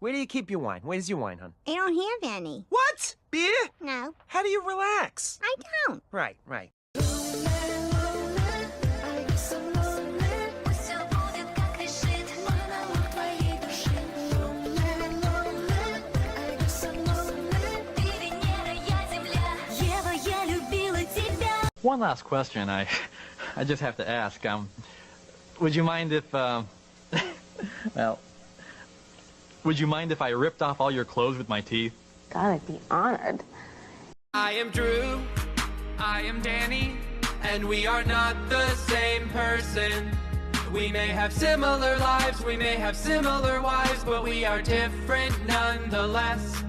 Where do you keep your wine? Where's your wine, hon? I don't have any. What? Beer? No, How do you relax? I don't. Right, right. One last question I just have to ask. Would you mind if, well, would you mind if I ripped off all your clothes with my teeth? God, I'd be honored. I am Drew, I am Danny, and we are not the same person. We may have similar lives, we may have similar wives, but we are different nonetheless.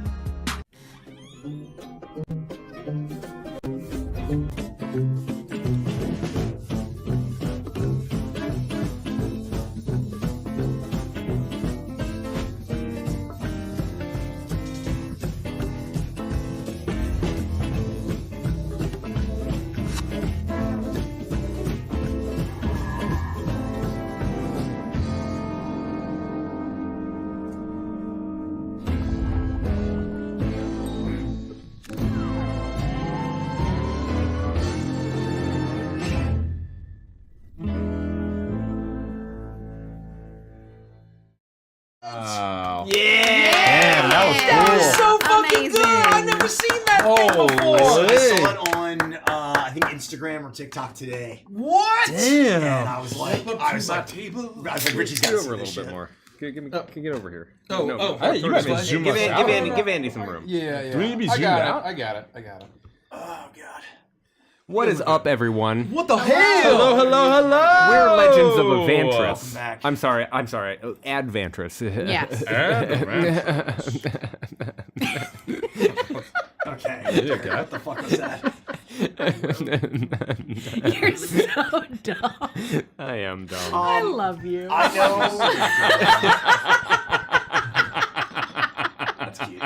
Oh. Yeah! Damn, that was That cool. was so fucking good! I've never seen that thing before! Holy. I saw it on, I think Instagram or TikTok today. What? Damn. And I was like, Richie's got to see over a this little bit shit. more. Get over here. Hey, you might be zooming us out. Give Andy some room. Do we need to be zoomed out? I got it. Oh, God. What is up, everyone? What the hell? Hello, hello, hello. We're Legends of Welcome Avantris. back. I'm sorry. Advantris. Yes. Okay. What the fuck was that? You're so dumb. I am dumb. I love you. I know. That's cute.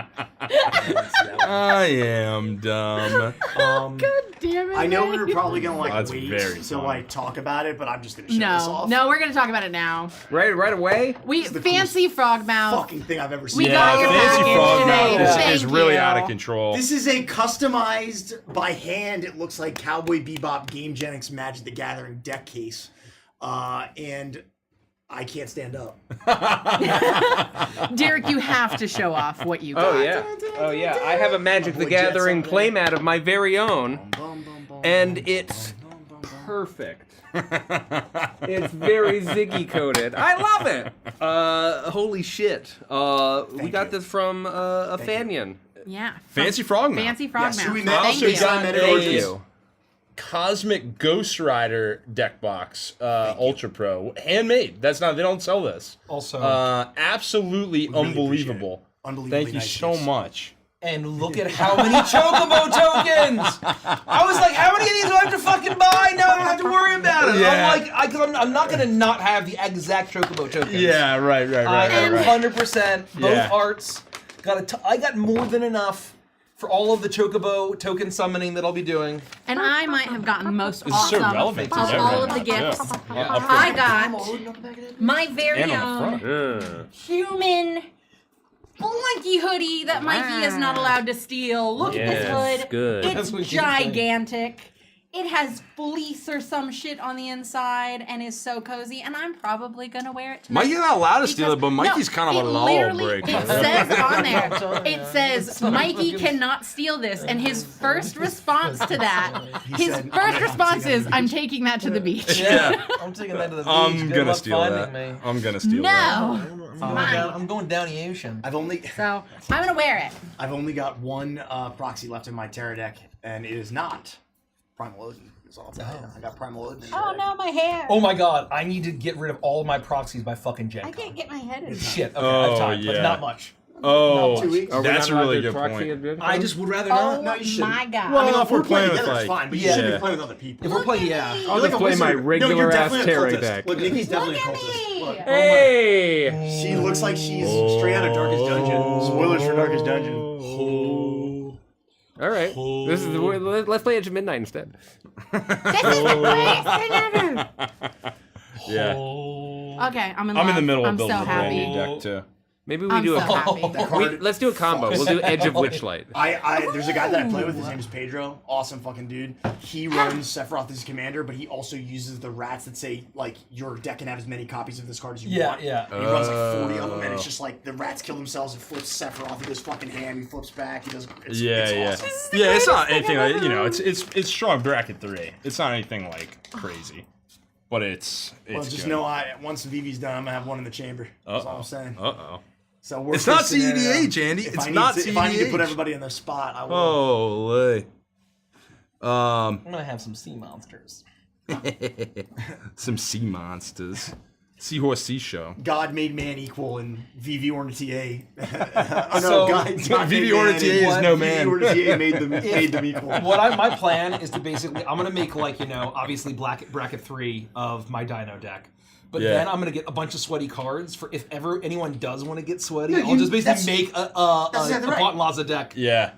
I am dumb. God damn it. I know we were probably gonna That's wait very to funny. talk about it, but I'm just gonna shut this off. No, we're gonna talk about it now. Right away? We the fancy frog mouth. Fucking thing I've ever seen. We got your Fancy package Frog today. Mouth Thank is really you. out of control. This is a customized by hand. It looks like Cowboy Bebop Game Genix Magic the Gathering deck case, and I can't stand up. Derek, you have to show off what you got. Oh yeah. I have a Magic the Boy Jets Gathering up there. playmat of my very own, and it's perfect. It's very Ziggy coated. I love it. Holy shit. We got this from a Fanion. Yeah. Fancy Frog Mouth. Fancy frog Yes, mouth. who we met. Thank Also, you. we got met at Thank Orcas. you. Cosmic Ghost Rider deck box, Ultra Pro, handmade. They don't sell this. Also, absolutely really unbelievable. Unbelievably Thank you nice so gifts. much. and look at how many Chocobo tokens! I was like, how many of these do I have to fucking buy? Now I don't have to worry about it. Yeah. I'm like, because I'm not gonna not have the exact Chocobo tokens. Yeah, right. I am 100% both Yeah. arts. I got more than enough for all of the Chocobo token summoning that I'll be doing. And I might have gotten most This is so awesome relevant to of all of the everyone. gifts. Yeah, up I front. got my very And on own the front. human blanky hoodie that Mikey is not allowed to steal. Look at this Yes, hood. good. That's It's what you think. gigantic. It has fleece or some shit on the inside and is so cozy, and I'm probably gonna wear it tonight. Mikey's not allowed to steal it, but Because- Mikey's kind of it a law literally- breaker. It says on there, it says, Mikey cannot steal this, and his first response to that, I'm taking that to the beach. Yeah. I'm taking that to the beach. I'm Good gonna luck steal finding that. me. I'm gonna steal that. No! I'm going down the ocean. I've only So, I'm gonna wear it. got one proxy left in my Terra deck, and it is not Primal Odin. That's all I'm saying. I got Primal Odin. Oh no, my hair! Oh my god, I need to get rid of all of my proxies by fucking Gen I Con. can't get my head in there. Shit, okay, I Oh, have time, but yeah. not much. Oh, 2 weeks. Are we that's a not allowed really to good proxy point. at Gen Con? I just would rather Oh not. No, you shouldn't. my god. Well, if we're playing together, with, it's like- fine, but you yeah. shouldn't be playing with other people. If we're playing, yeah. You're I'll like just a play my wizard. No, regular you're ass definitely a Terra cultist. deck. Look, Nikki's definitely a Look at cultist. me. Look. Hey! She looks like she's straight out of Darkest Dungeon. Spoilers for Darkest Dungeon. All right. This is let's play Edge of Midnight instead. This is the greatest thing ever! Yeah. Okay, I'm in I'm in love. the middle of I'm building so a brand new happy. deck too. Maybe we I'm do so happy. That card- let's do a combo. We'll do Edge of Witchlight. There's a guy that I play with. His name is Pedro. Awesome fucking dude. He runs Sephiroth as his commander, but he also uses the rats that say like your deck can have as many copies of this card as you want. Yeah. He runs like 40 of them, and it's just like the rats kill themselves and flips Sephiroth. He goes fucking ham. He flips back. He does. It's awesome. Yeah, it's not anything like, it's strong bracket 3. It's not anything like crazy. But it's Well, just good. know once VV's done, I'm gonna have one in the chamber. That's all I'm saying. Uh-oh. So It's not CEDH, Andy. It's not CEDH. If I need to put everybody in their spot, I will. Holy. I'm gonna have some sea monsters. Some sea monsters. Seahorse Sea Show. God made man equal in VV Ornitier. Oh no, So- God VV made man Ornitier in is no man. VV Ornitier made them equal. My plan is to basically, I'm gonna make like, obviously bracket 3 of my Dino deck. But Yeah. then I'm gonna get a bunch of sweaty cards for if ever anyone does want to get sweaty. No, I'll just basically that's make a exactly right. Pot Laza deck. Yeah.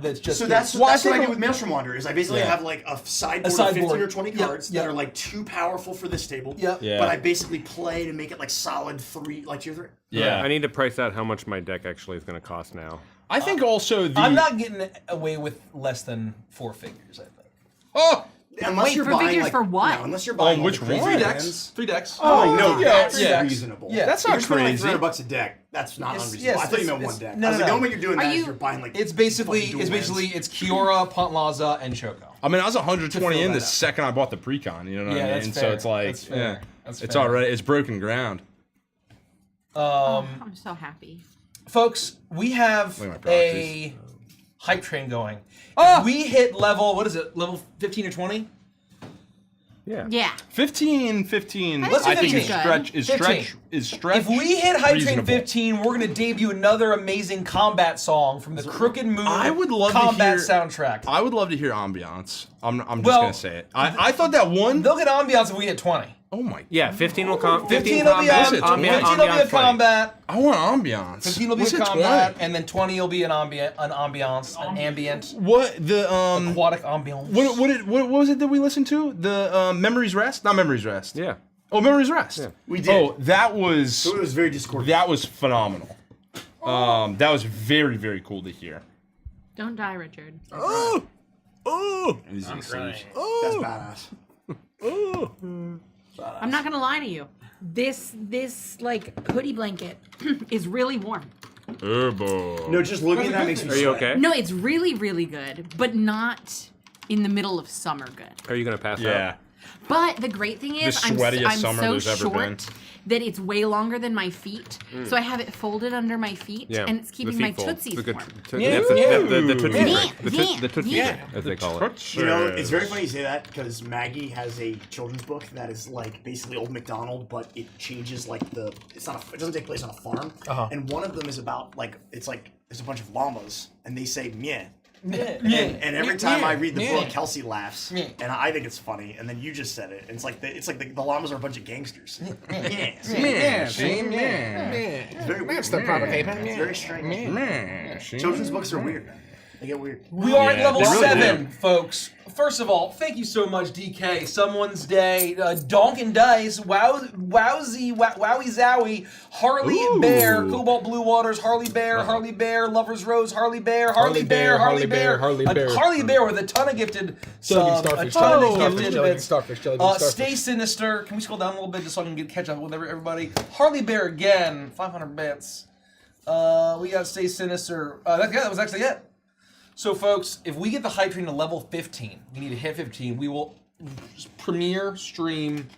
That's just So that's Well, I what I think- do with Maelstrom Wanderer. Is I basically have like a sideboard, of 15 or 20 cards that are like too powerful for this table. Yep. Yeah. But I basically play to make it like solid 3, like tier 3. Yeah. I need to price out how much my deck actually is going to cost now. I think also the... I'm not getting away with less than 4 figures, I think. Oh! Unless Wait, you're for buying figures like, for what? No, unless you're buying which like, crazy one? lands. 3 decks. Oh no, yeah, that's yeah. reasonable. Yeah. That's You're not spending like crazy. $300 a deck. That's not unreasonable. yes, I thought you meant it's- one deck. no, I was no, like, the no. only way you're doing Are that is you- you're buying like. It's basically fucking dual lands. it's Kiora, Pot Laza, and Choco. I mean, I was 120 fill in that the up. second I bought the Precon, you know what Yeah, I mean? that's So fair. it's like, That's fair. yeah, That's it's fair. already, it's broken ground. I'm so happy. Folks, we have Look at my a hype train going. If we hit level, what is it, level 15 or 20? Yeah. 15, Let's do I think 15. is 15. stretch. If we hit hype train reasonable. 15, we're going to debut another amazing combat song from the Crooked Moon I would love to combat hear- soundtrack. I would love to hear ambiance. I'm just Well, gonna say it. I thought that one. They'll get ambiance if we hit 20. Oh my. Yeah, 15 will come. 15 will be combat, on- 15 will be a ambiance fight. combat. I want ambiance. 15 will be Let's a hit combat, 20. and then 20 will be an ambient. What the Aquatic ambiance. What was it that we listened to? The Memories Rest? Not Memories Rest. Yeah. Oh, Memories Rest. Yeah. We did. Oh, that was So it was very discordant. that was phenomenal. That was very, very cool to hear. Don't die, Richard. Oh, That's badass. I'm not gonna lie to you. This like hoodie blanket is really warm. No, just looking at that makes me Are you sweat. okay? No, it's really, really good, but not in the middle of summer good. Are you going to pass Yeah. out? But the great thing is, The I'm sweatiest summer so there's ever short been. that it's way longer than my feet. So I have it folded under my feet, Yeah. and it's keeping The my feet fold. tootsies The good- warm. yeah, the tootsie Yeah. break. The tootsie Yeah. break, as they call it. You know, it's very funny you say that because Maggie has a children's book that is like basically Old MacDonald, but it changes like it doesn't take place on a farm. And one of them is about it's like there's a bunch of llamas and they say meh. And every time I read the book, Kelsey laughs, and I think it's funny. And then you just said it, and it's like the llamas are a bunch of gangsters. It's very weird. That's the proper paper. It's very strange. Children's books are weird. They get weird. We are at Yeah, level they really 7, do. folks. First of all, thank you so much, DK. Someone's Day, Donk and Dice, Wowie Zowie, Harley Bear, Cobalt Blue Waters, Harley Bear, Lover's Rose, Harley Bear, Harley Bear, Harley Bear. Harley Bear with a ton of gifted Jelly bean subs, a starfish, ton jelly of bean gifted starfish, bits. jelly bean starfish. Stay Sinister. Can we scroll down a little bit just so I can catch up with everybody? Harley Bear again, 500 bits. We got Stay Sinister. That was actually it. So, folks, if we get the hype train to level 15, we need to hit 15. We will just premiere stream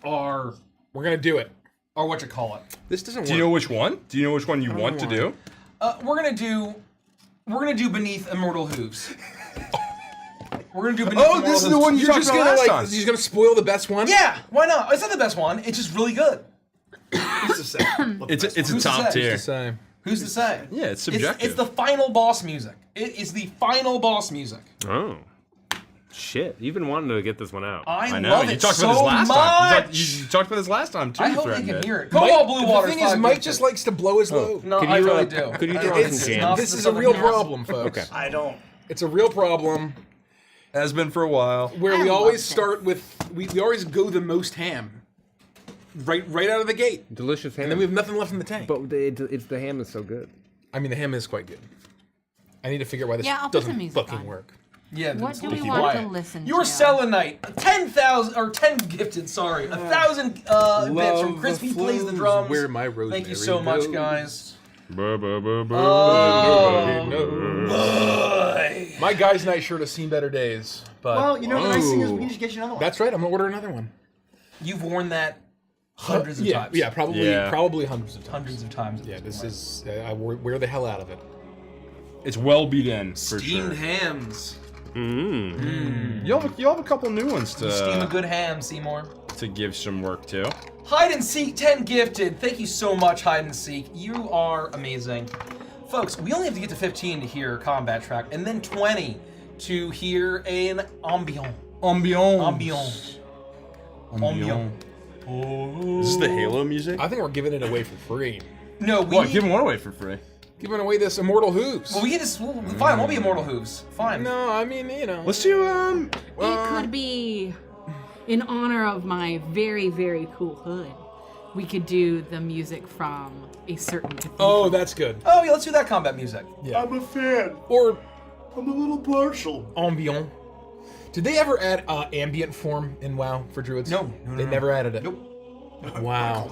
our We're gonna do it. whatchamacallit. This doesn't work. Do you know which one? Do you know which one you want to do? We're gonna do Beneath Immortal Hooves. We're gonna do Beneath Oh, Immortal this is the Hooves. one you You're talked just about gonna last like time. you're gonna spoil the best one? Yeah, why not? It's not the best one. It's just really good. Who's to say? It's a Who's to top say? tier. Same. Who's to say? Yeah, it's subjective. It's the final boss music. It is the final boss music. Oh. Shit. You've been wanting to get this one out. I I know. love You it talked so about this last much. time. You talked about this last time too. I hope they Threatened can it. hear it. Cobalt Blue Water. The thing is, Mike just likes to blow his load. No, Could I you, really do. Could you throw on It's- some jams? This is a real problem, folks. Okay. I don't. It's a real problem Has been for a while. where I we love always him. start with we always go the most ham. right out of the gate. Delicious ham. And then we have nothing left in the tank. But it's the ham is so good. I mean, the ham is quite good. I need to figure out why this Yeah, I'll put some doesn't music fucking on. work. Yeah. What it's do we keep want quiet. to listen Your to? selenite, 10,000 or 10 gifted. Sorry, 1,000 bits from Love Crispy Plays the flows Drums. where my Thank you rosemary so much, goes. guys. My guys' night shirt has seen better days, but Well, you know the nice thing is we can just get you another one. that's right. I'm gonna order another one. You've worn that hundreds of Yeah, times. yeah, probably Yeah. probably hundreds of times. Hundreds of times. Yeah, this is I wear the hell out of it. It's well beat in for Steamed sure. hams. You'll have a couple new ones Steam a good ham, Seymour. to give some work to. Hide and Seek 10 gifted. Thank you so much, Hide and Seek. You are amazing. Folks, we only have to get to 15 to hear combat track, and then 20 to hear an ambiance. Ambiance. Is this the Halo music? I think we're giving it away for free. No, we What? need... Give one away for free. Giving away this Immortal Hooves. Well, we get this... Well, fine, we'll be Immortal Hooves. Fine. No, I mean, you know. Let's do It could be in honor of my very, very cool hood. We could do the music from a certain cathedral. Oh, that's good. Oh, yeah, let's do that combat music. Yeah. I'm a fan. Or I'm a little partial. ambient. Did they ever add ambient form in WoW for druids? No, They never added it. Nope. Wow.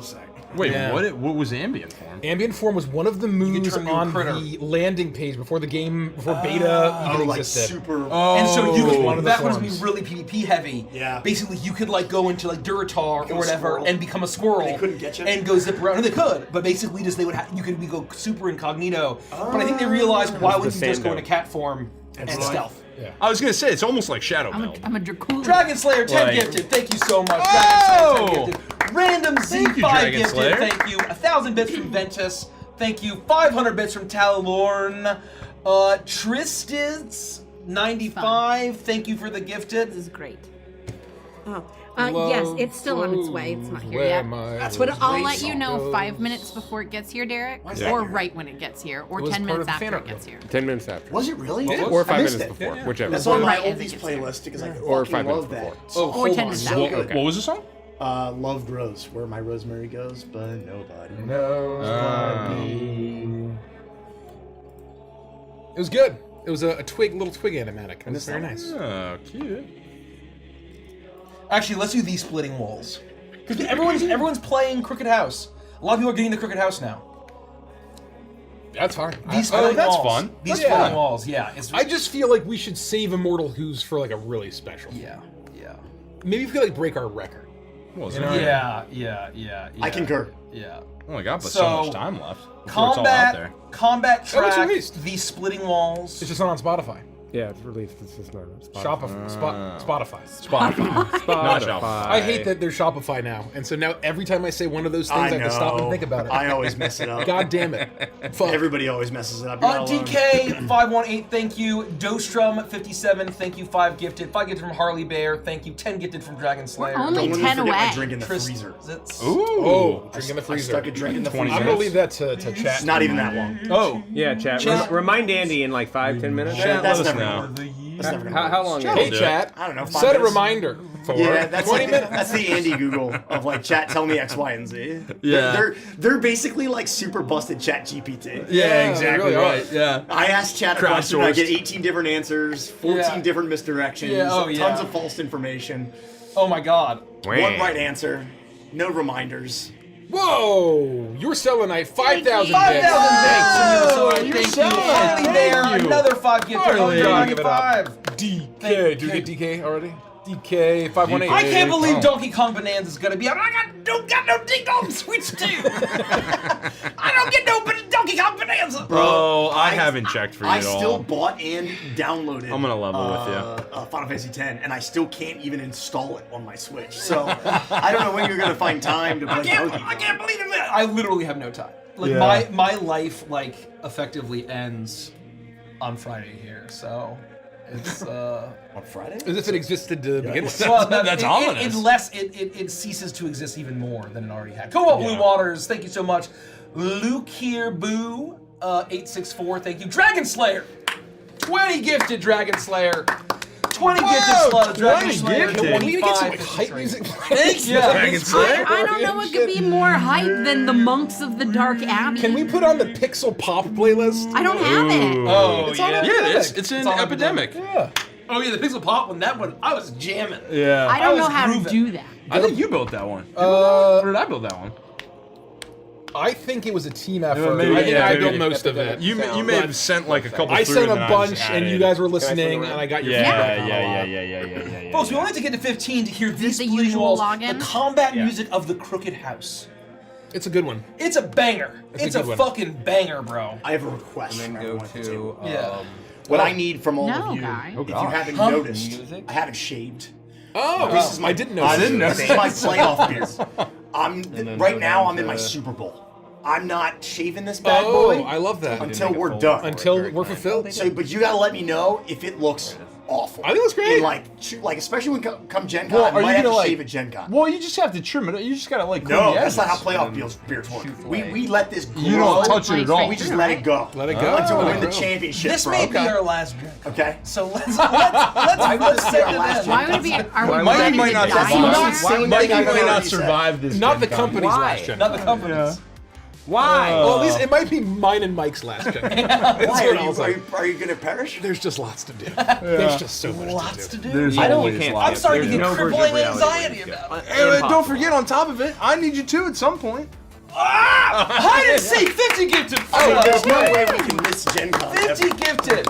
Wait, Yeah. what was ambient form? Ambient form was one of the moves turn into a on critter. the landing page before the game, before beta even like existed. super. And so you one of could, the that was me forms. really PvP heavy. Yeah. Basically, you could like go into like Duratar Become or a whatever squirrel. and become a squirrel. They couldn't get you? And go zip around. No, they could, but basically just they would you could go super incognito. But I think they realized why wouldn't you just go into cat form and stealth. I was gonna say it's almost like Shadow Meld. I'm a Dracula. Dragon Slayer 10 Like- gifted. Thank you so much. Dragon Slayer 10 gifted. Random Thank you, Z5 Dragon gifted. Slayer. Thank you. 1,000 bits from Ventus. Thank you. 500 bits from Talorn. Tristis 95. Thank you for the gifted. This is great. Yes, it's still on its way. It's not here yet. But I'll let you know 5 minutes before it gets here, Derek, or right when it gets here, or It was 10 part minutes of the after fan it art gets book. here. 10 minutes after. Was it really? Or I 5 missed minutes it. before, whichever. That's on my Right as it oldies gets playlist because I Or fucking 5 minutes love that. before. Oh, Or 10 minutes So after. good. What was the song? Love grows where my rosemary goes, but nobody. It was good. It was a little twig animatic. It was very nice. Oh, cute. Actually, let's do these splitting walls. Because everyone's playing Crooked House. A lot of people are getting the Crooked House now. That's fine. These splitting that's walls. fun. These Yeah. splitting walls, yeah. It's, I just feel like we should save Immortal Hooves for like a really special. yeah. Maybe we could like break our record. What was You it? know? Yeah. I concur. Yeah. Oh my god, but so So, much time left. Before it's all out there. Combat Oh, it's track, released. these splitting walls. It's just not on Spotify. Yeah, it's released. It's just not Spotify. Spotify. Spotify. Not Shopify. I hate that there's Shopify now, and so now every time I say one of those things, I have to stop and think about it. I always mess it up. God damn it! Fuck. Everybody always messes it up. You're not alone. DK518, thank you. Dostrum57, thank you. 5 gifted. 5 gifted from Harley Bear, thank you. 10 gifted from Dragon Slayer. only Don't 10 forget my away. drink in the Tris- freezer. Zits. Ooh. Oh, drink in the I freezer. stuck a drink in the 20 freezer. I'm gonna leave that to chat. Not even that long. Oh. Yeah, chat. Remind Andy in like 5-10 minutes. Chat, That's let us never know. gonna work. That's never gonna How work. long? Hey, do it. chat. I don't know, 5 Set a minutes. reminder for Yeah, that's 20 like, minutes. that's the Andy Google of like chat. Tell me X, Y, and Z. Yeah. they're basically like super busted Chat GPT. Yeah, they exactly really are. right. Yeah. I asked chat a question, I get Crowdsourced. 18 different answers, 14 Yeah. different misdirections, Yeah, oh, yeah. tons of false information, Oh my god. one right answer, no reminders. Whoa! Your selenite, 5,000 5,000 bits. bits. Thank you. Harley Bear, Thank you. another 5 gifted. Harley. Gotta give it up. 195. DK. Did we get DK already? DK 518. I can't believe Oh. Donkey Kong Bonanza is gonna be out. Don't got no Ding Dong Switch 2. I don't get no Donkey Kong Bonanza. Bro, I haven't checked for you I at all. still bought and downloaded. I'm gonna level with Final Fantasy X, and I still can't even install it on my Switch. So I don't know when you're gonna find time to play Donkey Kong. I can't believe it. I literally have no time. Like Yeah. my life like effectively ends on Friday here. So it's On Friday? As if it existed to begin with. well, That's ominous. It ceases to exist even more than it already had. Cobalt Blue Waters, thank you so much. Luke here, Boo, 864, thank you. Dragon Slayer, 20 gifted Dragon Slayer. 20 gifted slot of Dragon 20 Slayer. gifted. Can we get some like 25, hype 53. music? Thanks, Dragon Slayer. I don't know what could be more hype than the Monks of the Dark Abbey. Can we put on the Pixel Pop playlist? I don't have it. Oh, It's on yeah. Yeah, it is. It's in on Epidemic. Yeah. Oh, yeah, the Pixel Pop one, that one, I was jamming. Yeah. I don't was know how to grooving. do that. I think you built that one. Or did I build that one? I think it was a team effort. maybe- I think yeah, I maybe. built most of it. You may have sent like a couple. I through sent a and then I just bunch, and added. you guys were listening, and I got your feedback on a lot. Yeah. Folks, we only have to get to 15 to hear these the bleeding usual walls, login? the combat music of the Crooked House. It's a good one. It's a banger. It's a It's a good one. fucking banger, bro. I have a request. And from then go everyone at the table. to Yeah. What I need from all No, of you, guy. if you haven't Huh? noticed, Music? I haven't shaved. Oh, This is my- I didn't know. I didn't know. This is my playoff beer. then Right go now. down I'm in my to- Super Bowl. I'm not shaving this bad Oh, boy I love that. until make a we're full- done. Until we're fulfilled. So, but you gotta let me know if it looks awful. I think it looks great. And like especially when come Gen Con, Well, I are you might have gonna to like? shave at Gen Con. Well, you just have to trim it. You just gotta like. No, clean the that's not how edges. playoff beers work. We let this grow. You don't touch it at all. We just let it go. Let it go. until we Let win it the grow. championship. This bro. may be our last drink. Okay. So let's Why would this be send our it last in. Why would it be? Are we Why ready might to not die survive. here? Not saying Mikey anything I've might not already said. survive this. Not the Gen Con. company's Why? last gen. Not the companies. Why? Well, at least it might be mine and Mike's last gen. That's Why what I'll say. are you gonna perish? There's just lots to do. There's just so much Lots to to do. do. There's I don't always can't. lots. I'm starting to There's get no version of crippling reality anxiety where you about it. Hey, don't Impossible. forget, on top of it, I need you too at some point. Hide and seek, 50 gifted. Oh, there's no way we can miss Gen Con. 50 gifted.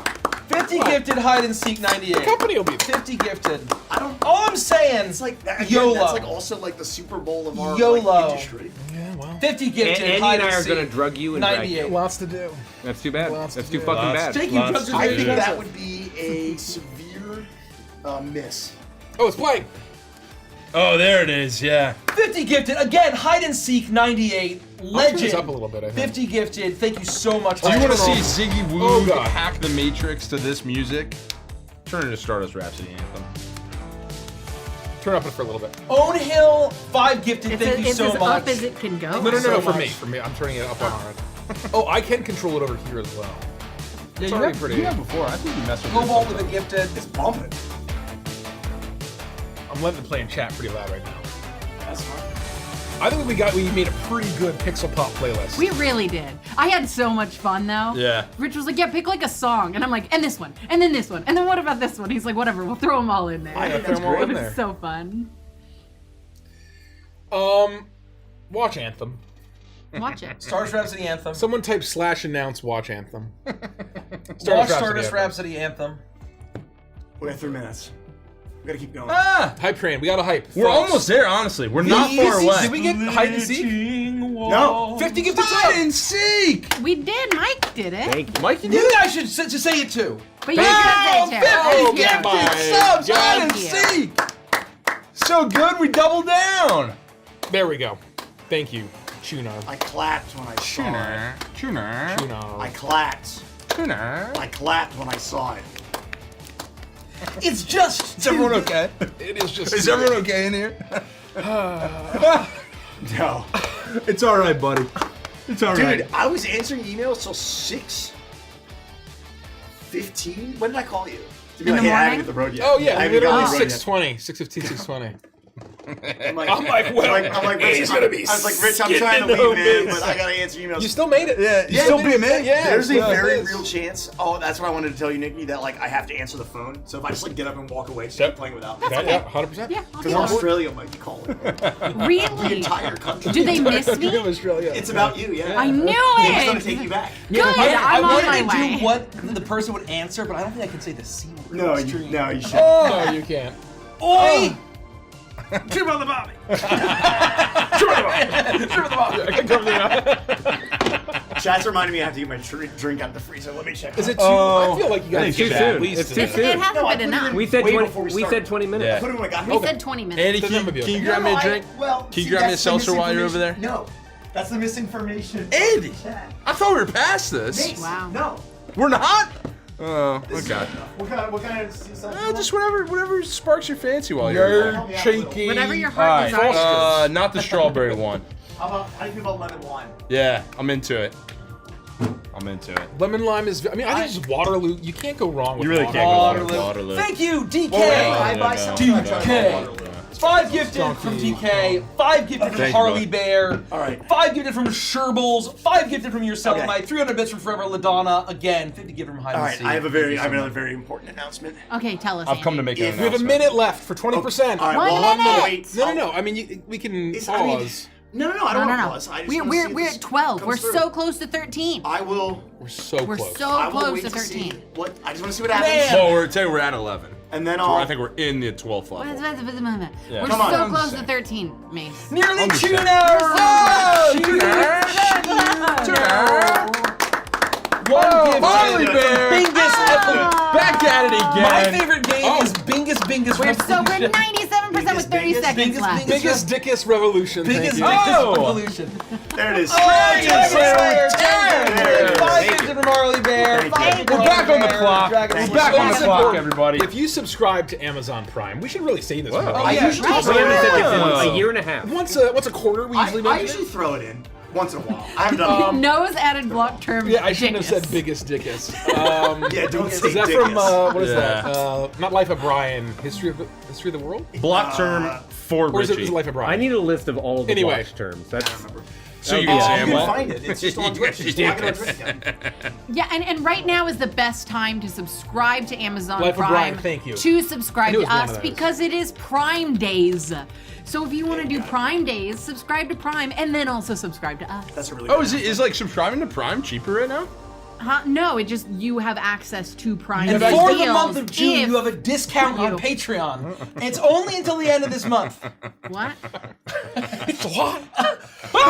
50 gifted hide and seek 98. Company will be there. 50 gifted. I don't. All I'm saying, It's like that, again, YOLO. That's like also like the Super Bowl of our YOLO. like, industry. Yeah, well, 50 And gifted Andy hide and I are seek. gonna drug you and drag 98. you. lots to do. That's too bad. Lots That's to too do. fucking Lots. bad. Taking drugs is I very think that expensive. would be a severe miss. Oh, it's playing. Oh, there it is. Yeah. 50 gifted. Again, hide and seek 98. I'll turn this Legend. up a little bit, I think. 50 gifted. Thank you so much. Do you want to Hide see and Ziggy Woo Oh, God. hack the Matrix to this music? Turn it to Stardust Rhapsody anthem. Turn up it for a little bit. Seek. Own Hill 5 gifted. It's, Thank you it's so as much. up as it can go. No, so for much. me. For me, I'm turning it up on our end. Oh, I can control it over here as well. Yeah, It's you already have, pretty. you have before. I think you messed with Cobalt this. with a gifted. It's bumping. I'm letting it play in chat pretty loud right now. That's fine. I think we made a pretty good Pixel Pop playlist. We really did. I had so much fun though. Yeah. Rich was like, yeah, pick like a song. And I'm like, and this one, and then this one, and then what about this one? He's like, whatever, we'll throw them all in there. I think throw that's them all great. in It there. was so fun. Watch Anthem. Watch it. Stardust Rhapsody Anthem. Someone type /announce watch Anthem. Watch Stardust Rhapsody Anthem. We got 3 minutes. We gotta keep going. Ah! Hype train. We got a hype. We're almost there, honestly. We're not far away. Did we get hide and seek? No. 50 gifted Hide subs. and seek! We did. Mike did it. Thank you. Mikey did You it? guys should say it too. But you Oh, did it 50 too. gifted my subs! God. Hide and Thank seek! So good, we doubled down! There we go. Thank you, Chunar. I clapped when I saw it. Tuner. Chunar. I clapped. Tuner. I clapped when I saw it. It's just. Is everyone okay? It is just. Is everyone okay in here? No. It's alright, buddy. It's alright. Dude, I was answering emails till 6:15. When did I call you? To be In like, the hey, I haven't morning? hit the road yet. Oh yeah, I haven't literally gotten the road yet. 6:20, 6:15, 6:20. I'm like, I'm like, well, I'm like, Rich, he's gonna be I was like, Rich, I'm skipping trying to no leave, man, bits. but I gotta answer emails. You still made it. Yeah, you Yeah, still dude, be a man? yeah. There's a Yeah, very it is. real chance. Oh, that's what I wanted to tell you, Nikki. That like I have to answer the phone. So if I just like get up and walk away, just Yep. keep playing without me. Yeah, 100%. Yeah, I'll Because do that. Australia might be calling. The Really? entire country. Do they miss me? Australia. It's about you, yeah. I knew They're just gonna it. take you back. Good. I I'm on my wanted to way. do what the person would answer, but I don't think I can say the C word. No, on you, stream. no, you should. No, you can't. Oi! Jim on the Bobby. Chat's reminding me I have to get my drink out of the freezer. Let me check. Is it too? Oh. I feel like you guys It's too should soon. at least It's do too that. soon. It hasn't No, I been put it enough. in- We said Way 20. before we We started. said 20 minutes. Yeah. I put it when I got We home. said 20 minutes. Andy, Then that would be can you okay. grab me a No, drink? Well, Can see, you grab me a that's the seltzer while you're over there? misinformation. No, that's the misinformation. Andy! Chat. I thought we were past this. Mace, Wow. No. We're not? Oh, This is okay. enough. What kind of stuff? Just whatever sparks your fancy while you're You're here. shaky. Whatever your heart Alright, desires. not the strawberry one. How do you feel about lemon wine? Yeah, I'm into it. I'm into it. Lemon lime is. I mean, I think just Waterloo. You can't go wrong with You really Waterloo. can't go wrong with Waterloo. Thank you, DK. I buy something. DK. 5 gifted from DK, 5 gifted from Thank you, Harley bud. Bear, All right. 5 gifted from Sherbles, 5 gifted from Yourself, Okay. 300 bits from Forever Ladonna, again, 50 gifted from Hide All and right, Seek. I have another very important announcement. Okay, tell us. I've come to Andy. make an If We have a announcement. minute left for 20%. All right, One well, I'm minute. gonna wait. No. I mean, we can It's- pause. I mean, no, I don't want to pause. I just We're wanna see if we're this at 12. comes We're through. so close to 13. I will. We're so We're close. so I will close wait to to see 13. what. I just want to see what happens. Man. Well, we're at 11. And then So I'll. I think we're in the 12th level. We're Come on. so close to 13, Mace. Nearly just tuners! One gift Harley from Bear! Bingus Epic. Back at it again. My favorite game is Bingus We're so Revolution. we're 97% with 30 Biggest, seconds biggest, left. Biggest Dickus Revolution. Biggest thank you. Bingus Oh! Revolution. There it is. Dragon Slayer! There. 5 gifted from Harley Bear. Thank 5 you. gifted We're from back on the Bear, clock. Dragon We're Slayer. back on the Listen, clock, we're- everybody. If you subscribe to Amazon Prime, we should really say this. Whoa. more. Oh, I yeah. usually Right. throw it in. A year and a half. Once a quarter, we usually I mention usually it. throw it in once in a while. I haven't done it. Nose added block term. Yeah, I shouldn't have said Dickus. biggest Dickus. Yeah, don't say Is that Dickus. from what is Yeah. that? Not Life of Brian. History of the World. Block term for Or is it Richie. Life of Brian? I need a list of all of the Anyway. watch terms. That's So you Oh, can yeah. say You them can all. find it. It's just on Twitch. Just log it on Twitch account. Yeah, and right now is the best time to subscribe to Amazon Life of Prime. Brian, thank you. To subscribe I knew it to was one us of those. because it is Prime Days. So if you want to do Prime Days, subscribe to Prime and then also subscribe to us. That's a really Oh, good is like subscribing to Prime cheaper right now? Huh? No, it just you have access to Prime And Days for deals the month of June, if- you have a discount on you. Patreon. And it's only until the end of this month. What? What? Oh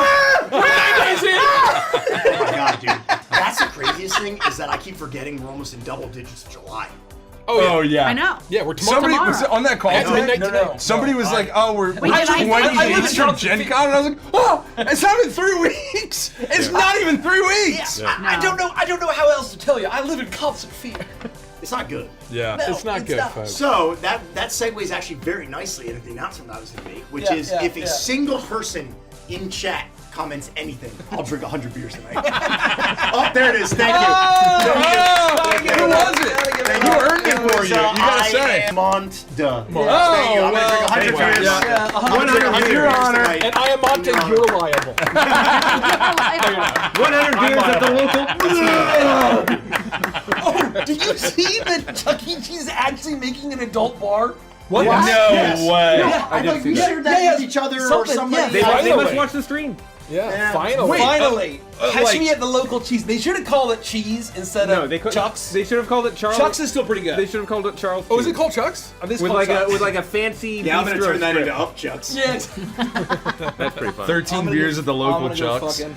my god, dude. That's the craziest thing is that I keep forgetting we're almost in double digits of July. Oh yeah. I know. Yeah, we're tomorrow. Somebody Tomorrow. was on that call At today. midnight No, tonight. no. Somebody was like, "Oh, we're Wait, did I- 20 I live in days from Charleston. Gen Con," and I was like, "Oh, it's not even 3 weeks. It's not even 3 weeks." I don't know how else to tell you. I live in constant fear. It's not good. Yeah. It's not good, folks. So that segues actually very nicely into the announcement I was going to make, which Yeah, is yeah, if a yeah. single person in chat comments anything, I'll drink 100 beers tonight. Oh, there it is. Thank you. Who was it? Thank Who earned it for you? You gotta say. Monta. Thank you. I'm going well, to drink 100 thank you. beers. Yeah, 100 Your beers honor. tonight. And I am on to you're liable. 100 beers at the local. Oh, did you see that Chuck E. Cheese is actually making an adult bar? What? No Yes. way. No, I thought we shared that Yeah, with each other or something, somebody. yeah. They, Finally. they must watch the stream. Yeah, Yeah. finally. Finally, catch like- me at the local cheese. They should have called it cheese instead No, of they could. Chuck's. They should have called it Charles. Chuck's is still pretty good. They should have called it Charles. Oh, is it Cheese. called Chuck's? This with called like a Chuck's. with like a fancy? Yeah, I'm going to bistro turn that strip. into Up Chucks. Yeah. That's pretty fun. 13 beers at the I'm local gonna go Chucks. fucking-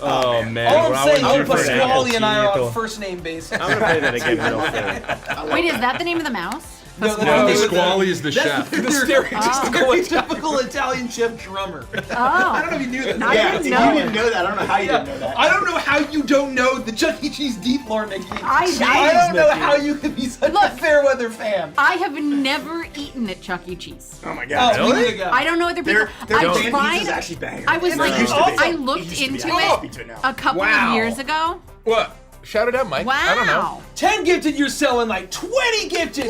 Oh man. All what I'm I saying, would is do for an Pasquale and I are apple on first name basis. I'm gonna play that again real soon. Wait, is that the name of the mouse? No, No, name of Pasquale is the chef. The stereotypical Italian chef drummer. I don't know if you knew that. I Yeah, didn't if know you it. didn't know that, I don't know how you didn't know that. I don't know how you don't know the Chuck E. Cheese deep lore, Nikki. I don't know how you could be such a Look. fair weather fan. I have never eaten at Chuck E. Cheese. Oh my god. Oh, we need to go. I don't know other people. Their I band tried. pizza's actually banging. I was It like, used to be. I It looked used to be. into I can't it speak to it now. a couple Wow. of years ago. What? Shout it out, Mike. I don't know. Wow. 10 gifted, you're selling like 20 gifted.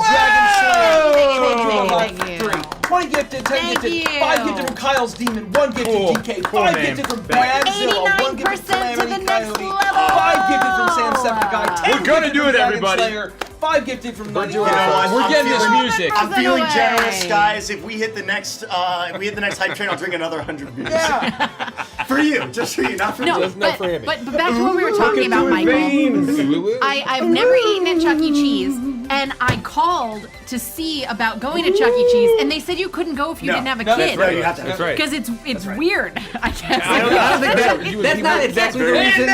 Thank you. 20 gifted, 10 Thank gifted, you. 5 gifted from Kyle's Demon, 1 gifted Cool. DK, Cool 5 name. gifted from Thank Bradzilla, 1 gifted from 89% to the Calamity next Coyote, level. 5 gifted from Sam Sepulchre, 10 We're gonna gifted do from it, Dragon everybody. Slayer, 5 gifted from Nutty doing it. Profile. We're getting this feeling- music. I'm feeling away. generous, guys. If we hit the next hype train, I'll drink another 100 beers. Yeah. For you, just for you, not for No, me. Just not but, for Andy. but back to what we were talking about, Michael. I've never eaten at Chuck E. Cheese, and I called to see about going to Chuck E. Cheese, and they said you couldn't go if you No, didn't have a no, kid. That's right. You have to. That's right. Because it's right. weird, I guess. I don't think that's not exactly the reason.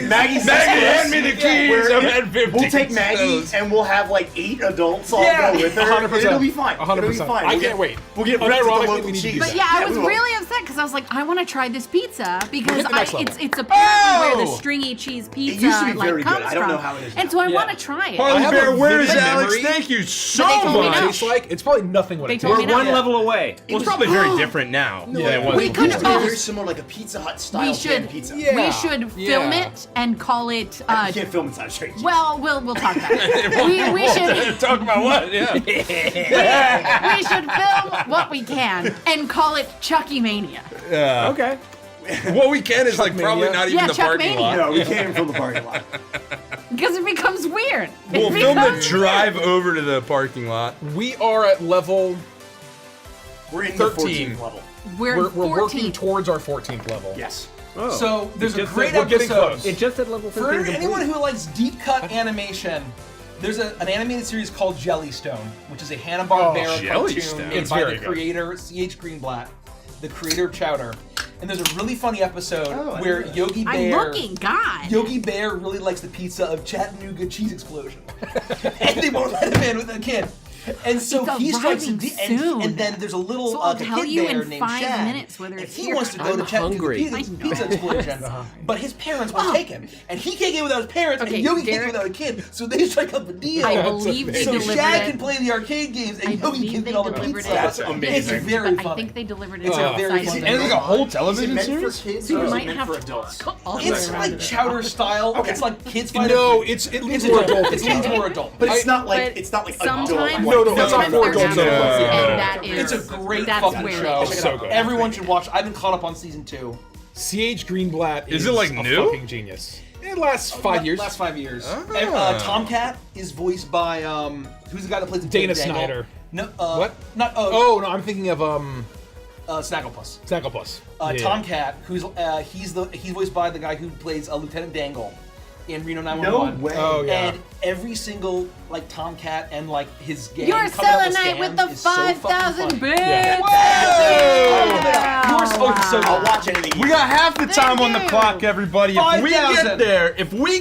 Maggie's Maggie, hand me the keys. We're- I'm at 50. We'll take Maggie and we'll have like 8 adults all Yeah, go with her. 100%. It'll be fine. 100%. It'll be fine. I can't wait. We'll get rid of the Unironically, local we need to do cheese. that. But yeah, I we was will. really upset upset because I was like, I want to try this pizza because hit the next level. it's apparently where the stringy cheese pizza used to be like very comes good. I don't know from. how it is And now. so I want to try it. Harley have Bear, a where is vivid Alex? memory. Thank you so But they told me much. no. Tastes like it's probably nothing what They it told tastes me We're like. no. one level away. Well, it's probably very different now than it was. We It could used to be have. very similar, like a Pizza Hut style We should. canned pizza. Yeah. We should film Yeah. it and call it. You can't film inside a straight cheese. Well, we'll talk about it. We should Talk about what? Yeah. we should film what we can and call it Chucky Mania. Okay. What we can is like probably Chuckmania. not even Yeah, the parking Chuckmania. lot. No, we can't even film the parking lot. Because it becomes weird. We'll It film the becomes drive over to the parking lot. We are at level. We're in 13. the 14th level. We're, We're 14. working towards our 14th level. Yes. Oh. So there's a Just great said we're getting episode. close. It just said level 15 For complete. anyone who likes deep cut animation, there's an animated series called Jellystone, which is a Hanna-Barbera Jellystone. cartoon made It's by very the good. creator C.H. Greenblatt, the creator of Chowder. And there's a really funny episode Oh, I where didn't Yogi I'm Bear looking, God. Yogi Bear really likes the pizza of Chattanooga Cheese Explosion, and they won't let him in with the kid. And so It's he strikes arriving and soon. then there's a little So I'll the tell kid you bear in named 5 Shad, minutes whether and it's he here. wants to go to Chattanooga hungry. Pizza Explosion, but his parents won't take him, and he can't get without his parents, Okay, and Yogi can't Derek- get without a kid, so they strike up a deal. I believe they so delivered Shad it. can play the arcade games, and I Yogi believe can they get all the delivered pizza. it. That's It's amazing. very but funny. I think they delivered it. It's a outside very of funny the And it's like a whole Is it television meant for series? kids So you or is might it meant have for to adults? all the It's way around like it. Chowder style. Okay. It's like kids fighting. No, it leans It's more adult. adult. It leans more adult. But it's not But like adult. sometimes, No, it's not sometimes for they're adults. not. Yeah. And that is, It's a great that's fucking where show. it is. So good. Everyone should watch. I've been caught up on season 2. C.H. Greenblatt Is it, like, a new? fucking genius. It lasts 5 years. Last 5 years. Ah. Tomcat is voiced by who's the guy that plays the Dana Dangle? Snyder. No, What? Not Oh no, I'm thinking of Snagglepuss. Snagglepuss. Yeah. Tomcat, who's he's voiced by the guy who plays Lieutenant Dangle in Reno 911. No way. Oh yeah. And every single like Tomcat and like his gang You're coming up with Selenite with scams the is so fucking 5,000 funny. bits. Yeah. I'll watch anything. We got half the time on the you. clock, everybody. If we 5,000.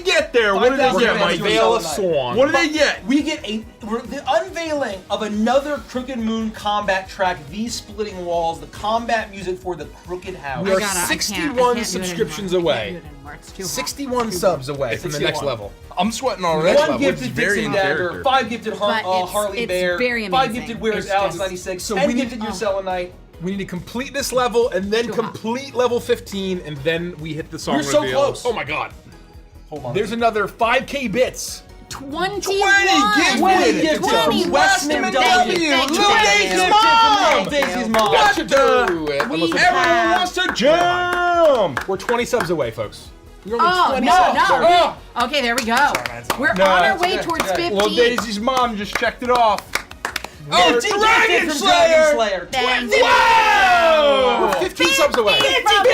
get there, what do they 5,000 get, fans Mike? to Veil of Selenite. Swan. What do they get? We get the unveiling of another Crooked Moon combat track, These Splitting Walls, the combat music for the Crooked House. We are I can't 61 do it subscriptions anymore. I away. can't do it anymore. It's too hot. 61 subs away from the next 61. level. I'm sweating already. One Which is gifted very Dixie in Dagger, character. 5 gifted But it's- Harley it's Bear, very 5 amazing. gifted Where's It's Alex just- 96, So 10 we need- gifted Your Selenite. We need to complete this level and then Too hot. complete level 15 and then we hit the song We're so reveal. close. Oh my god. Hold on. There's another 5k bits. 21. 20 gifted 20 from Thank Westman you, W. thank you, Lou thank Daisy you. gifted Thank from Little Daisy's you. mom. That should do it. We Unless it's- Everyone wants to jump. We're 20 subs away, folks. We're only Oh, 20 no, subs. no. Okay, there we go. We're No, on our that's way okay, towards okay. 15. Little Daisy's mom just checked it off. Oh, We're Dragon Dragon Slayer! Slayer! Thank you. We're 15 subs away. From What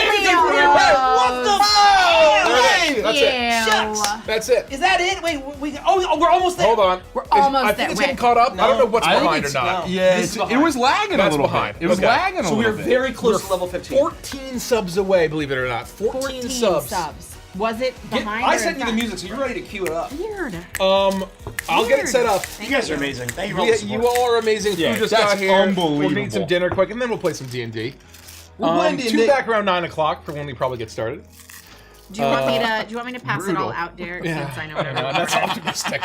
the Leo's. Hey, that's it. Ew. That's it. Is that it? Wait, we're almost there. Hold on. We're almost I think there. it's getting Wait. caught up. I don't know what's I think behind or it's- not. no. Yeah, This is it behind. was lagging a That's little behind. bit. It was Okay. lagging a So we little are bit. very close We're to level 15. 14 subs away, believe it or not. 14 subs. Was it behind I or sent in you the front? music, so you're ready to cue it up. Weird. I'll get it set up. You guys are amazing. Thank you for all the Yeah, support. you all are amazing. Yeah, Food just that's got here. We'll unbelievable. need some dinner quick, and then we'll play some D&D. We'll play D&D. Two back around 9 o'clock for when we probably get started. Do you want me to pass it all out, Derek? Yeah. Since I know what That's optimistic.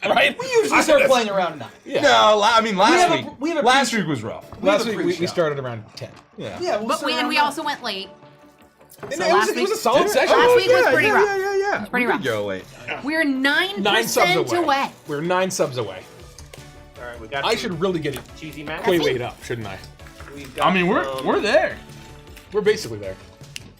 Right? We usually start playing around 9. Yeah. No, I mean last have a- week. we have a Last pre- week was rough. Last have a week we pre-show. started around 10. Yeah. Yeah, we'll But start we around 9. also went late. And So it, last was, it was a week- solid session. Last week was pretty rough. Yeah. pretty We rough. did go late. We're 9% 9 subs away. away. We're 9 subs away. All right, we got I some should really get it cheesy mac. way weight up, shouldn't I? We've got I mean, some- we're there. We're basically there.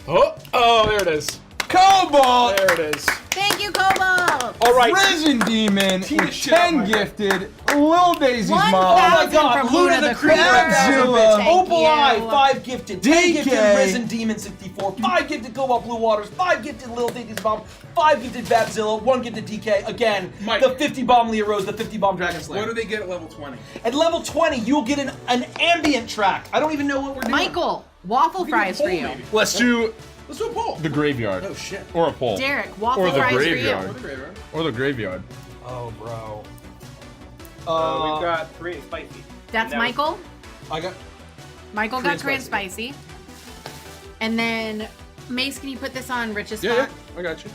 Oh, there it is. Cobalt, There it is. Thank you, Cobalt. All right. Risen Demon, Tee the with shit up, 10 my friend. gifted, Lil Daisy's mom. 1,000 God, from Luna Luna the the Creator, Creator. 1,000 bits. Thank Opal Eye, you. 5 gifted. 10 gifted DK. Risen Demon 64. 5 gifted Cobalt Blue Waters. 5 gifted Lil Daisy's Bomb. 5 gifted Batzilla. 1 gifted DK. Again, Mike. the 50 bomb Leah Rose, the 50 bomb Dragon Slayer. What do they get at level 20? At level 20, you'll get an ambient track. I don't even know what we're doing. Michael, waffle fries for you. Let's do Let's do a poll. the graveyard. Oh, shit. Or a poll. Derek, waffle Or the fries graveyard. for you. Or the graveyard. Oh, bro. We've got Korean spicy. That's And that was- Michael. I got. Michael got Korean spicy. And then, Mace, can you put this on Rich's Yeah, spot? I got you.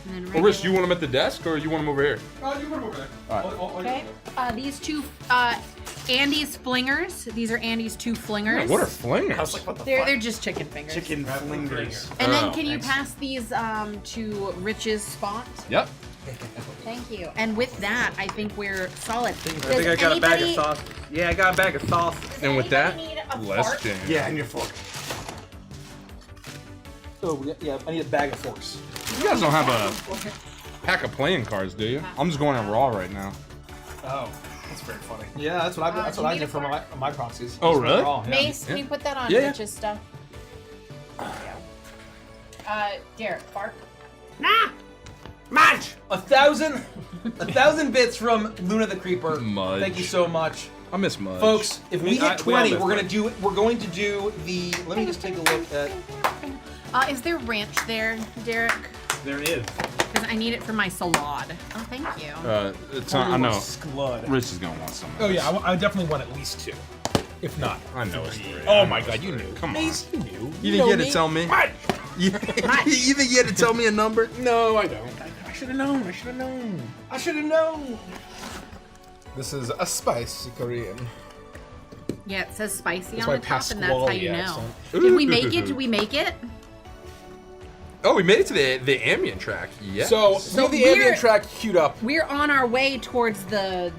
And then Well, Rich, you want him at the desk or you want him over here? You put him over there. All right. Okay. These two, Andy's flingers. These are Andy's two flingers. Yeah, what are flingers? I was like, what the They're fuck? just chicken fingers. Chicken flingers. And then Oh, can you pass these to Rich's spot? Yep. Thank you. And with that, I think we're solid. I think I got a bag of sauce. Yeah, I got a bag of sauce. And with that, Need a less fork? jam. Yeah, and your fork. Oh, yeah, I need a bag of forks. You guys don't have a pack of playing cards, do you? I'm just going in raw right now. Oh, That's very funny. yeah, that's what do you need I do a for fork? my proxies. Oh, really? Mace, can you put that on Yeah, yeah. Rich's stuff? Derek, bark. Madge! 1,000 bits from Luna the Creeper. Mudge. Thank you so much. I miss Mudge. Folks, if we hit we all 20, miss we're Mudge. going to do the. Let me just take a look at. Is there ranch there, Derek? There is. Because I need it for my salad. Oh, thank you. It's not, I know. Sclud. Rich is gonna want some. Oh yeah, I definitely want at least 2, if not. I know it's 3. Oh my god, you knew. Come on. Mace, you knew. You didn't get to tell me. You think you had to tell me a number? No, I don't. I should have known. I should have known. I should have known. This is a spicy Korean. Yeah, it says spicy That's on my the top, and that's how Pasquale you know. accent. Did we make it? Did we make it? Oh, we made it to the ambient track. Yeah. So we have the ambient we're- track queued up. We're on our way towards the.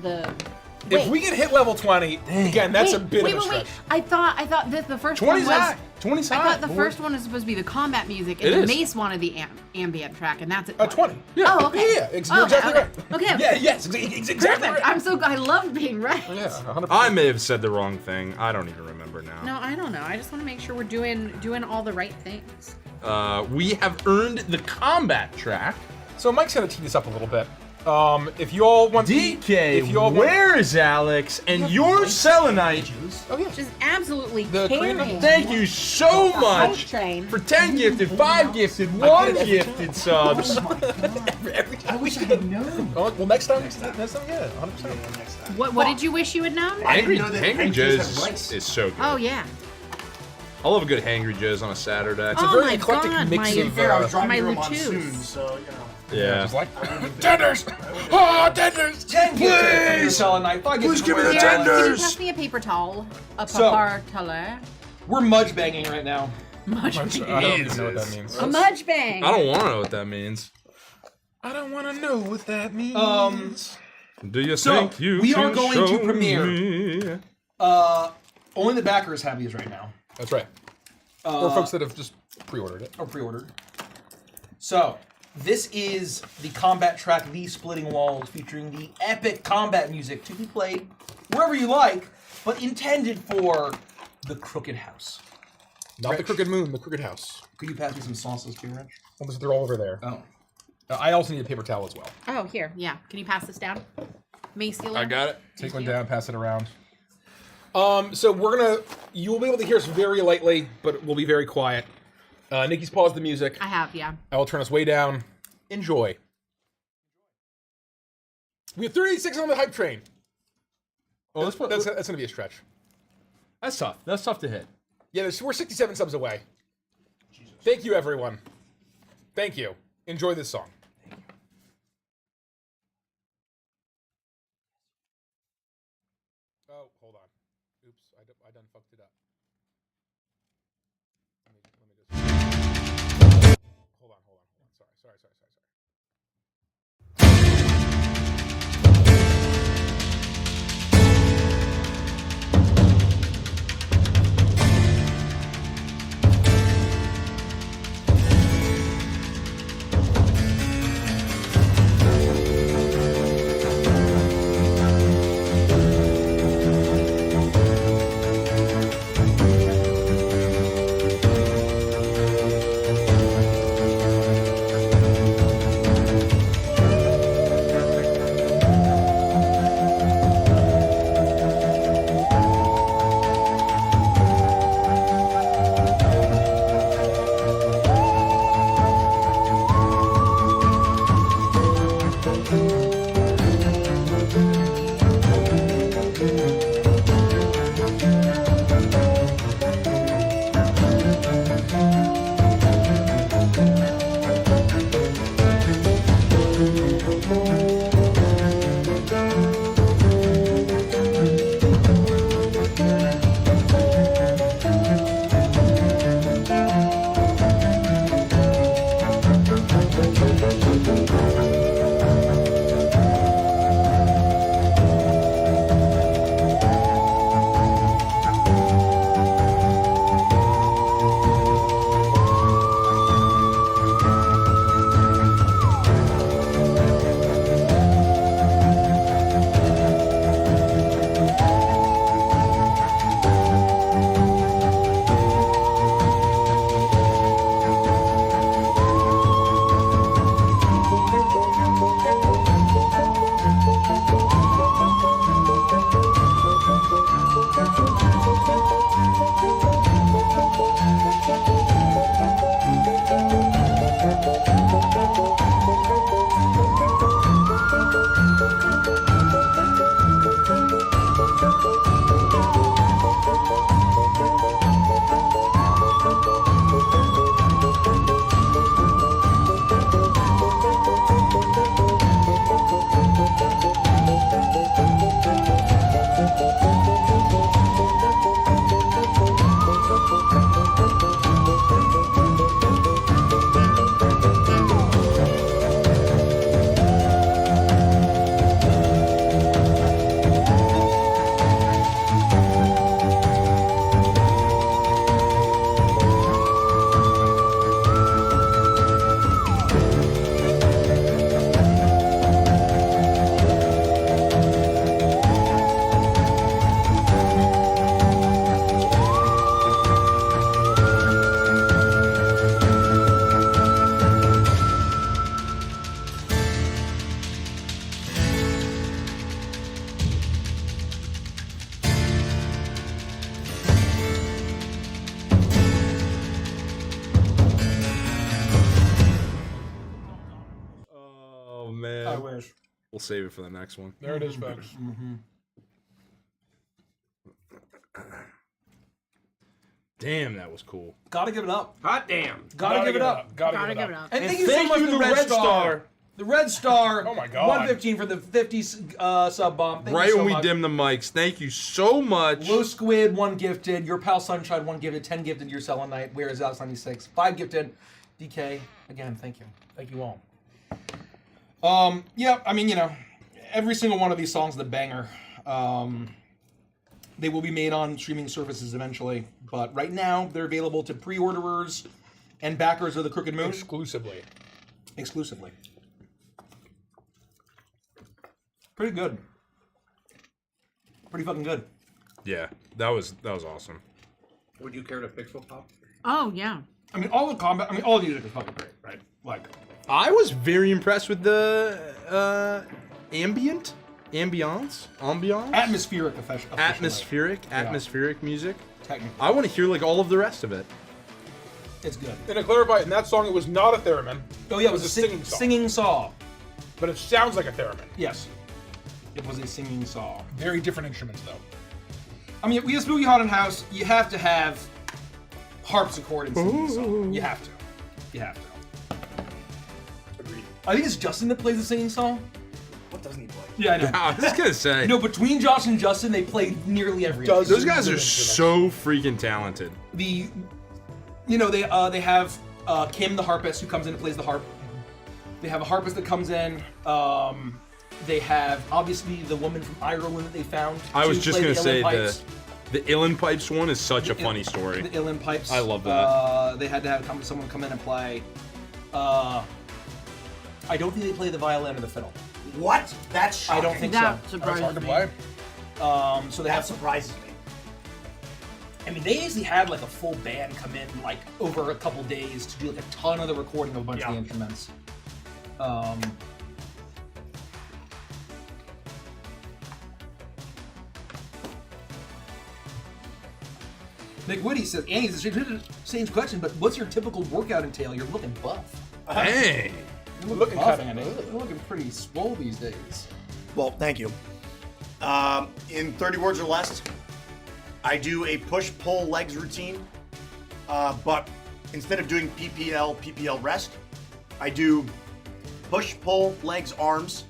If we can hit level 20, again, that's a bit wait, of a wait, stretch. I thought that the first 20's one was. high. 20's I high. thought the first one was supposed to be the combat music, and It then is. Mace wanted the ambient track, and that's at 20. Oh, okay. Yeah, you're exactly right. Okay. Yeah, yes, exactly Perfect. right. I'm so. I love being right. Yeah, 100%. I may have said the wrong thing. I don't even remember now. No, I don't know. I just want to make sure we're doing all the right things. We have earned the combat track. So Mike's gonna tee this up a little bit. If you all want if you all want, where is Alex? And your selenite. oh yeah, Just absolutely The carrying. Korean- Thank you so Hype much train. for 10 gifted, 5 gifted, 1 gifted subs. I wish I had known. Oh, well, next time, yeah, 100%. What did you wish you had known? I Angry, didn't know that Angry Angry Joe's Joe's have rice. is so good. Oh yeah. I love a good Hangry Joe's on a Saturday. It's a Oh very my eclectic God, mix my- of. Fair, I was driving My through a Lutus. monsoon, so you know. Yeah. Just like tenders. Oh, tenders. 10 Please. selenite. Please give me the Derek, can you tenders. pass me a paper towel? A So- paper towel. We're mudge banging right now. Mudge I bang. don't even know what that means. A mudge bang. I don't want to know what that means. I don't want to know what that means. Do you So, think you we are can going to show premiere. me? Only the backers have these right now, That's right. Or folks that have just pre-ordered it. or pre-ordered. So, this is the combat track, The Splitting Walls, featuring the epic combat music to be played wherever you like, but intended for the Crooked House. Not the Crooked Moon, the Crooked House. Could you pass me some sauces too, Rich? Almost, they're all over there. Oh. I also need a paper towel as well. Oh, here. Yeah. Can you pass this down? Mace, I got it. Take one down, pass it around. So you will be able to hear us very lightly, but we'll be very quiet. Nikki's paused the music. I have, yeah. I will turn us way down. Enjoy. We have 36 on the hype train. Oh, That's going to be a stretch. That's tough. That's tough to hit. Yeah, we're 67 subs away. Thank you, everyone. Thank you. Enjoy this song. Oh, hold on. Oops, I done fucked it up. Let me just... Hold on. Sorry. We'll save it for the next one. There it is, folks. Damn, that was cool. Gotta give it up. Hot damn. Gotta give it up. Gotta Gotta give give it it up. up. And And thank you so thank much you, for the the Red Red Star. Star. The Red Star. Oh my God. 115 for the 50 sub bomb. Thank Right you so when we much. dim the mics. Thank you so much. Low Squid, 1 gifted. Your pal Sunshine, 1 gifted. 10 gifted. Your Cell Night. Where is Alex 96? 5 gifted. DK, again, thank you. Thank you all. Yeah, I mean, you know, every single one of these songs is a banger. They will be made on streaming services eventually, but right now they're available to pre-orderers and backers of the Crooked Moon Exclusively. exclusively. Pretty good. Pretty fucking good. Yeah, that was awesome. Would you care to pixel pop? Oh yeah. I mean, all the combat. I mean, all the music is fucking great, right? Like, I was very impressed with the ambience, atmospheric effect. atmospheric music. Technically, I want to hear like all of the rest of it. it's good. And to clarify, in that song, it was not a theremin. Oh yeah, it was a singing song. Singing saw. But it sounds like a theremin. Yes, it was a singing saw. Very different instruments, though. I mean, we have Spooky Haunted House. You have to have harpsichord and singing saw. You have to. You have to. Agreed. I think it's Justin that plays the singing saw. What doesn't he play? Yeah, I know. I was just gonna say, No, between Josh and Justin, they play nearly every. Does- those guys are so freaking talented. They have Kim the harpist who comes in and plays the harp. They have a harpist that comes in. They have obviously the woman from Ireland that they found. I was to just play gonna say pipes. the Illin Pipes one is such a funny story. The Illin pipes. I love that. They had to have someone come in and play. I don't think they play the violin or the fiddle. What? That's shocking. I don't think That so. It's hard surprises to me. play. So they That have surprises me. I mean, they actually had like a full band come in like over a couple days to do like a ton of the recording of a bunch of the instruments. Nick Woody says, Annie, it's a strange question, but what's your typical workout entail? You're looking buff. Dang. You're looking buff, kinda Andy. good. You're looking pretty swole these days. Well, thank you. In 30 words or less, I do a push-pull legs routine, but instead of doing PPL rest, I do push-pull legs arms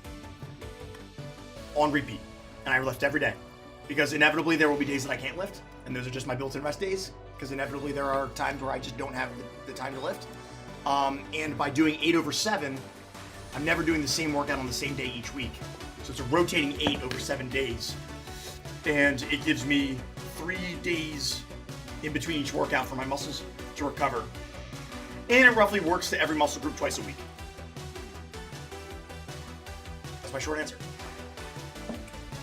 on repeat, and I lift every day, because inevitably there will be days that I can't lift, and those are just my built-in rest days, because inevitably there are times where I just don't have the time to lift. And by doing 8/7, I'm never doing the same workout on the same day each week. So it's a rotating 8 over 7 days. And it gives me 3 days in between each workout for my muscles to recover. And it roughly works to every muscle group twice a week. That's my short answer.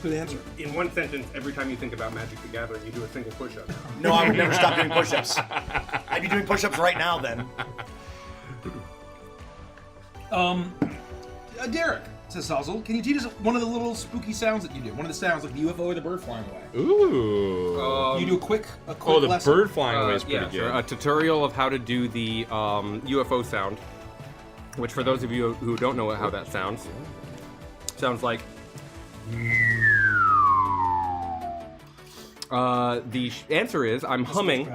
Good answer. In one sentence, every time you think about Magic the Gathering, you do a single push-up. No, I would never stop doing push-ups. I'd be doing push-ups right now then. Derek says, Sazzle, can you teach us one of the little spooky sounds that you do? One of the sounds, like the UFO or the bird flying away. Ooh. You do a quick Oh, the lesson. bird flying away is pretty yeah, good. sure. A tutorial of how to do the UFO sound, which for those of you who don't know how that sounds like. The answer is I'm humming.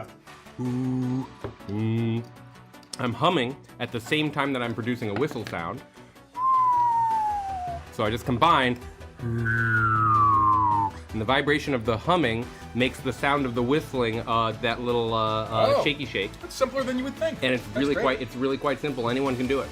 I'm humming at the same time that I'm producing a whistle sound. So I just combine, and the vibration of the humming makes the sound of the whistling that little shaky shake. It's simpler than you would think. And it's really great. quite simple. Anyone can do it.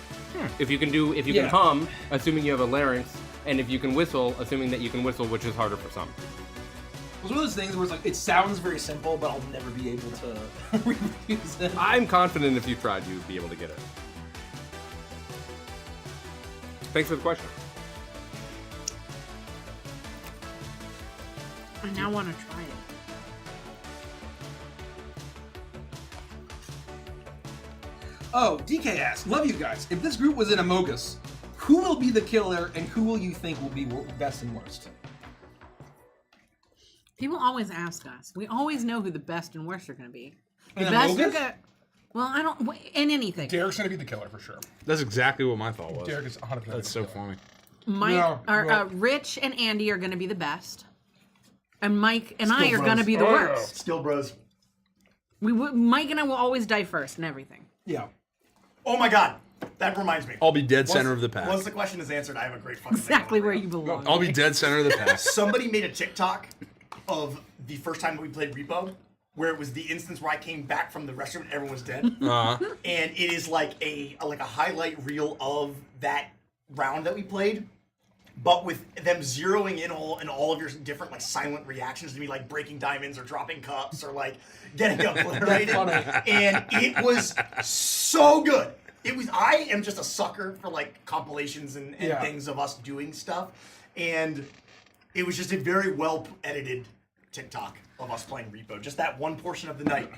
If you can Yeah. hum, assuming you have a larynx, and if you can whistle, assuming that you can whistle, which is harder for some. It was one of those things where it's like, it sounds very simple, but I'll never be able to reproduce it. I'm confident if you tried, you'd be able to get it. Thanks for the question. I now want to try it. Oh, DK asks, love you guys. If this group was in Among Us, who will be the killer and who will you think will be best and worst? People always ask us. We always know who the best and worst are going to be. The In best Among are Us? going to... Well, I don't... In anything. Derek's gonna be the killer for sure. That's exactly what my thought was. Derek is 100%. That's so funny. Rich and Andy are going to be the best, and Mike and I are going to be the worst. Still bros. Mike and I will always die first and everything. Yeah. Oh my god. That reminds me. I'll be dead center of the pack. Once the question is answered, I have a great fucking Exactly where you belong. I'll be dead center of the pack. Somebody made a TikTok of the first time that we played Repo, where it was the instance where I came back from the restroom and everyone was dead. And it is like a highlight reel of that round that we played, but with them zeroing in all of your different like silent reactions to me, like breaking diamonds or dropping cups or like getting obliterated. And it was so good. I am just a sucker for like compilations and things of us doing stuff, and it was just a very well edited TikTok of us playing Repo, just that one portion of the night.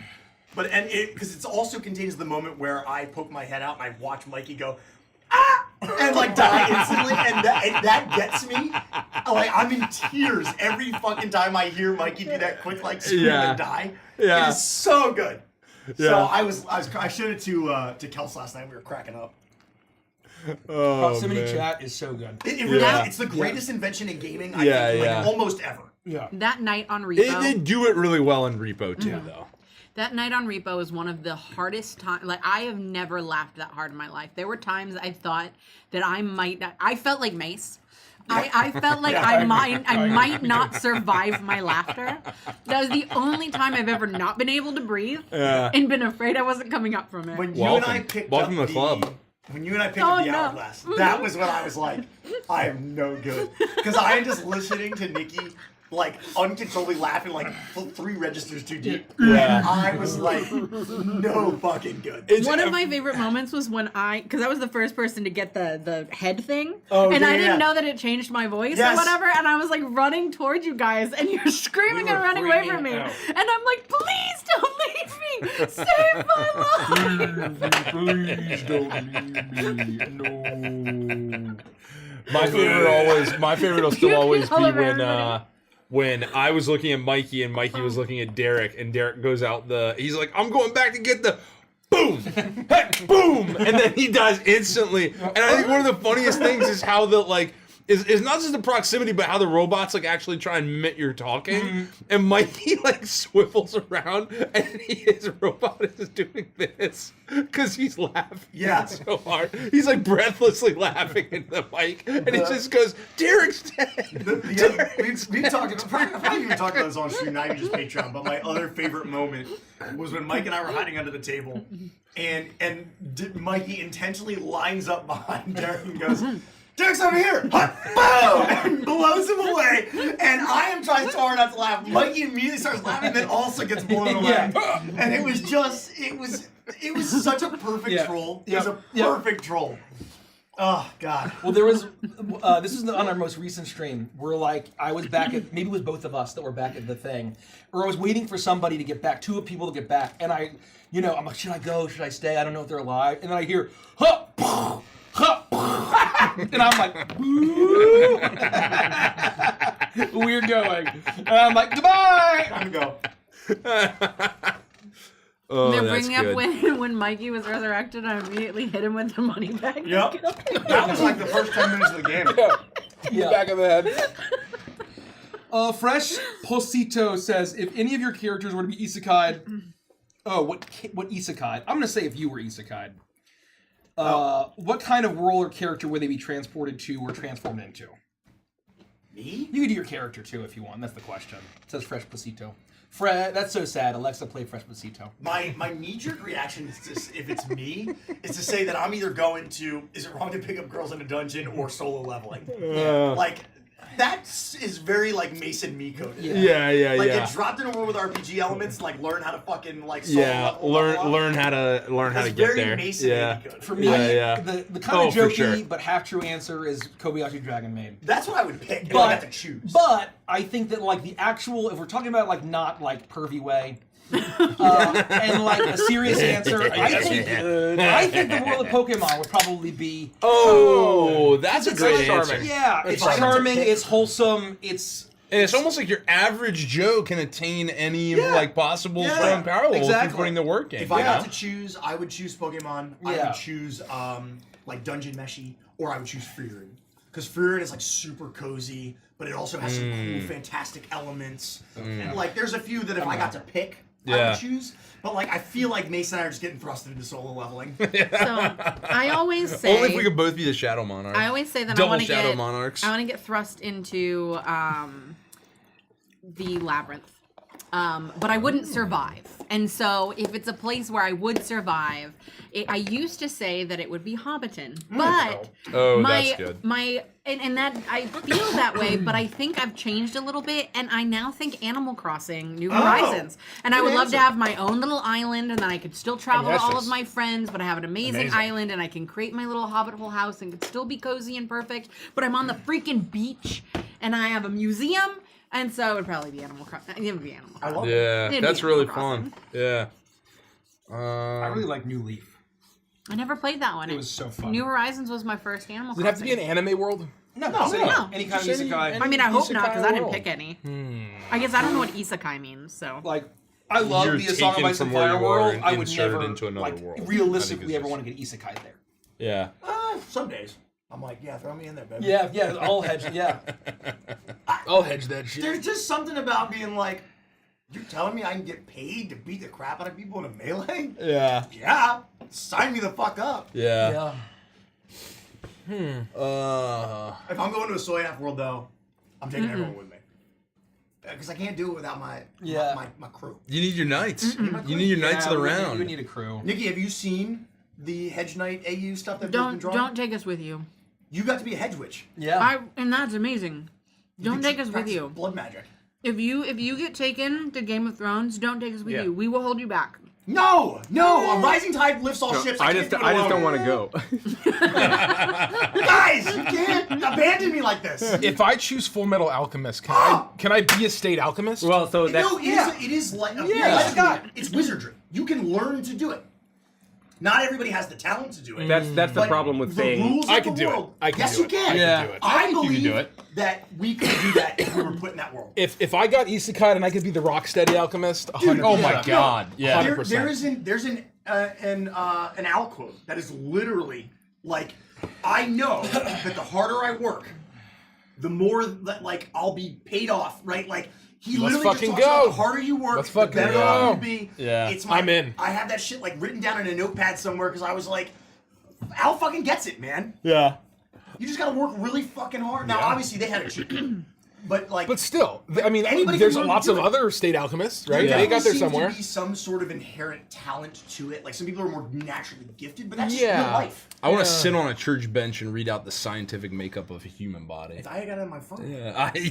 But because it also contains the moment where I poke my head out and I watch Mikey go, ah, and like die instantly, and that gets me. Like I'm in tears every fucking time I hear Mikey do that quick like scream and die. It is so good. Yeah. So I showed it to Kels last night. We were cracking up. Oh, Proximity chat is so good. It really is. It's the greatest invention in gaming, I think, like, almost ever. Yeah. That night on Repo. They do it really well in Repo too, though. That night on Repo was one of the hardest times. Like, I have never laughed that hard in my life. There were times I thought that I felt like Mace. I felt like I might not survive my laughter. That was the only time I've ever not been able to breathe and been afraid I wasn't coming up from it. When you and I picked up the club. When you and I picked up the hourglass, that was when I was like, I am no good. Because I am just listening to Nikki like uncontrollably laughing like 3 registers too deep. Yeah. I was like, no fucking good. One of my favorite moments was when because I was the first person to get the head thing, and I didn't know that it changed my voice or whatever, and I was like running towards you guys, and you're screaming and running away from me, and I'm like, please don't leave me, save my life. Please don't leave me. No. My favorite will still always be when I was looking at Mikey and Mikey was looking at Derek, and Derek goes out he's like, I'm going back to get the boom, heck, boom, and then he dies instantly. And I think one of the funniest things is how is not just the proximity, but how the robots like actually try and mimic your talking. And Mikey like swivels around, and his robot is doing this because he's laughing so hard. He's like breathlessly laughing into the mic, and he just goes, "Derek's dead." We've talked about. I probably even talked about this on stream, not even just Patreon. But my other favorite moment was when Mike and I were hiding under the table, and Mikey intentionally lines up behind Derek and goes, Derek's over here! Boom! And blows him away. And I am trying so hard not to laugh. Mikey immediately starts laughing, then also gets blown away. And it was just, it was such a perfect troll. It was a perfect troll. Oh, God. Well, there was, this is on our most recent stream, where like, I was back at, maybe it was both of us that were back at the thing, or I was waiting for somebody to get back, 2 people to get back, and I'm like, should I go, should I stay, I don't know if they're alive, and then I hear, huh, and I'm like, boo. We're going. And I'm like, goodbye. Time to go. Oh, They're that's bringing up good. when Mikey was resurrected, I immediately hit him with the money bag. Yep. That was like the first 10 minutes of the game. Yeah. Back of the head. Fresh Posito says, if any of your characters were to be isekai'd, what isekai'd? I'm going to say if you were isekai'd. What kind of world or character would they be transported to or transformed into? Me? You could do your character too if you want. That's the question. It says Fresh Placito. That's so sad. Alexa, play Fresh Placito. My knee-jerk reaction is if it's me, is to say that I'm either going to, is it wrong to pick up girls in a dungeon or solo leveling? Like, that is very like Mason me coded. Yeah. Like get dropped in a world with RPG elements, like learn how to fucking like solo learn how to get there. Mason coded. For me, the kind of jokey but half true answer is Kobayashi Dragon Maid. That's what I would pick if I had to choose. But I think that like the actual, if we're talking about like not like pervy way, and like a serious answer, I think the world of Pokemon would probably be. That's a great answer. Yeah, it's charming, it's wholesome, it's almost like your average Joe can attain any like possible strong power level if you're putting the work in. If I got to choose, I would choose Pokemon. I would choose like Dungeon Meshi, or I would choose Freerin. because Freerin is like super cozy, but it also has some cool, fantastic elements. And like, there's a few that if I got to pick, I would choose. But like, I feel like Mace and I are just getting thrusted into solo leveling. So I always say Only if we could both be the Shadow Monarch. I always say that Double I want to Shadow get Monarchs. I want to get thrust into the labyrinth. But I wouldn't survive. And so if it's a place where I would survive, I used to say that it would be Hobbiton. But that's good. And that I feel that way, but I think I've changed a little bit, and I now think Animal Crossing New Horizons. And I would love to have my own little island, and then I could still travel to all of my friends, but I have an amazing island, and I can create my little hobbit hole house and could still be cozy and perfect, but I'm on the freaking beach, and I have a museum. And so it would probably be Animal Crossing. It would be Animal Crossing. I love it. Yeah, that's really fun. Yeah. I really like New Leaf. I never played that one. It was so fun. New Horizons was my first Animal Does Crossing. it have to be an anime world? No. Any kind of Just isekai. I mean, I hope not, because I didn't world. pick any. I guess I don't know what isekai means, so. Like, I love You're the A Song of taken Ice and from where Fire you are world. and I would inserted never, into another like, world. realistically I ever think want to get isekai there. Yeah. Some days. I'm like, yeah, throw me in there, baby. Yeah, I'll hedge. Yeah, I'll hedge that shit. There's just something about being like, you're telling me I can get paid to beat the crap out of people in a melee? Yeah. Yeah. Sign me the fuck up. Yeah. If I'm going to a Soyaf world, though, I'm taking everyone with me. Because I can't do it without my crew. You need your knights. You need your knights of the round. You need a crew. Nikki, have you seen the Hedge Knight AU stuff that been drawn? Don't take us with you. You got to be a Hedge Witch. Yeah. And that's amazing. Don't take us with Practice you. Blood magic. If you get taken to Game of Thrones, don't take us with you. We will hold you back. No! A rising tide lifts all ships. I just don't want to go. Guys, you can't abandon me like this. If I choose Full Metal Alchemist, can I be a state alchemist? Well, so that's No, it is like it's wizardry. You can learn to do it. Not everybody has the talent to do it. that's the But problem with the saying rules I of can the do it. world. I can yes, do you it. can. I can do it. I think you can believe do it. that we could do that if we were put in that world. If I got isekai and I could be the Rocksteady alchemist, 100%. Oh my god. Yeah. 100%. There's an owl quote that is literally like, I know that the harder I work, the more that like I'll be paid off, right? Like he Let's literally just fucking talks about go. the harder you work, Let's the fucking better go. off you'll be. Yeah. It's my, I'm in. I have that shit like written down in a notepad somewhere because I was like, Al fucking gets it, man. Yeah. You just gotta work really fucking hard. Now, obviously, they had a cheat code, but like, But still, I mean, Anybody there's can learn lots to of do it. other state alchemists, right? there They got there seems somewhere. to be some sort of inherent talent to it. Like some people are more naturally gifted, but that's just Yeah. real life. I want to sit on a church bench and read out the scientific makeup of a human body. If I got it on my phone,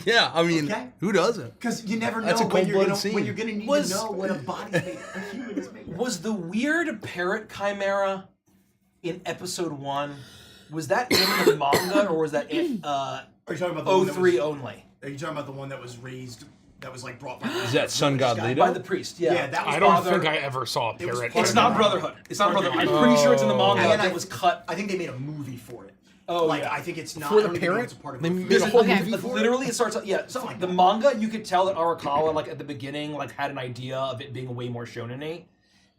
Yeah. I mean, Okay. who doesn't? because you never know That's a when you're cold-blooded gonna scene. when you're gonna need Was- to know what a body is made, a human is made. of. Was the weird parrot chimera in episode 1? Was that in the manga or was that in Are you talking about the one that 03 was, only? Are you talking about the one that was raised? That was like brought by. Is that Sun God guy? Leto? By the priest, yeah. Yeah, that was. I don't Father- think I ever saw a It was parrot. part It's of not the- Brotherhood. It's not Part of Brotherhood. the- I'm pretty sure it's in the manga And that was cut. I think they made a movie for it. Oh, like yeah. I think it's not. For I the don't even know if parrot? it's a part of They it. made a whole Okay. movie Like, for it? literally, it starts. Yeah, Something like the that. manga, you could tell that Arakawa, like at the beginning, like had an idea of it being way more shonen-y,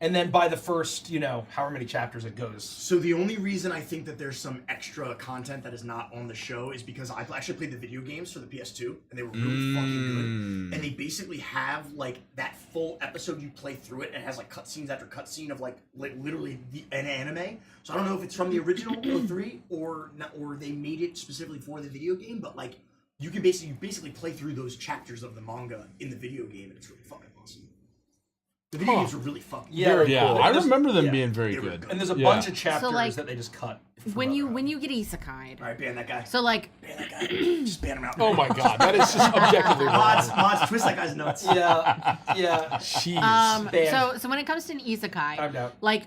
and then by the first, however many chapters it goes. So the only reason I think that there's some extra content that is not on the show is because I actually played the video games for the PS2 and they were really fucking good. And they basically have like that full episode you play through it and it has like cutscenes after cutscene of like literally an anime. So I don't know if it's from the original 03 or not, or they made it specifically for the video game, but like you can basically play through those chapters of the manga in the video game and it's really fucking awesome. The video games are really fucking Yeah, Yeah, cool. I There's- remember them yeah, being very they were good. good. And there's a Yeah. bunch of chapters like, that they just cut. When you get isekai'd. Alright, ban that guy. So like Ban that guy. Just ban him out. Oh my god, that is just objectively wrong. Mods, twist that guy's nuts. Yeah, yeah. Jeez. Banned. so when it comes to an I'm isekai, down. like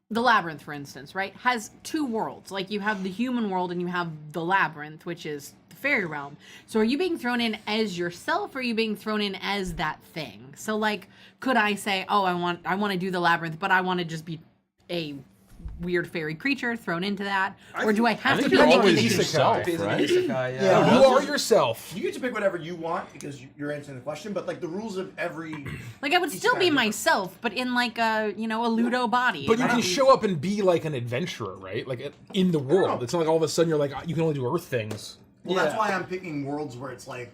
the labyrinth, for instance, right, has two worlds. Like you have the human world and you have the labyrinth, which is the fairy realm. So are you being thrown in as yourself, or are you being thrown in as that thing? So like, could I say, oh, I want to do the labyrinth, but I want to just be a weird fairy creature thrown into that, or do I have to think be you're Nikki always the yourself, It is an right? isekai, Yeah. yeah. You are yourself. You get to pick whatever you want because you're answering the question, but like the rules of every. Like I would still be Isekai. myself, but in like a a Ludo body. But you can show up and be like an adventurer, right? Like in the world. It's not like all of a sudden you're like, you can only do earth things. Well, that's why I'm picking worlds where it's like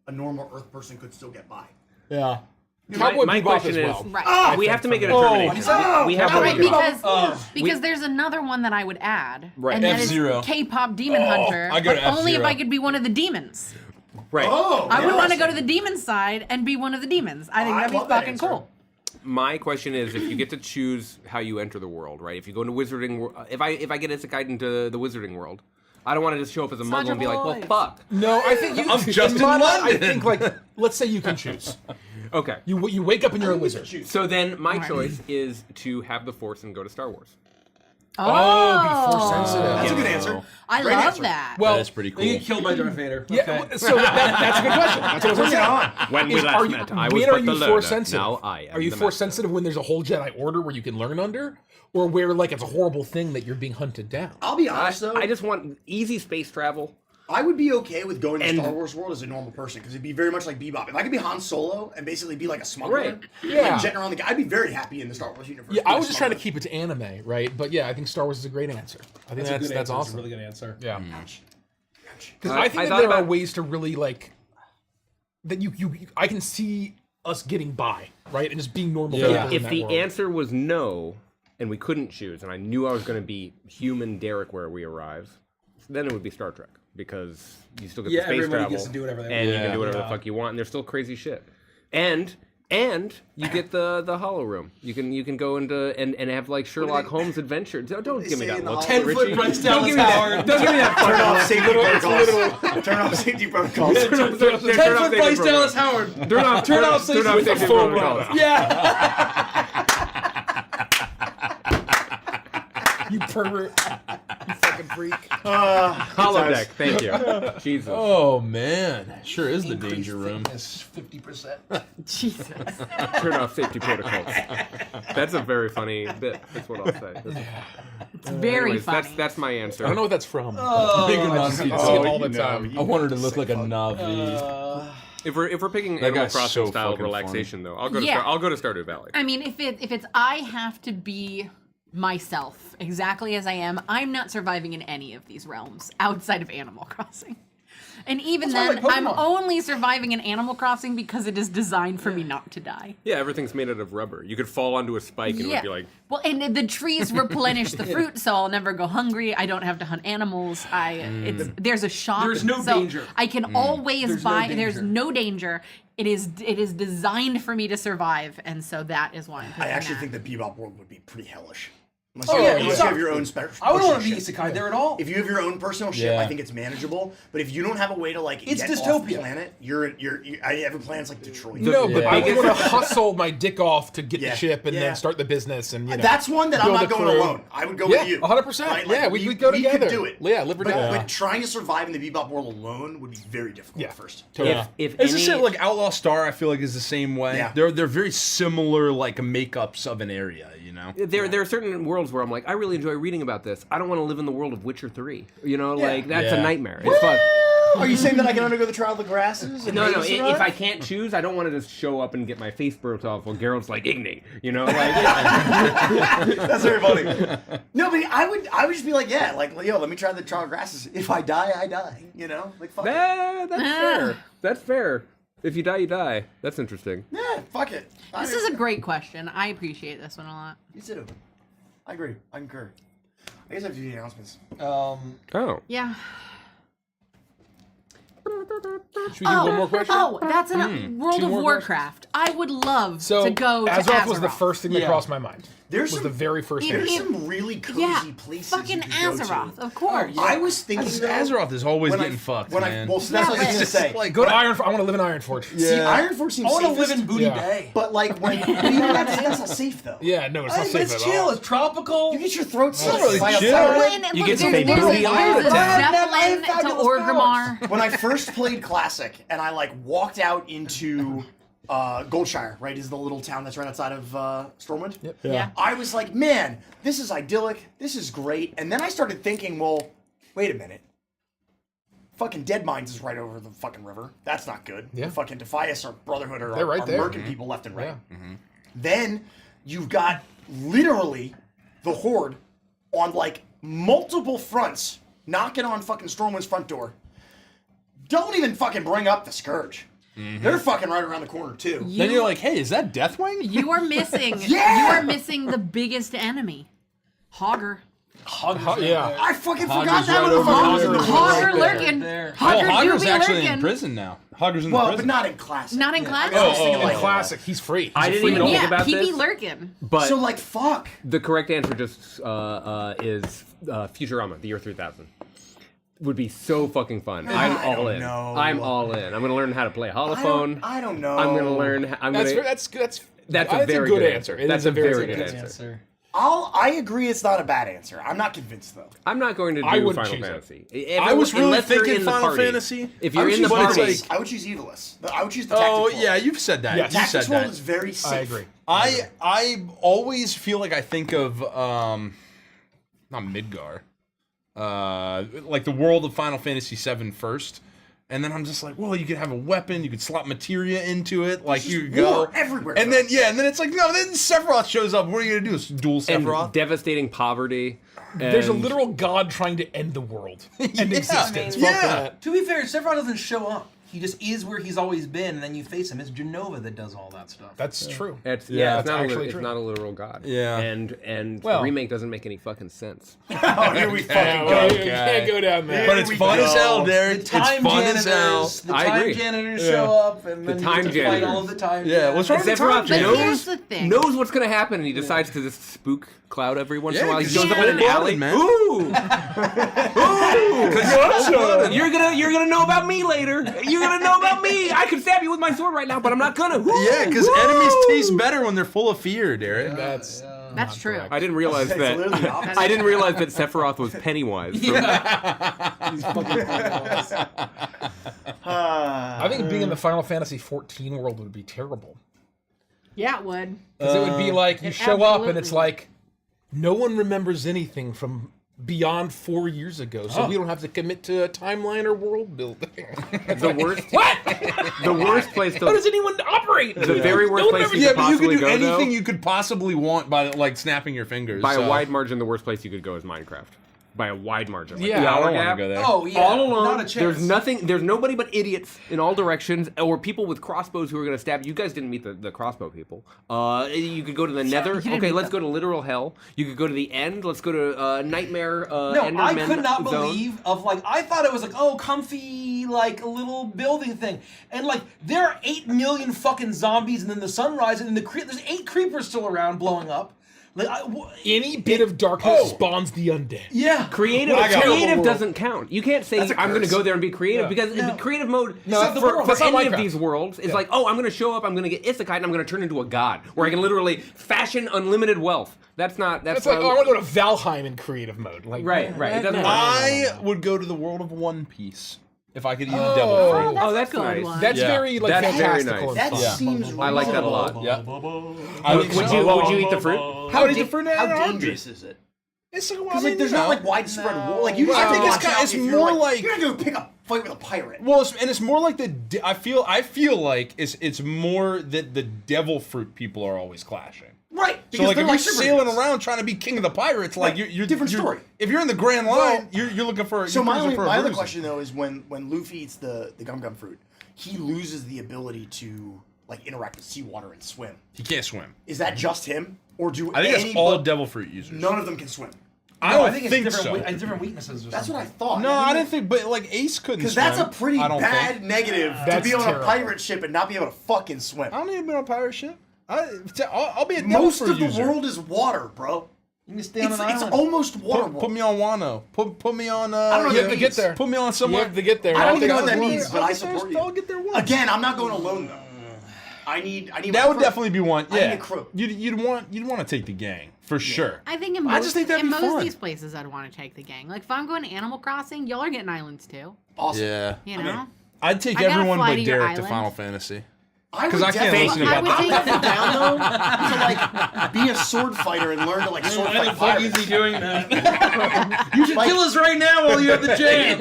a normal Earth person could still get by. Yeah. My question is, Right. we have to make a determination. We have to Right, make a because there's another one that I would add, Right. and that F-Zero. is K-pop Demon Hunter, I go but to only if F-Zero. I could be one of the demons. Right. I would want to go to the demon side and be one of the demons. I think that'd be love that fucking answer. cool. My question is, if you get to choose how you enter the world, right? If you go into wizarding, if I get isekai into the wizarding world, I don't want to just show up as a Muslim and be like, well, fuck. No, I think you. I'm just in I London. think like, let's say you can choose. Okay. You wake up and you're a wizard. So then my choice is to have the Force and go to Star Wars. Oh, be force sensitive. That's a good answer. I Great love answer. that. Well, That's pretty cool. You get killed by Darth Vader. yeah. Okay. So that's a good question. That's what I was saying. When we Is, last are you, met, I was when are but the you learner. force sensitive? Now I am Are you the force master. sensitive when there's a whole Jedi Order where you can learn under, or where like it's a horrible thing that you're being hunted down? I'll be honest though. I just want easy space travel. I would be okay with going to And- Star Wars world as a normal person because it'd be very much like Bebop. If I could be Han Solo and basically be like a smuggler, Right. Yeah. like jetting around I'd be very happy in the Star Wars universe. Yeah, being I a was just trying to smuggler. keep it to anime, right? But yeah, I think Star Wars is a great answer. I think That's a good that's answer. It's awesome. a really good answer. Yeah. Ouch. Because I I think that thought there are about- ways to really like that you I can see us getting by, right? And just being normal Yeah. people in If that the world. answer was no, and we couldn't choose, and I knew I was going to be human Derek where we arrive, then it would be Star Trek because you still get Yeah, the space everybody travel, gets to do whatever they and want. you can do whatever Yeah. the fuck you want, and there's still crazy shit, and you get the Hollow Room. You can go into and have like Sherlock Holmes adventures. Don't give me say that in the look, Hollow Room? 10-foot Richie. Bryce Don't Dallas give me Howard. that. Don't give me that. Turn off safety protocols. Turn off safety protocols. 10-foot Bryce Dallas Howard. Turn off safety safety protocols. Yeah. you pervert, you fucking freak. Holodeck. Thank you. Jesus. Oh man, sure is the danger room. 50%. Jesus. Turn off safety protocols. That's a very funny bit. That's what I'll say. It's very Anyways, funny. that's my answer. I don't know what that's from. Big I see it Nazi all the dog. time. I wanted to look like a Navi. If we're picking That Animal guy's Crossing so style fucking relaxation though, I'll go to Yeah. I'll go to Stardew Valley. I mean, if it's I have to be myself exactly as I am, I'm not surviving in any of these realms outside of Animal Crossing. And even That's why I then, like I'm Pokemon. only surviving in Animal Crossing because it is designed for me not to die. Yeah, everything's made out of rubber. You could fall onto a spike and it would be like, well, and the trees replenish the fruit, so I'll never go hungry. I don't have to hunt animals. There's a shop. There's no so danger. I can always There's no buy. danger. There's no danger. It is designed for me to survive, and so that is why I'm I picking actually that. think the Bebop world would be pretty hellish. Unless, Oh, you, yeah, unless yeah. you have your own special. I wouldn't want to be shit. isekai there at all. If you have your own personal shit, Yeah. I think it's manageable. But if you don't have a way to like It's get dystopia. off the planet, I have a plan's like Detroit. No, but Yeah. I would want to hustle my dick off to get Yeah. the ship and Yeah. then start the business and you know. That's one that I'm build not a going crew. alone. I would go Yeah, with you. 100%. Right? Yeah, we'd go we together. could do it. Yeah, live or die. But trying to survive in the Bebop world alone would be very difficult Yeah. at first. Totally. if It's any, the same, like Outlaw Star. I feel like is the same way. Yeah. They're very similar, like makeups of an area. You know. there are certain worlds where I'm like, I really enjoy reading about this. I don't want to live in the world of Witcher 3. You know, like that's a Yeah. nightmare. It's fun. Are you saying that I can undergo the trial of the grasses? and No, maybe if survive? I can't choose, I don't want to just show up and get my face burnt off while Geralt's like, Igni. You know, like, That's very funny. No, but I would just be like, yeah, like, yo, let me try the trial of grasses. If I die, I die. You know, like fuck it. that's fair. That's fair. If you die, you die. That's interesting. Yeah, fuck it. This is a great question. I appreciate this one a lot. You too. I agree. I concur. I guess I have to do the announcements. Oh. Yeah. Should we do one more question? Oh, that's an World Two of more Warcraft. I would love So to go to Azeroth was the Azeroth. first thing that crossed my mind. There's was some- the very first It- thing. There's some really cozy Yeah, places. fucking you could go to. Azeroth, of course. I was thinking though, Azeroth is always when getting I, fucked, when man. Well, so that's what I was Yeah, gonna say. Like, Go to Iron. I want to live in Iron Forge. See, Iron Forge seems I want to safest, live in Booty Yeah. Bay. but like when that's not safe though. Yeah, no, it's not But safe it's at chill. all. It's tropical. You get your throat slit really by a chill. pirate. Well, and You look, get some there's booty a out of town. Zeppelin to Fabulous Orgrimmar. When I first played Classic and I like walked out into Goldshire, right, is the little town that's right outside of Stormwind. Yep. Yeah. I was like, man, this is idyllic. This is great. And then I started thinking, well, wait a minute. Fucking Dead Mines is right over the fucking river. That's not good. Yeah. The fucking Defias or Brotherhood are, They're right are there. murking people left and right. Yeah. Then you've got literally the Horde on like multiple fronts knocking on fucking Stormwind's front door. Don't even fucking bring up the Scourge. They're fucking right around the corner too. Then you're like, hey, is that Deathwing? You are missing. Yeah! You are missing the biggest enemy, Hogger. Yeah. I fucking Hogger's forgot that right over motherfucker. Hogger Right lurking. there. Oh, Hogger do Hogger's be actually lurking. in prison now. Hogger's in Well, prison. but not in classic. Not in classic. I was thinking In like classic, he's free. I didn't even think Yeah, about he this. be lurking. But So like fuck. the correct answer just is Futurama, the year 3000. Would be so fucking fun. I'm I all don't in. know. I'm all in. I'm gonna learn how to play holophone. I don't know. I'm gonna learn. I'm That's gonna. that's a very good answer. It That's is a a very very good good answer. answer. I agree it's not a bad answer. I'm not convinced though. I'm not going to do I wouldn't Final choose it. Fantasy. I was really Unless you're thinking in the Final party. Fantasy. If I you're would in the choose party- Evilus. like- I would choose Evilus. I would choose the tactics Oh world. yeah, you've said that. Yes. You said Tactics world that. is very safe. I agree. I always feel like I think of not Midgar, like the world of Final Fantasy VII first, and then I'm just like, well, you could have a weapon, you could slot materia into it, like you could go war everywhere, and then and then it's like no, then Sephiroth shows up. What are you gonna do? Duel and Sephiroth? devastating poverty. There's a and- literal god trying to end the world and Yeah. existence. Yeah. Fuck that. To be fair, Sephiroth doesn't show up. He just is where he's always been, and then you face him. It's Genova that does all that stuff. That's true. It's, Yeah, it's, that's not actually it's true. not a literal god. Yeah. And Well- the remake doesn't make any fucking sense. Oh, here we fucking Well, go. you can't go down there. But it's we fun go. as hell, Derek. The It's time fun as hell. janitors, the I time agree. janitors show up, and then The you have time to fight janitors. all of the time. Yeah, what's wrong with the time Sephiroth janitors? Here's the thing. knows what's gonna happen, and he decides to just spook Cloud every once in a while. He 'cause shows he's up in an cold-blooded, alley. man. Ooh, ooh! You're gonna know about me later. You're gonna know about me. I could stab you with my sword right now, but I'm not gonna. Ooh, Yeah, because ooh. enemies taste better when they're full of fear, Derek. That's That's true. I didn't realize It's that. literally the opposite. I didn't realize that Sephiroth was Pennywise. I think being in the Final Fantasy 14 world would be terrible. Yeah, it would. Because it would be like you It show up and absolutely it's would. like no one remembers anything from beyond 4 years ago, so we don't have to commit to a timeline or world building. The worst. What? The worst place How does to. anyone operate? The very worst place you Yeah, could but you could possibly do go, anything though, you could possibly want by like snapping your fingers. by so. a wide margin, the worst place you could go is Minecraft. By a wide margin. Like Yeah, the I hour don't wanna gap. go there. Oh yeah, All alone. not a chance. There's nothing. There's nobody but idiots in all directions, or people with crossbows who are going to stab you. You guys didn't meet the crossbow people. You could go to the Nether. didn't Okay, meet let's them. go to literal hell. You could go to the end. Let's go to Nightmare. No, Enderman I could not zone. believe of like I thought it was like oh comfy like a little building thing, and like there are 8 million fucking zombies, and then the sun rises, and there's 8 creepers still around blowing up. Like Any bit of darkness spawns the undead. yeah, Creative, I got it. creative doesn't count. You can't say That's a I'm going to curse. go there and be creative Yeah. because in creative mode No, Except the for, world. for That's not any of Minecraft. these worlds, it's like oh I'm going to show up, I'm going to get isekai, and I'm going to turn into a god where I can literally fashion unlimited wealth. That's not. That's like, not- oh, I want to go to Valheim in creative mode. Like, Right. It doesn't. work. I would go to the world of One Piece if I could use Oh. devil fruit. Oh, that's a good nice. one. That's Yeah. very like That's very fantastical nice. and That fun. seems I like that a lot. Yeah. I think Would so. you eat the fruit? How would you for How dangerous is it? It's like, well, I Because mean, like, there's you not know. like widespread war. Like you Well, just I have to think watch it's kind- out it's if more you're like- you're gonna go pick a fight with a pirate. Well, it's more like I feel like it's more that the devil fruit people are always clashing. Right. So because like they're if you're superheroes. sailing around trying to be king of the pirates, like Right. you're Different you're- story. If you're in the Grand Line, you're looking for. So you're my looking for a other bruise. question though is when Luffy eats the gum fruit, he loses the ability to like interact with seawater and swim. He can't swim. Is that just him, or do I think any that's all but devil fruit users. none of them can swim? I No, don't I think it's different. so. It's different weaknesses. Or That's what I something. thought. No, I didn't think. But like Ace couldn't. Because that's a swim, pretty I don't bad think. negative to That's be on terrible. a pirate ship and not be able to fucking swim. I don't need to be on a pirate ship. I'll be a devil Most fruit of the user. world is water, bro. You can stay on It's an island. almost water. Put me on Wano. Put me on. I don't know You have to get there. Put me on You somewhere. have to get there. I don't even know think what that that's means, but I I'll support you. I'll get there once. Again, I'm not going alone though. I need. That my would crew. definitely be one. I need Yeah, a crew. you'd want to take the gang for sure. I think in I most, just think that'd in be most fun. of these places, I'd want to take the gang. Like if I'm going to Animal Crossing, y'all are getting islands too. Awesome. Yeah, You know. I'd take I gotta everyone fly but to your Derek to island. Final Fantasy. I 'Cause would I can't definitely- listen I about would I'm take definitely down though to like be a sword fighter and learn to like sword Why the fight fuck is pirates. he doing that? You should Like- kill us right now while you have the chance.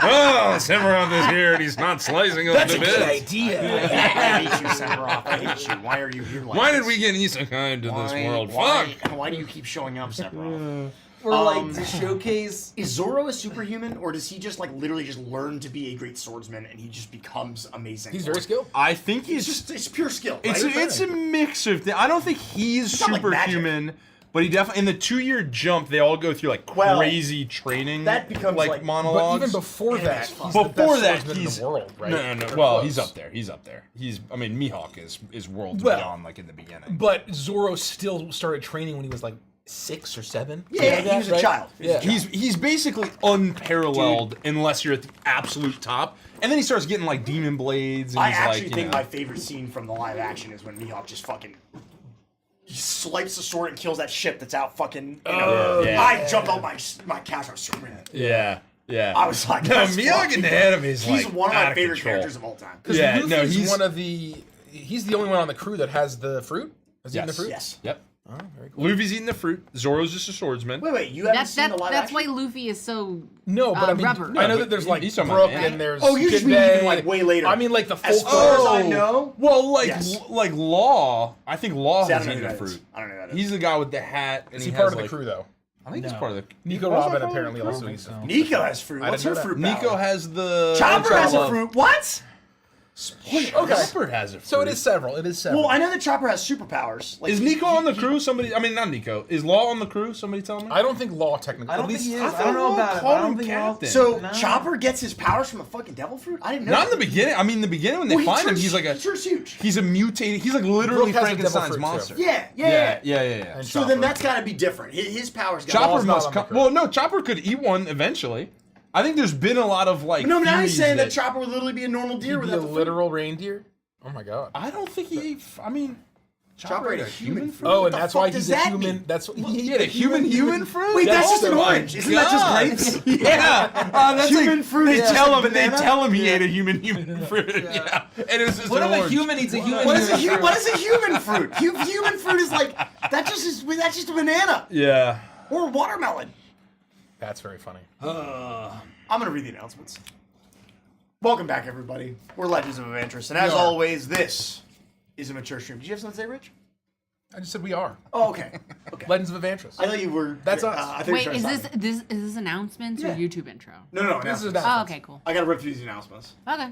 Oh, Sephiroth is here and he's not slicing us to bits. idea. I hate you, Sephiroth. I hate you. Why are you here like Why this? did we get isekai to this world? Why, Fuck. why do you keep showing up, Sephiroth? for like to showcase. Is Zoro a superhuman, or does he just like literally just learn to be a great swordsman and he just becomes amazing? He's very skilled. I think It's pure skill. Right? It's a mix of things. I don't think he's not like superhuman, but he definitely in the 2-year jump they all go through like crazy training. that becomes like monologues. But even before that, he's before the best that, swordsman he's in the world, right? No. Or Well, close. he's up there. He's up there. I mean, Mihawk is worlds Well, beyond like in the beginning. But Zoro still started training when he was like 6 or 7. Yeah, he was a child. Yeah, He's basically unparalleled unless you're at the absolute top, and then he starts getting like demon blades. And I he's actually like, think my favorite scene from the live action is when Mihawk just fucking swipes the sword and kills that ship that's out fucking. I jumped off my couch. I was screaming. Yeah. I was like, No, that's Miyagi fucking the enemy is He's like one of out my of favorite control. characters of all time. Yeah, Luffy's no, he's one of the. He's the only one on the crew that has the fruit. Has he eaten the fruit? Yes. Yep. Oh, very cool. Luffy's eating the fruit. Zoro's just a swordsman. Wait, you haven't seen the live That's action? why Luffy is so No, but I mean, rubber. I know that there's like he's talking Brook about and there's. Oh, you just Kid mean even, Bay. like, way later. I mean, like the As full. far as I know. Well, like Yes. like Law. I think Law See, I has don't know eaten who the that is. fruit. I don't know who that is. He's the guy with the hat, and Is he he part has, of the like, crew though? I think he's part of the. Nico Was Robin that part of apparently the crew? also eats them. Nico has fruit. I What's didn't her know fruit Nico power? has the. Chopper has a Love. fruit. What? Okay. Chopper has a fruit. So it is several. It is several. Well, I know that Chopper has superpowers. Like, Is Nico on the crew? Somebody. I mean, not Nico. Is Law on the crew? Somebody tell me. I don't think Law technically. I don't at think least, he is. I I don't know thought about Law it. called I don't him think captain. So No. Chopper gets his powers from a fucking devil fruit? I didn't know. Not in that. the beginning. I mean, in the beginning when they Well, he find him, turns- he's like a. he turns huge. He's a mutated. He's like literally Brooke has a devil Frankenstein's fruit, monster. too. Yeah. And So Chopper. then that's got to be different. His powers got Chopper Law's not must on the come. crew. Well, no, Chopper could eat one eventually. I think there's been a lot of like. No, now he's theories saying that Chopper would literally be a normal deer He'd be without a the fruit. literal reindeer. Oh my god. I don't think he ate. I mean, Chopper ate a human fruit. Oh, What and the that's fuck why does he's a that human. mean? That's what he ate a human fruit. Wait, that's just an Oh my orange. Isn't that God. just grapes? Yeah, that's Human like, fruit They is just tell a him. They banana? tell him he ate a human fruit. Yeah, and it was just What an if a orange. human eats a human? What is a human what is a human fruit? Human fruit is like that's just a banana Yeah. or a watermelon. That's very funny. I'm gonna read the announcements. Welcome back, everybody. We're Legends of Evantris, and as We are. always, this is a mature stream. Did you have something to say, Rich? I just said we are Oh, okay. Okay. Legends of Evantris. I thought you were. That's us. I thought you were Wait, trying is to this stop me. is this announcements or Yeah. YouTube intro? No, This is announcements. that. Oh, okay, cool. I gotta rip through these announcements. Okay.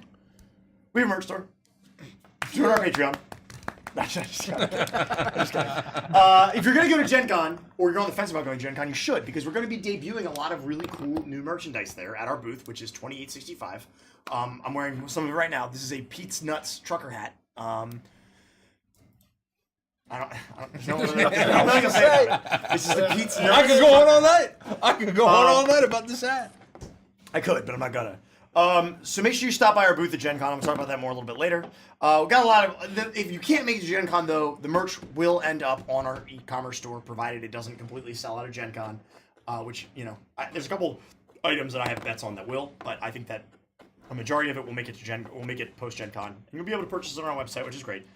We have a merch store. Join our Patreon. Actually, I'm just kidding. I'm just kidding. If you're gonna go to Gen Con, or you're on the fence about going to Gen Con, you should, because we're gonna be debuting a lot of really cool new merchandise there at our booth, which is 2865. I'm wearing some of it right now. This is a Pete's Nuts trucker hat. There's nothing to say about it. This is the Pete's Nuts. I could go on all night. I could go on all night about this hat. I could, but I'm not gonna. So make sure you stop by our booth at Gen Con. I'm gonna talk about that more a little bit later. We got a lot of. If you can't make it to Gen Con though, the merch will end up on our e-commerce store, provided it doesn't completely sell out of Gen Con. Which there's a couple items that I have bets on that will, but I think that a majority of it will make it to will make it post Gen Con, and you'll be able to purchase it on our website, which is great.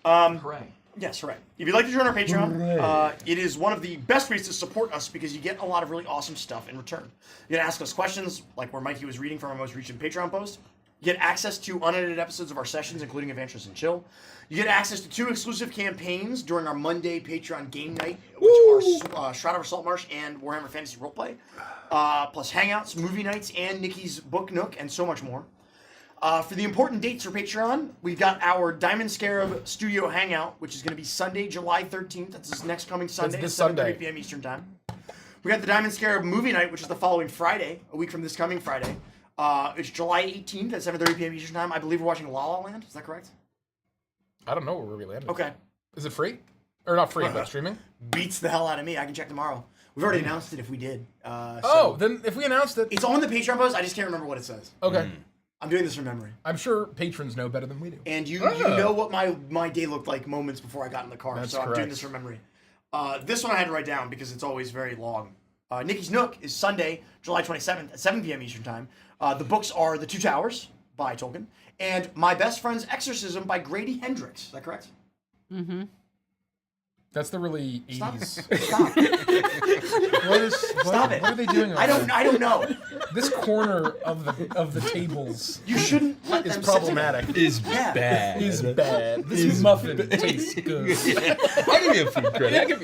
Hooray. Yes, hooray. If you'd like to join our Patreon, it is one of the best ways to support us because you get a lot of really awesome stuff in return. You can ask us questions, like where Mikey was reading from our most recent Patreon post. You get access to unedited episodes of our sessions, including Adventures and Chill. You get access to 2 exclusive campaigns during our Monday Patreon game night, which are Shroud of Saltmarsh and Warhammer Fantasy Roleplay, plus Hangouts, movie nights, and Nikki's Book Nook, and so much more. For the important dates for Patreon, we've got our Diamond Scarab Studio Hangout, which is going to be Sunday, July 13th. That's this next coming Sunday this at 7:30 Sunday. p.m. Eastern Time. We got the Diamond Scarab Movie Night, which is the following Friday, a week from this coming Friday. It's July 18th at 7:30 p.m. Eastern Time. I believe we're watching La La Land. Is that correct? I don't know where we landed. Okay. Is it free? Or not free, but streaming? Beats the hell out of me. I can check tomorrow. We've already announced it if we did. Oh, then if we announced it. It's on the Patreon post. I just can't remember what it says. Okay. I'm doing this from memory. I'm sure patrons know better than we do. And you know what my day looked like moments before I got in the car. That's so I'm doing correct. this from memory. This one I had to write down because it's always very long. Nikki's Nook is Sunday, July 27th at 7 p.m. Eastern Time. The books are The Two Towers by Tolkien and My Best Friend's Exorcism by Grady Hendrix. Is that correct? Mm-hmm. That's the really 80s. Stop. Stop it. What are they doing over I don't know. This corner of the tables You shouldn't let is them problematic. Is Yeah. bad. Is bad. This muffin tastes good. I'll give you a food credit.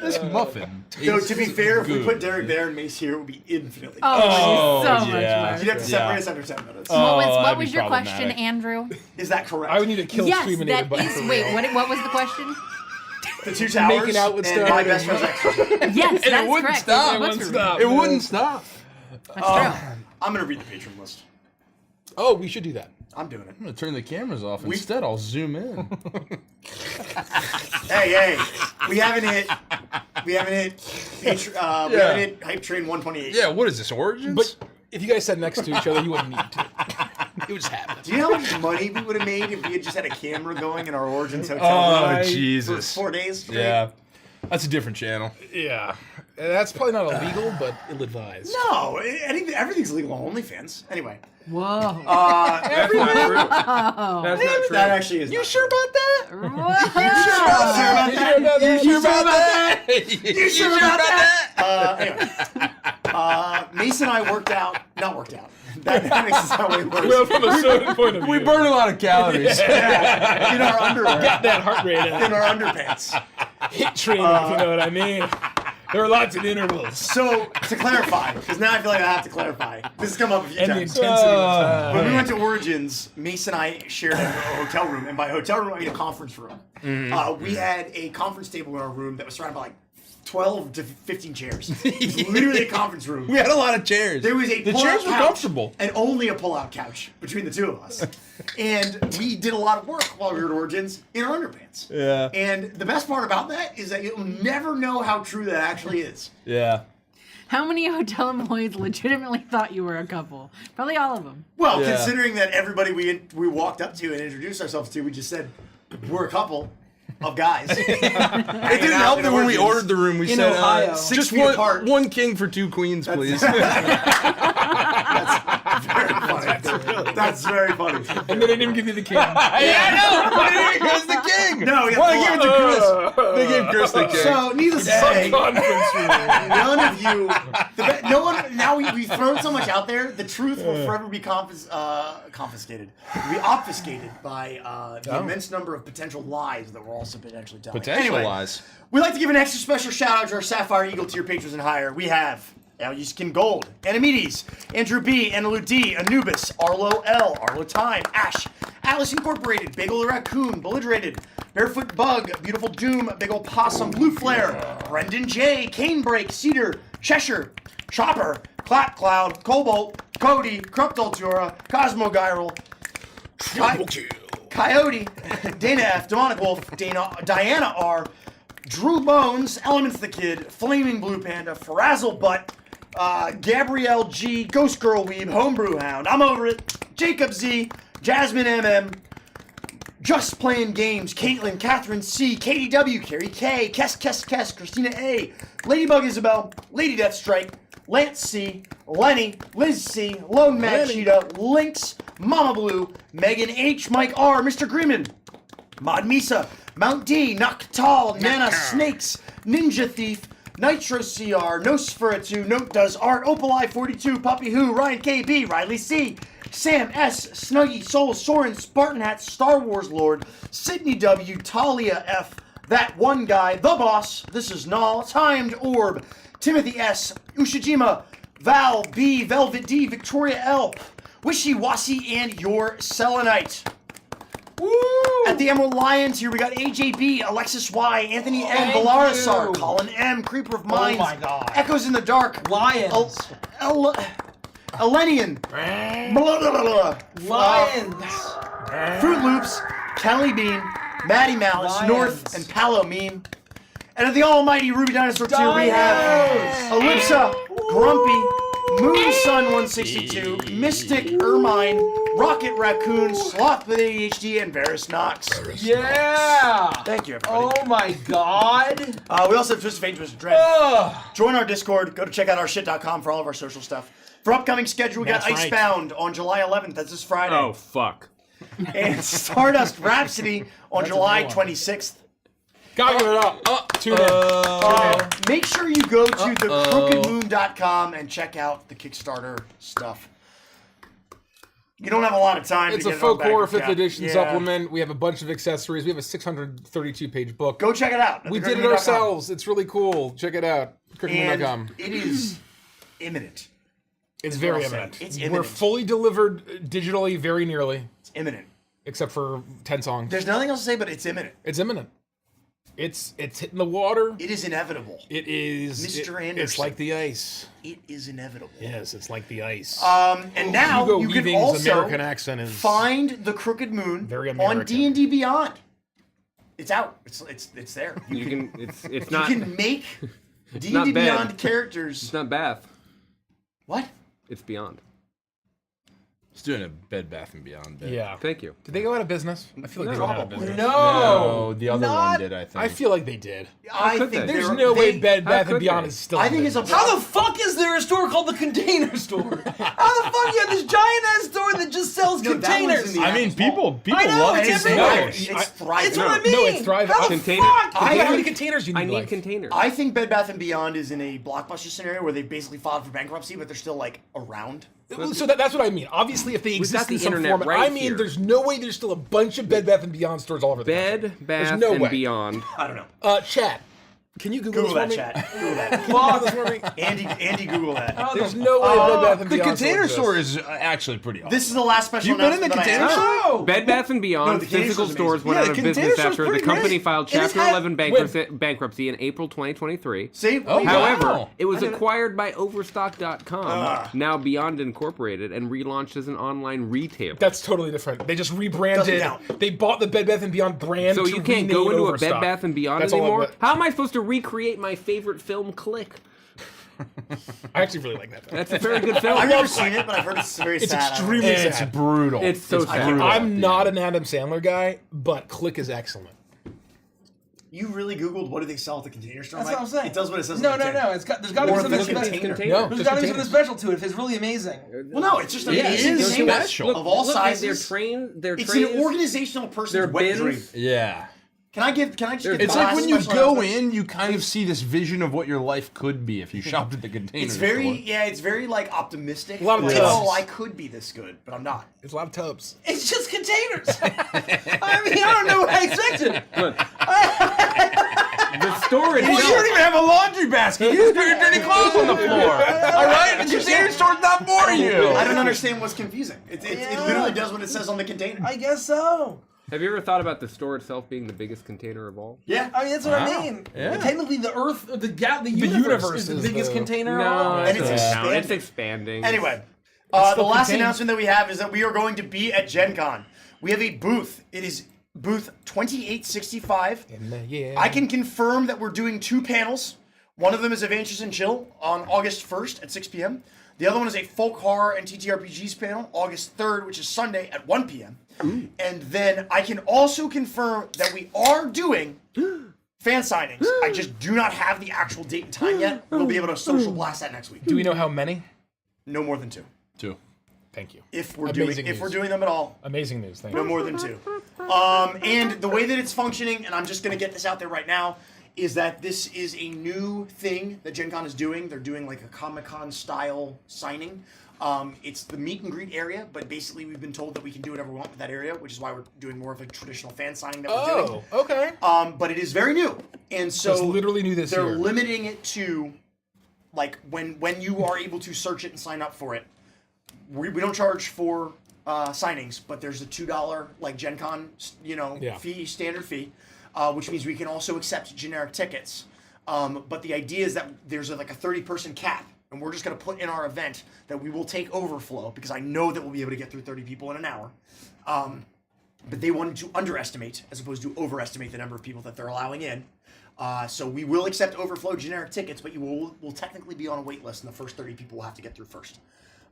This muffin tastes No, to be fair, if we good. put Derek there and Mace here, it would be infinitely. Oh, so much yeah. worse. You'd have to separate Yeah. us under 10 minutes. Oh, What that'd was be your question, problematic. Andrew? Is that correct? I would need to kill Yes, Streaminator that button. is. for Wait, real. what was the question? The two towers. Making out with and stuff. my best friend's extra. Yes, that's it wouldn't correct. stop. It wouldn't stop. It wouldn't stop. That's true. I'm gonna read the patron list. Oh, we should do that. I'm doing it. I'm gonna turn the cameras off. Instead, I'll zoom in. Hey, we haven't hit. We haven't hit Hype Train 128. Yeah, what is this, Origins? But if you guys sat next to each other, you wouldn't need to. It would just happen. Do you know how much money we would have made if we had just had a camera going in our Origins hotel Oh, room for Jesus. 4 days straight? Yeah. That's a different channel. Yeah. That's probably not illegal, but ill-advised. No, everything's legal on OnlyFans. Anyway, Whoa. That's not true. That's not true. that actually is. You sure about that? Whoa. You sure about that? You sure about that? Anyway, Mace and I worked out. Not worked out. That makes it sound way worse. Well, from a certain point of view. We burn a lot of calories. Yeah, in our underwear. Got that heart rate up. In our underpants. Hit training, if you know what I mean. There are lots of intervals. So, to clarify, because now I feel like I have to clarify. This has come up a few And the times. intensity of time. When we went to Origins, Mace and I shared a hotel room, and by hotel room I mean a conference room. We had a conference table in our room that was surrounded by like 12 to 15 chairs. It was literally a conference room. We had a lot of chairs. There was a The pull-out chairs were couch comfortable. and only a pull-out couch between the two of us. And we did a lot of work while we were at Origins in our underpants. Yeah. And the best part about that is that you'll never know how true that actually is. Yeah. How many hotel employees legitimately thought you were a couple? Probably all of them. Well, Yeah. considering that everybody we walked up to and introduced ourselves to, we just said, we're a couple of guys. It didn't help that when we ordered the room, we In said, Ohio. 6 just feet one, apart. one king for 2 queens, please. That's very funny. And then they didn't even give you the king. Yeah, I know. It was the king. No, we got Well, they the gave it to Chris. They gave Chris the king. So, needless to say, Conference room. none of you, no one. Now we've thrown so much out there. The truth will forever be confiscated. Be obfuscated by the immense number of potential lies that we're also potentially telling. Potential Anyway, lies. we'd like to give an extra special shout out to our Sapphire Eagle tier patrons and higher. We have Skin Gold, Anamides, Andrew B, Analu D, Anubis, Arlo L, Arlo Time, Ash, Alice Incorporated, Bagel the Raccoon, Belligerent, Barefoot Bug, Beautiful Doom, Big Ol' Possum, Blue Flare, Brendan J, Canebreak, Cedar, Cheshire, Chopper, Clap Cloud, Cobalt, Cody, Cruptultura, Cosmo Gyral, Coyote, Dana F, Demonic Wolf, Diana R, Drew Bones, Elements the Kid, Flaming Blue Panda, Frazzle Butt, Gabrielle G, Ghost Girl Weeb, Homebrew Hound, I'm Over It, Jacob Z, Jasmine MM, Just Playing Games, Caitlin, Catherine C, Katie W, Carrie K, Kes, Christina A, Ladybug Isabel, Lady Deathstrike, Lance C, Lenny, Liz C, Lone Matt Cheetah, Lynx, Mama Blue, Megan H, Mike R, Mr. Greenman, Mod Misa, Mount D, Noctal, Nana Snakes, Ninja Thief, Nitro CR, Nosferatu, Note Does Art, Opalai 42, Puppy Who, Ryan KB, Riley C, Sam S, Snuggy, Soul, Soren, Spartan Hat, Star Wars Lord, Sydney W, Talia F, That One Guy, The Boss, This Is Null, Timed Orb, Timothy S, Ushijima, Val B, Velvet D, Victoria L, Wishy Wassy, and Your Selenite. Woo! At the Emerald Lions here, we got AJB, Alexis Y, Anthony M, Valarisar, Colin M, Creeper of Minds, my God. Echoes in the Dark, Lions. Elenian, Lions. Fruit Loops, Kelly Bean, Maddie Malice, Lions. North, and Palo Meme. And at the almighty Ruby Dinosaur tier, we have Ellipsa, Grumpy, Moon Sun 162, Mystic Ermine, Rocket Raccoon, Sloth with ADHD, and Varys Knox. Yeah. Thank you, everybody. Oh my God. We also have Twisted Fate, Twisted Dread. Join our Discord. Go to checkoutOurShit.com for all of our social stuff. For upcoming schedule, we got That's right. Icebound on July 11th. That's this Friday. Oh, fuck. And Stardust Rhapsody on That's a July good one. 26th. Gotta give it up. Tune in. Make sure you go to thecrookedmoon.com and check out the Kickstarter stuff. You don't have a lot of time. It's to a get it all back folklore in 5th cap. edition Yeah. supplement. We have a bunch of accessories. We have a 632-page book. Go check it out. We did it ourselves. It's really cool. Check it out. And Cricketmoon.com. it is imminent. It's is very what I'll say. imminent. It's We're imminent. fully delivered digitally, very nearly, It's imminent. except for 10 songs. There's nothing else to say, but it's imminent. It's imminent. It's hitting the water. It is inevitable. It is. Mr. Anderson. It's like the ice. It is inevitable. Yes, it's like the ice. And now Hugo you can Weaving's also American accent is find the Crooked Moon very on American. D&D Beyond. It's out. It's there. You can. It's You not. can make D&D not bad. Beyond characters. It's not Bath. What? It's Beyond. It's doing a Bed Bath and Beyond bit. Yeah. Thank you. Did they go out of business? I feel like they went out of business. No, the other one did, I think. I feel like they did. I could think they? There's they're- no way they- Bed how Bath and could Beyond they? is still. I in think it's a. business. How the fuck is there a store called the Container Store? How the fuck you have this giant ass store that just sells No, that one's containers? in the I mean, people I know, love it's containers. everywhere. It's thriving. It's what I mean. No, it's thriving. How the Container- fuck? How I- many containers do you need? I need like? containers. I think Bed Bath and Beyond is in a blockbuster scenario where they basically filed for bankruptcy, but they're still like around. So that's what I mean. Obviously, if they got exist the in some internet form, right I mean, here. there's no way there's still a bunch of Bed Bath and Beyond stores all over the country. Bed, Bath, There's no and way. Beyond. I don't know. Chat. Can you Google, Google that this for me? chat. Google that. Google this for me? Andy, Google that. There's no way Bed Bath and The Beyond Container Store exists. is actually pretty awesome. This is the last special You've been in the announcement Container that I have. Store? Bed Bath and No, Beyond the Container physical Store's stores amazing. went Yeah, out the of Container business Store's after the pretty company great. filed It has Chapter had- 11 bankruptcy in April 2023. See? However, Wow. it was I didn't- acquired by Overstock.com, now Beyond Incorporated, and relaunched as an online retailer. That's totally different. They just Doesn't rebranded. count. They bought the Bed Bath and Beyond brand. So to you can't go rename into a Overstock. Bed Bath and Beyond That's all anymore? I- How am I supposed to recreate my favorite film, Click? I actually really like that. That's a very good film. I've never seen it, but I've heard it's very It's sad. extremely It's sad. brutal. It's so sad. brutal. I'm not an Adam Sandler guy, but Click is excellent. You really Googled what do they sell at the Container Store? That's Mike? what I'm saying. It does what it says. No, on the no, tin. no. There's got to be Or something the special. container. Container. No, There's just got to be containers. something special to it if it's really amazing. Well, no, it's just Yeah, amazing. it's thing special. of all Look, sizes. They're It's trays. an organizational person's They're wet dream. bins. Yeah. Can I just get It's the like last when you special go announcement? in, you kind of see this vision of what your life could be if you shopped at the Container It's very, Store. yeah, it's very like optimistic. A lot of like, tubs. oh, I could be this good, but I'm not. There's a lot of tubs. It's just containers. I mean, I don't know what I expected. The storage. You don't even have a laundry basket. You just put your dirty clothes on the floor. All right? The Container Store's not for you. I don't understand what's confusing. It literally does what it says on the container. I guess so. Have you ever thought about the store itself being the biggest container of all? Yeah. I mean, that's what I Wow. mean. Yeah. Technically, the Earth, the universe is the biggest container of all. And it's expanding. It's expanding. Anyway, It's the still last contained. announcement that we have is that we are going to be at Gen Con. We have a booth. It is booth 2865. I can confirm that we're doing 2 panels. One of them is Adventures in Chill on August 1st at 6 p.m. The other one is a folk horror and TTRPGs panel, August 3rd, which is Sunday at 1 p.m. And then I can also confirm that we are doing fan signings. I just do not have the actual date and time yet. We'll be able to social blast that next week. Do we know how many? No more than 2. 2. Thank you. If we're Amazing doing news. them at all. Amazing news. Thank No you. more than 2. And the way that it's functioning, and I'm just going to get this out there right now, is that this is a new thing that Gen Con is doing. They're doing like a Comic-Con style signing. It's the meet and greet area, but basically we've been told that we can do whatever we want with that area, which is why we're doing more of a traditional fan signing that we're doing. Oh, okay. But it is very new. And so It's literally new this they're year. limiting it to like when you are able to search it and sign up for it. We don't charge for signings, but there's a $2 like Gen Con, Yeah. fee, standard fee, which means we can also accept generic tickets. But the idea is that there's like a 30-person cap, and we're just going to put in our event that we will take overflow because I know that we'll be able to get through 30 people in an hour. But they wanted to underestimate as opposed to overestimate the number of people that they're allowing in. So we will accept overflow generic tickets, but you will technically be on a wait list, and the first 30 people will have to get through first.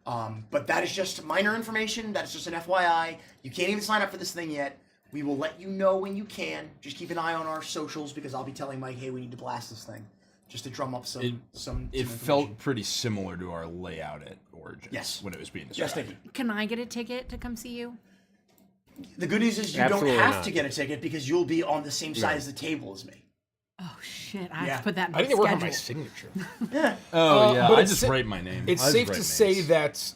But that is just minor information. That is just an FYI. You can't even sign up for this thing yet. We will let you know when you can. Just keep an eye on our socials because I'll be telling Mike, hey, we need to blast this thing, just to drum up some. It information. felt pretty similar to our layout at Origins. Yes. When it was being Yes, described. thank you. Can I get a ticket to come see you? The good news is you Absolutely don't have not. to get a ticket because you'll be on the same side as the table as me. Oh shit! I have to put that in I my think they work on my schedule. signature. Oh yeah, but I it's just sa- write my name. It's I just safe write to say names. that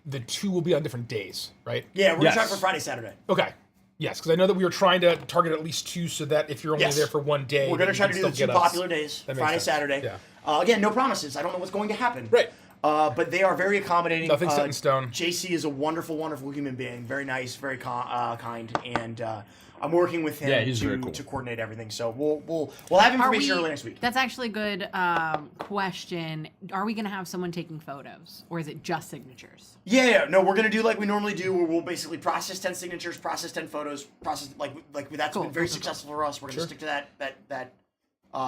the two will be on different days, right? Yeah, we're Yes. trying for Friday, Saturday. Okay. Yes, because I know that we were trying to target at least two, so that if you're only Yes. there for one day, We're going then to try you to can do the still two get us. popular days, That makes Friday, sense. Saturday. Yeah. Again, no promises. I don't know what's going to happen. Right. But they are very accommodating. Nothing's set in stone. JC is a wonderful, wonderful human being. Very nice, very kind, and I'm working with him Yeah, he's very to, cool. to coordinate everything. So we'll have information early next week. That's actually a good question. Are we going to have someone taking photos, or is it just signatures? Yeah, no, we're gonna do like we normally do, where we'll basically process 10 signatures, process 10 photos, process like that's Cool, been very cool, cool. successful for us. We're gonna stick to that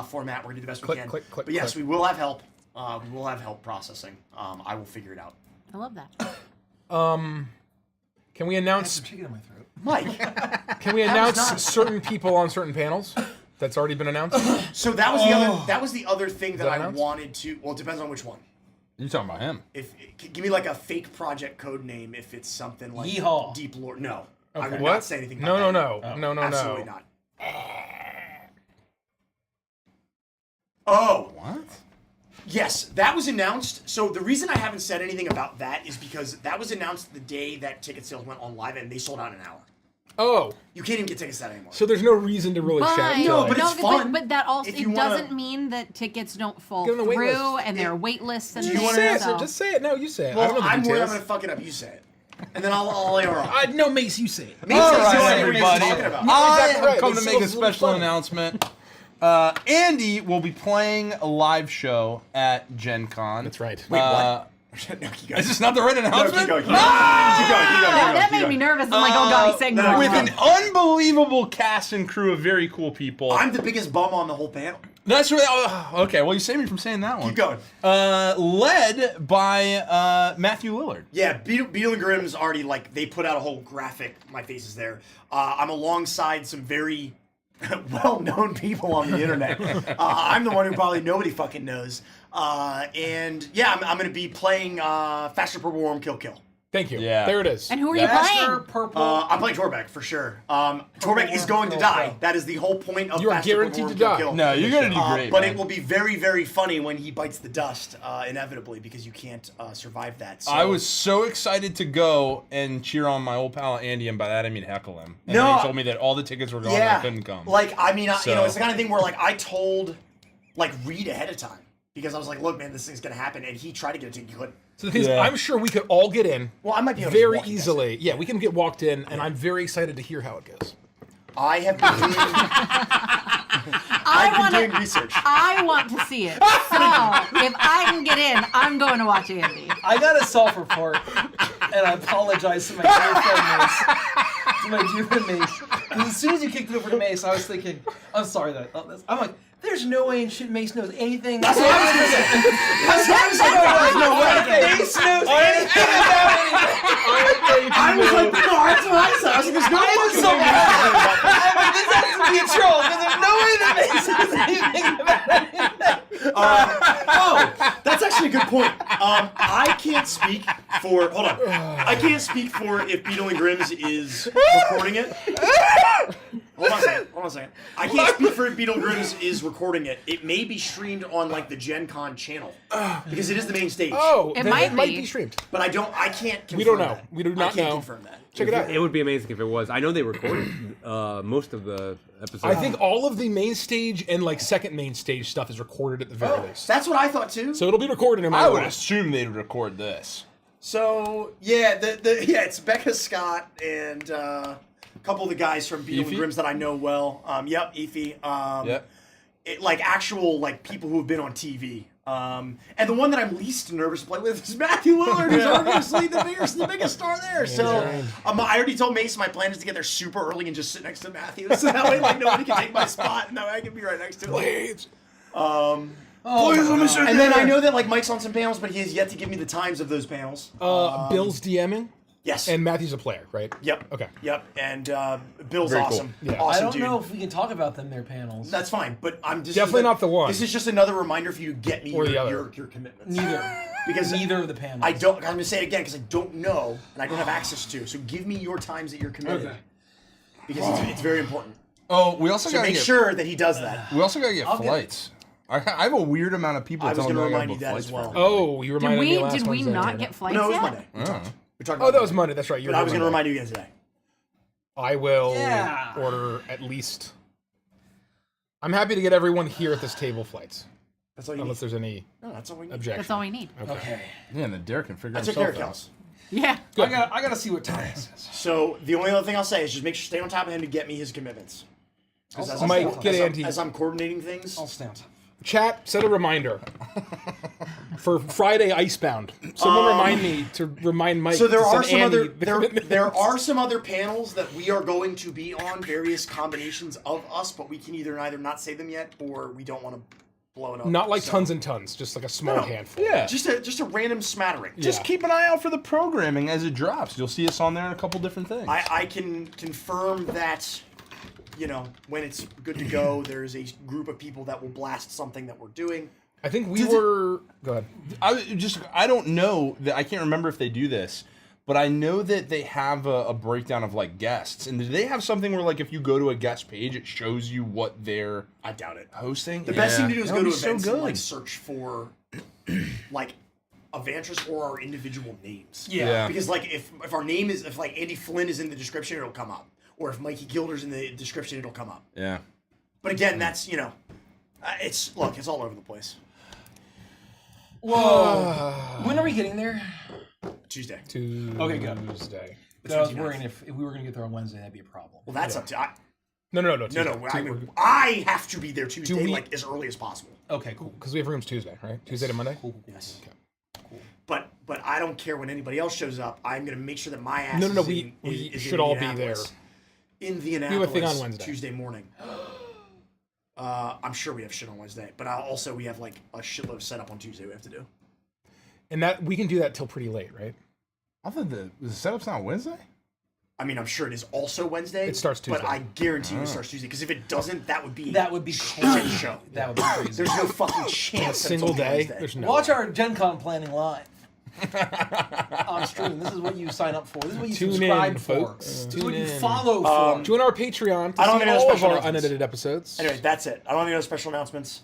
format. We're gonna do the best Click, we can. click, click, but yes, click. we will have help. We will have help processing. I will figure it out. I love that. Can we announce? Chicken in my throat. Mike, Can we announce certain people on certain panels? That's already been announced. so that was the other. That was the other thing that that I announced? wanted to. Well, it depends on which one. You talking about him? If give me like a fake project code name if it's something like Yeehaw. Deep Lore. No, I would What? not say anything. About that. No, Absolutely not. Oh. What? Yes, that was announced. So the reason I haven't said anything about that is because that was announced the day that ticket sales went on live, and they sold out in an hour. Oh, You can't even get tickets to that anymore. so there's no reason to really shout. No, to but it. it's fun. But that also If it you wanna- doesn't mean that tickets don't fall Get on the wait through, list. and there are wait lists and Do you things. wanna say it. answer? so- Just say it. No, you say it. I Well, don't know the I'm worried I'm details. gonna fuck it up. You say it, and then I'll lay her off. No, Mace, you say it. Mace All knows right, what everybody's everybody. talking about. I exactly right. have come It's to so make a full special fun. announcement. Andy will be playing a live show at Gen Con. That's right. Wait, what? No, keep going. Is this not the right No, announcement? keep going. Keep going. Keep going. Keep going. Yeah, that made me nervous. I'm like, oh god, he's saying the wrong With one. an unbelievable cast and crew of very cool people. I'm the biggest bum on the whole panel. That's really okay. Well, you saved me from saying that one. Keep going. Led by Matthew Lillard. Yeah, Beetle and Grimm's already like they put out a whole graphic. My face is there. I'm alongside some very well-known people on the internet. I'm the one who probably nobody fucking knows. And yeah, I'm going to be playing Faster Purple Worm Kill Kill. Thank you. Yeah. There it is. And who are you Master playing? Purple. I'm playing Torbeck for sure. Torbeck is going to die. That is the whole point of You are Faster Purple guaranteed Worm to Kill die. Kill. No, you're gonna do great. But man. it will be very, very funny when he bites the dust, inevitably, because you can't survive that. So. I was so excited to go and cheer on my old pal Andy, and by that I mean heckle him. And No. then he told me that all the tickets were gone and I couldn't come. Like, I mean, So- it's the kind of thing where, like, I told, like, Reed ahead of time. Because I was like, look, man, this thing's going to happen. And he tried to get a ticket. He couldn't. So the thing is, Yeah. I'm sure we could all get in. Well, I might be able to very walk you guys easily. Yeah, we can get walked in, and I'm very excited to hear how it goes. I have been doing, I've been doing research. I want to see it. So if I can get in, I'm going to watch Andy. I got a self-report, and I apologize to my dear friend Mace. To my dear friend Mace. 'Cause as soon as you kicked it over to Mace, I was thinking, I'm sorry that. I'm like, there's no way in shit Mace knows anything. That's what I was thinking. That's what I was thinking. There's no way. Mace knows anything about anything. I was like, no, that's what I said. I was like, there's no fucking way. I'm like, this has to be a troll, because there's no way that Mace knows anything about anything. That's actually a good point. I can't speak for. Hold on. I can't speak for if Beetle and Grimm's is recording it. Hold on a second. I can't speak for if Beetle Grimm's is recording it. It may be streamed on like the Gen Con channel because it is the main stage. Oh, It then might it might be. be streamed. But I can't confirm We don't know. that. We do I not can't know. confirm that. Check it out. It would be amazing if it was. I know they recorded most of the episodes. I think all of the main stage and like second main stage stuff is recorded at the very least. That's what I thought too. So it'll be recorded no I matter would what. assume they'd record this. So yeah, it's Becca Scott and a couple of the guys from Beetle and Efi? Grimm's that I know well. Yep, Efi. Yep. Like actual like people who have been on TV. And the one that I'm least nervous to play with is Matthew Lillard, who's obviously the biggest star there. So I already told Mace my plan is to get there super early and just sit next to Matthew, so that way like nobody can take my spot, and that way I can be right next to him. Please. Please let me sit And then I know that like Mike's on some panels, but he has yet to give me the times of those panels. Bill's DMing, Yes. and Matthew's a player, right? Yep. Okay. Yep. And Bill's Very cool. awesome. Yeah. Awesome I don't dude. know if we can talk about them, their panels. That's fine, but I'm just Definitely not the one. This is just another reminder for you to get me Or the other. your commitments. Neither. Because Neither of the panels. I don't. I'm gonna say it again because I don't know and I don't have access to. So give me your times that you're committed. Okay. Because it's very important. Oh, we also So gotta make get, sure that he does that. We also gotta get I'll get- flights. I have a weird amount of people. I was telling gonna me I remind gotta you book that as flights well. for Oh, you reminded me last Did we Wednesday. not get flights No, it was yet? Monday. Oh. We're talking Oh, about that was Monday. That's right. You But were I was going gonna to remind you again today. I will Yeah. order at least. I'm happy to get everyone here at this table flights, That's all you unless need. there's any No, that's all we need. objection. That's all we need. Okay. Yeah, and then Derek can figure I took care himself of out. Kels. Yeah. I gotta see what time this is. So the only other thing I'll say is just make sure stay on top of him to get me his commitments. 'Cause as Mike, I'm- get as I'm- Andy. As I'm coordinating things. I'll stay on top. Chat, set a reminder for Friday Icebound. Someone remind me to remind Mike. So there to are send some Andy other the there commitments. are some other panels that we are going to be on, various combinations of us, but we can either not say them yet or we don't want to blow it up. Not like So- tons and tons, just like a small No. handful. Yeah. Just a random smattering. Just keep an eye out for the programming as it drops. You'll see us on there in a couple different things. I can confirm that, when it's good to go, there's a group of people that will blast something that we're doing. I think we were. Go ahead. I don't know that I can't remember if they do this, but I know that they have a breakdown of like guests, and do they have something where like if you go to a guest page, it shows you what they're I doubt it. hosting. The best thing to do is That go would to be so events and like good. search for like Avantris or our individual names. Yeah. Because like if our name is if like Andy Flynn is in the description, it'll come up. Or if Mikey Gilder's in the description, it'll come up. Yeah. But again, that's it's all over the place. Whoa. When are we getting there? Tuesday. Okay, good. Tuesday. But I was worrying if we were gonna get there on Wednesday, that'd be a problem. Well, that's up to No. No, I have to be there Tuesday, we- like as early as possible. Okay, cool. Because we have rooms Tuesday, right? Tuesday to Monday. Cool. Yes. But I don't care when anybody else shows up. I'm gonna make sure that my ass. No. Is We is should in all be there. Indianapolis. We have a thing on Wednesday. Tuesday morning. I'm sure we have shit on Wednesday, but also we have like a shitload of setup on Tuesday we have to do. And that we can do that till pretty late, right? I thought the setup's not Wednesday. I mean, I'm sure it is also Wednesday. It starts Tuesday. But I guarantee you it starts Tuesday, because if it doesn't, that would be crazy. show. That would be crazy. There's no fucking chance. A that single it's on day. Wednesday. There's no. Watch our Gen Con planning live. On stream. This is what you sign up for. This is what you Tune subscribe in, for. folks. This is Tune what you in. follow for. Join our Patreon to I don't see have any all of special our announcements. unedited episodes. Anyway, that's it. I don't have any other special announcements.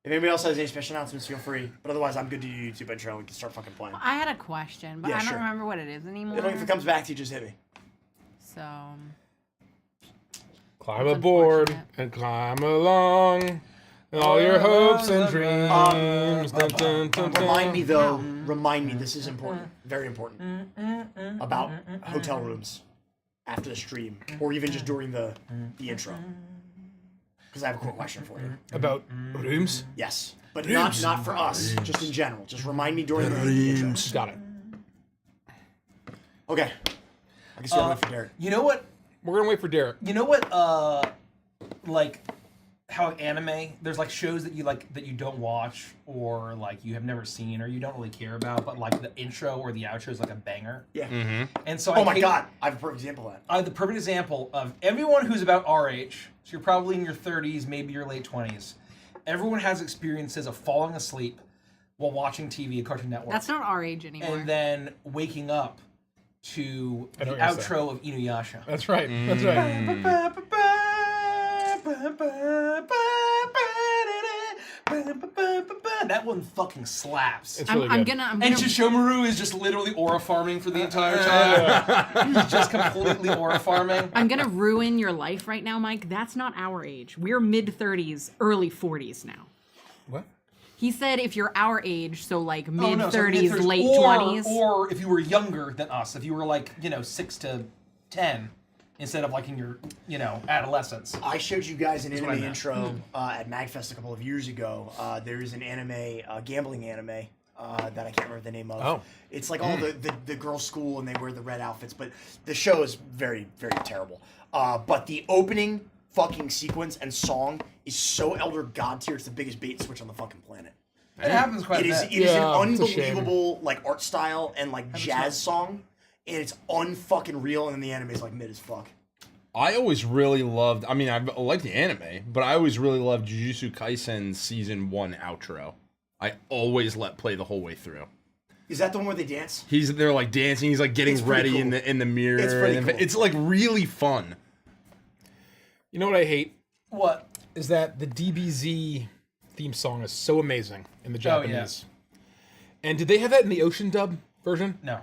If anybody else has any special announcements, feel free. But otherwise, I'm good to do YouTube intro. We can start fucking playing. I had a question, but Yeah, I don't sure. remember what it is anymore. If it comes back to you, just hit me. So Climb That's aboard unfortunate. and climb along. All your hopes and dreams. Dun, dun, dun, dun. Remind me though. Remind me. This is important. Very important. About hotel rooms after the stream, or even just during the intro. Because I have a quick question for you. About rooms? Yes, but not for us. Just in general. Just remind me during the intro. Got it. Okay. I can start waiting for Derek. You know what? We're gonna wait for Derek. You know what? Like how anime, there's like shows that you like that you don't watch or like you have never seen or you don't really care about, but like the intro or the outro is like a banger. Yeah. And so Oh my god, I have a perfect example of that. I have the perfect example of everyone who's about our age. So you're probably in your 30s, maybe your late 20s. Everyone has experiences of falling asleep while watching TV at Cartoon Network. that's not our age anymore. And then waking up to the know what you're saying. outro of Inuyasha. That's right. That's right. That one fucking slaps. It's really I'm good. gonna. And Shishomaru is just literally aura farming for the entire time. He's just completely aura farming. I'm gonna ruin your life right now, Mike. That's not our age. We're mid 30s, early 40s now. What? He said if you're our age, so like Oh, mid no, 30s, so late or, 20s. Or if you were younger than us, if you were like, 6 to 10, instead of like in your, adolescence. I showed you guys an what I anime meant. intro at MagFest a couple of years ago. There is an anime, gambling anime, that I can't remember the name of. Oh. It's like all the girls' school and they wear the red outfits, but the show is very, very terrible. But the opening fucking sequence and song is so Elder God tier. It's the biggest bait switch on the fucking planet. It happens quite It a is. bit. It is an Yeah, it's a shame. unbelievable like art style and like jazz song, and it's unfucking real. And then the anime is like mid as fuck. I always really loved. I mean, I like the anime, but I always really loved Jujutsu Kaisen's season 1 outro. I always let play the whole way through. Is that the one where they dance? They're like dancing. He's like getting It's pretty ready cool. in the mirror. It's pretty and cool. It's like really fun. You know what I hate What? is that the DBZ theme song is so amazing in the Japanese. And did they have that in the Ocean dub version? No.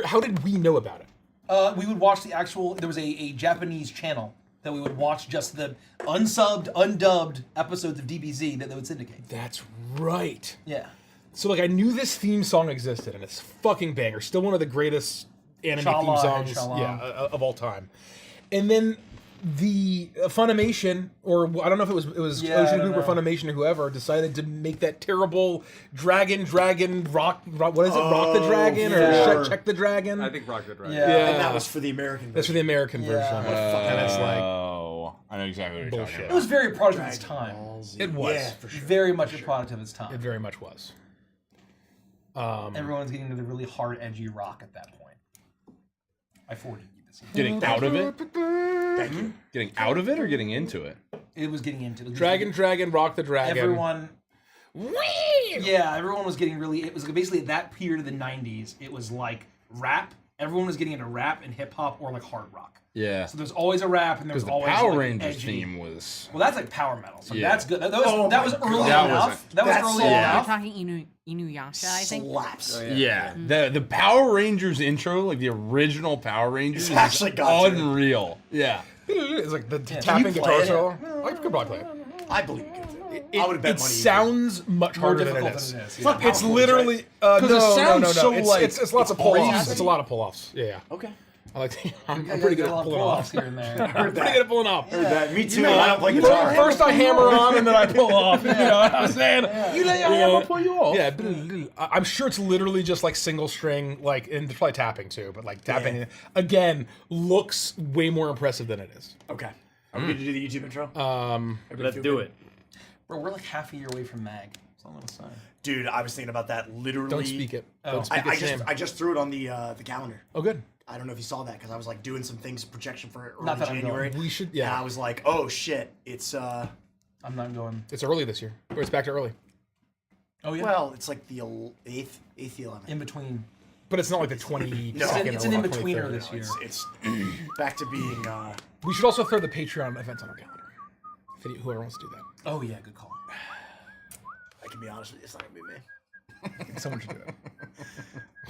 How did we know about it? We would watch the actual. There was a Japanese channel that we would watch just the unsubbed, undubbed episodes of DBZ that they would syndicate. That's right. Yeah. So like I knew this theme song existed, and it's fucking banger. Still one of the greatest anime theme songs, of all time. And then the Funimation, or I don't know if it was Ocean Group or Funimation or whoever, decided to make that terrible dragon rock. What is it? Rock the Dragon or check the Dragon? I think Rock the Dragon. Yeah. And that was for the American version. That's for the American version. And it's like I know exactly what you're talking It about. was very a product of its time. it was. Yeah, for sure. Very much a product of its time. It very much was. Everyone's getting into the really hard, edgy rock at that point. I forwarded you this. Getting out of it? Thank you. Getting out of it or getting into it? It was getting into it. Dragon, Rock the Dragon. Everyone. Yeah, everyone was getting really. It was basically at that period of the '90s. It was like rap. Everyone was getting into rap and hip hop or like hard rock. Yeah. So there's always a rap and there's Because the always Power like Rangers edgy. theme was... Well, that's like power metal. So Yeah. that's good. That was early That enough. wasn't- That was that's- early yeah. You're enough. talking Inuyasha, I think. Slaps. Yeah. The Power Rangers intro, like the original Power Rangers, It's is actually got to. unreal. Yeah. It's like the Can tapping you play guitar it? solo. I could probably play it. I believe you could. I would have bet It money. sounds much More harder than it difficult is. than it is. It's not It's power literally chords, Because it sounds so, It's, like, it's lots of it's pull-offs. crazy. It's a lot of pull-offs. Yeah. right? Okay. I like. I'm Yeah, pretty good got a lot at of pulling pull-offs off. here and there. I'm pretty good at pulling off. Heard that. Me too. I don't play guitar. First I hammer on and then I pull off. You know what I'm saying? You let your hammer pull you off. Yeah, I'm sure it's literally just like single string, like, and there's probably tapping too, but like tapping again looks way more impressive than it is. Okay. Are we going to do the YouTube intro? Let's do it. Bro, we're like half a year away from Mag. That's all I'm gonna say. Dude, I was thinking about that literally. Don't speak it. Don't speak I its name. just threw it on the calendar. Oh, good. I don't know if you saw that because I was like doing some things projection for early Not that I'm January. going. We should. And Yeah, I was like, oh shit, it's I'm not going. it's early this year, or it's back to early, Oh yeah. well, it's like the eighth, 11th. in between. but it's not like the 22nd. No, It's an or in-betweener 23rd. this year. It's back to being. We should also throw the Patreon events on our calendar. If whoever wants to do that, Oh yeah, good call. I can be honest with you, it's not gonna be me. someone should do it.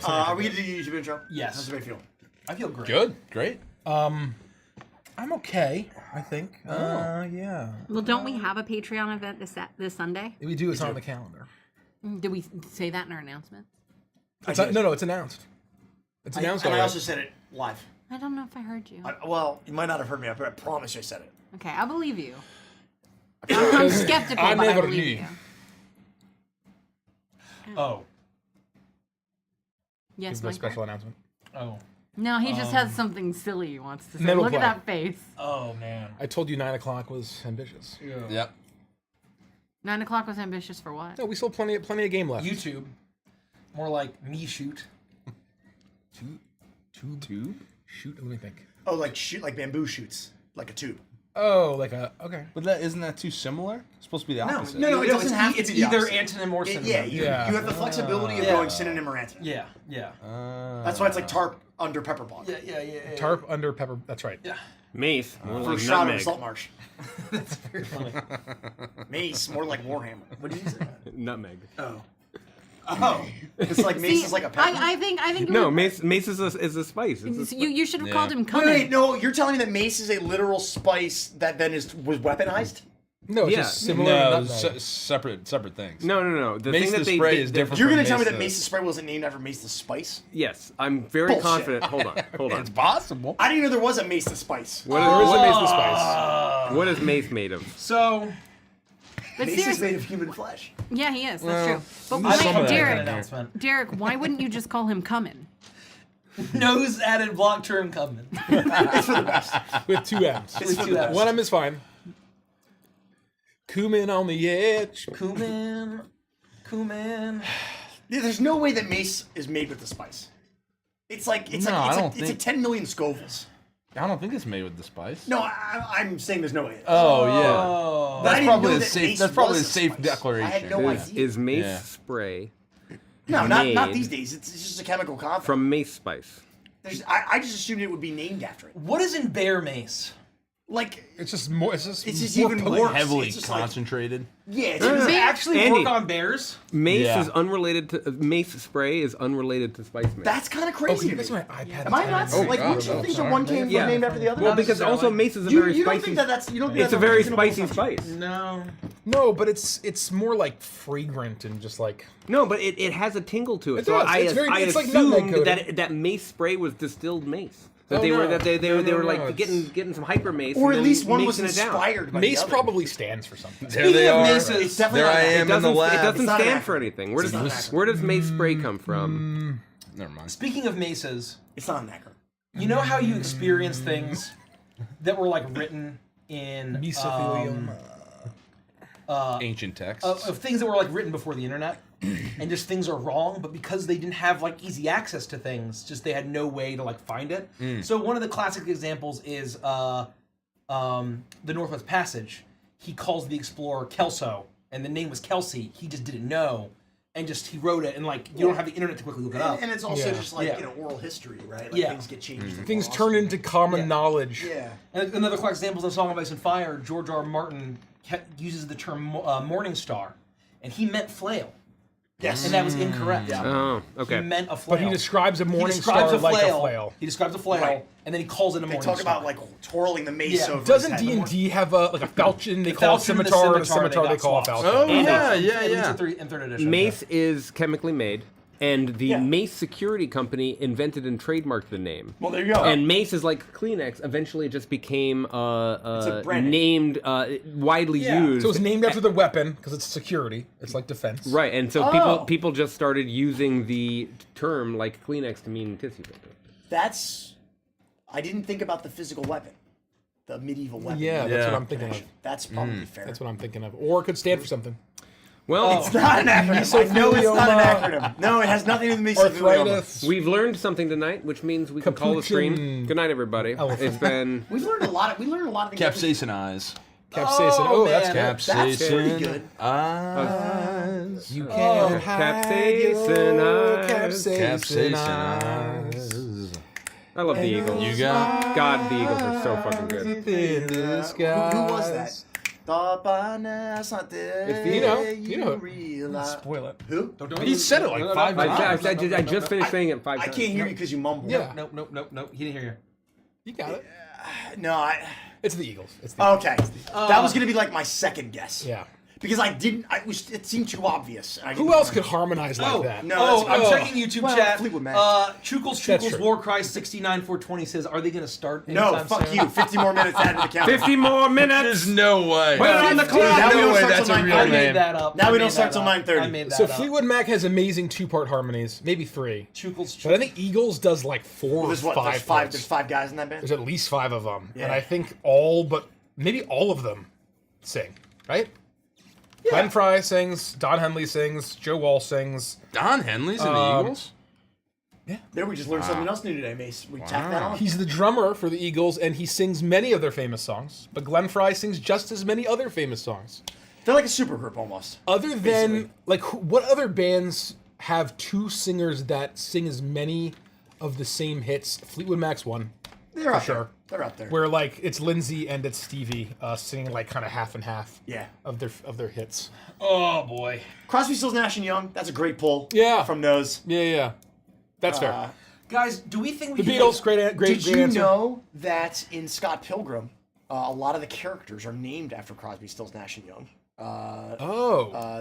Are we gonna do the YouTube intro? Yes. How's everybody feel? I feel great. Good. Great. I'm okay. I think. Yeah. Well, don't we have a Patreon event this Sunday? We do. It's on the calendar. Did we say that in our announcement? It's no, it's announced. It's announced And I already. also said it live. I don't know if I heard you. Well, you might not have heard me, but I promise you I said it. Okay, I believe you. I'm skeptical, I but I never believe knew. you. Oh. Yes, Is the Michael? special announcement. Oh. No, he just has something silly he wants to say. Then we'll Look at play. that face. Oh man. I told you 9 o'clock was ambitious. Yep. 9 o'clock was ambitious for what? No, we still have plenty of game left. YouTube. More like me shoot. Tube? Shoot, let me think. Oh, like shoot, like bamboo shoots, like a tube. Oh, like a okay. But isn't that too similar? It's supposed to be the opposite. No, it doesn't have to It's be the either opposite. antonym or synonym. Yeah, you have the flexibility of Yeah. going synonym or antonym. Yeah. Yeah. That's why it's like tarp under pepper bog. Yeah. Tarp under pepper. That's right. Yeah. Mace, more For like shot of nutmeg. salt marsh. That's very funny. Mace, more like Warhammer. What did you say? Nutmeg. Oh, it's like mace See, is like a pepper. I think No, mace is a spice. It's a spice. you should have called him Wait, Cunning. no, you're telling me that mace is a literal spice that then was weaponized? No, it's Yeah. just similar. No, to nutmeg. separate things. No. The Mace thing the that they spray did- is different. You're from gonna tell me Mace that the- mace the spray wasn't named after mace the spice? Yes, I'm very Bullshit. confident. Hold on. It's possible. I didn't know there was a mace the spice. What There is is, a Mace the Spice. what is mace made of? So But Mace is seriously, made of human flesh. yeah, he is. That's true. But I some why, of that Derek, in there. announcement. Derek, why wouldn't you just call him Cummin? Nose added block term coming. With 2 M's. With 2 M's. 1 M is fine. Cumin on the edge. Cumin. Yeah, there's no way that mace is made with the spice. It's like No, I don't it's think- 10 million Scovilles. I don't think it's made with the spice. No, I'm saying there's no way. Oh yeah. Oh. I That's didn't probably know a that safe. mace That's probably a was safe spice. declaration. I had no Yeah. idea. Is mace Yeah. spray No, not made these days. It's just a chemical compound. from mace spice? I just assumed it would be named after it. What is in bear mace? Like It's just more. It's just even worse. Heavily It's just like- concentrated. Yeah, it's Does just it actually Andy. work on bears? Mace Yeah. is unrelated to mace spray is unrelated to spice mace. that's kind of crazy. to me. That's my iPad. Am I nuts? like, wouldn't you think the one was named after the other? well, Not because also necessarily. mace is a you, very you don't spicy. think that that's you don't think It's a that's very reasonable spicy assumption? spice. No. No, but it's more like fragrant and just like. No, but it has a tingle to it. It so does. I, It's very- I it's like nutmeg assumed coated. that mace spray was distilled mace. That Oh, they were no. they were No, like it's- getting some hyper mace. Or and at then least one was mixing it down. inspired by Mace the other. probably stands for something. There Speaking they of are. maces, It's definitely There not I an am It in the doesn't, it lab. doesn't It's not stand an for acronym. anything. Where It's not an does acronym. mace spray come from? Never mind. Speaking of maces, It's not an acronym. you know how you experience things that were like written in Mesothelium. Ancient texts. of things that were like written before the internet, and just things are wrong, but because they didn't have like easy access to things, just they had no way to like find it. So one of the classic examples is the Northwest Passage. He calls the explorer Kelso, and the name was Kelsey. He just didn't know, and just he wrote it, and like you don't have the internet to quickly look it up. And it's also Yeah. just like Yeah. you know oral history, right? Like Yeah. things get changed. and Things lost. turn into common Yeah. knowledge. Yeah. And another classic example is in Song of Ice and Fire. George R. R. Martin uses the term morning star, and he meant flail, Yes. and that was incorrect. Oh, okay. He meant a flail. But he describes a He morning describes star like a flail. He describes a flail, Right. and then he calls it a They morning talk star. about like twirling the mace Yeah. over. Doesn't his head. D&D have a like a falchion they The call a falchion and the scimitar, and a scimitar, scimitar they got call a swapped. falchion? Oh, yeah, At yeah, least yeah. in third edition. Mace is chemically made, and the Yeah. Mace Security Company invented and trademarked the name. Well, there you go. And Mace is like Kleenex. Eventually, it just became a brand. named, widely Yeah. used. So it's named after the weapon because it's security. It's like defense. Right, and so Oh. people just started using the term like Kleenex to mean tissue paper. That's. I didn't think about the physical weapon, the medieval weapon. Yeah, that's Yeah. what I'm thinking of. That's probably fair. That's what I'm thinking of. Or it could stand for something. Well, It's not an acronym. I know it's not an Mesothelioma. acronym. No, it has nothing to do with mesothelioma. Arthritis. we've learned something tonight, which means we can call the stream. Capuchin Good night, everybody. elephant. It's been We've learned a lot. We learned a lot of things. Capsaicin eyes. Capsaicin. Oh, that's man. good. That's pretty good. Eyes. You can't hide capsaicin your eyes. capsaicin Capsaicin eyes. eyes. I love the Eagles. You got. God, the Eagles are so fucking good. In the skies. Who was that? Thought by now something It's the- you know it. realize. Spoil it. Who? He said it like 5 times. I just finished saying it 5 I times. can't hear you because you mumble. Yeah. Nope. He didn't hear you. You got it. No, I. It's the Eagles. It's the Okay. That was gonna be like my second guess. Yeah. Because I didn't. It seemed too obvious. I Who didn't- else could harmonize like that? No, Oh, that's I'm checking YouTube Well, chat. Fleetwood Mac. Chuckles That's true. War Cry 69420 says, "Are they going to start?" No, anytime fuck soon?" you. 50 more minutes added to the count. 50 more minutes. There's no way. Put it on the clock. Now we No don't way start that's till a 9:30. real I name. made that up. Now I we don't made start that till up. 9:30. I made that So up. Fleetwood Mac has amazing two-part harmonies, maybe three. Chuckles. But I think Eagles does like four or There's what? five. There's five. parts. There's 5 guys in that band. There's at least 5 of them, and Yeah. I think all but maybe all of them sing, right? Glenn Fry sings, Don Henley sings, Joe Wall sings. Don Henley's in the Eagles? There, we just learned something else new today, Mace. We tacked that on. He's the drummer for the Eagles, and he sings many of their famous songs. But Glenn Fry sings just as many other famous songs. They're like a supergroup almost. Other than Basically. like, what other bands have 2 singers that sing as many of the same hits? Fleetwood Mac's one. They're up sure. there. They're up there. Where like it's Lindsay and it's Stevie singing like kind of half and half. Yeah. Of their hits. Oh boy. Crosby, Stills, Nash and Young. That's a great pull. Yeah. From those. Yeah. That's fair. Guys, do we think we The should Beatles, great Did you answer. know that in Scott Pilgrim, a lot of the characters are named after Crosby, Stills, Nash and Young?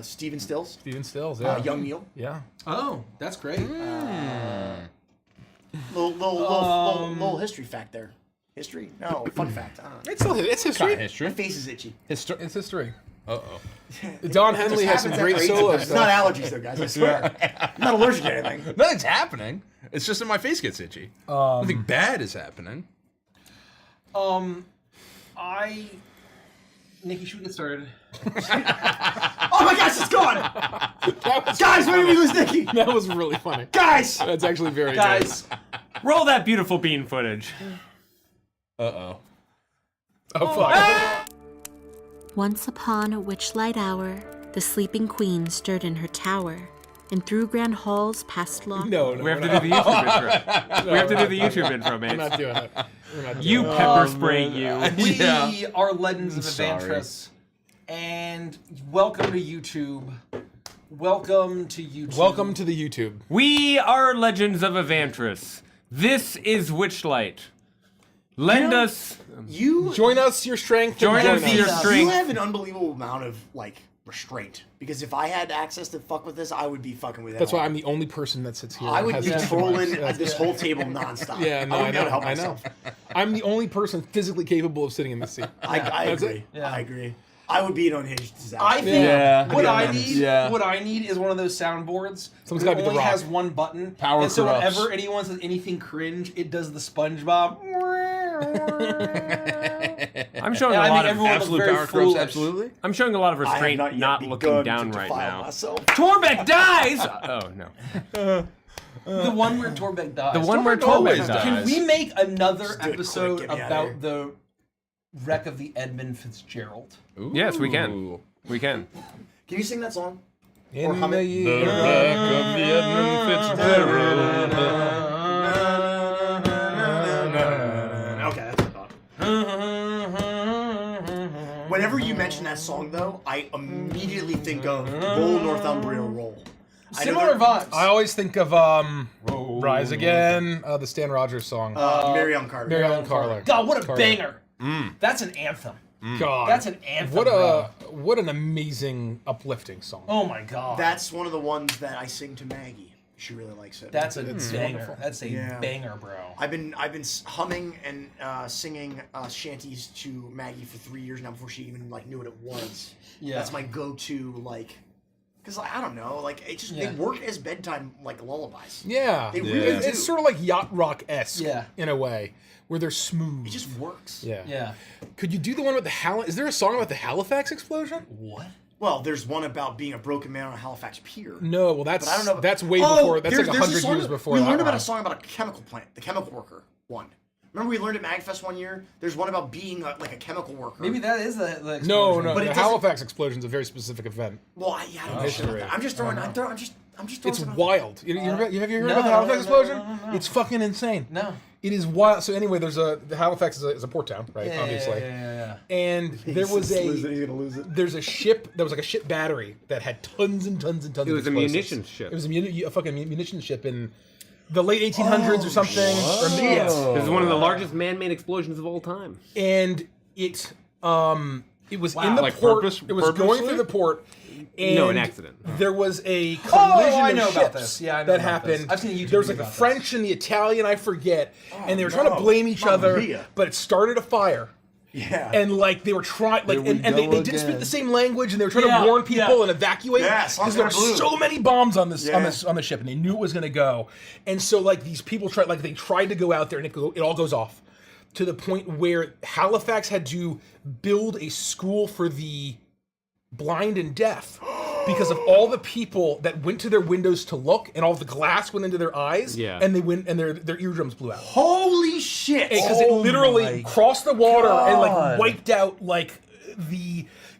Stephen Stills, Steven Stills, yeah. Young Neil. Yeah. Oh, that's great. Little history fact there. History? No, fun fact. It's history. History. My face is itchy. It's history. Uh-oh. Don Henley has some great solos. It's not allergies though, guys. I swear. I'm not allergic to anything. Nothing's happening. It's just that my face gets itchy. Nothing bad is happening. Nikki, should we get started? Oh my gosh, it's gone! Guys, where did we lose Nikki? That was really funny. Guys! That's actually very Guys, Roll that beautiful bean footage. Uh-oh. good. Oh, fuck. Once upon a witchlight hour, the sleeping queen stirred in her tower. And through grand halls past law. No, We have to do the YouTube intro. We have to do the YouTube intro, We're mate. not doing it. We're not doing You it. pepper spray you. We are Legends of Sorry. Evantris, and welcome to YouTube. Welcome to YouTube. Welcome to the YouTube. We are Legends of Evantris. This is Witchlight. Lend us. You Join us, your strength. Join and us, your you strength. have an unbelievable amount of like restraint. Because if I had access to fuck with this, I would be fucking with it. That's why I'm the only person that sits here. I and would has be a trolling device. at this whole table nonstop. Yeah, no, I I wouldn't be able to know. help I know. myself. I'm the only person physically capable of sitting in this seat. I That's agree. it. Yeah. I agree. I would be an unhinged disaster. I think Yeah. what Yeah. I need, Yeah. what I need is one of those soundboards. Someone's that gotta be The only Rock. has one button. Power and so corrupts. whenever anyone says anything cringe, it does the SpongeBob. I'm showing And a I lot make of everyone look Absolute very power corrupts, foolish. absolutely. I'm showing a lot of I have restraint, not, yet not begun looking down to right defile now. myself. Torbeck dies. Oh no. The one where Torbeck dies. The one where Torbeck always Torbeck dies. Can dies. we make another Just do it quick, episode get me outta about the wreck of the Edmund Fitzgerald? Yes, we can. We can. Can you sing that song? In hum the it. year The wreck of the Edmund Fitzgerald. Okay, that's what I thought. Whenever you mention that song, though, I immediately think of Roll Northumbria Roll. I know Similar that- vibes. I always think of Rise Again, the Stan Rogers song. Marion Carter. Mary Ellen Carter. God, what a Carter. banger! That's an anthem. God, That's an anthem. what bro. what an amazing, uplifting song. Oh my god. That's one of the ones that I sing to Maggie. She really likes it. That's a banger. wonderful. That's a Yeah. banger, bro. I've been humming and singing shanties to Maggie for 3 years now before she even like knew what it was. Yeah. That's my go-to like, because I don't know, like it just Yeah. they work as bedtime like lullabies. Yeah, They really It's, do. it's sort of like yacht rock esque. Yeah. in a way where they're smooth. It just works. yeah. Yeah. Could you do the one with the Is there a song about the Halifax explosion? What? Well, there's one about being a broken man on a Halifax pier. No, well that's But I don't know. that's way before. That's like there's a 100 song years that- before. We that learned about one. a song about a chemical plant, the chemical worker one. Remember we learned at MagFest one year? There's one about being like a chemical worker. Maybe that is the explosion. No, no. But it the doesn't- Halifax explosion is a very specific event. Well, I don't know shit about history. that. I'm just throwing. I'm just throwing. It's something out wild. Have you heard no, about the Halifax no, explosion? no. It's fucking insane. No. It is wild. So anyway, the Halifax is a port town, right? Yeah, Obviously. Yeah. And there was He's gonna lose it. there's a ship that was like a ship battery that had tons and tons and tons. It of was a explosives. munitions ship. It was a fucking munitions ship in the late 1800s or something. Or maybe This is one of the largest man-made explosions of all time. and it was in the Like port. purpose- it was going purposely? through the port. And No, an accident. There was a collision I of know ships about this. Yeah, I know that about this. happened. I've seen a YouTube There was video like the about French and the Italian, I forget, and they were trying to no. blame each Mamma other, mia. but it started a fire. Yeah. And like they were trying, like, Here and we they go didn't speak again. the same language, and they were trying Yeah, to warn people yeah. and evacuate Yeah, because there were Blue. so many bombs on this Yeah. on the ship, and they knew it was going to go. And so like these people they tried to go out there, and it all goes off to the point where Halifax had to build a school for the blind and deaf because of all the people that went to their windows to look, and all the glass went into their eyes, Yeah. and they went and their eardrums blew out. Holy shit! Because it literally my crossed the water and like God. wiped out like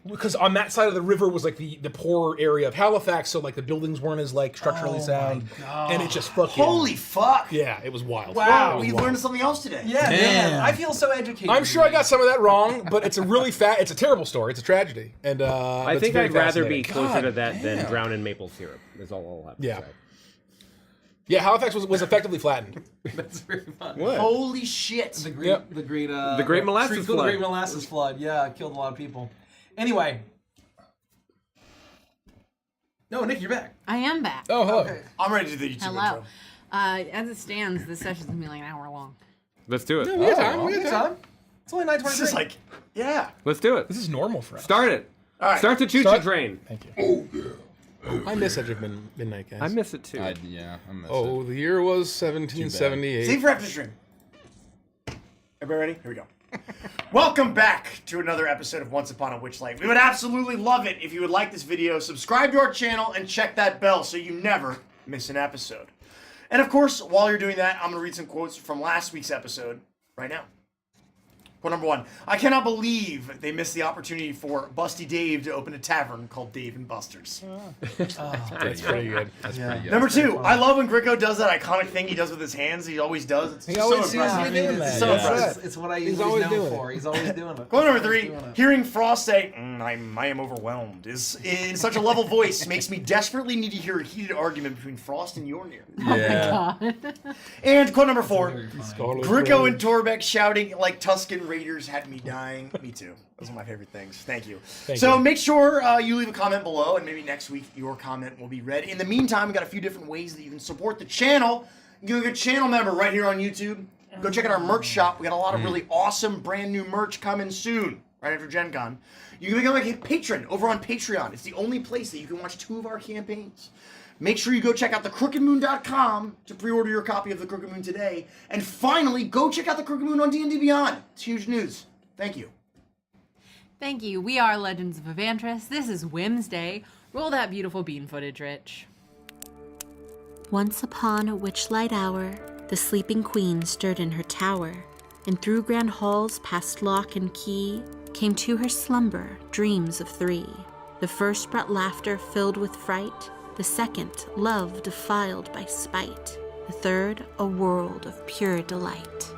because on that side of the river was like the poorer area of Halifax, so like the buildings weren't as like structurally sound, and it just fucking Holy fuck! yeah, it was wild. Wow, It was we wild. learned something else today. Yeah, man. I feel so educated. I'm sure I got some of that wrong, but it's a really it's a terrible story. It's a tragedy, and I it's think very I'd rather be fascinating. closer to that than drown in maple syrup. Is all I'll have to Yeah. say. Yeah, Halifax was effectively flattened. That's very fun. What? Holy shit! The great, Yep. the great, The Great Molasses The Flood. Great Molasses Flood. Yeah, it killed a lot of people. Anyway. No, Nick, you're back. I am back. Oh, hello. Okay. I'm ready to do the YouTube Hello. intro. As it stands, this session's gonna be like an hour long. Let's do it. We got time. We Good got time. time. It's only 9:23. This is like, yeah. Let's do it. This is normal for us. Start it. All right. Start the choo-choo Start- train. Thank you. I miss Edge of Midnight, guys. I miss it too. I miss Oh, it. the year was 1778. Save for after stream. Everybody ready? Here we go. Welcome back to another episode of Once Upon a Witchlight. We would absolutely love it if you would like this video, subscribe to our channel, and check that bell so you never miss an episode. And of course, while you're doing that, I'm going to read some quotes from last week's episode right now. Quote number 1. I cannot believe they missed the opportunity for Busty Dave to open a tavern called Dave and Buster's. That's pretty good. That's pretty good. Number 2. I love when Gricko does that iconic thing he does with his hands. He always does. It's just always so seems to impressive. be doing that. So impressive. It's what He's he's always known doing for. it. He's always doing it. Quote number 3. Hearing Frost say, I am overwhelmed, is in such a level voice makes me desperately need to hear a heated argument between Frost and Yornir. Yeah. And quote number 4. Scarlet Gricko Road. and Torbeck shouting like Tuscan Raiders had me dying. Me too. Those are my favorite things. Thank you. you. Make sure you leave a comment below, and maybe next week your comment will be read. In the meantime, we got a few different ways that you can support the channel. You can get a channel member right here on YouTube. Go check out our merch shop. We got a lot of really awesome brand new merch coming soon, right after Gen Con. You can become a patron over on Patreon. It's the only place that you can watch 2 of our campaigns. Make sure you go check out thecrookedmoon.com to pre-order your copy of The Crooked Moon today. And finally, go check out The Crooked Moon on D&D Beyond. It's huge news. Thank you. Thank you. We are Legends of Evantris. This is Wednesday. Roll that beautiful bean footage, Rich. Once upon a witchlight hour, the sleeping queen stirred in her tower, and through grand halls past lock and key came to her slumber dreams of 3. The first brought laughter filled with fright, the second love defiled by spite, the third a world of pure delight.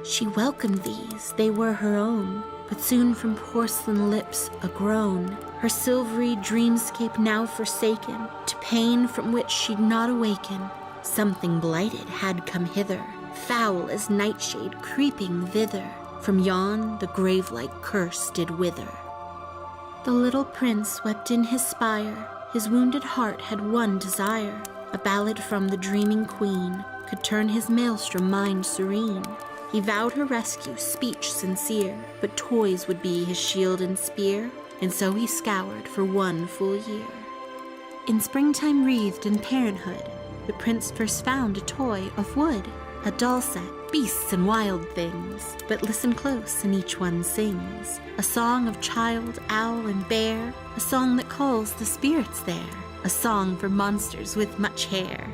She welcomed these, they were her own, but soon from porcelain lips a groan, her silvery dreamscape now forsaken, to pain from which she'd not awaken. Something blighted had come hither, foul as nightshade creeping thither, from yon the grave-like curse did wither. The little prince wept in his spire, his wounded heart had one desire, a ballad from the dreaming queen could turn his maelstrom mind serene. He vowed her rescue, speech sincere, but toys would be his shield and spear, and so he scoured for 1 full year. In springtime wreathed in parenthood, the prince first found a toy of wood, a doll set, beasts and wild things, but listen close and each one sings, a song of child, owl and bear, a song that calls the spirits there, a song for monsters with much hair.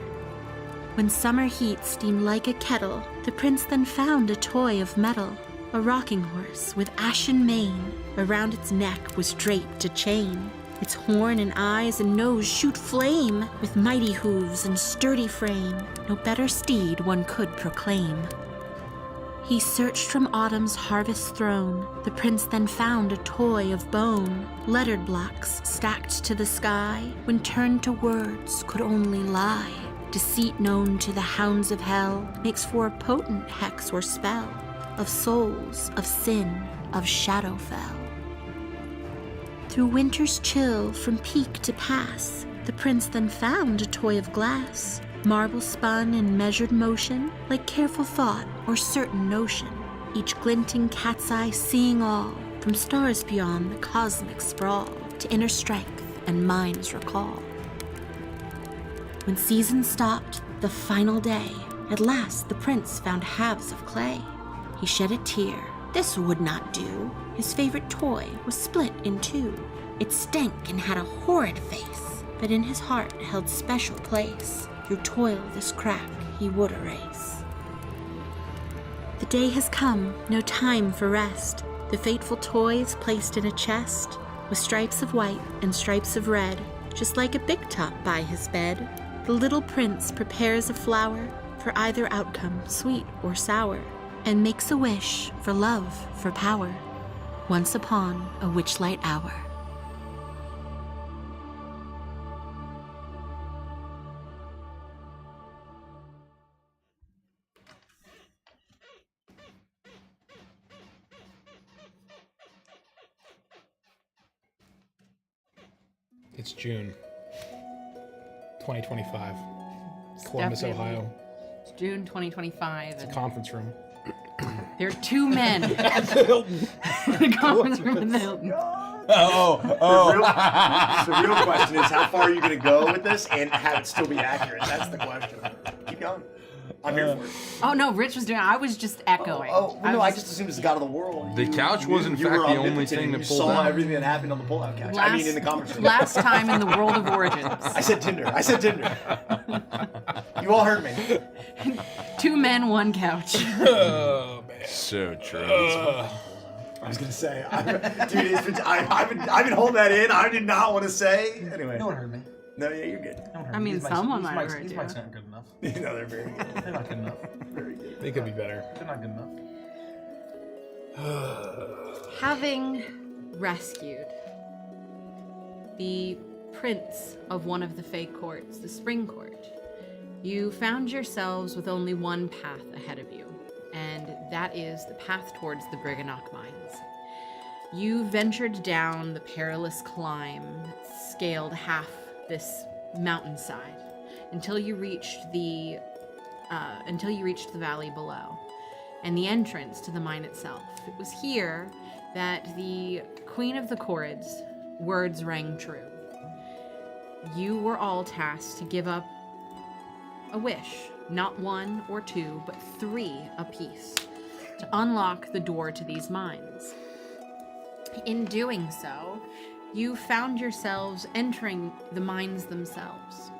When summer heat steamed like a kettle, the prince then found a toy of metal, a rocking horse with ashen mane, around its neck was draped a chain. Its horn and eyes and nose shoot flame, with mighty hooves and sturdy frame, no better steed one could proclaim. He searched from autumn's harvest throne, the prince then found a toy of bone, lettered blocks stacked to the sky, when turned to words could only lie. Deceit known to the hounds of hell makes for a potent hex or spell, of souls, of sin, of Shadowfell. Through winter's chill from peak to pass, the prince then found a toy of glass, marble spun in measured motion, like careful thought or certain notion, each glinting cat's eye seeing all, from stars beyond the cosmic sprawl, to inner strength and mind's recall. When season stopped, the final day, at last the prince found halves of clay. He shed a tear, this would not do. His favorite toy was split in 2. It stank and had a horrid face, but in his heart held special place. Through toil this crack he would erase. The day has come, no time for rest. The fateful toy is placed in a chest, with stripes of white and stripes of red, just like a big top by his bed. The little prince prepares a flower for either outcome, sweet or sour, and makes a wish for love, for power, once upon a witchlight hour. It's June 2025. Columbus, definitely- Ohio. It's June 2025. And Conference room. there are 2 men in the conference room in the Hilton. The real question is, how far are you going to go with this and have it still be accurate? That's the question. Keep going. I'm here for it. Oh no, Rich was doing. I was just echoing. I just assumed it's the God of the world. The couch was, in fact, were the only omnipotent thing and that you pulled saw out. everything that happened on the pull-out couch. I mean, in the conference room. Last time in the world of Origins. I said Tinder. You all heard me. 2 men, 1 couch. Oh man. So true. I was gonna say, I've been holding that in. I did not want to say. Anyway, No one heard me. no, yeah, you're good. No one heard I me. mean, These mics- someone these might have mics- heard These you. mics aren't good enough. No, they're very good. They're not good enough. Very good. They could be better. They're not good enough. Having rescued the prince of one of the Fey courts, the Spring Court, you found yourselves with only one path ahead of you, and that is the path towards the Briganock Mines. You ventured down the perilous climb, scaled half this mountainside, until you reached the valley below, and the entrance to the mine itself. It was here that the Queen of the Corrids' words rang true. You were all tasked to give up a wish, not one or two, but 3 apiece, to unlock the door to these mines. In doing so, you found yourselves entering the mines themselves.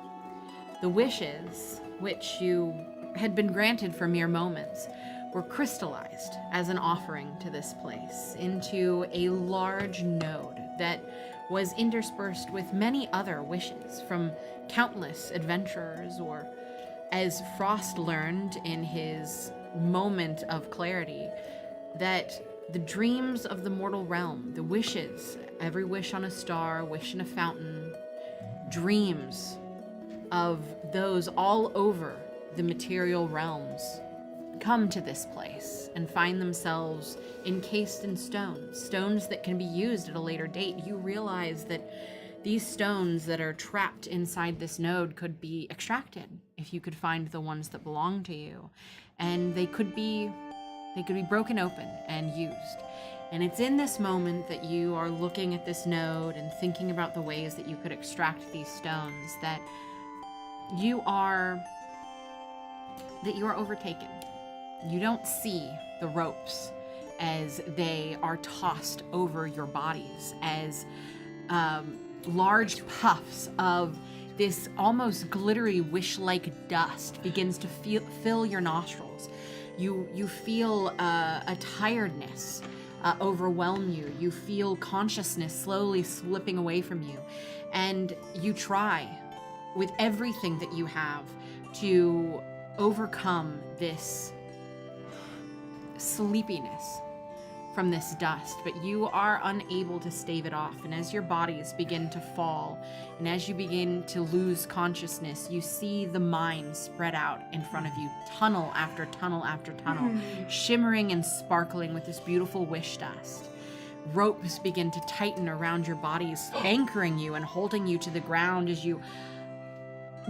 The wishes, which you had been granted for mere moments, were crystallized as an offering to this place into a large node that was interspersed with many other wishes from countless adventurers, or, as Frost learned in his moment of clarity, that the dreams of the mortal realm, the wishes, every wish on a star, wish in a fountain, dreams of those all over the material realms come to this place and find themselves encased in stones that can be used at a later date. You realize that these stones that are trapped inside this node could be extracted if you could find the ones that belong to you, and they could be broken open and used. And it's in this moment that you are looking at this node and thinking about the ways that you could extract these stones that you are overtaken. You don't see the ropes as they are tossed over your bodies, as large puffs of this almost glittery wish-like dust begins to fill your nostrils. You feel a tiredness overwhelm you. You feel consciousness slowly slipping away from you, and you try with everything that you have to overcome this sleepiness from this dust, but you are unable to stave it off. And as your bodies begin to fall, and as you begin to lose consciousness, you see the mine spread out in front of you, tunnel after tunnel after tunnel, shimmering and sparkling with this beautiful wish dust. Ropes begin to tighten around your bodies, anchoring you and holding you to the ground as you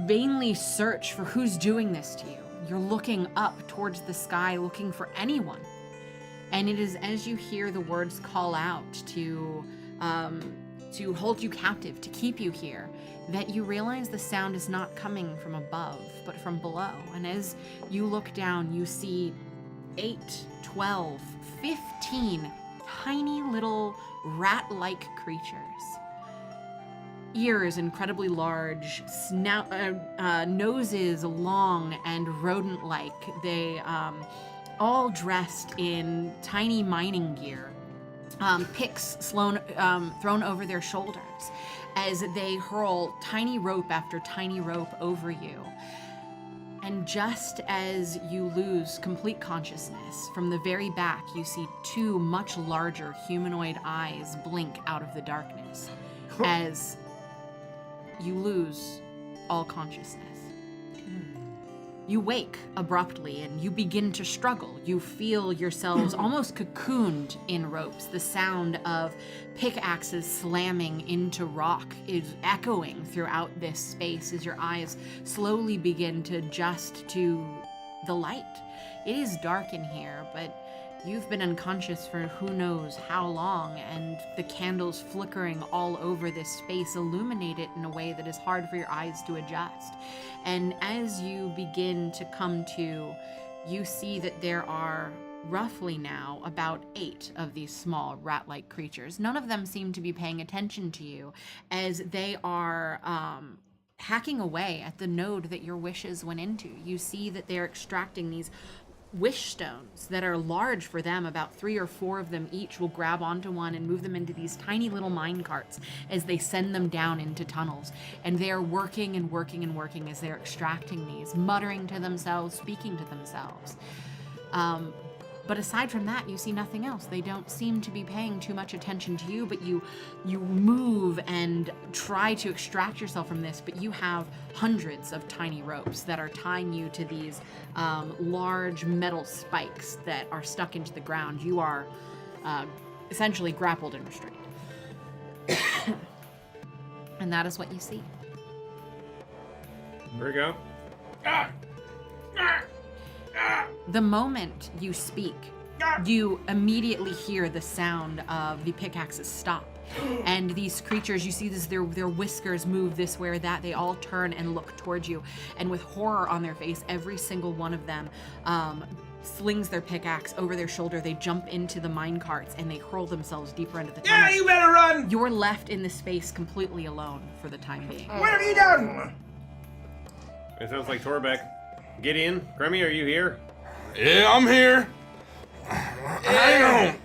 vainly search for who's doing this to you. You're looking up towards the sky, looking for anyone. And it is as you hear the words call out to hold you captive, to keep you here, that you realize the sound is not coming from above, but from below. And as you look down, you see 8, 12, 15 tiny little rat-like creatures. Ears incredibly large, snout, noses long and rodent-like. They all dressed in tiny mining gear, picks thrown over their shoulders as they hurl tiny rope after tiny rope over you. And just as you lose complete consciousness, from the very back you see 2 much larger humanoid eyes blink out of the darkness as you lose all consciousness. You wake abruptly and you begin to struggle. You feel yourselves almost cocooned in ropes. The sound of pickaxes slamming into rock is echoing throughout this space as your eyes slowly begin to adjust to the light. It is dark in here, but you've been unconscious for who knows how long, and the candles flickering all over this space illuminate it in a way that is hard for your eyes to adjust. And as you begin to come to, you see that there are roughly now about 8 of these small rat-like creatures. None of them seem to be paying attention to you as they are hacking away at the node that your wishes went into. You see that they're extracting these wish stones that are large for them, about 3 or 4 of them each, will grab onto one and move them into these tiny little mine carts as they send them down into tunnels. And they are working and working and working as they're extracting these, muttering to themselves, speaking to themselves. But aside from that, you see nothing else. They don't seem to be paying too much attention to you, but you move and try to extract yourself from this, but you have hundreds of tiny ropes that are tying you to these large metal spikes that are stuck into the ground. You are essentially grappled and restrained. And that is what you see. Here we go. The moment you speak, you immediately hear the sound of the pickaxes stop. And these creatures, you see this, their whiskers move this way or that. They all turn and look towards you. And with horror on their face, every single one of them slings their pickaxe over their shoulder. They jump into the mine carts and they hurl themselves deeper into the tunnel. Yeah, you better run! You're left in this space completely alone for the time being. What have you done? It sounds like Torbeck. Gideon, Grimmy, are you here? Yeah, I'm here. Hang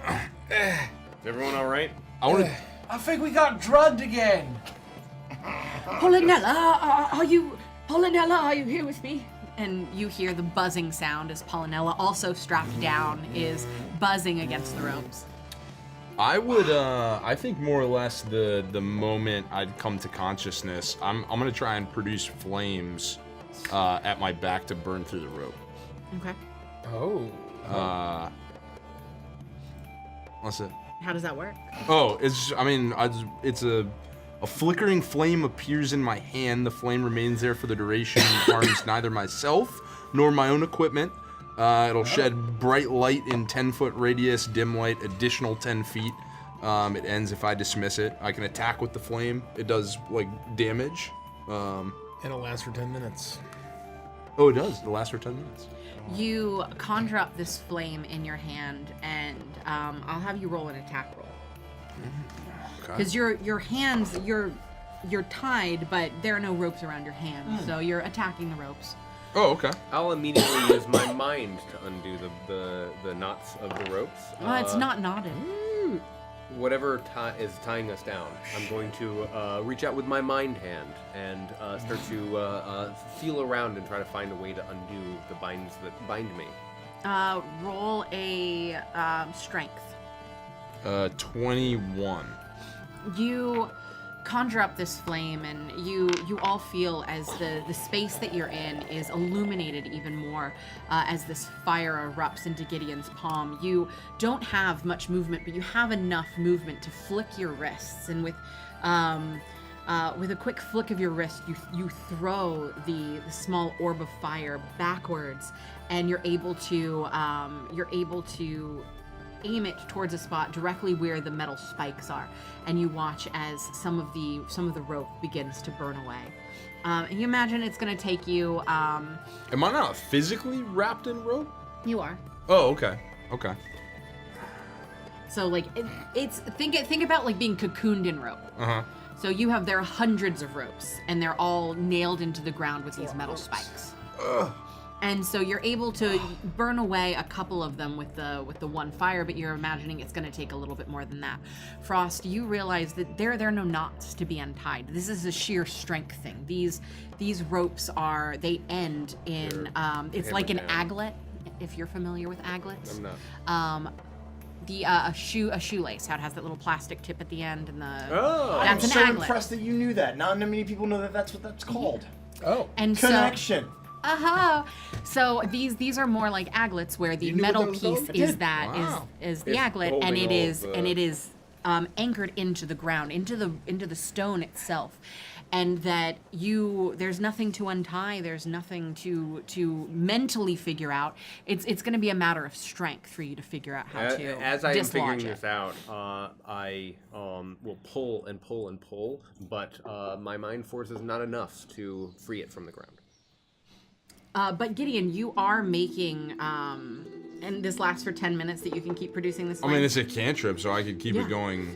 on. Is everyone all right? I think we got drugged again. Polynella, are you here with me? And you hear the buzzing sound as Polynella, also strapped down, is buzzing against the ropes. I would, I think more or less the moment I'd come to consciousness, I'm gonna try and produce flames at my back to burn through the rope. Okay. Oh. What's it? How does that work? Oh, it's a flickering flame appears in my hand. The flame remains there for the duration and harms neither myself nor my own equipment. It'll shed bright light in 10-foot radius, dim light, additional 10 feet. It ends if I dismiss it. I can attack with the flame. It does, like, damage. And it'll last for 10 minutes. Oh, it does. It'll last for 10 minutes. You conjure up this flame in your hand, and I'll have you roll an attack roll. Because your hands, you're tied, but there are no ropes around your hands, so you're attacking the ropes. Oh, okay. I'll immediately use my mind to undo the knots of the ropes. It's not knotted. Whatever is tying us down, I'm going to reach out with my mind hand and start to feel around and try to find a way to undo the binds that bind me. Roll a strength. 21. You conjure up this flame, and you all feel as the space that you're in is illuminated even more as this fire erupts into Gideon's palm. You don't have much movement, but you have enough movement to flick your wrists, and with a quick flick of your wrist, you throw the small orb of fire backwards, and you're able to aim it towards a spot directly where the metal spikes are, and you watch as some of the rope begins to burn away. And you imagine it's going to take you. Am I not physically wrapped in rope? You are. Oh, okay. Okay. So like it's think about like being cocooned in rope. Uh-huh. So there are hundreds of ropes, and they're all nailed into the ground with these metal spikes. Ugh. And so you're able to burn away a couple of them with the one fire, but you're imagining it's going to take a little bit more than that. Frost, you realize that there are no knots to be untied. This is a sheer strength thing. These ropes they end in it's like an aglet, if you're familiar with aglets. I'm not. A shoelace, how it has that little plastic tip at the end, and I'm that's an so aglet. impressed that you knew that. Not many people know that that's what that's called. Oh. And Connection. So these are more like aglets, where the metal piece is the aglet, and it is anchored into the ground, into the stone itself, and that there's nothing to untie, there's nothing to mentally figure out. It's going to be a matter of strength for you to figure out how to as I am figuring dislodge this out, I will pull and pull and pull, but my mind force is not enough to free it from the ground. But Gideon, you are making and this lasts for 10 minutes that you can keep producing this I flame. mean, it's a cantrip, so I could keep it going.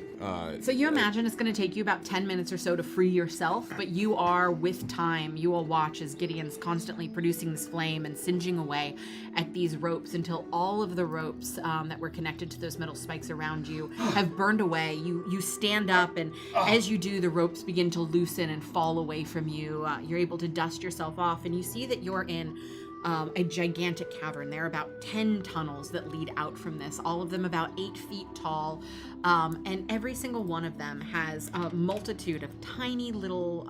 So you imagine it's going to take you about 10 minutes or so to free yourself, but you are, with time, you will watch as Gideon's constantly producing this flame and singeing away at these ropes until all of the ropes that were connected to those metal spikes around you have burned away. You stand up, and as you do, the ropes begin to loosen and fall away from you. You're able to dust yourself off, and you see that you're in a gigantic cavern. There are about 10 tunnels that lead out from this, all of them about 8 feet tall, and every single one of them has a multitude of tiny little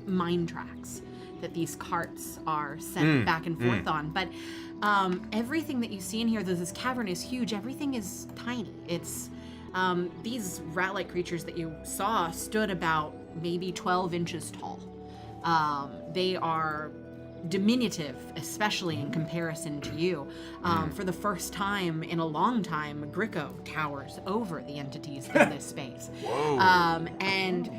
mine tracks that these carts are sent back and forth on. But everything that you see in here, though this cavern is huge, everything is tiny. It's these rat-like creatures that you saw stood about maybe 12 inches tall. They are diminutive, especially in comparison to you. For the first time in a long time, Gricko towers over the entities in this space. And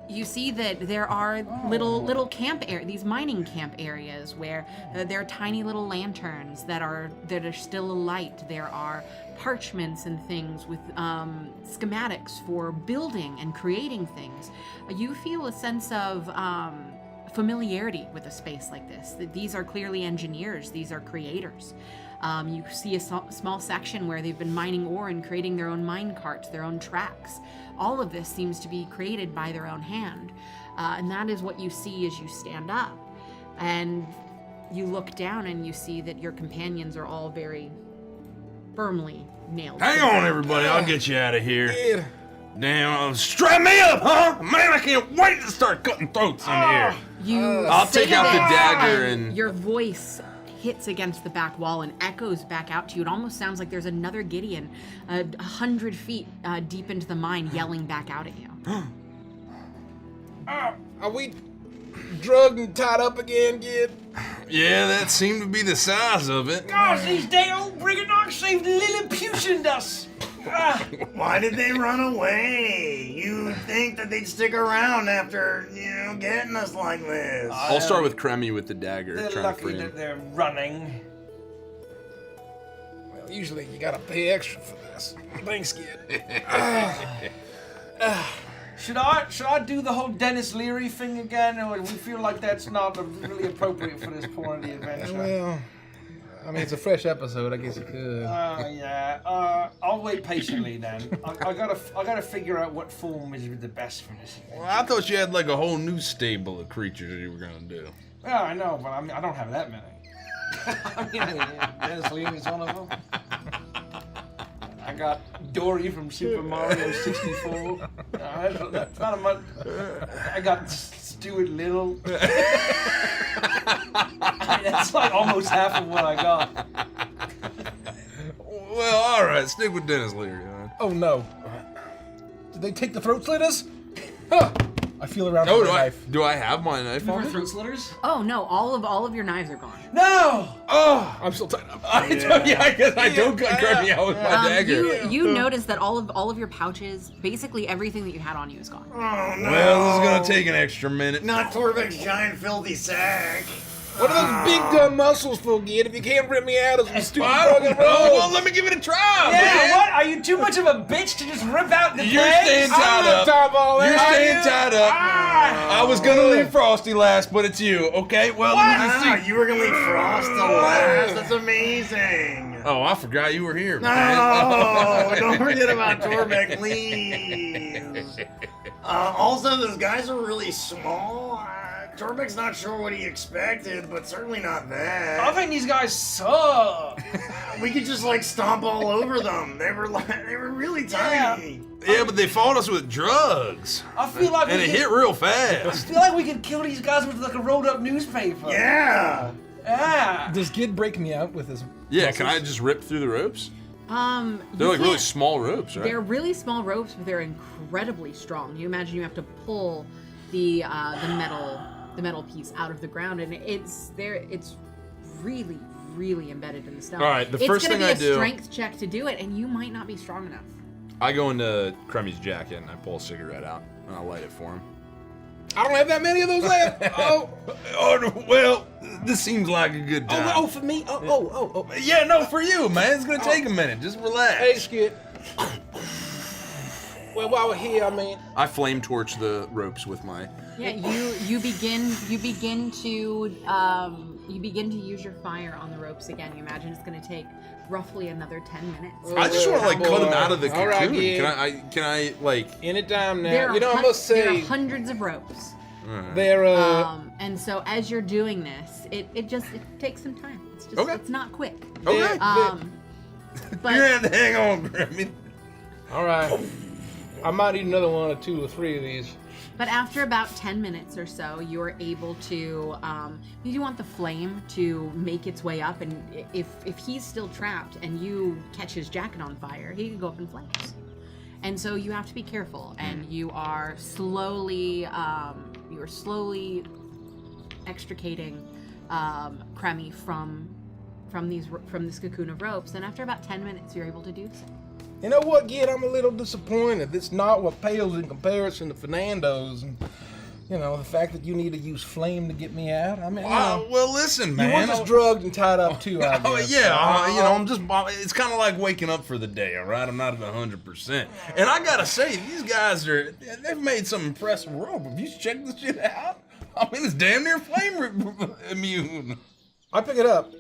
you see that there are little camp these mining camp areas where there are tiny little lanterns that are still alight. There are parchments and things with schematics for building and creating things. You feel a sense of familiarity with a space like this. These are clearly engineers. These are creators. You see a small section where they've been mining ore and creating their own mine carts, their own tracks. All of this seems to be created by their own hand. And that is what you see as you stand up. And you look down and you see that your companions are all very firmly nailed. Hang on, everybody. I'll get you out of here. Damn, strap me up, huh? Man, I can't wait to start cutting throats in here. I'll take out the dagger and... Your voice hits against the back wall and echoes back out to you. It almost sounds like there's another Gideon 100 feet deep into the mine yelling back out at you. Are we drugged and tied up again, kid? Yeah, that seemed to be the size of it. Gosh, these dang old brigandocks saved Lilliputian us. Why did they run away? You'd think that they'd stick around after, getting us like this. I'll start with Cremy with the dagger. They're trying lucky to free that him. they're running. Well, usually you gotta pay extra for this. Thanks, kid. Should I do the whole Dennis Leary thing again, or do we feel like that's not really appropriate for this point of the adventure? Well, I mean, it's a fresh episode. I guess you could. Yeah. I'll wait patiently then. I gotta figure out what form is the best for this. Well, I thought you had like a whole new stable of creatures that you were gonna do. Yeah, I know, but I don't have that many. I mean, Dennis Leary's one of them. I got Dory from Super Mario 64. That's not much. I got Stuart Little. That's like almost half of what I got. Well, all right, stick with Dennis Leary. Huh? Oh no! Did they take the throat slitters? Huh. I feel around for my knife. Do I have my knife on me? Throat slitters? Oh no, all of your knives are gone. No! Oh, I'm still tied up. Yeah, I guess I don't cut Cremy out with my dagger. You notice that all of your pouches, basically everything that you had on you is gone. Oh, no. Well, this is gonna take an extra minute. Not Torvik's giant filthy sack. What are those big dumb muscles for, kid? If you can't rip me out of some stupid I don't fucking know. rope. Well, let me give it a try, Yeah, man. what? Are you too much of a bitch to just rip out the You're legs? staying tied up. You're staying tied up. I was gonna leave Frosty last, but it's you. Okay. Well, let me just see. You were gonna leave Frost to last. That's amazing. Oh, I forgot you were here. No, Man. don't forget about Torvik, please. Also, those guys are really small. Torvik's not sure what he expected, but certainly not that. I think these guys suck. We could just like stomp all over them. They were really tiny. Yeah, but they fought us with drugs. I feel like And it hit real fast. I feel like we could kill these guys with like a rolled up newspaper. Yeah. Yeah. Does Gid break me out with his Yeah, muscles? can I just rip through the ropes? They're you like really can't- small ropes, right? They're really small ropes, but they're incredibly strong. You imagine you have to pull the metal piece out of the ground, and it's really, really embedded in the stone. All right, the first thing I It's gonna be do- a strength check to do it, and you might not be strong enough. I go into Cremy's jacket and I pull a cigarette out and I light it for him. I don't have that many of those left. Well, this seems like a good time. Oh, for me? Oh. Yeah, no, for you, man. It's gonna take a minute. Just relax. Hey, Skid. Well, while we're here, I mean, I flame torch the ropes with my. Yeah, you begin to use your fire on the ropes again. You imagine it's going to take roughly another 10 minutes. I just want to like cut them out of the All cocoon. right, yeah. Can I like? Anytime now. There are I must say there are hundreds of ropes. they're And so as you're doing this, it takes some time. It's just it's not quick. Okay. But You're gonna have to hang on, Grammy. all right. I might need another one or two or three of these. But after about 10 minutes or so, you're able to, you want the flame to make its way up, and if he's still trapped and you catch his jacket on fire, he can go up in flames. And so you have to be careful, and you are slowly extricating Kremi from this cocoon of ropes, and after about 10 minutes, you're able to do so. You know what, Gid? I'm a little disappointed. It's not what pales in comparison to Fernando's. And, you know, the fact that you need to use flame to get me out. I mean, Well, listen, man. you want us drugged and tied up too, I guess. Oh yeah, I'm just. It's kind of like waking up for the day. All right, I'm not at 100%. And I gotta say, these guys they've made some impressive rope. Have you checked this shit out? I mean, it's damn near flame immune. I pick it up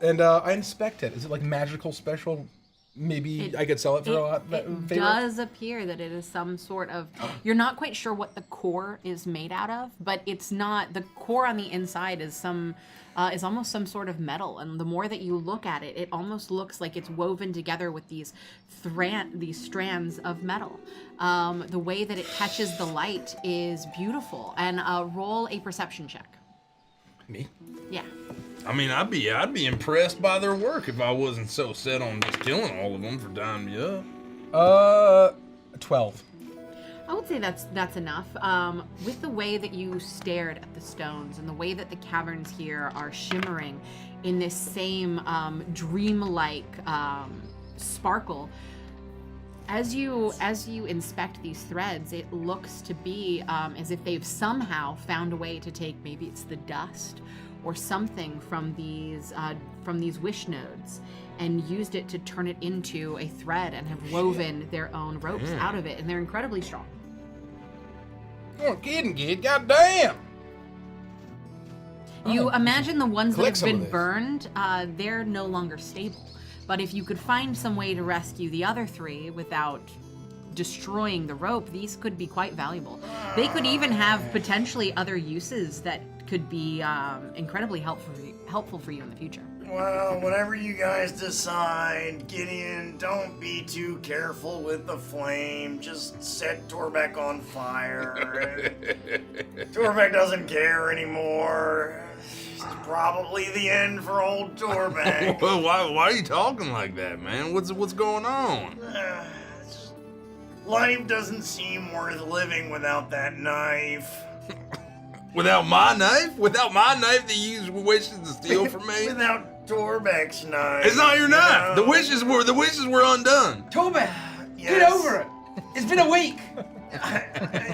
and I inspect it. Is it like magical special? Maybe I could sell it for a lot. It does appear that it is some sort of. You're not quite sure what the core is made out of, but it's not. The core on the inside is almost some sort of metal, and the more that you look at it, it almost looks like it's woven together with these strands of metal. The way that it catches the light is beautiful, and roll a perception check. Me? Yeah. I mean, I'd be impressed by their work if I wasn't so set on just killing all of them for tying me up. 12. I would say that's enough. With the way that you stared at the stones and the way that the caverns here are shimmering in this same dreamlike sparkle, as you inspect these threads, it looks to be as if they've somehow found a way to take, maybe it's the dust or something from these wish nodes, and used it to turn it into a thread and have woven their own ropes out of it, and they're incredibly strong. Oh, kidding, Gid. Goddamn. You imagine the ones that Collect have some of been this. burned, they're no longer stable. But if you could find some way to rescue the other three without destroying the rope, these could be quite valuable. They could even have potentially other uses that could be incredibly helpful for you in the future. Well, whatever you guys decide, Gideon, don't be too careful with the flame. Just set Torbeck on fire. Torbeck doesn't care anymore. It's probably the end for old Torbeck. Well, why are you talking like that, man? What's going on? Life doesn't seem worth living without that knife. Without my knife? Without my knife that you wishes to steal from me? Without Torbeck's knife. It's not your knife. know? The wishes were undone. Torbeck, Yes. get over it. It's been a week.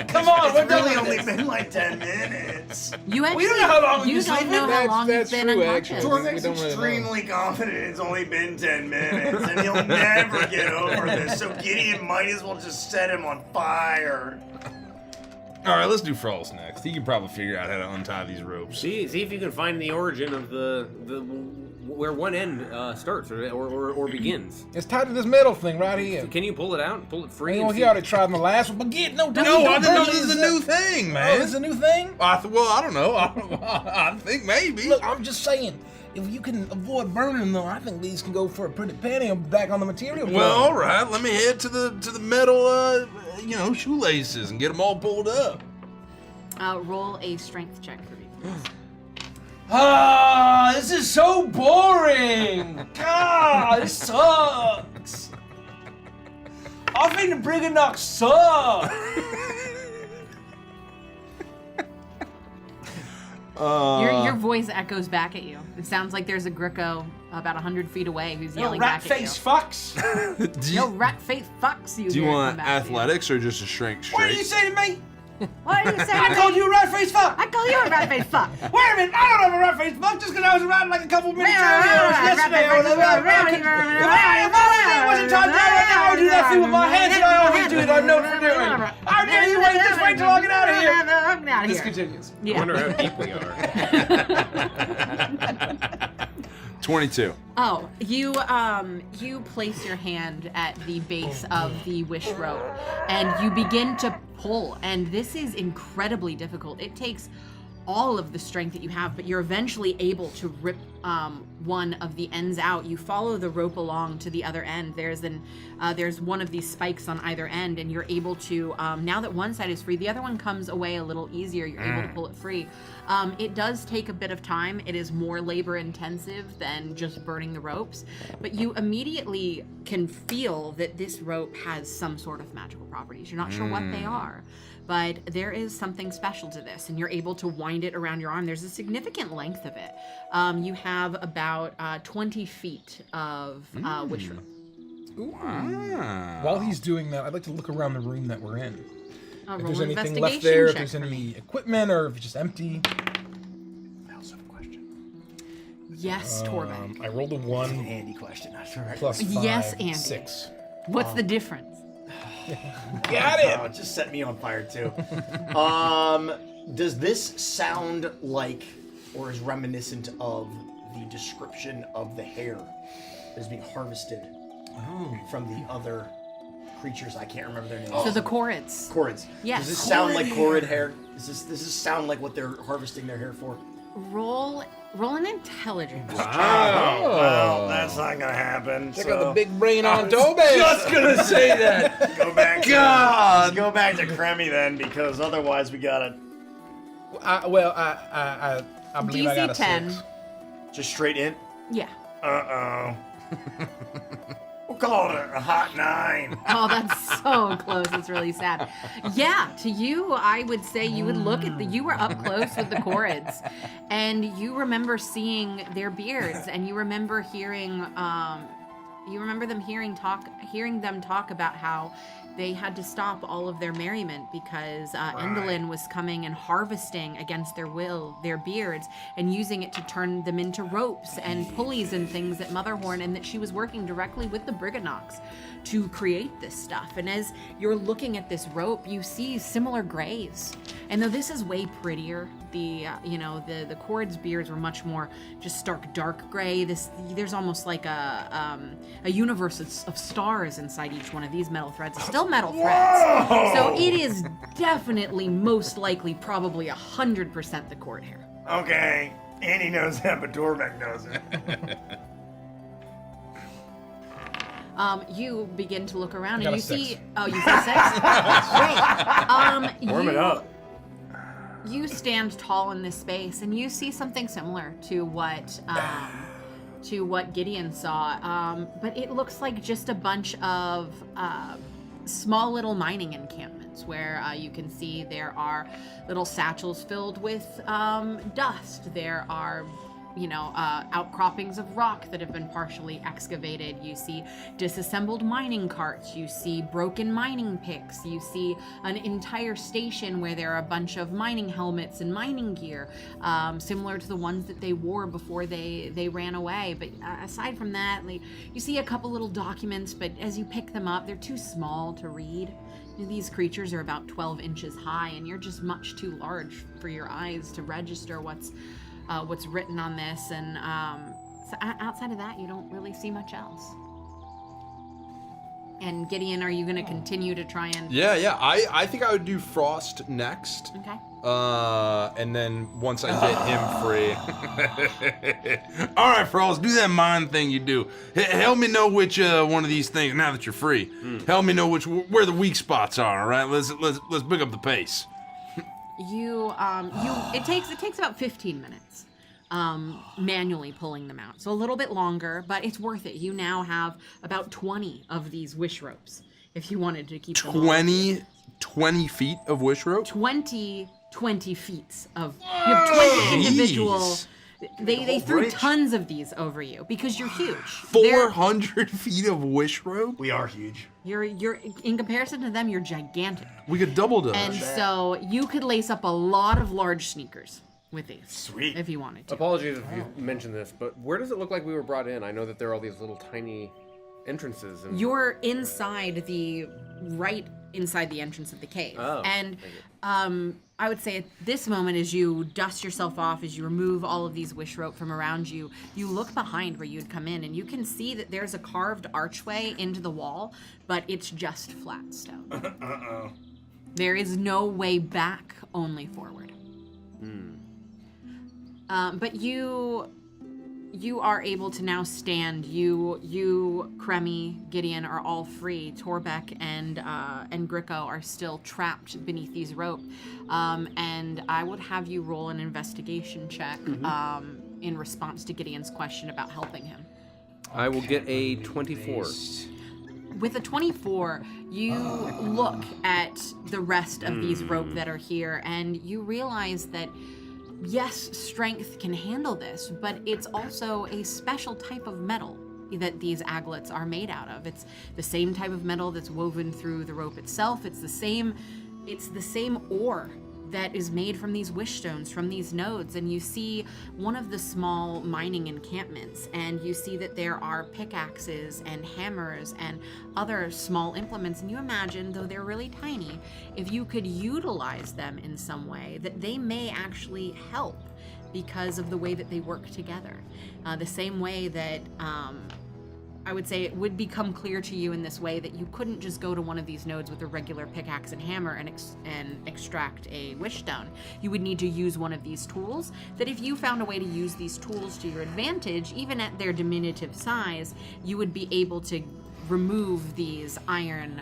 Come on, we're It's done really with only this. been like 10 minutes. You actually, don't know how long we've you been don't sleeping. know how long That's you've been true, unconscious. actually. We Torbeck's don't really know. extremely confident it's only been 10 minutes, and he'll never get over this, so Gideon might as well just set him on fire. All right, let's do Frost next. He can probably figure out how to untie these ropes. See if you can find the origin of the where one end starts or begins. It's tied to this metal thing right here. Can you pull it out? Pull it free? You and know, see- he already tried in the last one, but Gid, no, don't No, I don't didn't know bring this is a up. new thing, Oh, man. this is a new thing? Well, I don't know. I think maybe. Look, I'm just saying, if you can avoid burning them, I think these can go for a pretty penny and back on the material. Well, all right. Let me head to the metal, shoelaces and get them all pulled up. Roll a strength check for me, please. Ah, this is so boring. God, this sucks. I think the Briganock sucks. Your voice echoes back at you. It sounds like there's a Gricko about 100 feet away who's No yelling rat back at face you. fucks. No rat face fucks you. Do you hear it want come back to you. athletics or just a strength What did you straight? say to me? What are you saying? I called you a rat-faced fuck! I call you a rat-faced fuck. Wait a minute, I don't have a rat-faced fuck just because I was around like a couple minutes yesterday. If I wasn't talking right now, I would do that thing with my hands and I always do it. I'm known for doing it. Just wait till I get out of here. This continues. I wonder how deep we are. 22. Oh, you place your hand at the base of the wish rope, and you begin to pull. And this is incredibly difficult. It takes all of the strength that you have, but you're eventually able to rip one of the ends out. You follow the rope along to the other end. There's one of these spikes on either end, and you're able to, now that one side is free, the other one comes away a little easier. You're able to pull it free. It does take a bit of time. It is more labor intensive than just burning the ropes, but you immediately can feel that this rope has some sort of magical properties. You're not sure what they are, but there is something special to this, and you're able to wind it around your arm. There's a significant length of it. You have about 20 feet of wish rope. Wow. While he's doing that, I'd like to look around the room that we're in. If there's Roll anything left investigation there, if check there's for any me. equipment, or if it's just empty. I also have a question. Yes, Torbeck. I rolled a 1 Handy question. That's all right. plus 5, Yes, Andy. 6. What's the difference? Got it. Oh, it just set me on fire too. Does this sound like, or is reminiscent of, the description of the hair that is being harvested from the other creatures? I can't remember their names. So the Chorids. Chorids. Yes. Does this sound like Chorid hair? Does this sound like what they're harvesting their hair for? Roll an intelligence. Well, that's not gonna happen. Check out the big brain on Toby. Just gonna say that. Go back. God. Go back to Cremmy then, because otherwise we gotta I believe I got a DC 10. 6. just straight in. Yeah. We'll call it a hot 9. Oh, that's so close. It's really sad. Yeah, to you, I would say you would look at you were up close with the Chorids, and you remember seeing their beards, and you remember hearing them talk about how they had to stop all of their merriment because Endolin was coming and harvesting against their will their beards and using it to turn them into ropes and pulleys and things at Motherhorn, and that she was working directly with the Briganox to create this stuff. And as you're looking at this rope, you see similar grays. And though this is way prettier, the Chord's beards were much more just stark dark gray. There's almost like a universe of stars inside each one of these metal threads. It's still metal threads. So it is definitely, most likely, probably 100% the Chord hair. Okay, Andy knows that, but Dorbeck knows it. You begin to look around I got and you a 6. see. Oh, you see 6? Great. Warm it up. You stand tall in this space, and you see something similar to what Gideon saw. But it looks like just a bunch of small little mining encampments where you can see there are little satchels filled with dust. There are outcroppings of rock that have been partially excavated. You see disassembled mining carts. You see broken mining picks. You see an entire station where there are a bunch of mining helmets and mining gear, similar to the ones that they wore before they ran away. But aside from that, you see a couple little documents, but as you pick them up, they're too small to read. These creatures are about 12 inches high, and you're just much too large for your eyes to register what's written on this, and so outside of that, you don't really see much else. And Gideon, are you going to continue to try and? Yeah. I think I would do Frost next. Okay. And then once I get him free. All right, Frost, do that mind thing you do. Help me know which one of these things. Now that you're free, help me know where the weak spots are. All right, let's pick up the pace. It takes about 15 minutes manually pulling them out. So a little bit longer, but it's worth it. You now have about 20 of these wish ropes if you wanted to keep them all. 20 feet of wish rope? 20 feet of, you have 20 individual They threw tons of these over you because you're huge. 400 feet of wish rope? We are huge. You're in comparison to them, you're gigantic. We could double dose. And so you could lace up a lot of large sneakers with these. Sweet. If you wanted to. Apologies if you mentioned this, but where does it look like we were brought in? I know that there are all these little tiny entrances. And... You're right inside the entrance of the cave. Oh, and I would say at this moment, as you dust yourself off, as you remove all of these wish rope from around you, you look behind where you'd come in, and you can see that there's a carved archway into the wall, but it's just flat stone. Uh-oh. There is no way back, only forward. But you are able to now stand. You, Kremi, Gideon are all free. Torbeck and Gricko are still trapped beneath these rope. And I would have you roll an investigation check in response to Gideon's question about helping him. I will get a 24. With a 24, you look at the rest of these rope that are here, and you realize that yes, strength can handle this, but it's also a special type of metal that these aglets are made out of. It's the same type of metal that's woven through the rope itself. It's the same ore that is made from these wish stones, from these nodes. And you see one of the small mining encampments, and you see that there are pickaxes and hammers and other small implements. And you imagine, though they're really tiny, if you could utilize them in some way, that they may actually help because of the way that they work together. The same way that I would say it would become clear to you in this way that you couldn't just go to one of these nodes with a regular pickaxe and hammer and extract a wish stone. You would need to use one of these tools, that if you found a way to use these tools to your advantage, even at their diminutive size, you would be able to remove these iron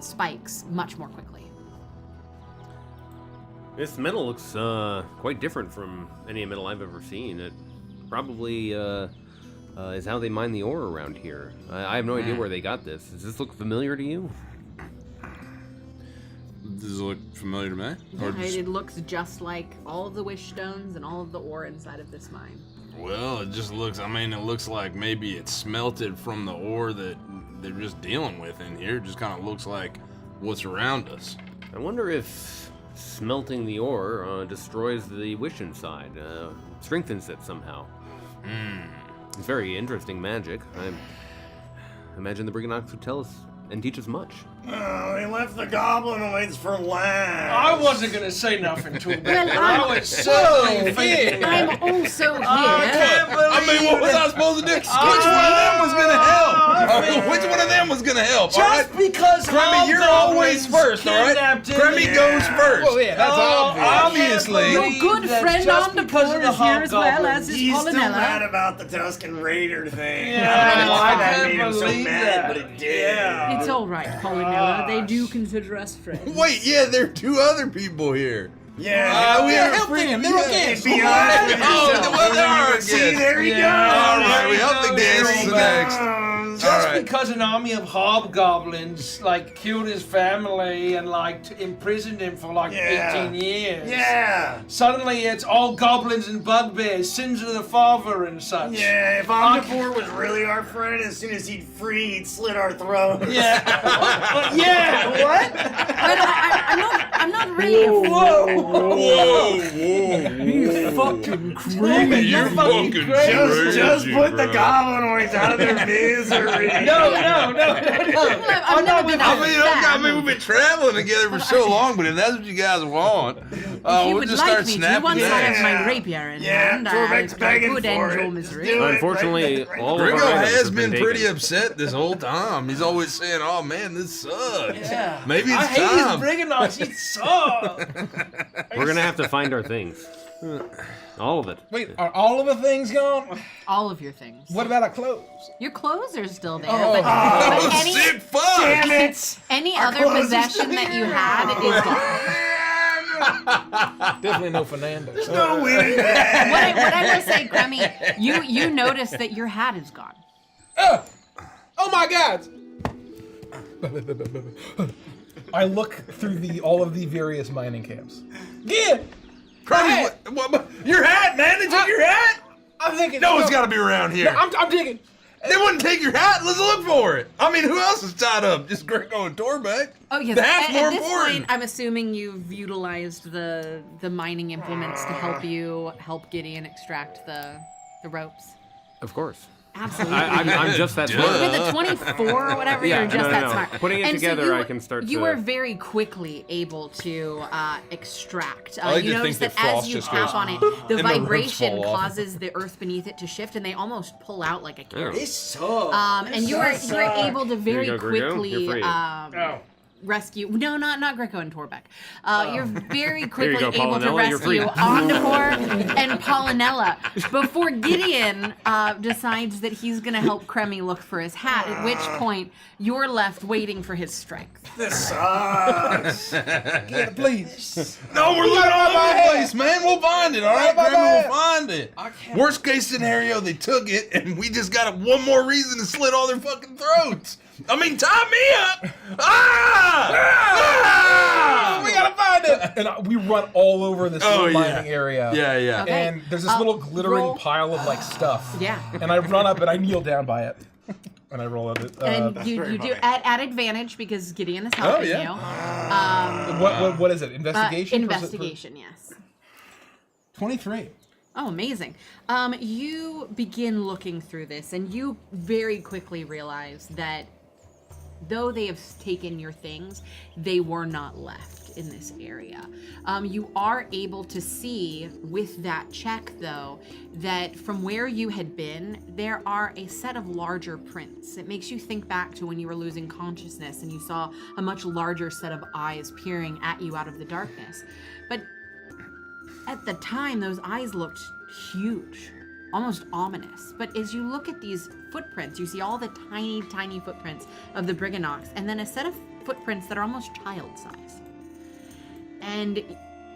spikes much more quickly. This metal looks quite different from any metal I've ever seen. It probably is how they mine the ore around here. I have no idea where they got this. Does this look familiar to you? Does it look familiar to me? Yeah, it looks just like all of the wish stones and all of the ore inside of this mine. Well, it just looks, it looks like maybe it's smelted from the ore that they're just dealing with in here. It just kind of looks like what's around us. I wonder if smelting the ore destroys the wish inside, strengthens it somehow. It's very interesting magic. I imagine the Brigandox would tell us and teach us much. Oh, he left the goblinoids for last. I wasn't gonna say nothing to him. Well, I was so thinking. I'm also here. What was I supposed to do? Which one of them was gonna help? Which one of them was gonna help? Just because Kremi, you're always first, all right? Kremi goes first. Well, yeah, that's obviously. Your good friend on the board is here as well as his He's still mad Polynella. about the Tuscan Raider thing. Yeah, I don't know why I that can't made him so believe mad, that. but it did. Yeah. It's all right, Polynella. They do consider us friends. Wait, yeah, there are two other people here. Yeah. We help them. They're guests. Be honest with yourself. well, there are See, guests. there you go. All right, we help the guests next. Just All right. because an army of hobgoblins killed his family and imprisoned him for 18 years. Yeah. Suddenly it's all goblins and bugbears, sins of the father and such. Yeah, if Omnivore was really our friend, as soon as he'd free, he'd slit our throats. Yeah. Yeah. What? But I'm not really. Whoa. You fucking crazy. You're fucking crazy. Just put the goblinoids out of their misery. No. I've never been out with that. We've been traveling together for so long, but if that's what you guys want, If you we'll would just like start me to, snapping once I necks. have my rapier in Yeah, hand, Torbeck's I begging could for end it. your Just misery. do it. Unfortunately, all of Gringo our items has have been pretty taken. upset this whole time. He's always saying, "Oh man, this sucks." Yeah. Maybe I it's hate time. his Brigandox. He sucks. We're gonna have to find our things. All of it. Wait, are all of the things gone? All of your things. What about our clothes? Your clothes are still there, Oh. but Oh, any, sick fuck! Damn it! any Our other clothes are possession that you had is gone. Definitely no Fernando. There's no winning that. What I will say, Kremi, you notice that your hat is gone. Oh my God! I look through all of the various mining camps. Yeah, Crummy, your hat, man. They took your hat. I'm thinking. No, it's got to be around here. No, I'm digging. They wouldn't take your hat. Let's look for it. I mean, who else is tied up? Just Greco and Torbeck. Oh yes. The hat's more at this important. point, I'm assuming you've utilized the mining implements to help Gideon extract the ropes. Of course. Absolutely. I'm just that smart. With a 24 or whatever, Yeah, you're just that no. smart. Putting it And so together, I can start You to- were very quickly able to extract. I like You to notice think that that as Frost you just tap goes, on it, the and the ropes vibration fall off. causes the earth beneath it to shift, and they almost pull out like a carrot. This sucks. And you were able to very you go, Grego. quickly You're free. rescue. No, not Greco and Torbeck. You're very you quickly go, able to Polynella, you're free. rescue Omnivore and Polynella before Gideon decides that he's going to help Cremy look for his hat. At which point you're left waiting for his strength. This sucks. Please. No, we're looking all over the place, man. We'll find it, all right? my Grammy bad. will find it. Worst case scenario, they took it, and we just got one more reason to slit all their fucking throats. I mean, tie me up. We gotta find it. And we run all over this little mining area. Yeah. Okay. And there's this little glittering roll. pile of like stuff. Yeah. And I run up and I kneel down by it. And I roll at it. And you do at advantage because Gideon is helping yeah. you. What is it? Investigation? Investigation, yes. 23. Oh, amazing. You begin looking through this, and you very quickly realize that though they have taken your things, they were not left in this area. You are able to see with that check, though, that from where you had been, there are a set of larger prints. It makes you think back to when you were losing consciousness and you saw a much larger set of eyes peering at you out of the darkness. But at the time, those eyes looked huge, almost ominous. But as you look at these footprints, you see all the tiny, tiny footprints of the Briganox, and then a set of footprints that are almost child-size. And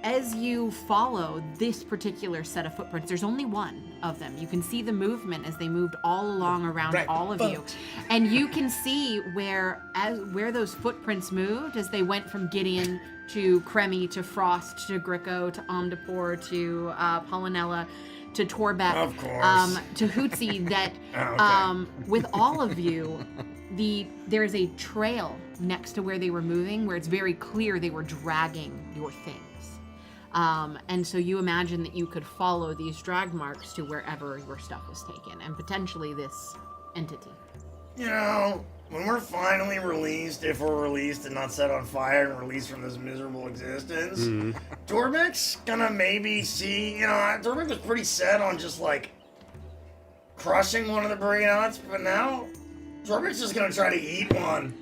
as you follow this particular set of footprints, there's only one of them. You can see the movement as they moved all along around all of you. And you can see where those footprints moved as they went from Gideon to Cremy to Frost to Greco to Omnipore to Polynella to Torbeck, Of course. to Hootsie, that with all of you, there is a trail next to where they were moving where it's very clear they were dragging your things. And so you imagine that you could follow these drag marks to wherever your stuff was taken, and potentially this entity. You know, when we're finally released, if we're released and not set on fire and released from this miserable existence, Torbeck's gonna maybe see, Torbeck was pretty set on just like crushing one of the Briganots, but now Torbeck's just gonna try to eat one.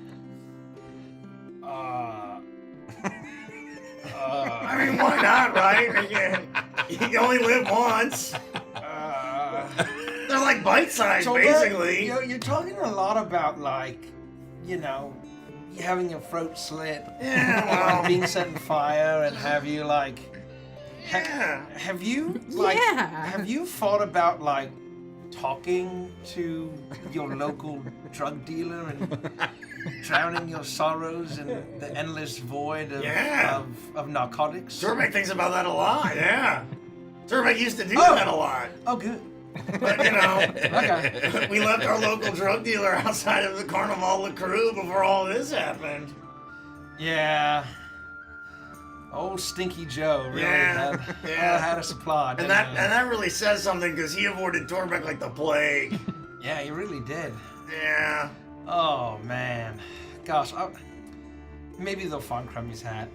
I mean, why not, right? You only live once. They're like bite-sized, basically. You're talking a lot about, like, having your throat slit. Yeah, well. Being set on fire and have you, like... Have you, like... Yeah. Have you thought about, like, talking to your local drug dealer and drowning your sorrows in the endless void of narcotics? Torbeck thinks about that a lot, yeah. Torbeck used to do that a lot. Oh, good. But, Okay. we left our local drug dealer outside of the Carnival La Crue before all this happened. Yeah. Old Stinky Joe really had a supply. And that really says something because he avoided Torbeck like the plague. Yeah, he really did. Yeah. Oh, man. Gosh, maybe they'll find Crummy's hat.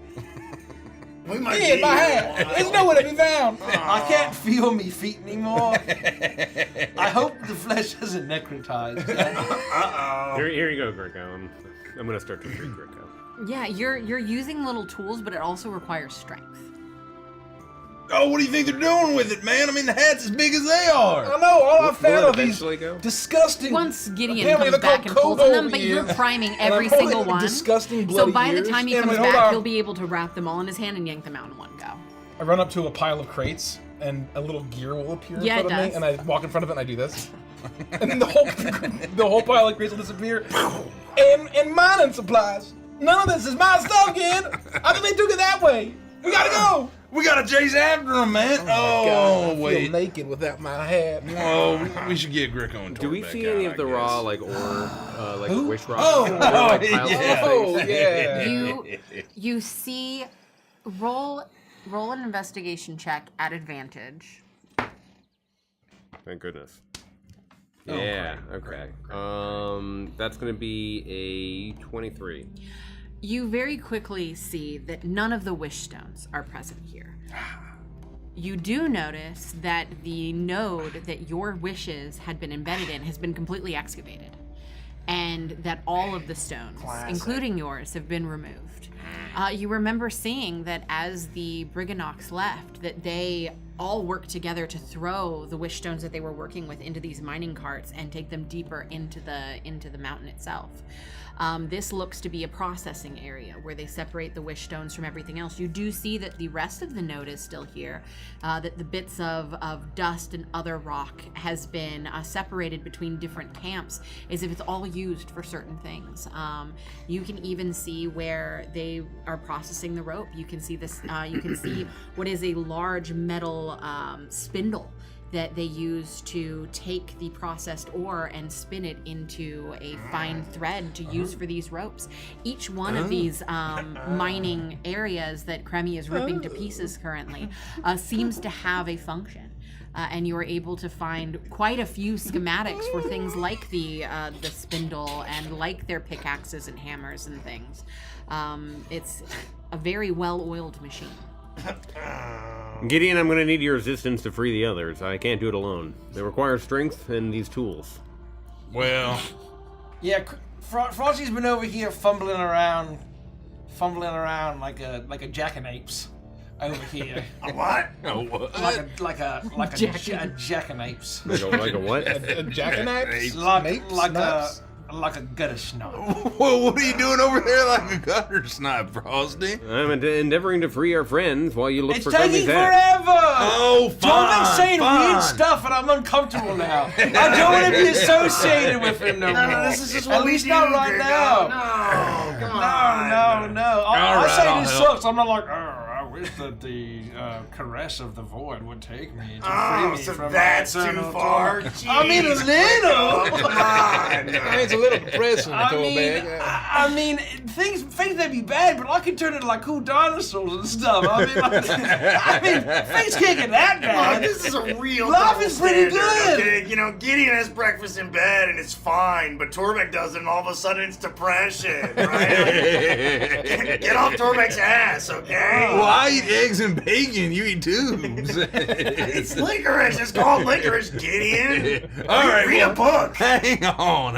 We might Yeah, be my here hat. a while. It's nowhere to be found. I can't feel me feet anymore. I hope the flesh hasn't necrotized. Uh-oh. Here you go, Greco. I'm gonna start to treat Greco. Yeah, you're using little tools, but it also requires strength. Oh, what do you think they're doing with it, man? I mean, the hat's as big as they are. I know, all I Will found it are these eventually go? disgusting... Once Gideon Apparently comes they're back and called pulls on them, Kobo but you're ears. priming And every I'm holding single them one. disgusting So bloody by the ears. time he Yeah, comes wait, hold back, on. he'll be able to wrap them all in his hand and yank them out in one go. I run up to a pile of crates, and a little gear will appear in Yeah, front it of me, does. and I walk in front of it and I do this. And then the whole pile of crates will disappear. And mining supplies. None of this is my stuff, kid. I think they took it that way. We gotta go. We gotta chase after him, man. God, I feel naked without my hat. Whoa, we should get Greco and Tor Do we back see out, any I of the guess. raw like ore, like wish rock? Yeah. You see, roll an investigation check at advantage. Thank goodness. Yeah. Okay. That's gonna be a 23. You very quickly see that none of the wish stones are present here. You do notice that the node that your wishes had been embedded in has been completely excavated, and that all of the stones, including yours, have been removed. You remember seeing that as the Briganox left, that they all worked together to throw the wish stones that they were working with into these mining carts and take them deeper into the mountain itself. This looks to be a processing area where they separate the wish stones from everything else. You do see that the rest of the node is still here, that the bits of dust and other rock has been separated between different camps as if it's all used for certain things. You can even see where they are processing the rope. You can see this. You can see what is a large metal spindle that they use to take the processed ore and spin it into a fine thread to use for these ropes. Each one of these mining areas that Kremi is ripping to pieces currently seems to have a function. And you are able to find quite a few schematics for things like the spindle and like their pickaxes and hammers and things. It's a very well-oiled machine. Gideon, I'm going to need your assistance to free the others. I can't do it alone. They require strength and these tools. Well, Yeah, Frosty's been over here fumbling around like a jackanapes over here. A what? no, what? like a jackanapes. Like a what? A jackknife? Like a gutter snipe. Well, what are you doing over there like a gutter snipe, Frosty? I'm endeavoring to free our friends while you look It's for taking Kremi's hat. forever! Oh, fine, Tormund's saying fine. weird stuff and I'm uncomfortable now. I don't want to be associated with him no more. No, this is just what At we least do, not right Greco. now. No, come on. No. All I right, say I'll this help. sucks. I'm not like, I wish that the caress of the void would take me to free Oh, me so from that's my too eternal far. torment. I mean, a Jeez, little. Greco, come on. It's a little depressing, I mean, things may be bad, but I can turn into like cool dinosaurs and stuff. I mean, things can't get that Look, bad. this is a real Life double is pretty standard, good. Okay? You know, Gideon has breakfast in bed and it's fine, but Torbeck does it and all of a sudden it's depression, right? Get off Torbeck's ass, okay? Well, I eat eggs and bacon. You eat tubes. It's licorice. It's called licorice, Gideon. All right, Read a book. Hang on.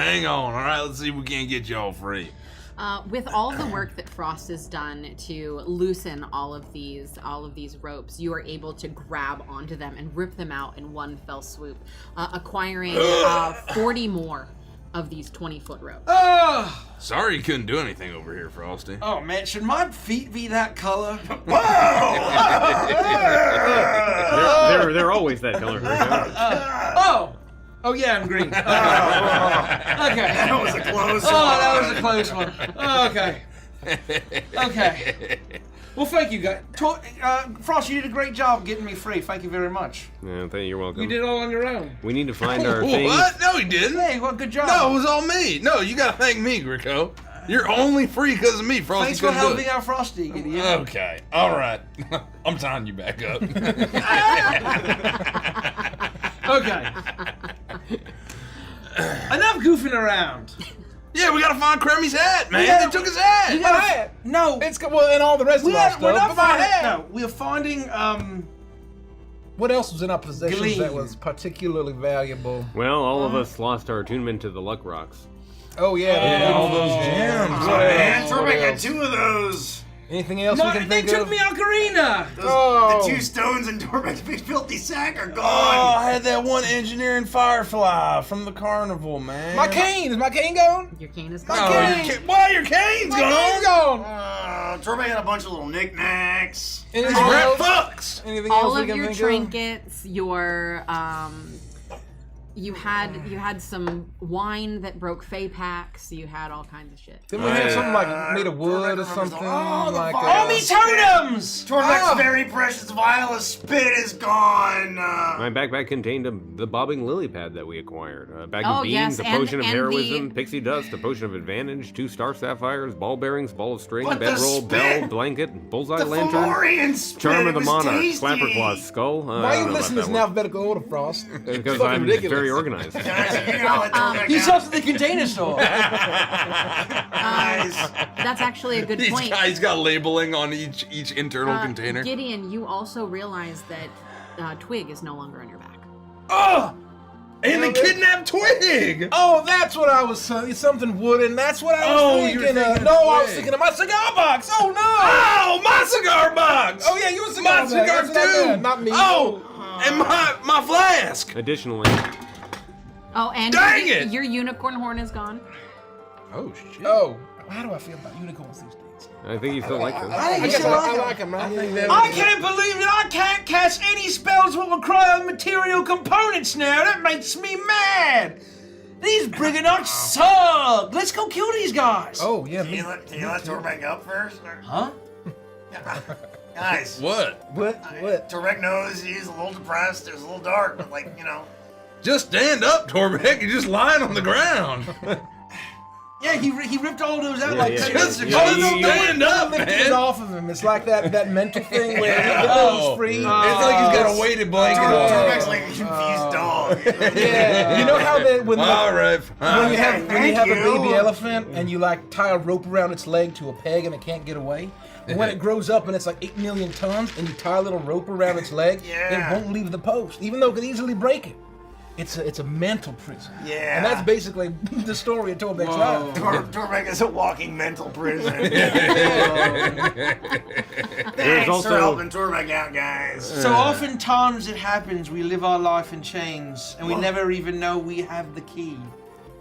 All right, let's see if we can't get y'all free. With all the work that Frost has done to loosen all of these ropes, you are able to grab onto them and rip them out in one fell swoop, acquiring 40 more of these 20-foot ropes. Sorry you couldn't do anything over here, Frosty. Oh man, should my feet be that color? They're always that color. Oh yeah, I'm green. Okay. That was a close one. Oh, that was a close one. Okay. Well, thank you, guys. Frost, you did a great job getting me free. Thank you very much. Yeah, you're welcome. You did it all on your own. We need to find our things. What? No, he didn't. Hey, well, good job. No, it was all me. No, you gotta thank me, Greco. You're only free because of me, Frosty. Thanks for couldn't do helping it. out Frosty, Gideon. Okay, all right. I'm tying you back up. Okay. Enough goofing around. Yeah, we gotta find Kremi's hat, man. gotta- They took his hat. You got a hat? No. It's well, and all the rest of our stuff. We're not but my finding. hat. No, we're finding. What else was in our possessions Gleam. that was particularly valuable? Well, all of us lost our attunement to the luck rocks. Oh yeah, all those gems. Man, What Torbeck had else? 2 of those. Anything else we can They think took of? me ocarina. The 2 stones in Torbeck's big filthy sack are Oh, gone. I had that one engineering firefly from the carnival, man. My cane. Is my cane gone? Your cane is Oh, gone. why your cane's My gone? cane's gone. Torbeck had a bunch of little knickknacks. Anything Rat else? fucks. Anything All else we of can your think trinkets, your You had some wine that broke Fey packs. You had all kinds of shit. Didn't we have something like made of wood or something? Oh, me totems! Tormek's very precious vial of spit is gone. My backpack contained the bobbing lily pad that we acquired. A bag of beans, yes, a potion of and heroism, the- pixie dust, a potion of advantage, 2 star sapphires, ball bearings, ball of string, But the bedroll, bell, spit! blanket, bullseye The lantern, Fomorian spit, charm of it the was monarch, tasty. Clapperclaw's skull. Why I are don't you know listening to about that one. alphabetical order, Frost? Because fucking I'm ridiculous. very organized. Guys, you know what Tormek He got. sells at the container store. Guys. That's actually a good point. He's got labeling on each internal container. Gideon, you also realize that Twig is no longer on your back. Oh! And the kidnapped Twig! Oh, that's what I was saying. Something wooden. That's what I was you were thinking of. thinking No, of I was Twig. thinking of my cigar box. Oh, no. Oh, my cigar box! Oh, yeah, you a cigar my box. cigar That's what I too! meant, not me. Oh, and my flask! Additionally, Oh, and Dang it! your unicorn horn is gone. Oh, shit. Oh, how do I feel about unicorns these days? I think you still like them. I guess I like them. I think they're... I can't believe that I can't cast any spells that require material components now. That makes me mad. These Brigandocks suck. Let's go kill these guys. Oh, yeah, Can me. you let Tormek up first? Huh? Guys. What? What? Tormek knows he's a little depressed. It was a little dark, but like, you know. Just stand up, Tormek. You're just lying on the ground. Yeah, he ripped all those out Yeah, like yeah. minutes ago. Just stand up, Lifted man. it off of him. It's like that mental thing where he Oh. goes free. It's like he's got a weighted blanket on. Tormek's like a confused dog. Yeah, you know how when All right, when you fine. have Thank a you. baby elephant and you like tie a rope around its leg to a peg and it can't get away? And when it grows up and it's like 8 million tons and you tie a little rope around its leg, Yeah. it won't leave the post, even though it could easily break it. It's a mental prison. Yeah. And that's basically the story of Tormek's life. Tormek is a walking mental prison. There's Thanks also- for helping Tormek out, guys. So oftentimes it happens, we live our life in chains, and we never even know we have the key.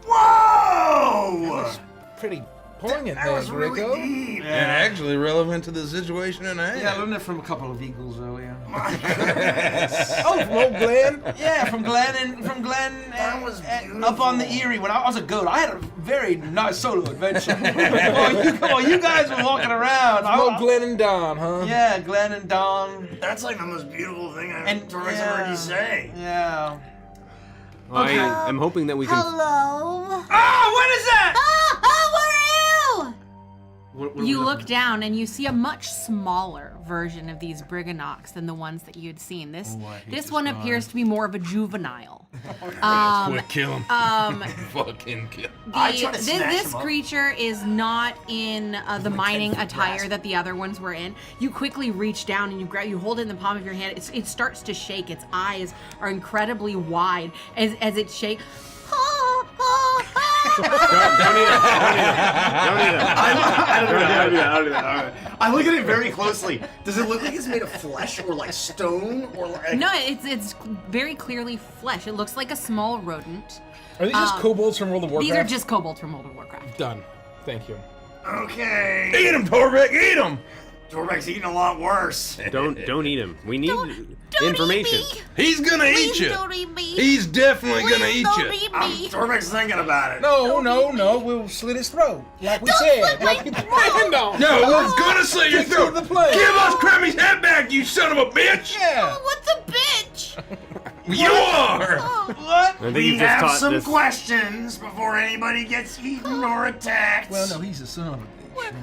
Whoa! Pretty poignant That there, was really Greco. deep. And actually relevant to the situation in hand. Yeah, I learned that from a couple of eagles earlier. Oh, from old Glenn. Yeah, from Glenn That was up on the Erie when I was a goat. I had a very nice solo adventure. Come on, you guys were walking around. From old Glenn and Don, huh? Yeah, Glenn and Don. That's like the most beautiful thing And Tormek's ever heard you say. Yeah. I am hoping that we can. Hello. Oh, what is that? You look down and you see a much smaller version of these Brigandocks than the ones that you had seen. This one appears to be more of a juvenile. Quick, kill him. Fucking kill him. I try to snatch This him up. creature is not in the mining attire that the other ones were in. You quickly reach down and you hold it in the palm of your hand. It starts to shake. Its eyes are incredibly wide as it shakes. Don't eat it. Don't eat it. I look at it very closely. Does it look like it's made of flesh or like stone or like? No, it's very clearly flesh. It looks like a small rodent. Are these just kobolds from World of Warcraft? These are just kobolds from World of Warcraft. Done. Thank you. Okay. Eat him, Tormek. Eat him. Tormek's eating a lot worse. Don't eat him. We need information. He's gonna eat you. eat me. He's definitely gonna eat you. Tormek's thinking about it. No. We'll slit his throat. Like we said. Like we planned on. No, we're gonna slit your Take throat. the plane. Give us Kremmy's head back, you son of a bitch. Yeah. What's a bitch? You are. What? I think We you just have taught some this. questions before anybody gets eaten or attacked. Well, no, he's a son of a bitch.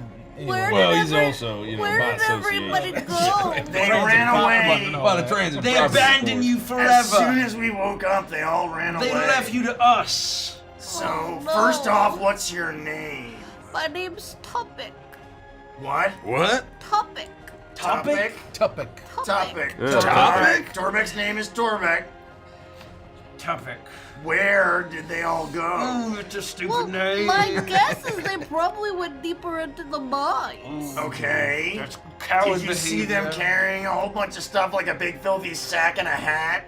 Where Well, did he's also, you know, where by did everybody association. go? They ran away. By the transit. They property abandoned board. you forever. As soon as we woke up, they all ran away. They left you to us. So, no. first off, what's your name? My name's Topic. What? What? Topic. Topic? Tupic. Topic. Topic? Tormek's name is Tormek. Topic. Where did they all go? Ooh, it's a stupid Well, name. my guess is they probably went deeper into the mines. Okay. That's coward Did you see them behavior. carrying a whole bunch of stuff like a big filthy sack and a hat?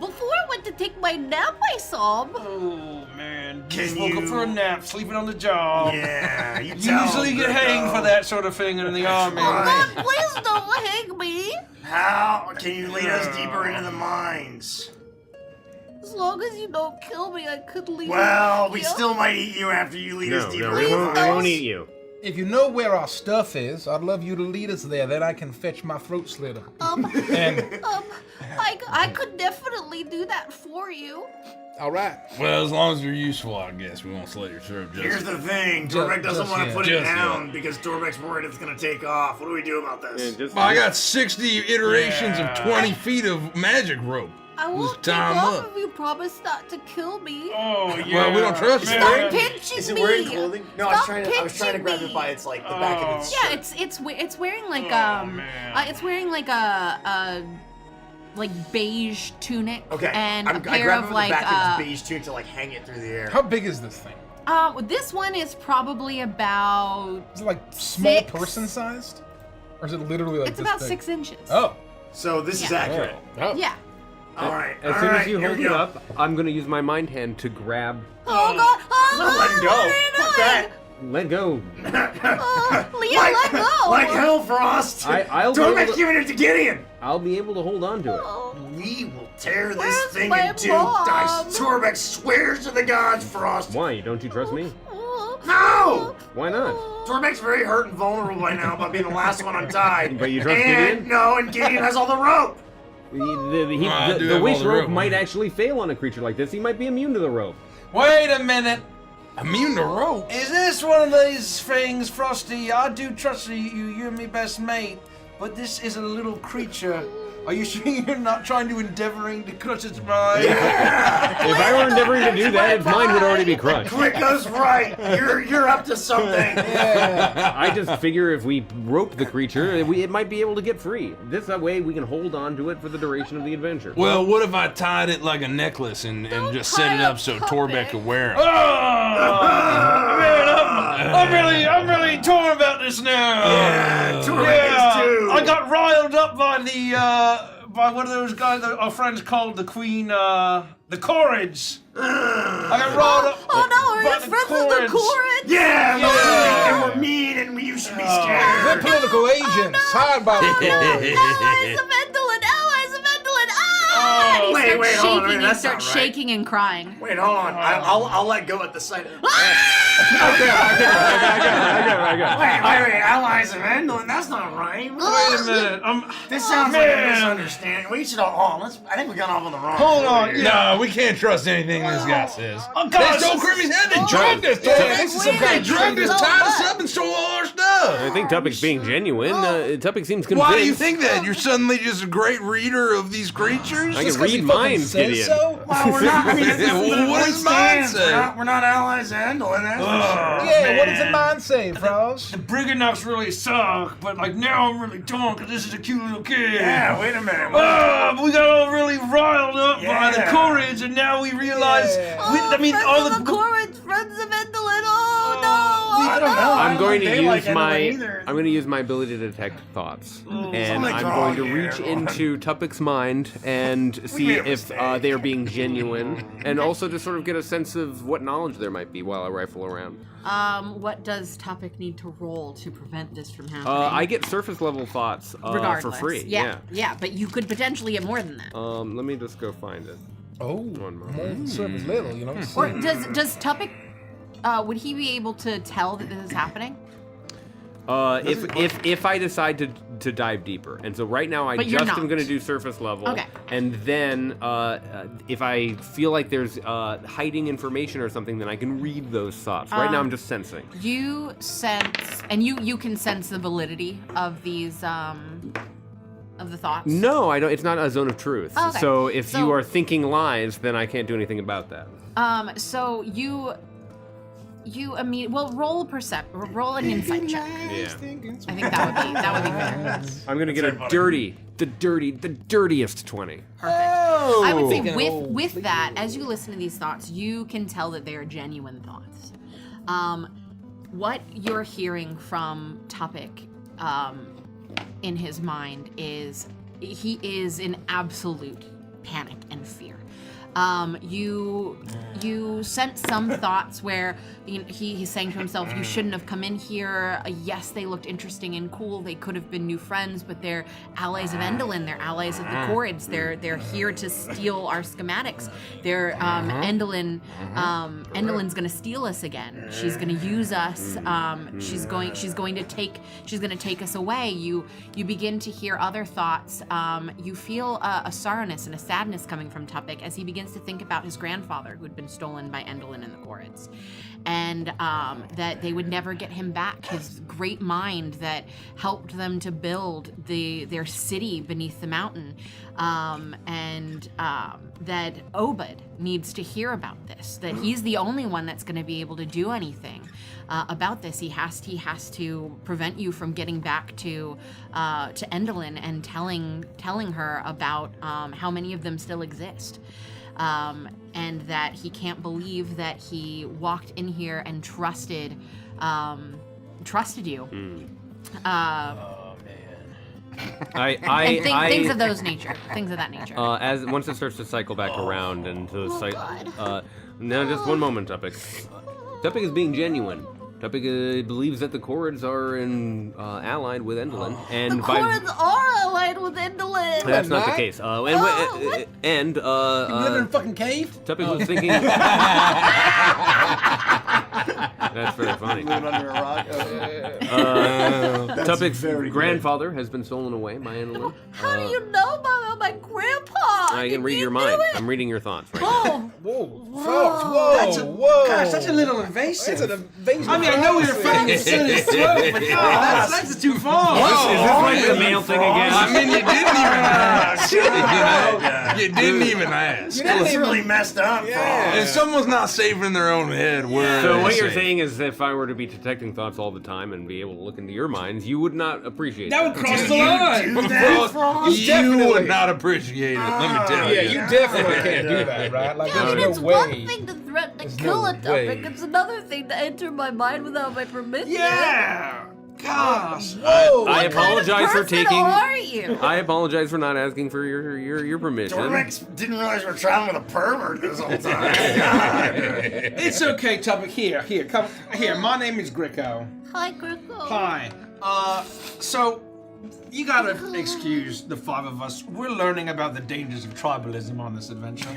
Before I went to take my nap, I saw 'em. Oh man, Can just woke up you- for a nap, sleeping on the job. Yeah, you You tell usually them, get hanged Greco. for that sort of thing in the army. right. God, please don't hang me. How can you lead us deeper into the mines? As long as you don't kill me, I could leave. Well, we still might eat you after you lead us deeper. we won't eat you. If you know where our stuff is, I'd love you to lead us there. Then I can fetch my throat slitter. And I could definitely do that for you. all right. Well, as long as you're useful, I guess we won't slit your throat. Here's the thing, Torbeck doesn't want to put it down because Torbeck's worried it's going to take off. What do we do about this? I got 60 iterations of 20 feet of magic rope. I won't take off if you promise not to kill me. Oh, yeah. Well, we don't trust you. Stop pinching Is it me. wearing clothing? No, I was trying to grab me. it by its like the back of its Yeah, shirt. it's wearing like it's wearing like a beige tunic and a pair grab of it like the back of its beige tunic to like hang it through the air. How big is this thing? This one is probably about Is it like small 6. person sized? Or is it literally like It's this about big? 6 inches. Oh. So this is accurate. Oh. Yeah. All right. As soon as you hold it up, I'm going to use my mind hand to grab. Oh god! Oh Not letting go. Fuck that. Let go. Leo, let go! Like hell, Frost. I'll be Torbeck's able to- giving it to Gideon. I'll be able to hold on to it. We will tear this Where's thing my in two. mom? Torbeck swears to the gods, Frost. Why? Don't you trust me? No! Why not? Torbeck's very hurt and vulnerable by now by being the last one untied. But you trust and, Gideon? No, and Gideon has all the rope. I do The have wish all the rope rope. might actually fail on a creature like this. He might be immune to the rope. Wait a minute. Immune to rope. Is this one of these things, Frosty? I do trust you. You're my best mate. But this is a little creature. Are you sure you're not trying to endeavoring to crush its mind? If I were endeavoring to do that, its mind would already be crushed. Quicko's right. You're up to something. I just figure if we rope the creature, it might be able to get free. That way we can hold on to it for the duration of the adventure. Well, what if I tied it like a necklace and just set it up so Torbeck could wear it? Man, I'm really torn about this now. Yeah, Torbeck is too. I got riled up by by one of those guys that our friends called the Queen, the Corrids. I got riled up. Oh no, by are you friends with the Corrids? Yeah, and we're mean and you should be scared. They're political agents hired by the Corrids. Allies of Endolin! Allies of Endolin! Ah! And he wait, starts hold on, shaking. He that's starts not right. shaking and crying. Wait, hold on. I'll let go at the sight. I got it. Wait, allies of Endolin? That's not right. Wait a minute. This sounds like a misunderstanding. We should all. I think we got off on the wrong. Hold on. No, we can't trust anything this guy says. Oh, They God, stole Crimmy's head. They drugged us. They drugged us, tied us up, and stole all our stuff. I think Tuppick's being genuine. Tuppick seems convinced. Why do you think that? You're suddenly just a great reader of these creatures? I can read minds, Gideon. Well, we're not. I mean, this is the What point does mine stands. say? We're not allies of Endolin. That's for sure. Yeah, what does the mind say, Frost? The Brigandocs really suck, but like now I'm really torn because this is a cute little kid. Yeah, wait a minute. We got all really riled up by the Yeah. Corrids, and now we realize. Yeah. All friends of the Corrids, friends of Endolin! Oh no! I don't know. I'm going to They use like Endolin my either. I'm going to use my ability to detect thoughts, and Something's I'm wrong going to here. reach into Tuppick's mind and see made a if mistake. they are being genuine, and also to sort of get a sense of what knowledge there might be while I rifle around. What does Topic need to roll to prevent this from happening? I get surface level thoughts for Regardless. free. Yeah, but you could potentially get more than that. Let me just go find it. Oh, One moment. more than surface level, you know. Or does Topic, would he be able to tell that this is happening? If I decide to dive deeper, and so right now I But you're just not. am going to do surface level, Okay. and then if I feel like there's hiding information or something, then I can read those thoughts. Right now I'm just sensing. You sense, and you can sense the validity of these of the thoughts. No, I don't. It's not a zone of truth. Oh, okay. So if So- you are thinking lies, then I can't do anything about that. So you roll roll an insight check. Yeah. I think that would be fair. I'm gonna get the dirtiest 20. I would say Oh. with that, as you listen to these thoughts, you can tell that they are genuine thoughts. What you're hearing from Topic in his mind is he is in absolute panic and fear. You sense some thoughts where he's saying to himself, you shouldn't have come in here. Yes, they looked interesting and cool. They could have been new friends, but they're allies of Endolin. They're allies of the Corrids. They're here to steal our schematics. They're Endolin's gonna steal us again. She's gonna use us. She's going to take us away. You begin to hear other thoughts. You feel a sorrowness and a sadness coming from Tupik as he begins to think about his grandfather who had been stolen by Endolin and the Corrids, and that they would never get him back. His great mind that helped them to build their city beneath the mountain, and that Obed needs to hear about this. That he's the only one that's going to be able to do anything about this. He has to prevent you from getting back to Endolin and telling her about how many of them still exist. And that he can't believe that he walked in here and trusted you. Things of that nature. As once it starts to cycle back around and to now just one moment, Tupik. Tupik is being genuine. Tupik believes that the Corrids are allied with Endolin, and the Corrids are allied with Endolin. That's not the case. You live in a fucking cave? Tupik was thinking. That's very funny. Living under a rock. Tupik's grandfather has been stolen away by Endolin. How do you know about my grandpa? I can read your mind. I'm reading your thoughts right now. Whoa. Gosh, that's a little invasive. That's an invasion. I mean, I know we were fucking his throat, but God, that's too far. Is this like the male thing again? I mean, you didn't even ask. That's really messed up. If someone's not safe in their own head, so what you're saying is, if I were to be detecting thoughts all the time and be able to look into your minds, you would not appreciate that. That would cross the line. You would not appreciate it. Let me tell you. Yeah, you definitely can't do that, right? Like, there's no It's way. one thing to threaten to kill a Tupik. It's another thing to enter my mind without my permission. Yeah. Gosh. I apologize for taking. Are you? I apologize for not asking for your permission. Dormix didn't realize we were traveling with a pervert this whole time. It's okay, Tupik. Here, come here. My name is Gricko. Hi, Gricko. Hi. So you gotta excuse the five of us. We're learning about the dangers of tribalism on this adventure.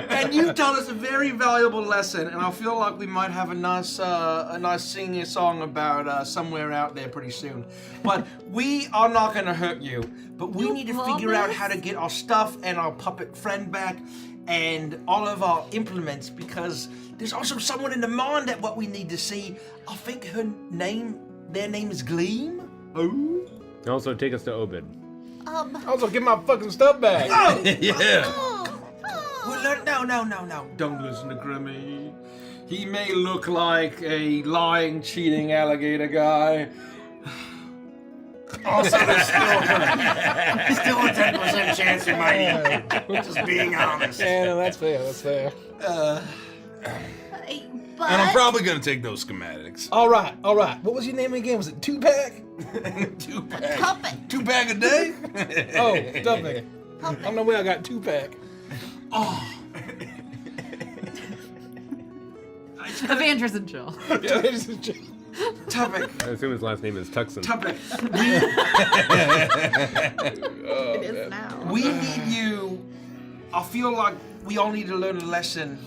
And you taught us a very valuable lesson, and I feel like we might have a nice singing song about somewhere out there pretty soon. But we are not gonna hurt you. But we need to figure out how to get our stuff and our puppet friend back, and all of our implements, because there's also someone in the mine that what we need to see. I think their name is Gleam. Oh. Also, take us to Obed. Also, get my fucking stuff back. Oh. Yeah. Well, no. Don't listen to Grimmy. He may look like a lying, cheating alligator guy. Also, there's still a 10% chance you might eat. Just being honest. Yeah, no, that's fair. But And I'm probably gonna take those schematics. All right. What was your name again? Was it 2-pack? 2-pack. Puppet. 2-pack a day? Oh, Tupik. I don't know where I got 2-pack. Avengers and chill. Tupik. I assume his last name is Tuxon. Tupik. It is now. We need you. I feel like we all need to learn a lesson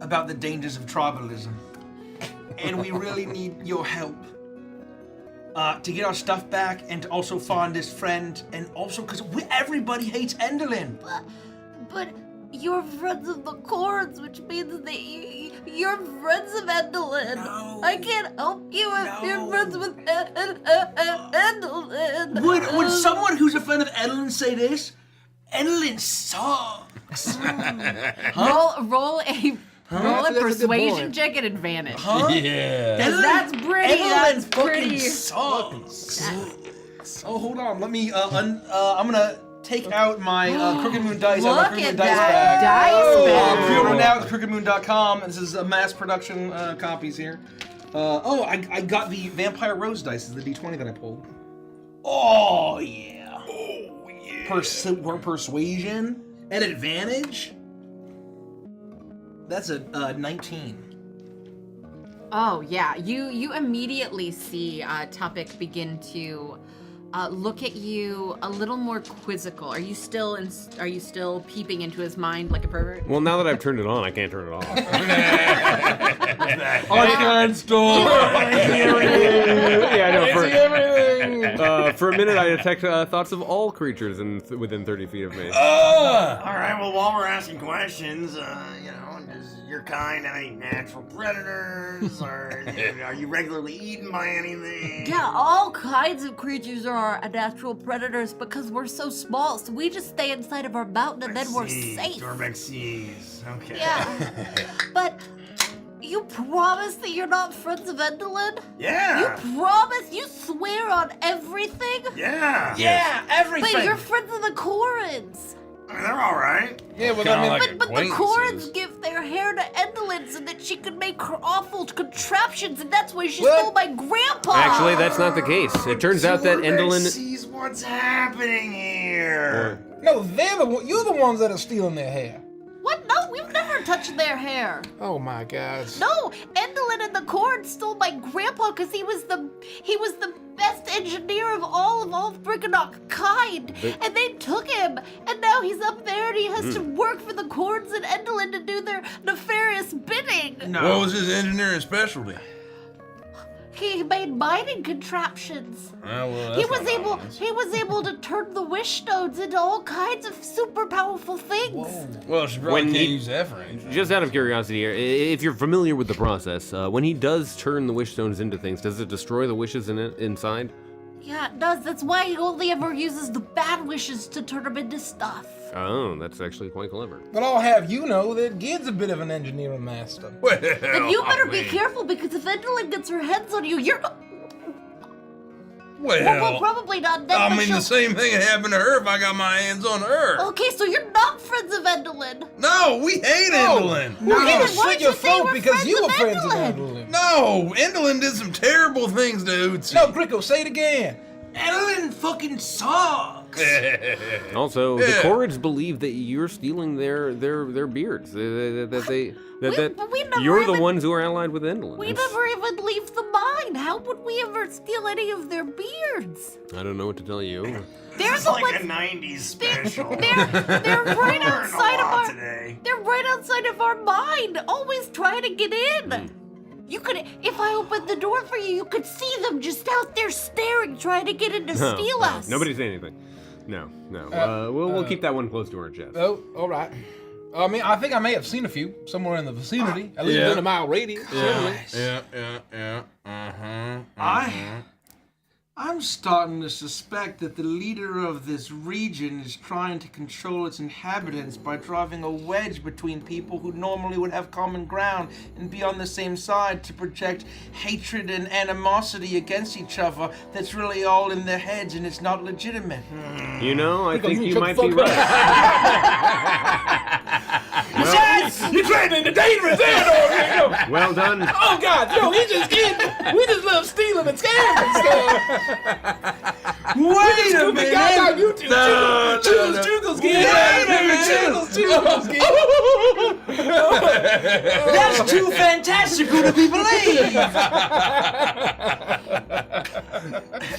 about the dangers of tribalism. And we really need your help to get our stuff back and to also find this friend. And also because everybody hates Endolin. But you're friends of the Corrids, which means that you're friends of Endolin. No. I can't help you if you're friends with Endolin. Would someone who's a friend of Endolin say this? Endolin sucks. Roll a persuasion check at advantage. Yeah. That's pretty. That's pretty. Sucks. Oh, hold on. Let me. I'm gonna take out my Crooked Moon dice. Look Crooked Moon at dice that bag. dice bag. Pre-order now at crookedmoon.com. This is mass production copies here. I got the Vampire Rose dice. This is the D20 that I pulled. Oh yeah. Persuasion at advantage. That's a 19. Oh yeah, you immediately see Tupik begin to look at you a little more quizzical. Are you still peeping into his mind like a pervert? Well, now that I've turned it on, I can't turn it off. I can't stop. Yeah, I know. Everything. For a minute, I detect thoughts of all creatures within 30 feet of me. All right. Well, while we're asking questions, does your kind have any natural predators, or are you regularly eaten by anything? Yeah, all kinds of creatures are natural predators because we're so small, so we just stay inside of our mountain and then we're safe. Dorbeck seas. Okay. Yeah. But you promise that you're not friends of Endelin? Yeah. You promise? You swear on everything? Yeah. Yeah, everything. But you're friends of the Corins. I mean, they're all right. Yeah, well, I mean, But the Corins give their hair to Endelin so that she could make her awful contraptions, and that's why she stole my grandpa. Actually, that's not the case. It turns out that Endelin sees what's happening here. No, you're the ones that are stealing their hair. What? No, we've never touched their hair. Oh my God. No, Endelin and the Corins stole my grandpa because he was the best engineer of all Brigadok kind, and they took him, and now he's up there and he has to work for the Corins and Endelin to do their nefarious bidding. No. What was his engineering specialty? He made mining contraptions. He was able to turn the wish stones into all kinds of super powerful things. Whoa. Well, she probably can't use that for anything. Just out of curiosity here, if you're familiar with the process, when he does turn the wish stones into things, does it destroy the wishes inside? Yeah, it does. That's why he only ever uses the bad wishes to turn them into stuff. Oh, that's actually quite clever. But I'll have you know that Gid's a bit of an engineering master. Well, And you better be careful because if Endelin gets her hands on you, you're. Well, probably not dead. I mean, the same thing would happen to her if I got my hands on her. Okay, so you're not friends of Endelin. No, we hate Endelin. Well, then why slit did your you say throat we're because friends you of were friends of Endelin? Endelin. No, Endelin did some terrible things to Uzi. No, Gricko, say it again. Endelin fucking sucks. Also, the Corrids believe that you're stealing their beards. You're the ones who are allied with Endelin. We never even leave the mine. How would we ever steal any of their beards? I don't know what to tell you. This is like a 90s special. They're right outside of our. Today. They're right outside of our mine, always trying to get in. You could, if I opened the door for you, you could see them just out there staring, trying to get in to steal us. Nobody say anything. No. We'll keep that one close to our chest. Oh, all right. I mean, I think I may have seen a few somewhere in the vicinity, at least within a mile radius. Certainly. I'm starting to suspect that the leader of this region is trying to control its inhabitants by driving a wedge between people who normally would have common ground and be on the same side to project hatred and animosity against each other that's really all in their heads and it's not legitimate. You know, I think you might be right. You're trying into dangerous territory. Well done. Oh God, no, we just kidding. We just love stealing and scamming and stuff. Wait a minute! Guys on YouTube. Jiggles, That's too fantastical to be believed!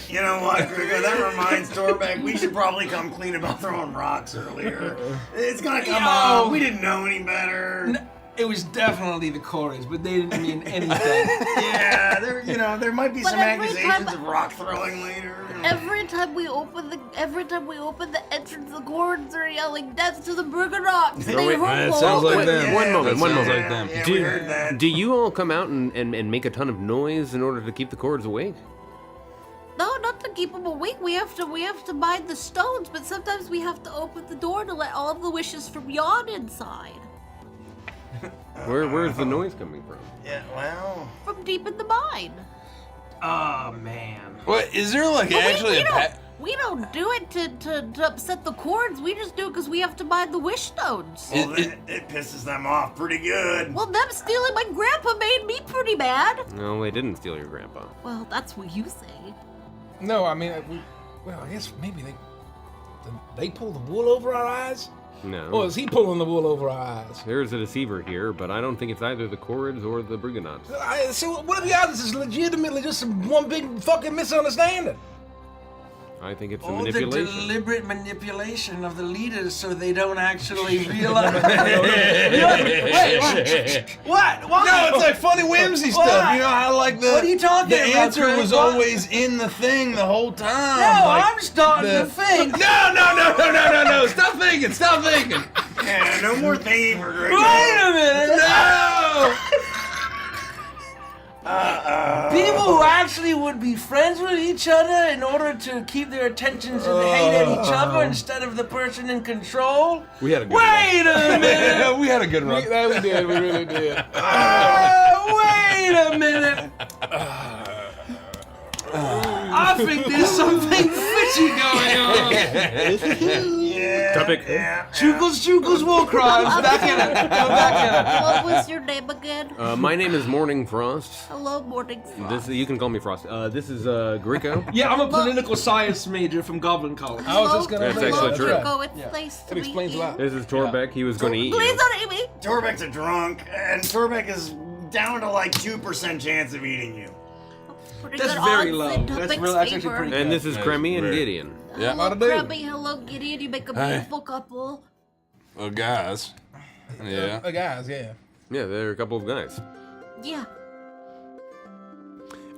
You know what, Grigger? That reminds Dorbeck, we should probably come clean about throwing rocks earlier. It's gonna come up. We didn't know any better. It was definitely the Corins, but they didn't mean anything. Yeah, there might be But some every accusations time- of rock throwing later. Every time we open the entrance, the Corins are yelling "Death to the Brigadocks." Oh, wait, That sounds like them. One moment. Like them. Yeah, we heard that. Do you all come out and make a ton of noise in order to keep the Corrids awake? No, not to keep them awake. We have to mine the stones, but sometimes we have to open the door to let all of the wishes from Yon inside. Where's the noise coming from? Yeah, well. From deep in the mine. Oh, man. What, is there like But actually we don't do it to upset the Corins. We just do it because we have to mine the wish stones. Well, it pisses them off pretty good. Well, them stealing my grandpa made me pretty mad. No, they didn't steal your grandpa. Well, that's what you say. No, I mean, Well, I guess maybe they pull the wool over our eyes? No. Or is he pulling the wool over our eyes? There's a deceiver here, but I don't think it's either the Korrids or the Briganots. So what if the odds is legitimately just one big fucking misunderstanding? I think it's a Or the manipulation. deliberate manipulation of the leaders so they don't actually realize. Wait, what? What? No, it's like funny whimsy stuff. You know how like the What are you talking the about, answer Craig? was What? always in the thing the whole time. No, like I'm starting to think. No! Stop thinking! Stop thinking! Yeah, no more thinking for Greg. Wait a minute. No! People who actually would be friends with each other in order to keep their attentions and hate at each other instead of the person in control. We had a good Wait a minute. We had a good run. We did. We really did. Wait a minute. I think there's something fishy going on. Topic. Chukles, war crimes. Back in it. Go back What was your name again? My name is Morning Frost. Hello, Morning Frost. This you can call me Frost. This is Grico. in it. Yeah, I'm a political science major from Goblin College. I was just gonna That's say actually that. true. Go, it's nice to It meet explains a you. lot. This is Torbeck. He was going to eat Please you. don't eat me. Torbeck's a drunk, and Torbeck is down to like 2% chance of eating you. Pretty That's good very odds low. in That's Tupic's real- that's actually favor. pretty And this is Nice. Cremmy and Right. Gideon. Yeah. Hello, How'd I do? Krabby. Hello, Gideon. You make a Hey. beautiful couple. Oh, guys. Yeah. Guys, yeah. Yeah, they're a couple of guys. Yeah.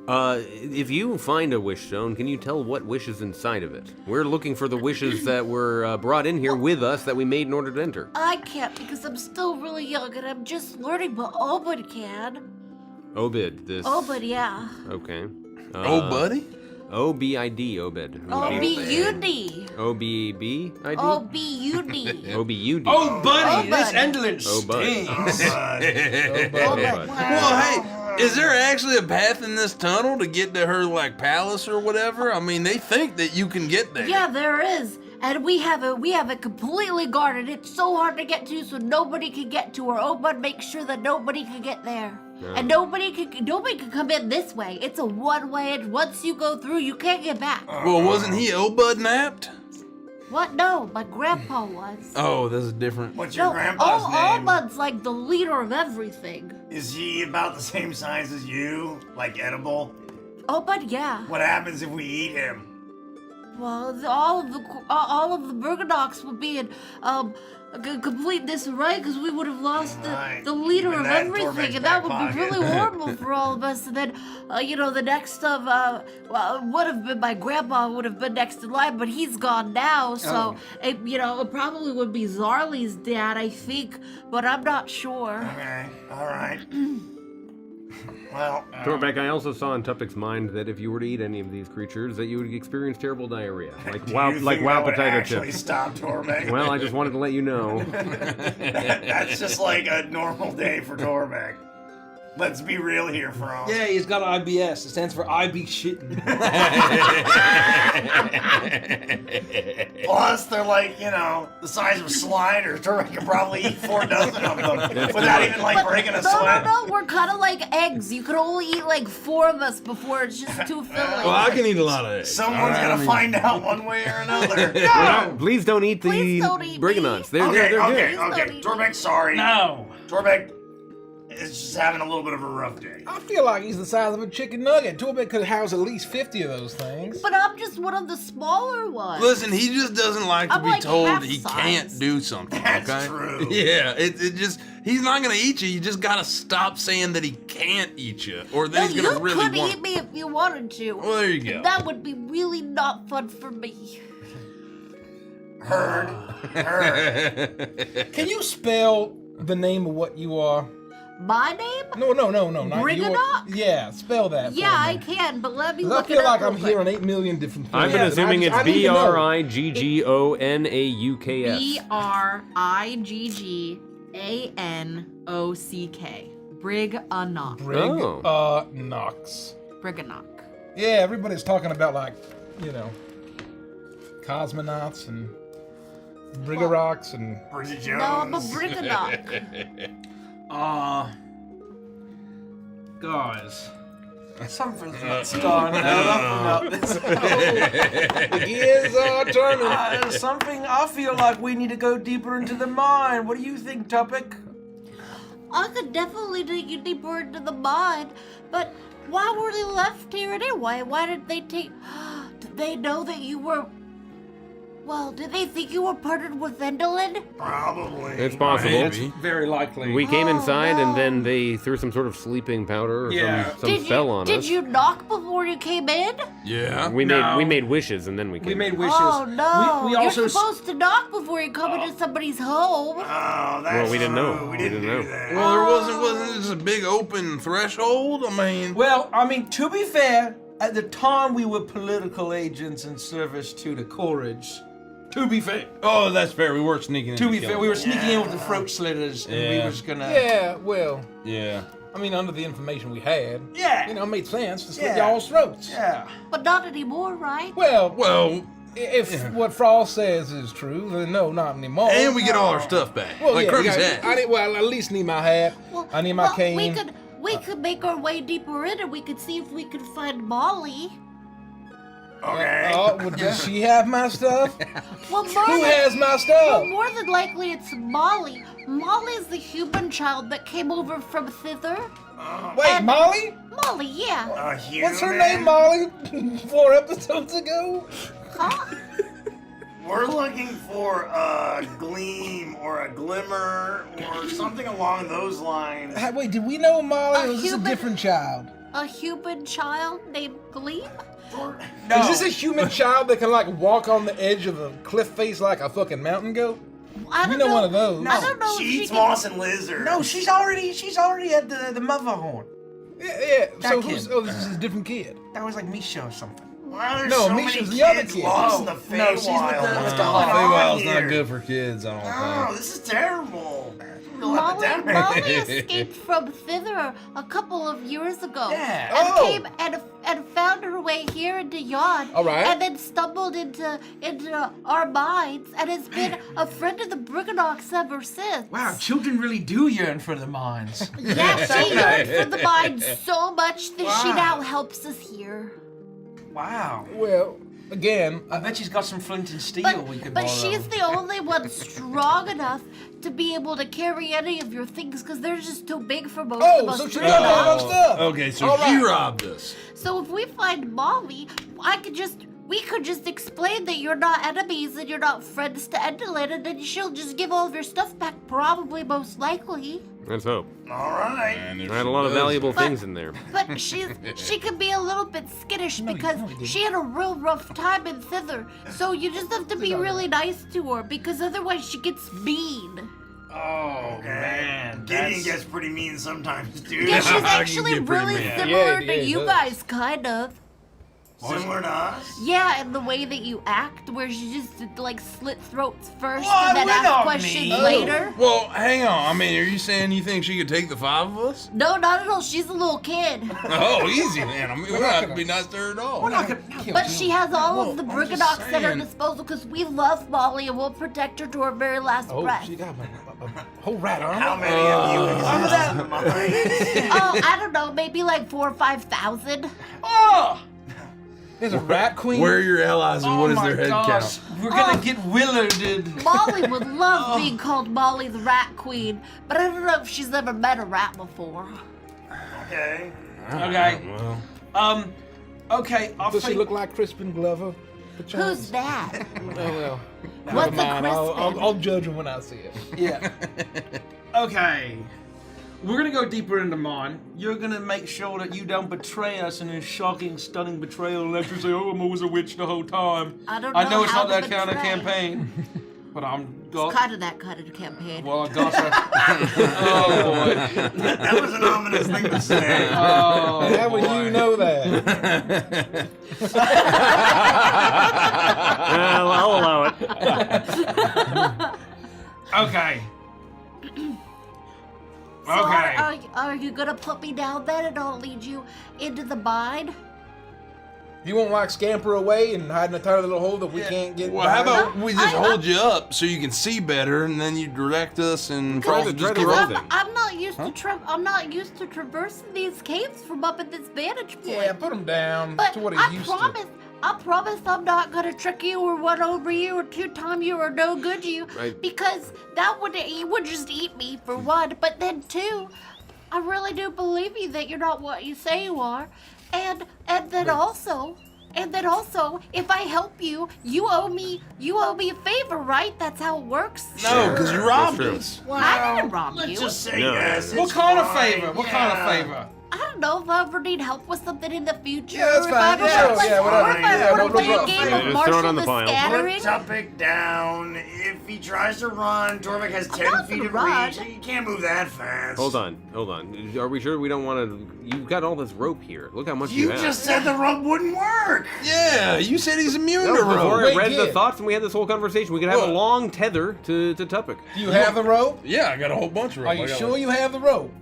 If you find a wish stone, can you tell what wish is inside of it? We're looking for the wishes that were brought in here with us that we made in order to enter. I can't because I'm still really young and I'm just learning, but Obed can. Obid, this. Obed, yeah. Okay. Oh, buddy? O-B-I-D, Obed. O-B-U-D. O-B-B-I-D? O-B-U-D. O-B-U-D. Oh, buddy, Oh, this buddy. Endolin Oh, bud. stinks. Oh, bud. Well, hey, is there actually a path in this tunnel to get to her, like, palace or whatever? I mean, they think that you can get there. Yeah, there is. And we have it completely guarded. It's so hard to get to, so nobody can get to her. Obed makes sure that nobody can get there. And nobody can come in this way. It's a one-way, and once you go through, you can't get back. Well, wasn't he Obud napped? What? No, my grandpa was. Oh, this is different. What's your No, grandpa's name? Obed's like the leader of everything. Is he about the same size as you? Like edible? Obed, yeah. What happens if we eat him? Well, all of the Bergenocks would be in complete disarray because we would have lost Right. the leader Even of that everything, Torbeck's and that would back be really horrible for all of us. And then, the next of would have been my grandpa would have been next in line, but he's gone now. So it probably would be Zarly's dad, I think, but I'm not sure. Okay, all right. Well, Torbeck, I also saw in Tupic's mind that if you were to eat any of these creatures, that you would experience terrible diarrhea, like do wow, you like think wow that would potato actually chips. stop Torbeck? Well, I just wanted to let you know. That's just like a normal day for Torbeck. Let's be real here, Frost. Yeah, he's got IBS. It stands for I be shitting. Plus, they're like, the size of sliders. Torbeck can probably eat 4 dozen of them without even like breaking a sweat. No, we're kind of like eggs. You could only eat like 4 of us before it's just too filling. Well, I can eat a lot of eggs. Someone's gonna find out one way or another. No! Please don't eat the Please don't eat Briganots. me. They're good. Okay. Torbeck's sorry. No. Torbeck is just having a little bit of a rough day. I feel like he's the size of a chicken nugget. Torbeck could house at least 50 of those things. But I'm just one of the smaller ones. Listen, he just doesn't like to I'm be like told half he size. can't do something. That's okay? true. Yeah, it just he's not gonna eat you. You just gotta stop saying that he can't eat you, or that No, he's gonna you really could want. eat me if you wanted to. Well, there you go. That would be really not fun for me. Heard. Can you spell the name of what you are? My name? No, not Briganock? your. Yeah, spell that. Yeah, for I me. can, but let me 'Cause look I feel it up like real I'm quick. hearing 8 million different things. I've been assuming and it's I need to know. B-R-I-G-G-O-N-A-U-K-S. Briganock. Briganock. Knox. Briganock. Yeah, everybody's talking about cosmonauts and Briggarocks and Bridget Jones. No, I'm a Briganock. Guys. Something's not starting up. The gears are turning. Something. I feel like we need to go deeper into the mine. What do you think, Topic? I could definitely take you deeper into the mine, but why were they left here anyway? Why did they take... Did they know that you were... Well, did they think you were partnered with Vendolin? Probably. It's possible. Maybe. Very likely. We came inside no. and then they threw some sort of sleeping powder or Yeah. some spell on us. Did you knock before you came in? Yeah. We made wishes and then we came. We made wishes. Oh no! We also You're supposed to knock before you come into somebody's home. Oh, that's Well, we didn't know. true. We didn't do know. that. Well, there wasn't just a big open threshold. I mean, Well, I mean, to be fair, at the time we were political agents in service to the Courage. To be fair. oh, that's fair. We were sneaking in. To be fair, we were sneaking in with the throat slitters, and we Yeah. were just gonna. Yeah, well, Yeah. I mean, under the information we had, Yeah. you know, it made sense to slit Yeah. y'all's throats. Yeah. But not anymore, right? Well, if what Frost says is true, then no, not anymore. And we get all our stuff back. Well, like yeah, Kirby's yeah, hat. I need, well, I at least need my hat. Well, I need my cane. We could make our way deeper in, and we could see if we could find Molly. Okay. Oh, well, does she have my stuff? Well, Who has my stuff? Well, more than likely it's Molly. Molly's the human child that came over from thither. Wait, and- Molly? Molly, yeah. A human? What's her name, Molly? 4 episodes ago? Huh? We're looking for a gleam or a glimmer or something along those lines. Wait, did we know Molly, A or is this a human- different child? A human child named Gleam? No. Is this a human child that can, like, walk on the edge of a cliff face like a fucking mountain goat? I We don't know one of those. I don't know She if eats can- moss and lizard. No, she's already at the mother horn. Yeah. So That who's? kid. Oh, this is a different kid. That was like Misha or something. Why are there No, so Misha's many the other kids kid. lost in the No, Feywild? she's with the- What's Oh, going on Feywild's here? not good for kids, I don't Oh, think. this is terrible. Molly Epidemic. escaped from thither a couple of years ago. Yeah. And Oh. came and found her way here into Yon. All right. And then stumbled into our minds and has been a friend of the Briganox ever since. Wow, children really do yearn for the mines. Yeah, she yearned for the mines so much that she Wow. now helps us here. Wow. Well, again, I bet she's got some flint and steel we could But borrow. she's the only one strong enough to be able to carry any of your things because they're just too big for most of us. so she Briganox. got all our stuff. Okay, so All she right. robbed us. So if we find Molly, we could just explain that you're not enemies and you're not friends to Endolin, and then she'll just give all of your stuff back, probably, most likely. Let's hope. All right. And I had a lot of valuable things in there. But she can be a little bit skittish because she had a real rough time in thither. So you just have to be really nice to her because otherwise she gets mean. Oh, man. Gideon that's- gets pretty mean sometimes, too. Yeah, she's actually get pretty really mad. similar Yeah, to he you does. guys, kind of. Similar to us. Yeah, and the way that you act, where she just like slit throats first Why and then would ask not questions me? later. Well, hang on. I mean, are you saying you think she could take the 5 of us? No, not at all. She's a little kid. Oh, easy, man. I mean, we're not gonna be nice to her at all. But she has all of the I'm just Briganox at her saying. disposal because we love Molly and we'll protect her to her very last Oh, breath. she got a whole rat armor. How many of you exist in the mines? Oh, I don't know, maybe like 4,000 or 5,000. Oh! There's a rat queen. Where are your allies and Oh what is my their head gosh. count? We're gonna Oh. get Willarded. Molly would love being called Molly the Rat Queen, but I don't know if she's ever met a rat before. Okay. Okay. Well, Okay, I'll Does she think- look like Crispin Glover? perchance? Who's that? Oh well. What's Never mind. a I'll Crispin? I'll judge him when I see it. Yeah. Okay. We're gonna go deeper into mine. You're gonna make sure that you don't betray us in a shocking, stunning betrayal and actually say, "Oh, I'm always a witch the whole time." I don't I know know it's how not to that kind of betray. campaign, but I'm. It's kind of that kind of campaign. Well, I gotta. Oh boy. That was an ominous thing to say. Oh. How would boy. you know that? I'll allow it. Okay. So Okay. are you gonna put me down then and I'll lead you into the mine? You won't like scamper away and hide in a tiny little hole that we can't get. Well, how behind? about we just hold you up so you can see better, and then you direct us and Try to just roll give thing. I'm not used to I'm not used to traversing these caves from up at this vantage point. Yeah, put him down. But to what he's I used promise, I promise I'm not gonna trick you or run over you or two-time you or no good you. Right. Because you would just eat me for one. But then two, I really do believe you that you're not what you say you are. And then also, if I help you, you owe me a favor, right? That's how it works. No, because you robbed true. us. I didn't rob you. Let's just say No, yes. no, no. What it's kind of fine, favor? What yeah. kind of favor? I don't know if I ever need help with something in the future. Yeah, that's or fine. If I Yeah, ever, like, yeah, whatever. Or if Yeah, I want to no play a problem. game Yeah, of just throw it Marshall on the the pile. Scattering. Put Tupic down. If he tries to run, Torvik has 10 not feet gonna of run. reach. You can't move that fast. Hold on. Are we sure we don't want to? You've got all this rope here. Look how much you You have. just said the rope wouldn't work. Yeah, you said he's immune No, to before rope. I read the kid. thoughts and we had this whole conversation, we could have a What? long tether to Tupic. Do you have the rope? Yeah, I got a whole bunch of rope. Are you sure you have the rope?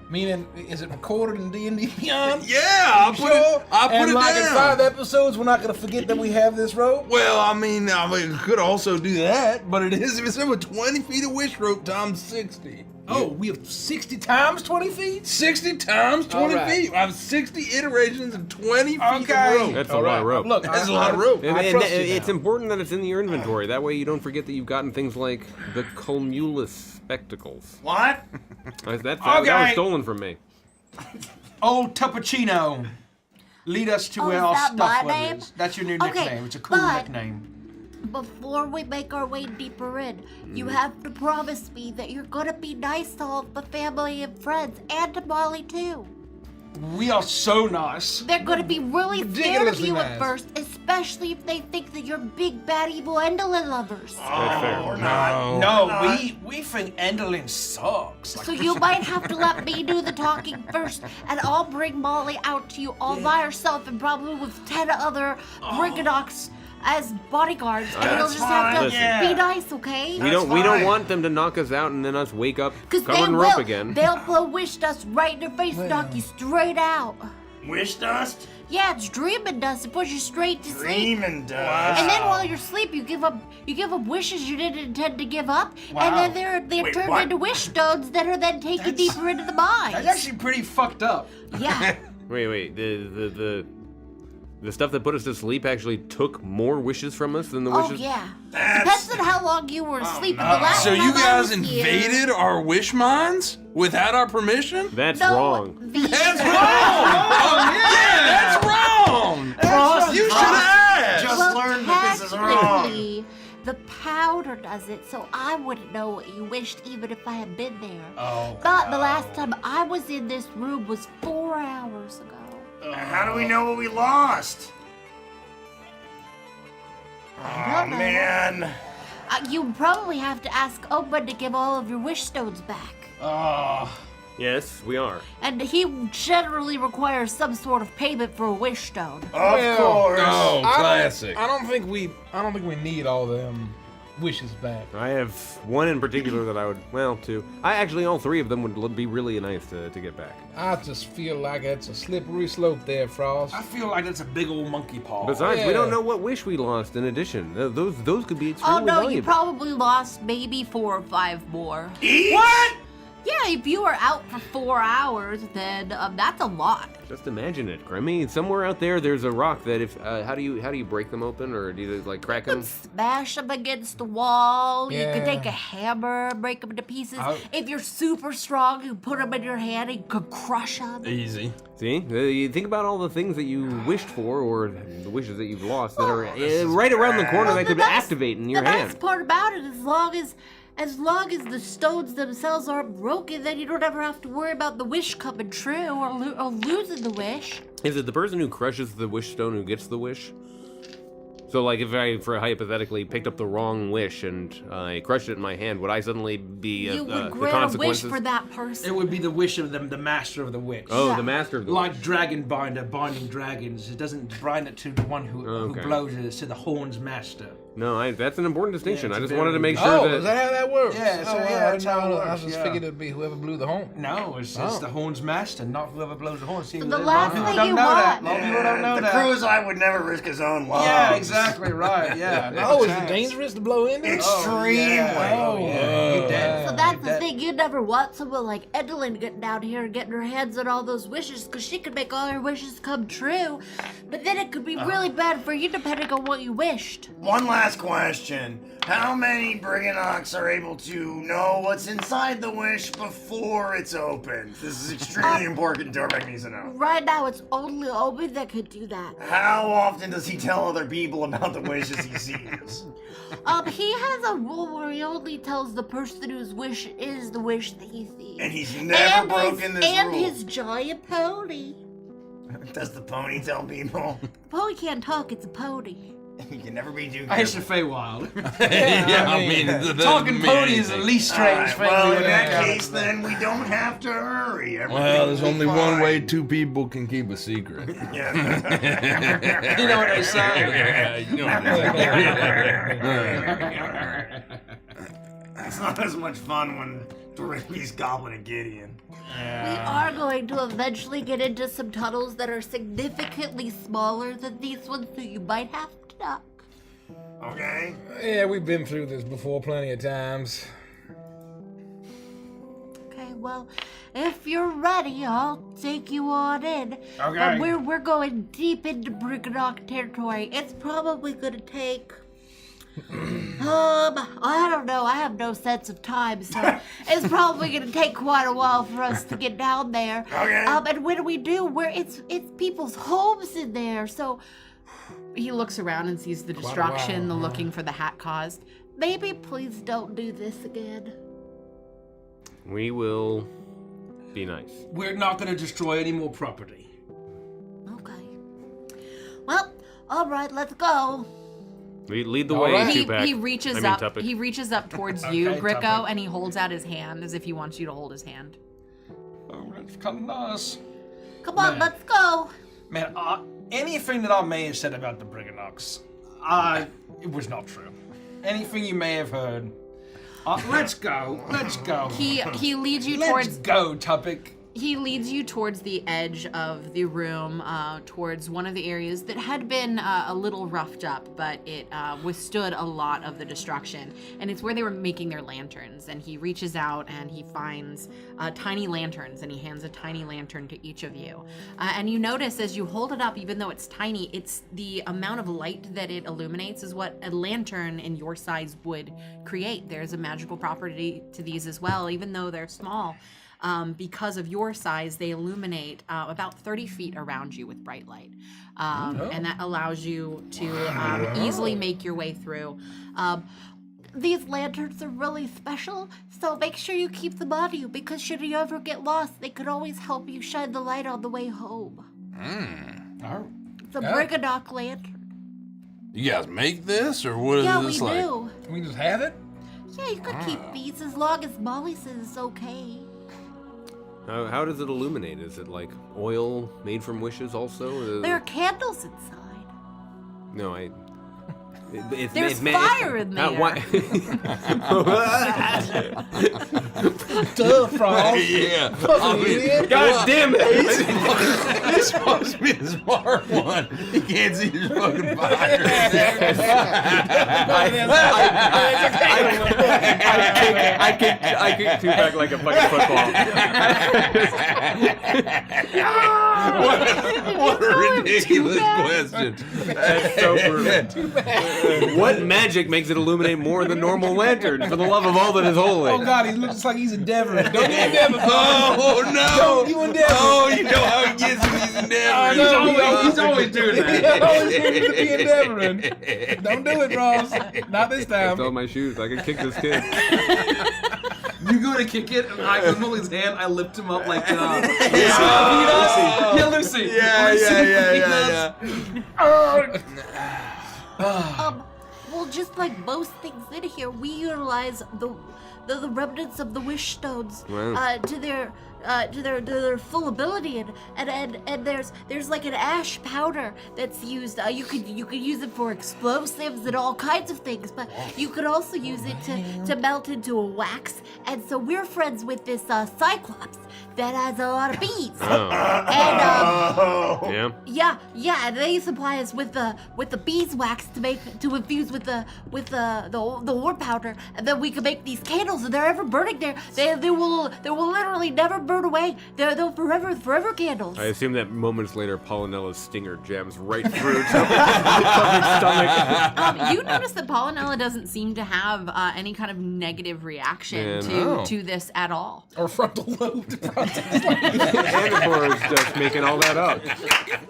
Meaning, is it recorded in D&D Beyond? Yeah, I'll put it. I'll put and it like down. in 5 episodes, we're not gonna forget that we have this rope. Well, I mean, could also do that, but it's over 20 feet of wish rope times 60. Oh, we have 60 times 20 feet? 60 times 20 All right. feet. I have 60 iterations and 20 feet Okay. of rope. That's All a lot right. of rope. Look, That's a lot of rope. And, I trust you it's now. important that it's in your inventory. That way you don't forget that you've gotten things like the Colmulus spectacles. What? That was Okay. stolen from me. Old Tupacino. Lead us to Oh, where is our that stuff my name? is. That's your new Okay, nickname. It's a cool but- nickname. Before we make our way deeper in, you have to promise me that you're gonna be nice to all the family and friends, and to Molly too. We are so nice. They're gonna be really scared of Ridiculously you at nice. first, especially if they think that you're big bad evil Endolin lovers. That's fair. We're not. No, we think Endolin sucks. Like, So you might have to let me do the talking first, and I'll bring Molly out to you all by herself and probably with 10 other Brigadocs as bodyguards, and you'll That's just have to fine, Listen. be nice, okay? We don't fine. want them to knock us out and then us wake up Because covered they in rope will. again. They'll blow wish dust right in your face, knock you straight out. Wish dust? Yeah, it's dreaming dust. It puts you straight to sleep. Dreaming dust. And then while you're asleep, you give up wishes you didn't intend to give up, and then they're Wait, turned what? into wish stones that are then taken deeper into the mind. that's actually pretty fucked up. Yeah. Wait. The stuff that put us to sleep actually took more wishes from us than the Oh wishes. yeah. That's- Depends on how long you were asleep. And the last So time you I guys was here- invaded our wish mines without our permission? That's No, wrong. That's wrong! Yeah, that's wrong! You should have asked! Just learned that this is wrong. technically, the powder does it, so I wouldn't know what you wished even if I had been there. Oh. But the last time I was in this room was 4 hours ago. How do we know what we lost? I don't know. Man. You probably have to ask Open to give all of your wish stones back. Yes, we are. And he generally requires some sort of payment for a wish stone. Of course. Oh, classic. I don't think we need all them wishes back. I have one in particular that I would, well, two. All three of them would be really nice to get back. I just feel like it's a slippery slope there, Frost. I feel like that's a big old monkey paw. Besides, we yeah. don't know what wish we lost in addition. Those could be Oh extremely no, valuable. you probably lost maybe 4 or 5 more. What? Yeah, if you were out for 4 hours, then that's a lot. Just imagine it, Grimmy. Somewhere out there, there's a rock that if how do you break them open, or do you like crack You them? could smash them against the wall. You could Yeah. take a hammer, break them into pieces. Oh. If you're super strong, you put them in your hand and you could crush them. Easy. See, you think about all the things that you wished for, or the wishes that you've lost that are right around the corner that could activate in your The hand. best part about it, as long as the stones themselves aren't broken, then you don't ever have to worry about the wish coming true or losing the wish. Is it the person who crushes the wish stone who gets the wish? So, like, if I, for hypothetically, picked up the wrong wish and I crushed it in my hand, would I suddenly be You would the grant a wish consequences? for that person. It would be the wish of the master of the witch. Oh, Yeah. the master of the Like wish. Dragon Binder binding dragons. It doesn't bind it to the one who Okay. blows it. It's to the horn's master. No, that's an important distinction. Yeah, I it's just wanted to make sure Oh, that. is that how that works? Yeah, so, yeah, that's how it works, I just figured it'd be whoever blew the horn. No, it's the horn's master, not whoever blows the horn. See, The a lot of last people thing don't you know that. A want. lot of people don't know The that. cruiser would never risk his own life. Yeah, exactly right. Yeah. no Oh, is it chance. dangerous to blow in? Extremely. Oh, yeah. You dead. So that's the thing. You never want someone like Edelyn getting down here and getting her hands on all those wishes, because she could make all her wishes come true. But then it could be really bad for you depending on what you wished. One last question. How many Briganox are able to know what's inside the wish before it's opened? This is extremely important. Dorbeck needs to know. Right now, it's only Obi that could do that. How often does he tell other people about the wishes he sees? He has a rule where he only tells the person whose wish is the wish that he sees. And he's never broken this and rule. his giant pony. Does the pony tell people? The pony can't talk, it's a pony. You can never be too I used to careful. Feywild. Yeah, I mean, Talking pony is the least strange thing. Well, we in would that have. case, then we don't have to hurry. Everything Well, there's will be only one fine. way two people can keep a secret. Yeah. You know what they say? It's not as much fun when Dorothy's Goblin and Gideon. We are going to eventually get into some tunnels that are significantly smaller than these ones, so you might have to duck. Okay? Yeah, we've been through this before plenty of times. Okay, well, if you're ready, I'll take you on in. Okay. We're going deep into Briganock territory. It's probably gonna take I don't know. I have no sense of time, so it's probably gonna take quite a while for us to get down there. Okay. And when we do, it's people's homes in there, so He looks around and sees the destruction, the looking for the hat caused. maybe please don't do this again. We will be nice. We're not going to destroy any more property. Okay. Well, all right, let's go. Lead the All way, right. Tupac. He reaches I mean, up. Tupac. He reaches up towards you, Okay, Gricko, Tupac. and he holds out his hand as if he wants you to hold his hand. Oh, that's kind of nice. Come on, Man. let's go. Man, anything that I may have said about the Briganox, it was not true. Anything you may have heard. Let's go. Let's go. He leads you Let's towards. go, Tupac. He leads you towards the edge of the room, towards one of the areas that had been a little roughed up, but it withstood a lot of the destruction. And it's where they were making their lanterns. And he reaches out and he finds tiny lanterns, and he hands a tiny lantern to each of you. And you notice as you hold it up, even though it's tiny, it's the amount of light that it illuminates is what a lantern in your size would create. There's a magical property to these as well, even though they're small. Because of your size, they illuminate about 30 feet around you with bright light. And that allows you to easily make your way through. These lanterns are really special, so make sure you keep them on you, because should you ever get lost, they could always help you shine the light on the way home. Oh. It's a Briganock lantern. You guys make this, or what is Yeah, we this like? do. Can we just have it? Yeah, you could keep these as long as Molly says it's okay. How does it illuminate? Is it like oil made from wishes also? There are candles inside. No, There's fire in there. Duh, Frost. Yeah. God damn it! He's supposed to be the smart one. He can't see his fucking fire. I kick Tupac like a fucking football. What a ridiculous question. That's so brutal. What magic makes it illuminate more than normal lantern? For the love of all that is holy. Oh, God, he looks like he's endeavoring. Don't you endeavor. Oh no! Don't you endeavor. Oh, you know how he gets when he's endeavoring. He's always doing that. He always seems to be endeavoring. Don't do it, Ross. Not this I time. stole my shoes. I can kick this kid. You go to kick it, and I hold his hand, I lift him up like, Yeah, Lucy. Yeah. Well, just like most things in here, we utilize the remnants of the wish stones Wow. to their their full ability, and there's like an ash powder that's used. You could use it for explosives and all kinds of things, but you could also use it to melt into a wax. And so we're friends with this Cyclops that has a lot of bees. And they supply us with the beeswax to infuse with the ore powder, and then we can make these candles. And they're ever burning. They will literally never burn away. They'll forever candles. I assume that moments later, Polinella's stinger jams right through Tubby's stomach. You notice that Polynella doesn't seem to have any kind of negative reaction to this at all. Or frontal lobe to process. Andor is just making all that up.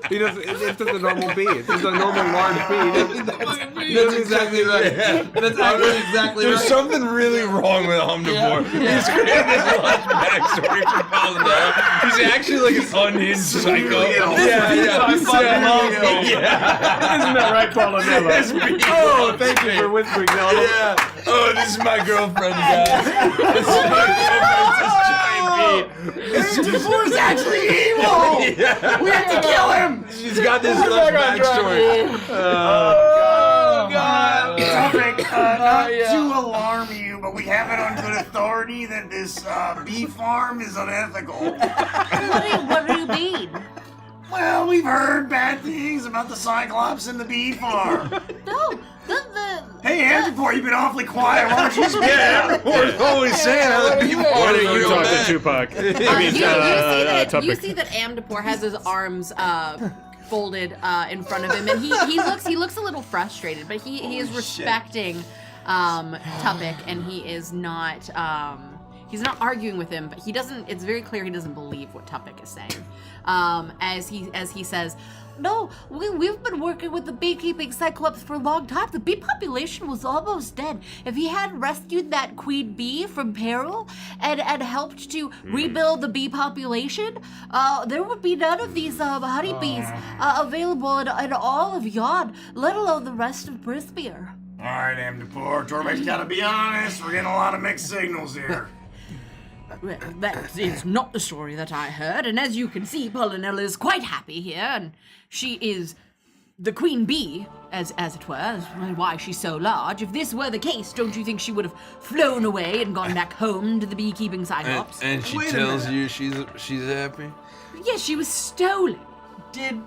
He does. It's just a normal bee. It's just a normal large bee. That's exactly right. That's actually exactly right. There's something really wrong with Omnivore. He's creating this large backstory for Polynella. He's actually like an unhinged psycho. I fucking love him. Isn't that right, Polynella? Oh, thank you for whispering, Noel. Yeah. Oh, this is my girlfriend, guys. This is my girlfriend. This giant bee. Andor is actually evil. Yeah. We have to kill him. She's got this little backstory. Oh, God. Topic, not to alarm you, but we have it on good authority that this bee farm is unethical. What do you mean? Well, we've heard bad things about the Cyclops and the bee farm. No, Hey, Andor, you've been awfully quiet. Why don't you speak up? Andor's always saying how the people Why don't you talk to to Tupac? You see that Amdapor has his arms folded in front of him, and he looks a little frustrated, but he is respecting Tupik, and he is not he's not arguing with him, but he doesn't. It's very clear he doesn't believe what Tupik is saying. As he says, no, we've been working with the beekeeping Cyclops for a long time. The bee population was almost dead. If he hadn't rescued that queen bee from peril and helped to rebuild the bee population, there would be none of these honeybees available in all of Yon, let alone the rest of Brisphere. All right, Amdapor, Torbek's gotta be honest. We're getting a lot of mixed signals here. well, that is not the story that I heard, and as you can see, Polynella is quite happy here, and she is the queen bee, as it were, why she's so large. If this were the case, don't you think she would have flown away and gone back home to the beekeeping Cyclops? And she tells you she's happy? Yes, she was stolen. Did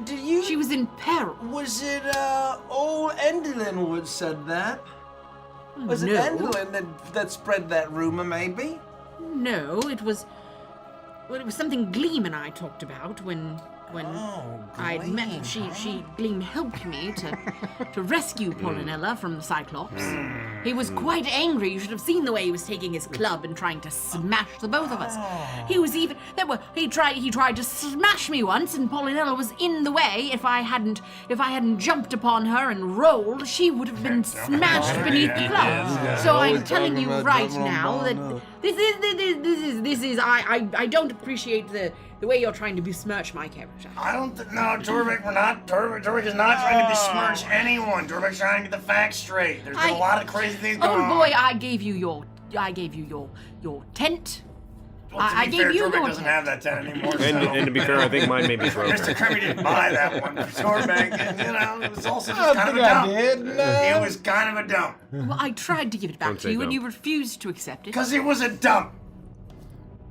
you? She was in peril. Was it old Endelin who said that? Was it No. Endelin that spread that rumor, maybe? No, it was something Gleam and I talked about when I'd met. She Gleam helped me to rescue Polynella from the Cyclops. He was quite angry. You should have seen the way he was taking his club and trying to smash the both of us. He tried to smash me once, and Polynella was in the way. If I hadn't jumped upon her and rolled, she would have been smashed beneath the club. So I'm telling you right now that this is I don't appreciate the way you're trying to besmirch my character. I don't no, Torbek, we're not. Torbek is not trying to besmirch anyone. Torbek's trying to get the facts straight. There's been a lot of crazy things going on. Oh boy, I gave you your tent. Well, to I be gave fair, you Torbek your doesn't tent. have that tent anymore. And to be fair, I think mine may be broken. Mr. Kirby didn't buy that one for Torbek, and it was also just kind of a dump. It was kind of a dump. Well, I tried to give it back Don't to say you, and dump. you refused to accept it. Because it was a dump.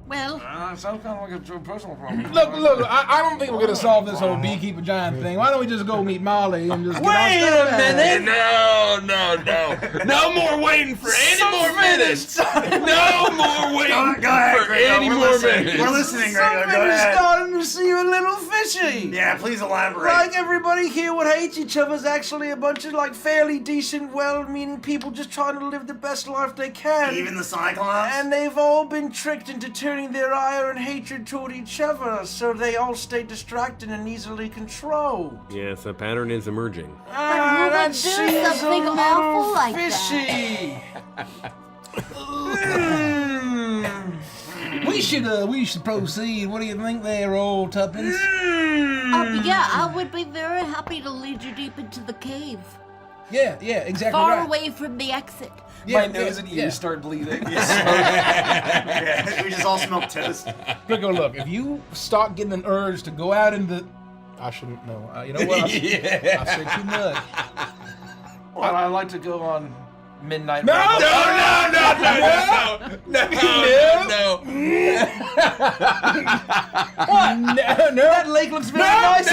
Well, Sounds kind of like a personal problem. Look, I don't think we're gonna solve this whole beekeeper giant thing. Why don't we just go meet Molly and just Wait get a minute! No more waiting for any more minutes! No more waiting Go ahead, for Gregor. any We're more listening. minutes! We're listening, Gregor. Go Something's ahead. starting to seem a little fishy. Yeah, please elaborate. Like everybody here would hate each other is actually a bunch of like fairly decent, well-meaning people just trying to live the best life they can. Even the Cyclops? And they've all been tricked into turning their ire and hatred toward each other, so they all stay distracted and easily controlled. Yes, a pattern is emerging. who That would do seems a something little awful like fishy. We should proceed. What do you think there, old Tuppence? Yeah, I would be very happy to lead you deep into the cave. Yeah, exactly. Far right. away from the exit. My nose and ears start bleeding. Yeah, we just all smell toast. Gricko, look, if you start getting an urge to go out in the... I shouldn't know. You know what? I said too much. Well, I like to go on midnight. No! ramble. No! What? No! That lake looks very nice.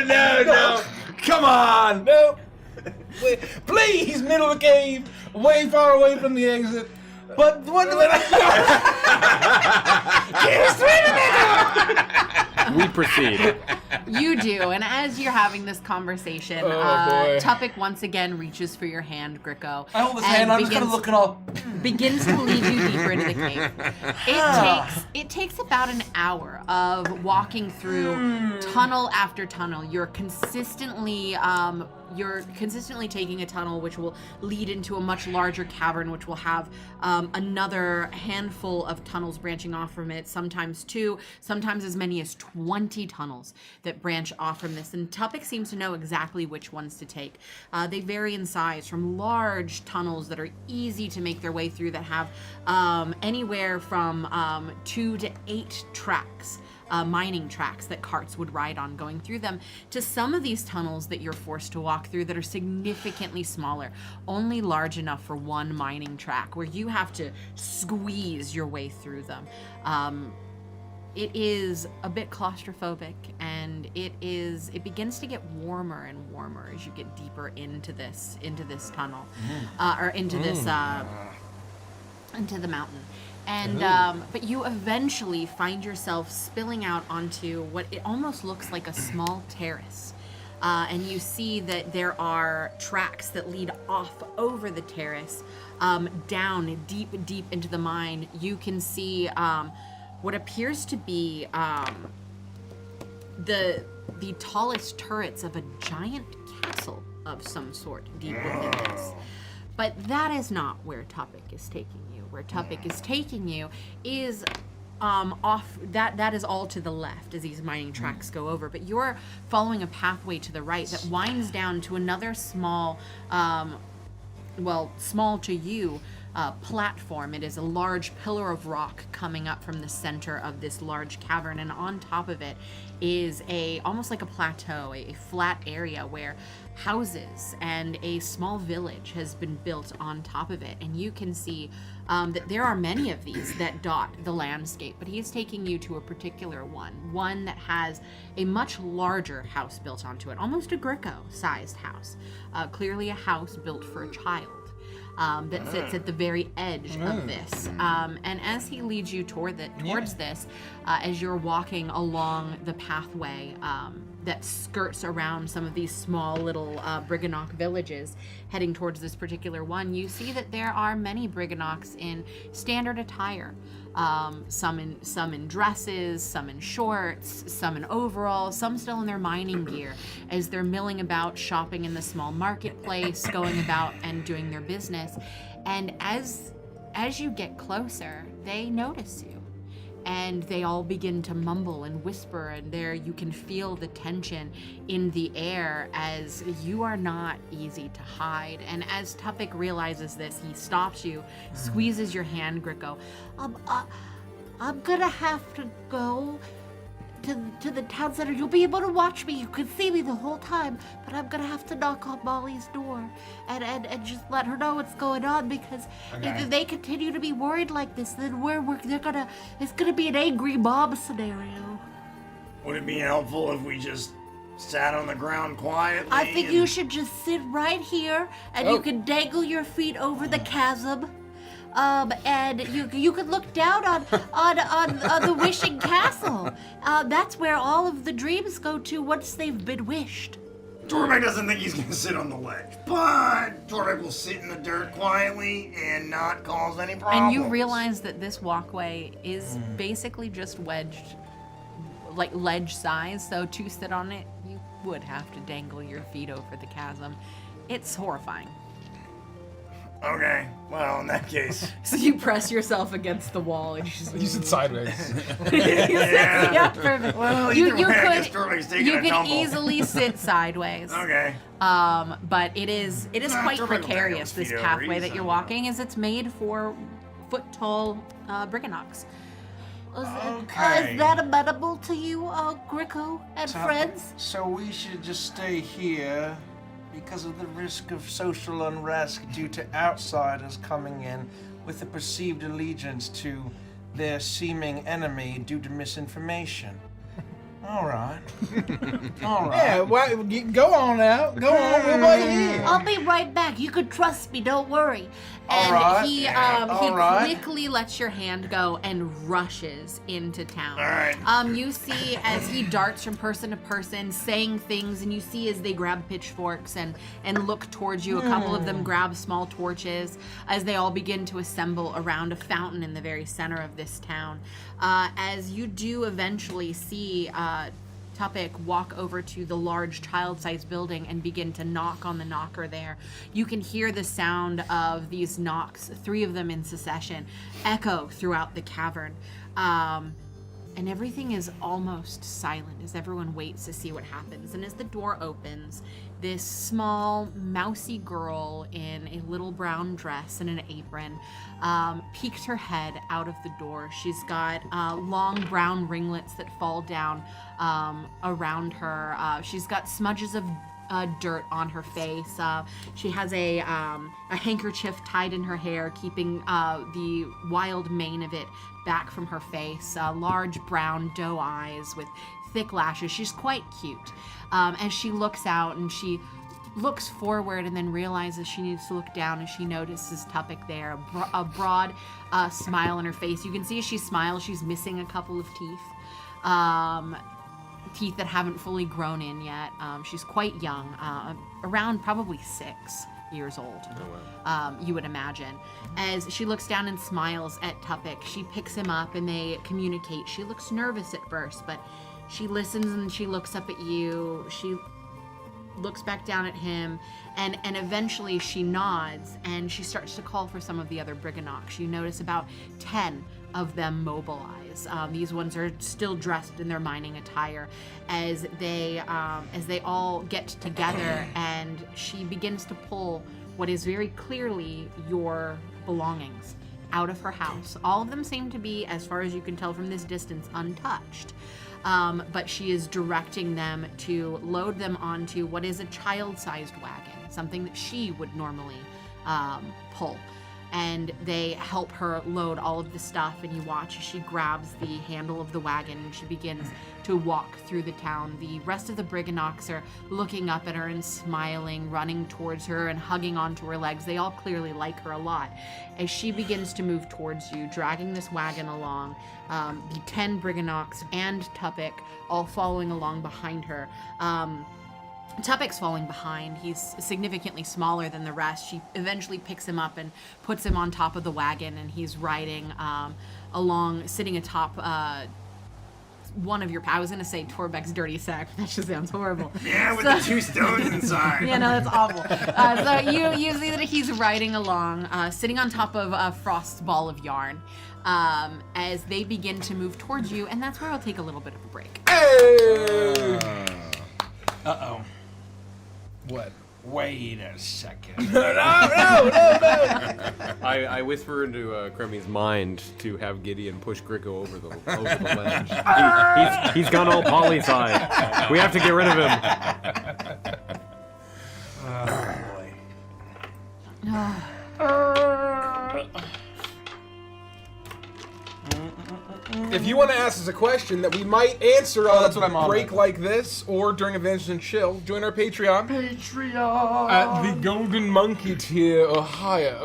No! Come on! No! Wait, please, middle of the cave, way far away from the exit. But what? We proceed. You do, and as you're having this conversation, boy. Tupic once again reaches for your hand, Gricko. I hold his and hand. I'm just gonna look it up. Begins to lead you deeper into the cave. It takes about an hour of walking through tunnel after tunnel. You're consistently taking a tunnel which will lead into a much larger cavern, which will have another handful of tunnels branching off from it, sometimes 2, sometimes as many as 20 tunnels that branch off from this. And Tupic seems to know exactly which ones to take. They vary in size from large tunnels that are easy to make their way through that have anywhere from 2 to 8 tracks. Mining tracks that carts would ride on going through them, to some of these tunnels that you're forced to walk through that are significantly smaller, only large enough for one mining track, where you have to squeeze your way through them. It is a bit claustrophobic, and it begins to get warmer and warmer as you get deeper into this tunnel, or into this into the mountain. And but you eventually find yourself spilling out onto what it almost looks like a small terrace. And you see that there are tracks that lead off over the terrace, down deep into the mine. You can see what appears to be the tallest turrets of a giant castle of some sort deep within this. But that is not where Tupic is taking you. Where Tupic is taking you is off, that is all to the left as these mining tracks go over, but you're following a pathway to the right that winds down to another small, small to you, platform. It is a large pillar of rock coming up from the center of this large cavern, and on top of it is almost like a plateau, a flat area where houses and a small village has been built on top of it. And you can see that there are many of these that dot the landscape, but he's taking you to a particular one that has a much larger house built onto it, almost a Gricko-sized house, clearly a house built for a child. That sits at the very edge of this. And as he leads you towards this, as you're walking along the pathway that skirts around some of these small little Briganock villages, heading towards this particular one, you see that there are many Briganocks in standard attire. Some in dresses, some in shorts, some in overalls, some still in their mining gear, as they're milling about, shopping in the small marketplace, going about and doing their business. And as you get closer, they notice you. And they all begin to mumble and whisper, and there you can feel the tension in the air, as you are not easy to hide. And as Tupic realizes this, he stops you, squeezes your hand, Gricko. I'm gonna have to go to the town center. You'll be able to watch me. You can see me the whole time, but I'm gonna have to knock on Molly's door and just let her know what's going on, because if they continue to be worried like this, then it's gonna be an angry mob scenario. Would it be helpful if we just sat on the ground quietly? I think you should just sit right here, and you can dangle your feet over the chasm. And you could look down on the wishing castle. That's where all of the dreams go to once they've been wished. Torbeck doesn't think he's gonna sit on the ledge, but Torbeck will sit in the dirt quietly and not cause any problems. And you realize that this walkway is basically just wedged, like ledge size, so to sit on it, you would have to dangle your feet over the chasm. It's horrifying. Okay. Well, in that case. So you press yourself against the wall and You sit sideways. Yeah, perfect. Well, you either way, I could guess Sterling's taking you a could tumble. easily sit sideways. Okay. But it is quite Sterling will precarious. bang This those feet pathway over that easy, you're walking, as it's made for foot-tall Brigganocks. Is that amenable to you, Gricko and friends? So we should just stay here because of the risk of social unrest due to outsiders coming in with a perceived allegiance to their seeming enemy due to misinformation. All right. All right. Yeah, go on out. Go on. We'll buy you here. I'll be right back. You can trust me. Don't worry. And All right. he All right. quickly lets your hand go and rushes into town. All right. You see as he darts from person to person, saying things, and you see as they grab pitchforks and look towards you. A couple of them grab small torches as they all begin to assemble around a fountain in the very center of this town. As you do eventually see Tupik walk over to the large child-sized building and begin to knock on the knocker there. You can hear the sound of these knocks, 3 of them in succession, echo throughout the cavern. And everything is almost silent as everyone waits to see what happens. And as the door opens, this small, mousy girl in a little brown dress and an apron peeked her head out of the door. She's got long brown ringlets that fall down around her. She's got smudges of dirt on her face. She has a handkerchief tied in her hair, keeping the wild mane of it back from her face. Large brown doe eyes with thick lashes. She's quite cute. As she looks out and she looks forward and then realizes she needs to look down, and she notices Tupik there, a broad smile on her face. You can see as she smiles, she's missing a couple of teeth. Teeth that haven't fully grown in yet. She's quite young, around probably 6 years old, you would imagine. As she looks down and smiles at Tupik, she picks him up and they communicate. She looks nervous at first, but she listens and she looks up at you. She looks back down at him, and eventually she nods and she starts to call for some of the other Brigganocks. You notice about 10 of them mobilize. These ones are still dressed in their mining attire as they all get together, and she begins to pull what is very clearly your belongings out of her house. All of them seem to be, as far as you can tell from this distance, untouched. But she is directing them to load them onto what is a child-sized wagon, something that she would normally pull. And they help her load all of the stuff, and you watch as she grabs the handle of the wagon and she begins to walk through the town. The rest of the Brigganocks are looking up at her and smiling, running towards her and hugging onto her legs. They all clearly like her a lot. As she begins to move towards you, dragging this wagon along, the 10 Brigganocks and Tupik all following along behind her. Tupik's falling behind. He's significantly smaller than the rest. She eventually picks him up and puts him on top of the wagon, and he's riding along, sitting atop one of your... I was going to say Torbek's dirty sack. That just sounds horrible. Yeah, with the 2 stones inside. Yeah, no, that's awful. So you see that he's riding along, sitting on top of Frost's ball of yarn, as they begin to move towards you, and that's where I'll take a little bit of a break. Hey! Uh-oh. What? Wait a second. No! I whisper into Kremi's mind to have Gideon push Gricko over the ledge. He's gone all poli-sci. We have to get rid of him. Oh boy. If you want to ask us a question that we might answer on that's what I'm a on break right like this, or during Adventures in Chill, join our Patreon. Patreon. At the Golden Monkey tier or higher.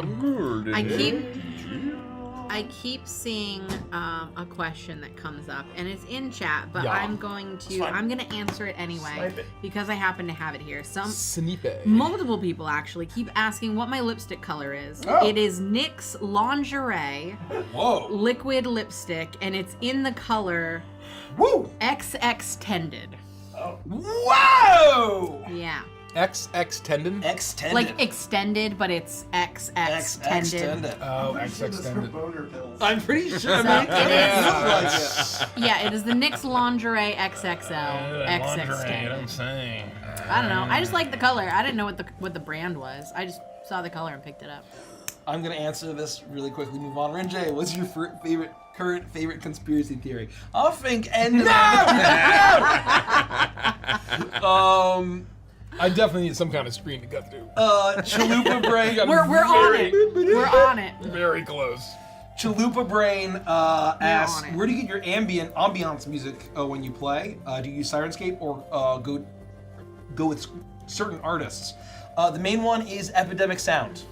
I keep seeing a question that comes up, and it's in chat, but Yeah. I'm going to answer it anyway Snipe it. because I happen to have it here. Snipe. Multiple people actually keep asking what my lipstick color is. Oh. It is NYX Lingerie Whoa. liquid lipstick, and it's in the color Woo. XX Tended. Whoa. Yeah. XX tendon? X tendon. Like extended, but it's XX tendon. Oh, XX tendon. Boner pills. I'm pretty sure. So I mean, it it is- looks like it. Yeah, it is the NYX Lingerie XXL XX tendon. I don't know. I just like the color. I didn't know what the brand was. I just saw the color and picked it up. I'm gonna answer this really quickly. Move on. Renjay, what's your current favorite conspiracy theory? I think I definitely need some kind of screen to cut through. Chalupa Brain. We're on it. We're on it. Very close. Chalupa Brain asks, on it. where do you get your ambiance music when you play? Do you use Sirenscape or go with certain artists? The main one is Epidemic Sound.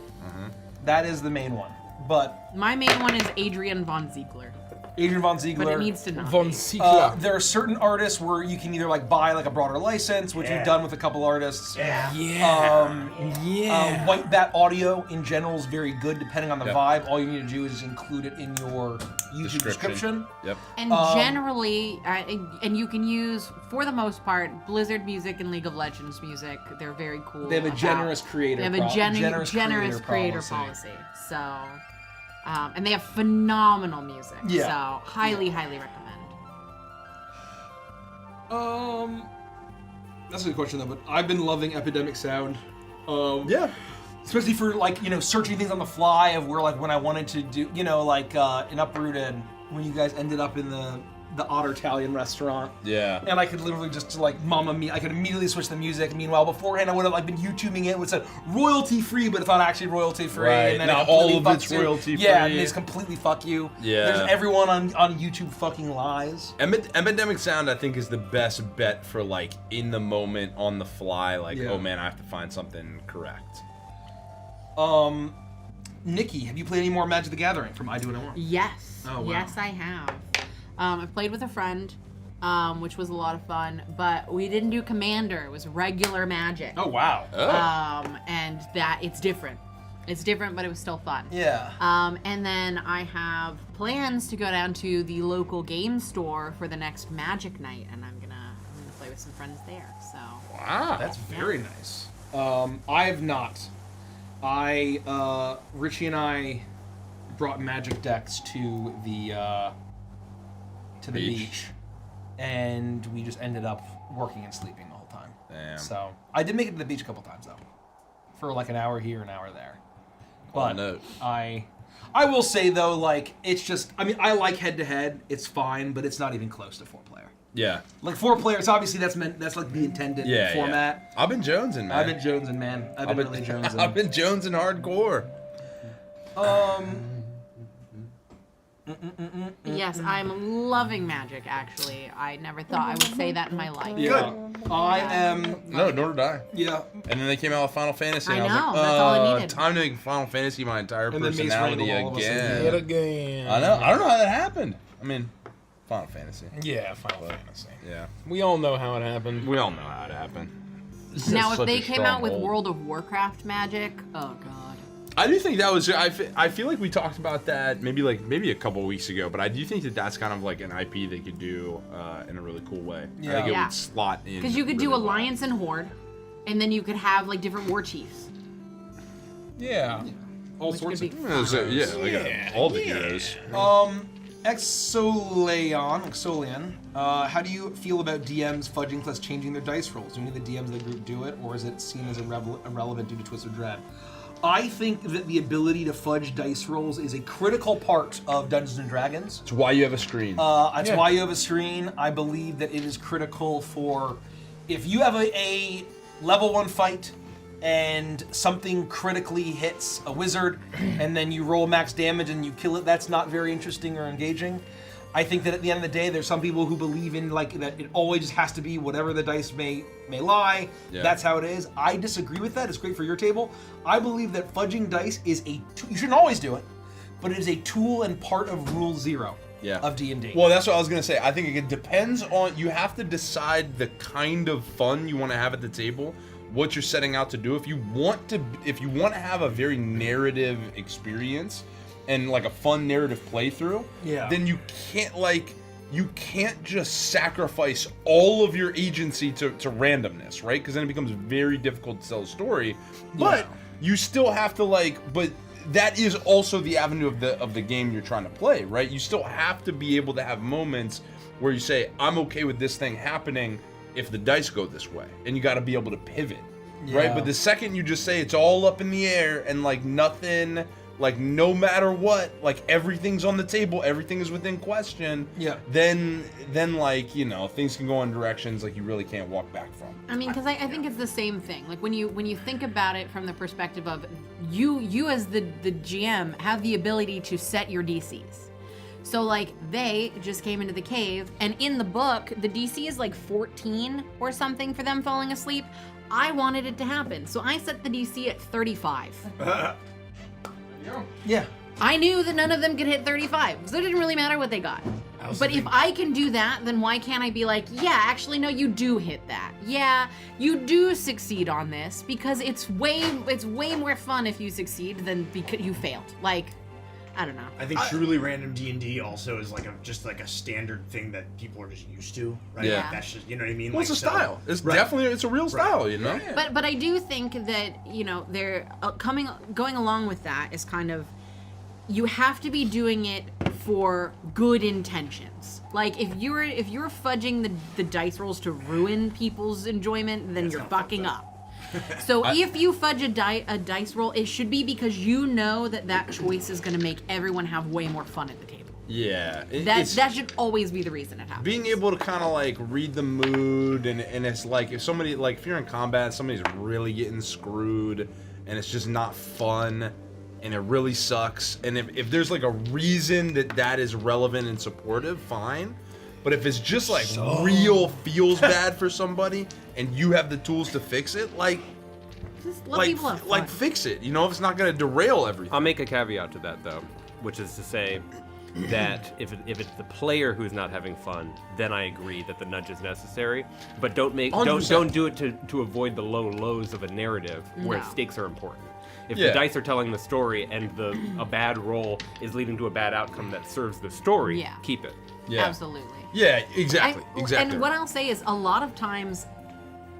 That is the main one. But My main one is Adrian Von Ziegler. Adrian Von Ziegler. But it needs to not Von be. Ziegler. There are certain artists where you can either like buy like a broader license, which we've done with a couple artists. White Bat Audio in general is very good depending on the vibe. All you need to do is include it in your YouTube description. Yep. And generally, and you can use, for the most part, Blizzard music and League of Legends music. They're very cool. They have a generous creator. They have a generous creator policy. So, and they have phenomenal music. Yeah. So, highly recommend. That's a good question though. But I've been loving Epidemic Sound. Yeah. Especially for like, searching things on the fly of where like when I wanted to do, like in Uprooted when you guys ended up in the Otter Italian restaurant. Yeah. And I could literally just like Mamma Mia, I could immediately switch the music. Meanwhile, beforehand I would have like been YouTubing it with said royalty free, but it's not actually royalty free. Right. And then Not it completely all of it's fucks you. royalty free. Yeah, and it's completely fuck you. Yeah. There's everyone on YouTube fucking lies. Epidemic Sound, I think, is the best bet for like in the moment, on the fly. Like, Yeah. oh man, I have to find something correct. Nikki, have you played any more Magic the Gathering from I Do What I Want? Yes. Oh, wow. Yes, I have. I played with a friend, which was a lot of fun, but we didn't do Commander. It was regular Magic. Oh, wow. And that it's different. It's different, but it was still fun. Yeah. And then I have plans to go down to the local game store for the next Magic night, and I'm gonna play with some friends there. So. Wow. That's very nice. I have not. Richie and I brought Magic decks to the beach, and we just ended up working and sleeping the whole time. Damn. So I did make it to the beach a couple times though, for like an hour here, an hour there. But no. I will say though, like it's just, I mean, I like head to head. It's fine, but it's not even close to 4-player. Yeah. Like 4 players, obviously that's like the intended format. Yeah. I've been jonesing, man. I've been jonesing, man. I've been really jonesing. I've been jonesing hardcore. Yes, I'm loving Magic, actually. I never thought I would say that in my life. Yeah. I am. No, nor did I. Yeah. And then they came out with Final Fantasy. And I I was know, like, that's all I needed. Time to make Final Fantasy my entire And then Mace personality Randall all of a sudden. again. Yet again. I know. I don't know how that happened. I mean, Final Fantasy. Yeah, Final Fantasy. Yeah. We all know how it happened. We all know how it happened. Now, if Such they a came out with stronghold. World of Warcraft Magic, oh god. I do think that was. I feel like we talked about that maybe a couple weeks ago, but I do think that that's kind of like an IP they could do in a really cool way. Yeah. I think it Yeah. would slot in. Because you could do really well. Alliance and Horde, and then you could have like different war chiefs. Yeah. All Which sorts could of. be Yeah, so, yeah, like all the heroes. Exolian, how do you feel about DMs fudging plus changing their dice rolls? Do any of the DMs of the group do it, or is it seen as irrelevant due to Twisted Dread? I think that the ability to fudge dice rolls is a critical part of Dungeons and Dragons. It's why you have a screen. That's why you have a screen. I believe that it is critical for if you have a level 1 fight and something critically hits a wizard and then you roll max damage and you kill it, that's not very interesting or engaging. I think that at the end of the day, there's some people who believe in like that it always has to be whatever the dice may lie. Yeah. That's how it is. I disagree with that. It's great for your table. I believe that fudging dice is you shouldn't always do it, but it is a tool and part of Rule 0 of D&D. Well, that's what I was gonna say. I think it depends on. You have to decide the kind of fun you want to have at the table, what you're setting out to do. If you want to have a very narrative experience and like a fun narrative playthrough, Yeah. then you can't you can't just sacrifice all of your agency to randomness, right? Because then it becomes very difficult to tell a story. But you still have to but that is also the avenue of the game you're trying to play, right? You still have to be able to have moments where you say, I'm okay with this thing happening if the dice go this way. And you got to be able to pivot, right? But the second you just say it's all up in the air and nothing, no matter what, everything's on the table, everything is within question, then things can go in directions you really can't walk back from. I mean, because I think it's the same thing. When you think about it from the perspective of you as the GM have the ability to set your DCs. So they just came into the cave, and in the book the DC is 14 or something for them falling asleep. I wanted it to happen, so I set the DC at 35. Yeah. I knew that none of them could hit 35, so it didn't really matter what they got. But if I can do that, then why can't I be yeah, actually, no, you do hit that. Yeah, you do succeed on this, because it's way more fun if you succeed than because you failed. I don't know. I think truly random D&D also is just a standard thing that people are just used to, right? Yeah. That's just, you know what I mean? Well, it's a style. It's definitely, it's a real style, you know? Yeah. But I do think that, they're going along with that is kind of, you have to be doing it for good intentions. If you're fudging the dice rolls to ruin people's enjoyment, then you're fucking up. So if you fudge a dice roll, it should be because you know that choice is going to make everyone have way more fun at the table. Yeah. That should always be the reason it happens. Being able to kind of read the mood, and it's if somebody, if you're in combat, somebody's really getting screwed, and it's just not fun, and it really sucks, and if there's a reason that is relevant and supportive, fine. But if it's just real feels bad for somebody and you have the tools to fix it, just let people have fun. Fix it. If it's not going to derail everything. I'll make a caveat to that though, which is to say that if it's the player who's not having fun, then I agree that the nudge is necessary. But don't do it to avoid the low lows of a narrative where stakes are important. If the dice are telling the story and a bad roll is leading to a bad outcome that serves the story, keep it. Yeah. Absolutely. Yeah, exactly. Exactly. And what I'll say is a lot of times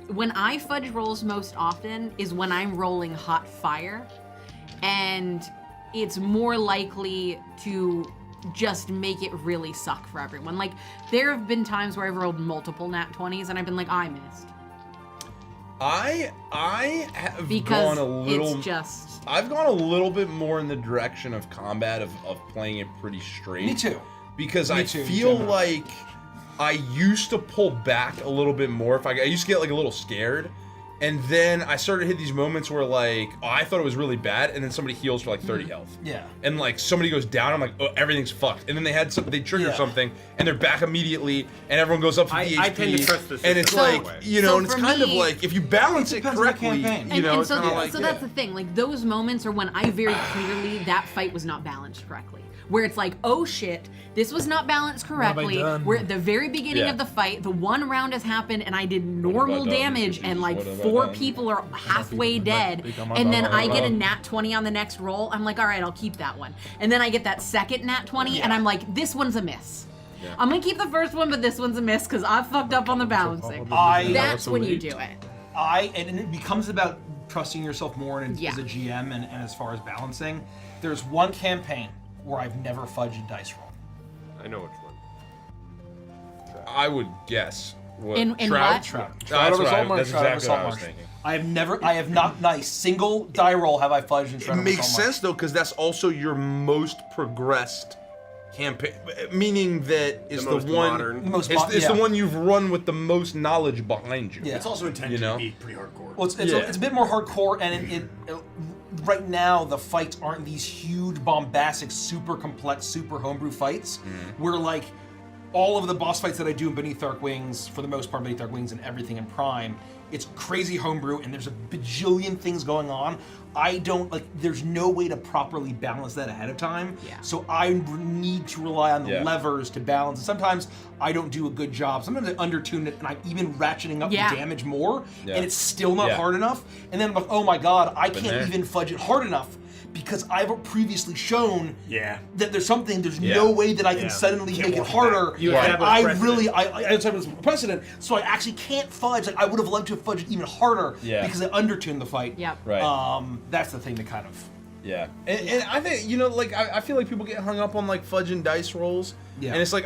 when I fudge rolls most often is when I'm rolling hot fire, and it's more likely to just make it really suck for everyone. There have been times where I've rolled multiple nat 20s and I've been I missed. I have gone a little. I've gone a little bit more in the direction of combat of playing it pretty straight. Me too. Because I feel like I used to pull back a little bit more. I used to get a little scared, and then I started to hit these moments where I thought it was really bad, and then somebody heals for 30 health. Yeah. And somebody goes down, I'm oh, everything's fucked. And then they trigger something, and they're back immediately, and everyone goes up to the HP. I tend to trust this. And it's and it's kind of if you balance it correctly, it's so kind of that's the thing. Those moments are when I very clearly that fight was not balanced correctly. Where it's oh shit, this was not balanced correctly. We're at the very beginning of the fight, the one round has happened, and I did normal damage, and 4 people are halfway dead, and then I get a nat 20 on the next roll. I'm all right, I'll keep that one. And then I get that second nat 20, and I'm this one's a miss. Yeah. I'm gonna keep the first one, but this one's a miss because I fucked up on the balancing. That's when you do it. And it becomes about trusting yourself more as a GM and as far as balancing. There's one campaign where I've never fudged a dice roll. I know which one. I would guess. In Trout. That's exactly what I was thinking. I have not a single die roll have I fudged in Trout. It makes sense though, because that's also your most progressed campaign, meaning that it's the one you've run with the most knowledge behind you. Yeah. It's also intended to be pretty hardcore. Well, it's a bit more hardcore, and it right now the fights aren't these huge, bombastic, super complex, super homebrew fights. Where all of the boss fights that I do in Beneath Dark Wings, for the most part, Beneath Dark Wings and everything in Prime, it's crazy homebrew, and there's a bajillion things going on. I don't there's no way to properly balance that ahead of time. Yeah. So I need to rely on the levers to balance. And sometimes I don't do a good job. Sometimes I undertune it, and I'm even ratcheting up the damage more, and it's still not hard enough. And then I'm oh my god, I can't even fudge it hard enough because I've previously shown Yeah. that there's no way that I can suddenly make it harder. You have a I precedent. really, I was precedent, so I actually can't fudge. Like, I would have loved to have fudged even harder because I undertuned the fight. Yep. Right. That's the thing to kind of. Yeah, and I think like I feel like people get hung up on like fudging dice rolls, Yeah. and it's like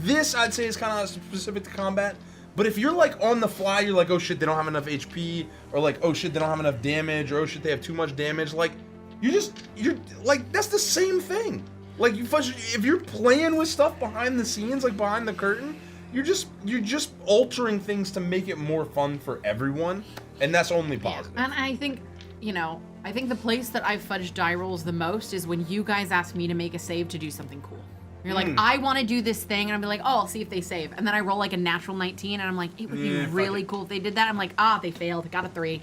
this I'd say is kind of specific to combat. But if you're like on the fly, you're like, oh shit, they don't have enough HP, or like, oh shit, they don't have enough damage, or oh shit, they have too much damage. Like, you're like that's the same thing. Like you fudge if you're playing with stuff behind the scenes, like behind the curtain, you're just altering things to make it more fun for everyone, and that's only positive. And I think, I think the place that I've fudged die rolls the most is when you guys ask me to make a save to do something cool. You're like, I want to do this thing, and I'll be like, oh, I'll see if they save. And then I roll like a natural 19, and I'm like, it would be really cool if they did that. I'm like, they failed. Got a 3.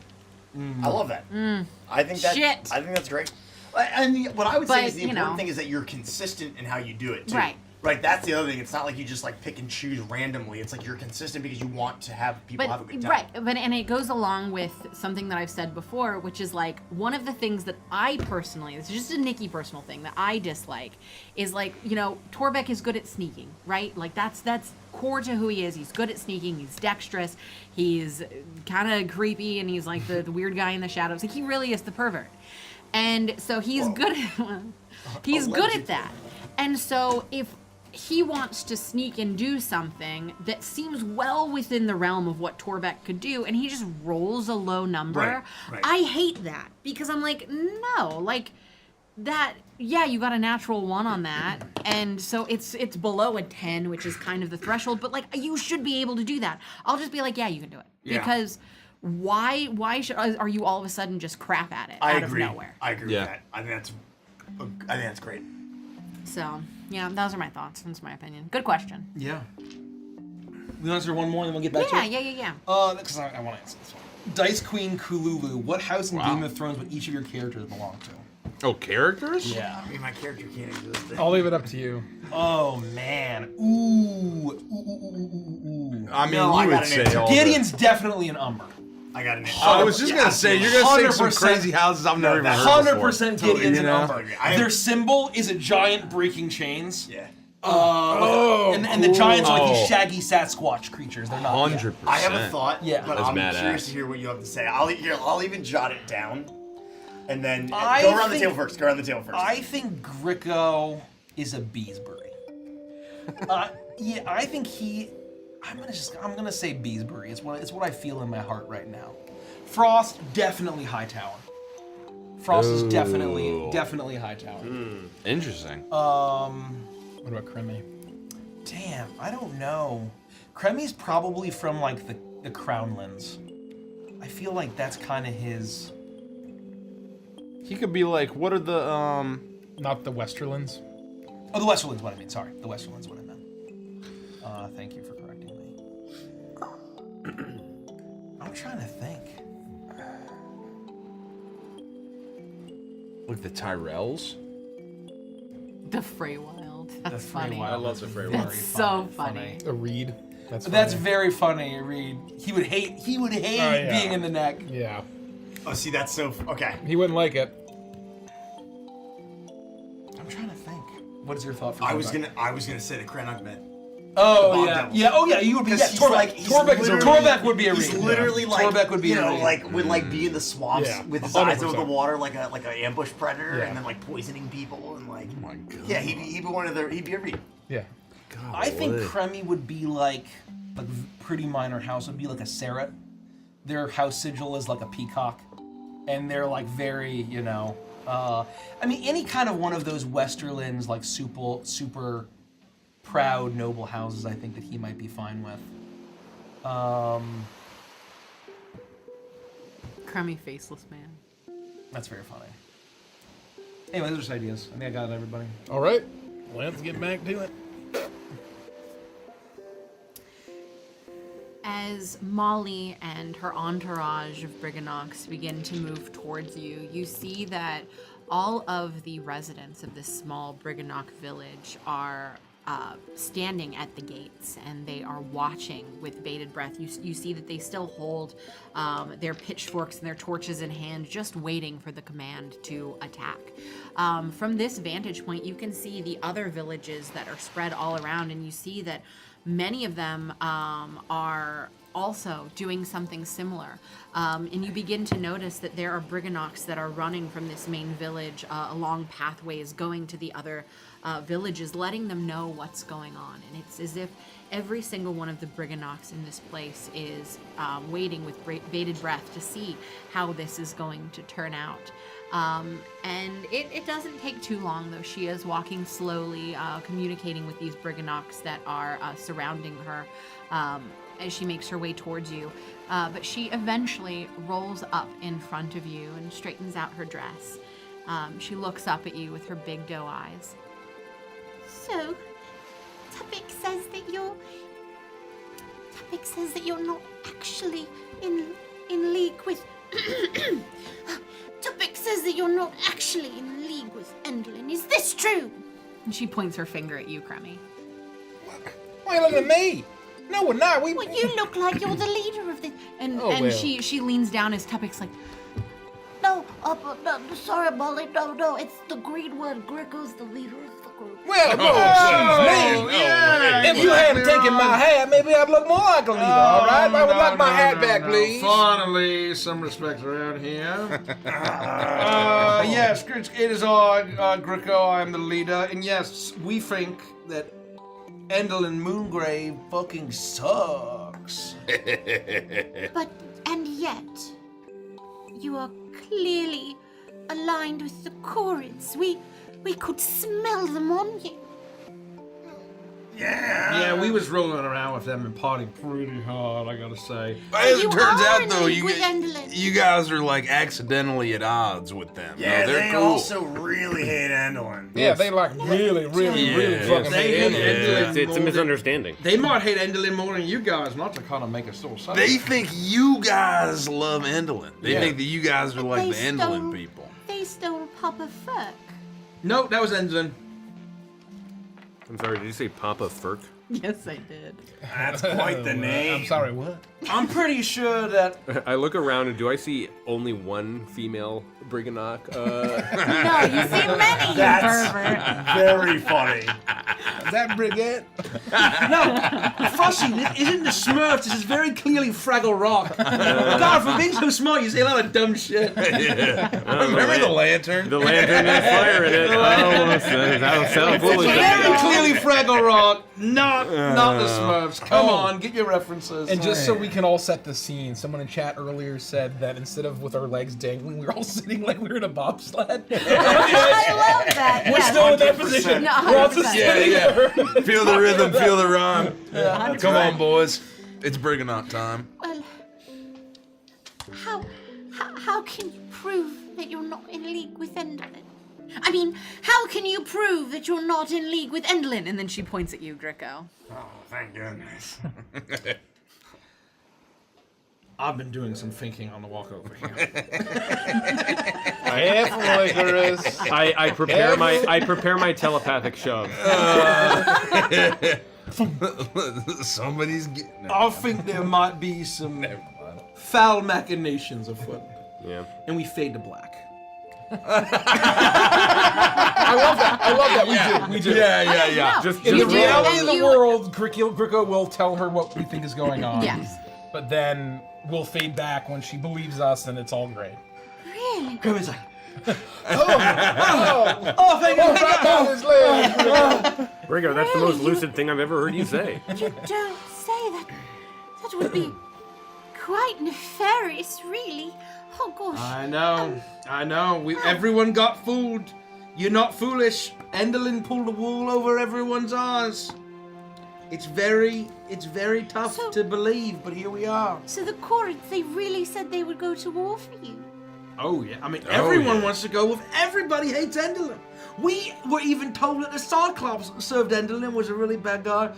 I love that. I think that's great. And what I would say is the important thing is that you're consistent in how you do it too. Right. Right, that's the other thing. It's not like you just like pick and choose randomly. It's like you're consistent because you want to have people have a good time. Right, and it goes along with something that I've said before, which is like one of the things that I personally, this is just a Nikki personal thing that I dislike, is like, Torbeck is good at sneaking, right? Like that's core to who he is. He's good at sneaking. He's dexterous. He's kind of creepy, and he's like the weird guy in the shadows. Like he really is the pervert, and so he's good at that. And so if he wants to sneak and do something that seems well within the realm of what Torbeck could do, and he just rolls a low number. Right. I hate that because I'm like, no, like that. Yeah, you got a natural 1 on that, and so it's below a 10, which is kind of the threshold. But like, you should be able to do that. I'll just be like, yeah, you can do it because why are you all of a sudden just crap at it out of nowhere? I agree with that. I think that's great. So. Yeah, those are my thoughts. That's my opinion. Good question. Yeah. We answer one more, and then we'll get back to it. Yeah. Because I want to answer this one. Dice Queen Kululu. What house in Game of Thrones would each of your characters belong to? Oh, characters? Yeah. I mean, my character can't exist. I'll leave it up to you. Oh man. Ooh. I mean, you would say all Gideon's definitely an Umber. I got an answer. I was just gonna say you're gonna say some crazy houses I've never even heard of. 100% Gideon's an Umber. Their symbol is a giant breaking chains. Yeah. And the giants are like these shaggy Sasquatch creatures. They're not. 100%. I have a thought, but That's I'm badass. curious to hear what you have to say. I'll even jot it down, and then go around the table first. I think Gricko is a Beesbury. I think he. I'm gonna say Beesbury. It's what I feel in my heart right now. Frost definitely Hightower. Frost is definitely Hightower. Interesting. What about Cremmy? Damn, I don't know. Cremmy's probably from like the Crownlands. I feel like that's kind of his. He could be like, what are the Not the Westerlands. Oh, the Westerlands. What I mean. Sorry, the Westerlands. What I meant. Thank you for correcting me. I'm trying to think. like the Tyrells? The Freywild. That's funny. Freywild. I love the Freywild. That's so funny. A Reed. That's very funny, Reed. He would hate being in the neck. Yeah. Oh, see, that's so okay. He wouldn't like it. I'm trying to think. What is your thought for I was Torbeck? gonna say the Cranach Man. Oh yeah. Oh yeah. You would be. Yeah, Torbeck would be a Reed. He's literally like Torbeck would be a Reed. like would like be in the swamps with his 100%. eyes over the water like an ambush predator and then like poisoning people and like. Oh my god. Yeah, he'd be a Reed. Yeah. God, I think Cremmy would be like pretty minor house would be like a Serret. Their house sigil is like a peacock, and they're like very I mean any kind of one of those Westerlands like super proud noble houses. I think that he might be fine with. Crummy faceless man. That's very funny. Anyway, those are just ideas. I think I got it, everybody. All right. Let's get back to it. As Molly and her entourage of Briganox begin to move towards you, you see that all of the residents of this small Briganock village are standing at the gates, and they are watching with bated breath. You see that they still hold their pitchforks and their torches in hand, just waiting for the command to attack. From this vantage point, you can see the other villages that are spread all around, and you see that many of them are also doing something similar. And you begin to notice that there are Briganoks that are running from this main village along pathways going to the other villages, letting them know what's going on. And it's as if every single one of the Briganoks in this place is waiting with bated breath to see how this is going to turn out. And it doesn't take too long, though. She is walking slowly, communicating with these Briganoks that are surrounding her as she makes her way towards you. But she eventually rolls up in front of you and straightens out her dress. She looks up at you with her big doe eyes. So, Tupik says that you're not actually in league with. Tupik says that you're not actually in league with Endlin. Is this true? And she points her finger at you, Crummy. Why look at me? No, we're not. Well, you look like you're the leader of this. And she leans down as Tupik's like, No, sorry, Molly. No, it's the green one. Greco's the leader of the group. Well, if you hadn't taken my hat, maybe I'd look more like a leader, all right? I would like my hat back, please. Finally, some respect around here. Yes, it is I, Greco. I am the leader. And yes, we think that Endlin Moongrave fucking sucks. And yet, you are clearly aligned with the Corids. We could smell them on you. Yeah, we was rolling around with them and partying pretty hard, I gotta say. As it You turns are out, in though, league with Endlin. you guys are like accidentally at odds with them. Yeah, no, they're they cool. also really hate Endlin. Yeah, they like really fucking They hate hate Endlin. It's a misunderstanding. They might hate Endlin more than you guys, not to kind of make us so sad. They think you guys love Endlin. They think that you guys are like the They Endlin stole- people. They stole Papa Furk. No, that was Endlin. I'm sorry, did you say Papa Furk? yes, I did. That's quite the name. I'm sorry, what? I'm pretty sure that. I look around and do I see only one female Briganok? No, you see many, you That's pervert. very funny. Is that Brigette? No, Fussy, this isn't the Smurfs. This is very clearly Fraggle Rock. God, for being so smart, you say a lot of dumb shit. Remember the lantern? The lantern has fire in it. That'll sound foolish. Very clearly Fraggle Rock, not the Smurfs. Come on, get your references. And just so we can all set the scene, someone in chat earlier said that instead of with our legs dangling, we were all sitting like we were in a bobsled. I love that. We're yes. still in that position. No, We're all just 100%. sitting there. Feel the rhythm, feel the rhyme. Yeah, Come on, boys. It's Briganock time. Well, how can you prove that you're not in league with Endlin? I mean, how can you prove that you're not in league with Endlin? And then she points at you, Greco. Oh, thank goodness. I've been doing some thinking on the walk over here. I prepare my telepathic shove. Somebody's getting it. I think there might be some foul machinations afoot. Yeah. And we fade to black. I love that. We do. Yeah. Just In the roll. reality of the You- world, Greco will tell her what we think is going on. Yes. But then we'll fade back when she believes us, and it's all great. Really? Kirby's like, Oh, thank you. Ringo, that's the most lucid thing I've ever heard you say. You don't say that. That would be quite nefarious, really. Oh gosh. I know. Everyone got fooled. You're not foolish. Endlin pulled the wool over everyone's eyes. It's very tough So- to believe, but here we are. So the Corids, they really said they would go to war for you. Oh yeah, I mean everyone yeah. wants to go with. Everybody hates Endlin. We were even told that the Cyclops that served Endlin was a really bad guy.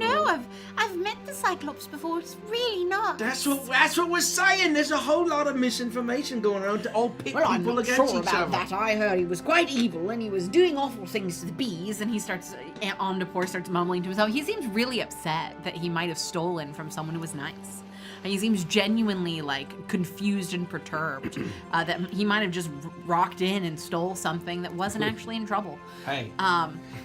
no, I've met the Cyclops before. It's really not. That's what we're saying. There's a whole lot of misinformation going around to all pit Well, I'm people not against sure each about other. that. I heard he was quite evil and he was doing awful things to the bees. And he starts, Omnipore starts mumbling to himself. He seems really upset that he might have stolen from someone who was nice. And he seems genuinely like confused and perturbed that he might have just rocked in and stole something that wasn't actually in trouble. Hey,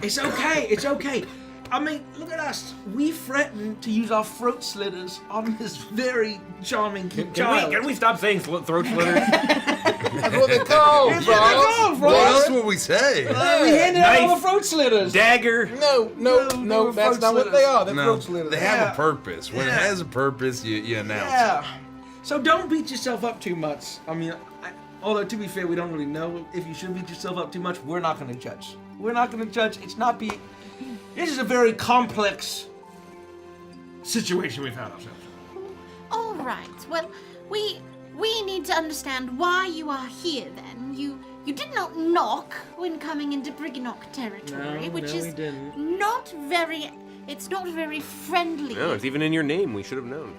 it's okay. It's okay. I mean, look at us. We threatened to use our throat slitters on this very charming child. Can we stop saying throat slitters? That's what they call, That's what they call, bro. Well, that's what we say. We handed out all the throat slitters. Dagger. No, that's not what they are. They're throat slitters. They have a purpose. When it has a purpose, you announce it. Yeah. So don't beat yourself up too much. I mean, although to be fair, we don't really know if you should beat yourself up too much. We're not going to judge. We're not going to judge. This is a very complex situation we've had ourselves. All right. Well, we need to understand why you are here. Then you did not knock when coming into Briganock territory, which is not very. It's not very friendly. No, it's even in your name. We should have known.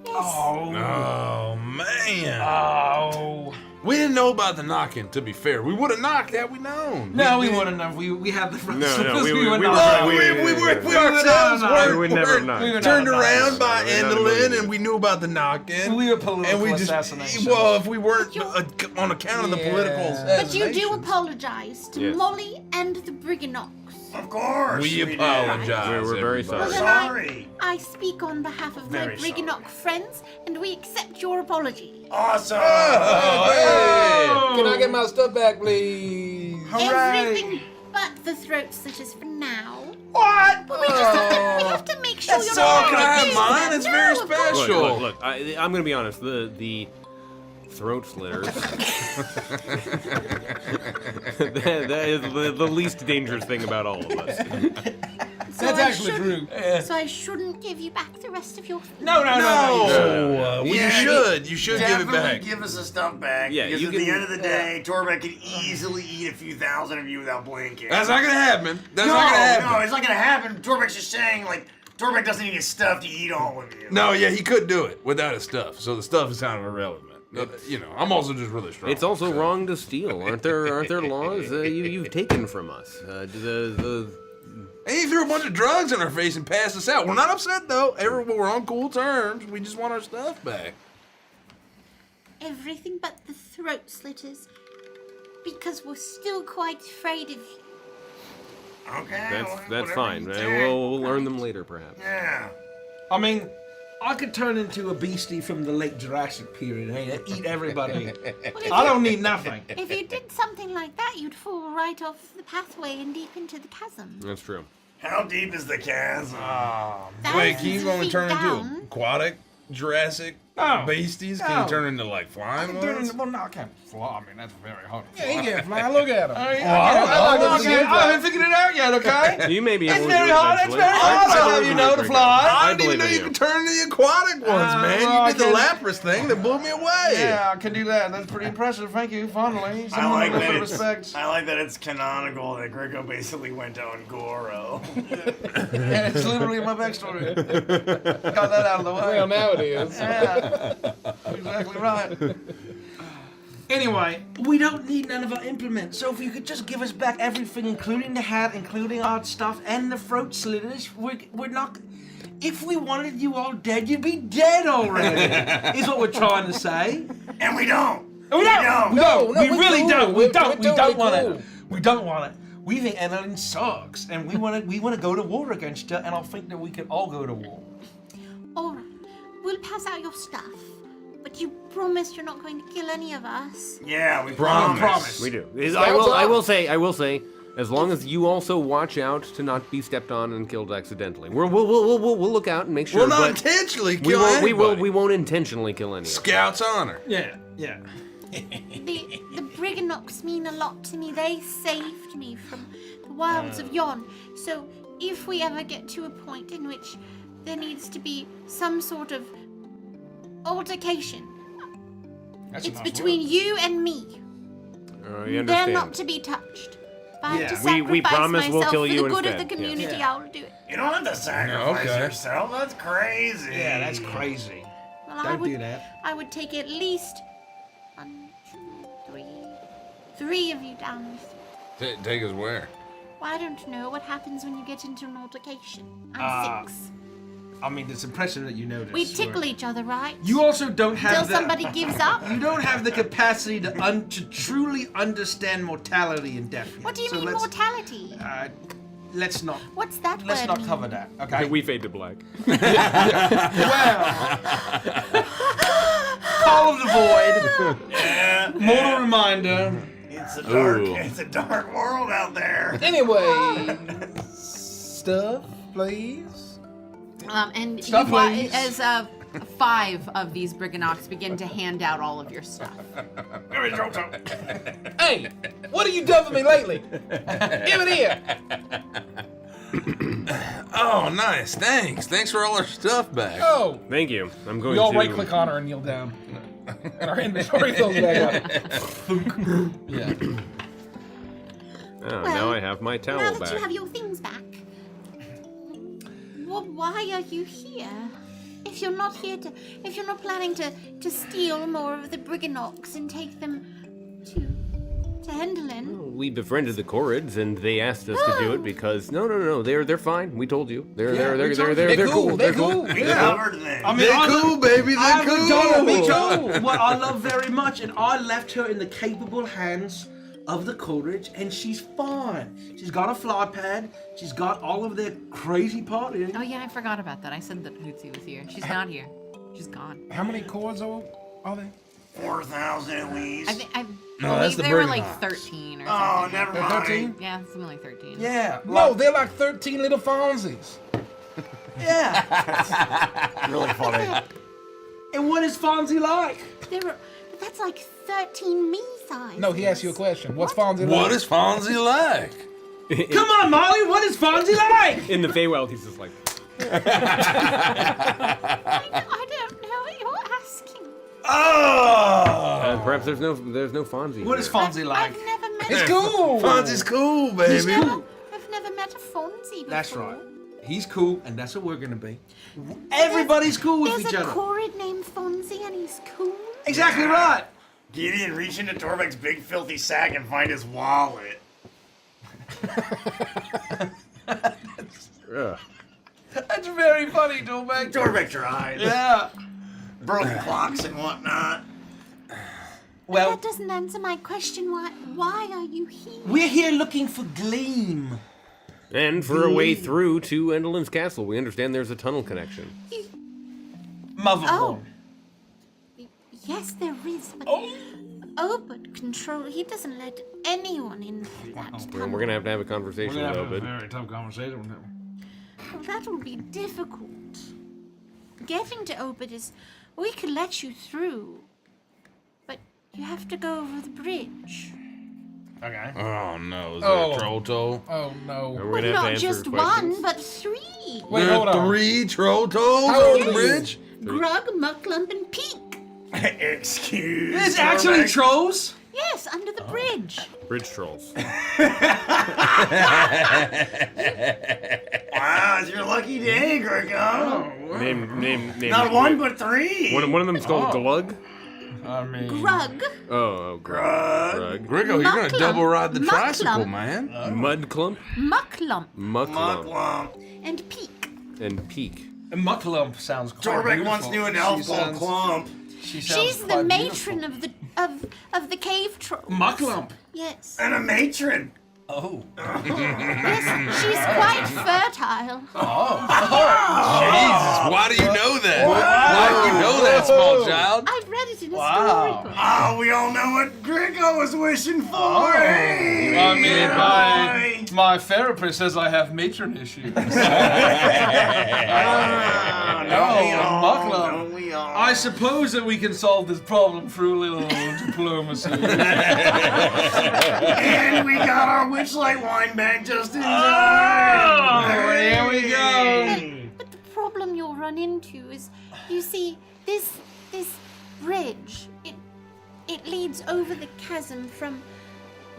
Oh, man. Oh. We didn't know about the knocking, to be fair. We would have knocked had we known. No, we wouldn't have. We had the front slippers. we would would not. ourselves would never knock. turned around by Endolin, and we knew about the knocking. We were political and we just, assassination. well, if we weren't on account of the political But you do apologize to Yes. Molly and the Briganocks. Of course. We apologize. We're very everybody. sorry. Well, then Sorry. I speak on behalf of my Very Briganock friends, and we accept your apology. Awesome. Oh, hey. Can I get my stuff back, please? Everything but the throat slitters for now. What? But we have to make sure you're So not can I have confused. mine? It's very No, of course. special. Look. I'm gonna be honest. The throat slitters. that is the least dangerous thing about all of us. So That's I actually shouldn't- true. So I shouldn't give you back the rest of your. No. You should. You should give it Definitely back. give us the stuff back. Yeah, because you at can- the end of the day, Torbeck can easily eat a few thousand of you without blinking. That's not gonna happen. That's no, not gonna happen. No, it's not gonna happen. Torbeck's just saying, like, Torbeck doesn't need his stuff to eat all of you. No, yeah, he could do it without his stuff. So the stuff is kind of irrelevant. You know, I'm also just really strong. It's also wrong to steal. Aren't there laws you've taken from us? And he threw a bunch of drugs in our face and passed us out. We're not upset though. We're on cool terms. We just want our stuff back. Everything but the throat slitters, because we're still quite afraid of you. Okay. That's whatever fine. you say. We'll learn them later, perhaps. Yeah. I mean, I could turn into a beastie from the late Jurassic period and eat everybody. I don't need nothing. If you did something like that, you'd fall right off the pathway and deep into the chasm. That's true. How deep is the chasm? Wait, can you Thousands of only feet turn into down. aquatic Jurassic beasties? Can No. you turn into like flying ones? Well, no, I can't fly. I mean, that's very hard to Yeah, fly. he can't fly. Look at him. I haven't figured it out yet, okay? You may be It's able to do very it hard. It's eventually. very hard. I So believe you in know you, to Greg. fly. I didn't believe even know in you you. could turn into the aquatic ones, man. well, I You did the can- Lapras thing that blew me away. Yeah, I can do that. That's pretty impressive. Thank you, fondly. I like Someone that. with respect. I like that it's canonical that Greco basically went on Goro. Yeah, it's literally my backstory. Got that out of the way. Well, now it is. Yeah, exactly right. Anyway, we don't need none of our implements, so if you could just give us back everything, including the hat, including our stuff, and the throat slitters, we're not... If we wanted you all dead, you'd be dead already, is what we're trying to say. And we don't. We don't. No, we we're really cool. don't. We're We don't totally want cool. it. We don't want it. We think Annalyn sucks, and we want to go to war against her, and I think that we can all go to war. All right, we'll pass out your stuff, but you promise you're not going to kill any of us. Yeah, we Promise. We do. I will say, as long as you also watch out to not be stepped on and killed accidentally. We'll look out and make sure. We'll not but intentionally we kill won't, anybody. we won't intentionally kill anyone. Scout's honor. Yeah. The Briganocks mean a lot to me. They saved me from the wilds of Yon. So if we ever get to a point in which there needs to be some sort of altercation, it's between you and me. I understand. They're not to be touched. If I have to We sacrifice promise we'll myself kill for you the good instead. of the community, Yeah. I'll do it. You don't have to sacrifice Okay. yourself. That's crazy. Yeah, that's crazy. Well, I Don't would, do that. I would take at least 3 of you down. Take us where? Well, I don't know what happens when you get into an altercation. I'm Ah, 6. I mean, it's impressive that you know this. We tickle each other, right? You also don't have Till the... somebody gives up. You don't have the capacity to truly understand mortality and death. Yet. What do you So mean let's, mortality? Let's not. What's that Let's word not mean? cover that. Okay. We fade to black. Well, Call of the Void. Yeah. Mortal reminder. It's a Ooh. dark world out there. Anyway, stuff, please. And Stop, you, please. as 5 of these Briganocks begin to hand out all of your stuff. Hey, what have you done for me lately? Give it here. Oh, nice. Thanks for all our stuff back. Oh, Thank you. I'm going we all to right-click on her and kneel down. And our inventory fills back up. Yeah. Oh, now I have my Now towel that back. you have your things back, well, why are you here? If you're not here to, if you're not planning to steal more of the Briganocks and take them to Endelin, We befriended the Corrids, and they asked us to do it because no, they're fine. We told you, they're cool. They're cool. We covered them. I mean, They're cool, baby. They're I've cool. done me too. What I love very much, and I left her in the capable hands of the Coleridge, and she's fine. She's got a fly pad. She's got all of their crazy partying. Oh yeah, I forgot about that. I said that Hootsie was here. She's not here. She's gone. How many chords are they? 4,000 at least. I No, that's believe the they were Briganocks. like 13 or something. Oh, never They're mind. 13? Yeah, something like 13. Yeah. No, they're like 13 little Fonzies. Yeah. Really funny. And what is Fonzie like? that's like 13 me size. No, he asked you a question. What's Fonzie like? What is Fonzie like? Come on, Molly. What is Fonzie like? In the Feywild, he's just like. I don't know what you're asking. Oh! Perhaps there's no Fonzie. What is Fonzie like? I've never met. It's cool. Fonzie's cool, baby. I've never met a Fonzie before. That's right. He's cool, and that's what we're gonna be. Everybody's cool with There's each a other. Corrid named Fonzie, and he's cool. Exactly right. Gideon, reach into Torbeck's big filthy sack and find his wallet. Ugh. That's very funny, Torbeck. Torbeck tried. Yeah. Broke clocks and whatnot. Well, That doesn't answer my question. Why are you here? we're here looking for Gleam. And for a way through to Endelin's castle, we understand there's a tunnel connection. Motherborn. Yes, there is. But but control. He doesn't let anyone in through that And tunnel. we're gonna have to have a conversation with Obed. very tough conversation with him. Well, that will be difficult. Getting to Obed is. We could let you through, but you have to go over the bridge. Okay. Oh no, is there a troll toe? Oh no. We're Well, gonna have to not answer just questions. one, but 3. Wait, There hold are on. 3 troll toes How old on the are you? bridge? Grug, Mucklump, and Peak. Excuse There's actually Torbeck. trolls. Yes, under the bridge. Bridge trolls. Wow, it's your lucky day, Greco. Name. Not one, but 3. One of them's called Glug. I mean. Grug, Oh, Grug. Grug. Grigo, you're gonna Mucklump. double ride the Mucklump. tricycle, man. Mud Clump. Mucklump, Mucklump. Mucklump. and Peak. And Peak. Mucklump sounds quite Torbeck beautiful. once knew an elf She called sounds- Clump. she sounds She's the quite matron beautiful. of the cave trolls. Mucklump. Yes. And a matron. Oh. Yes, she's quite fertile. Jesus, why do you know that? Why do you know that, small child? I've read it in a Wow. storybook. Oh, we all know what Greco was wishing for. Hey. I mean, my therapist says I have matron issues. Don't we all? Mucklump. Don't we all? I suppose that we can solve this problem through a little diplomacy. And we got our Witchlight wine back just in Oh, time. here we go. But the problem you'll run into is, you see, this bridge, it leads over the chasm from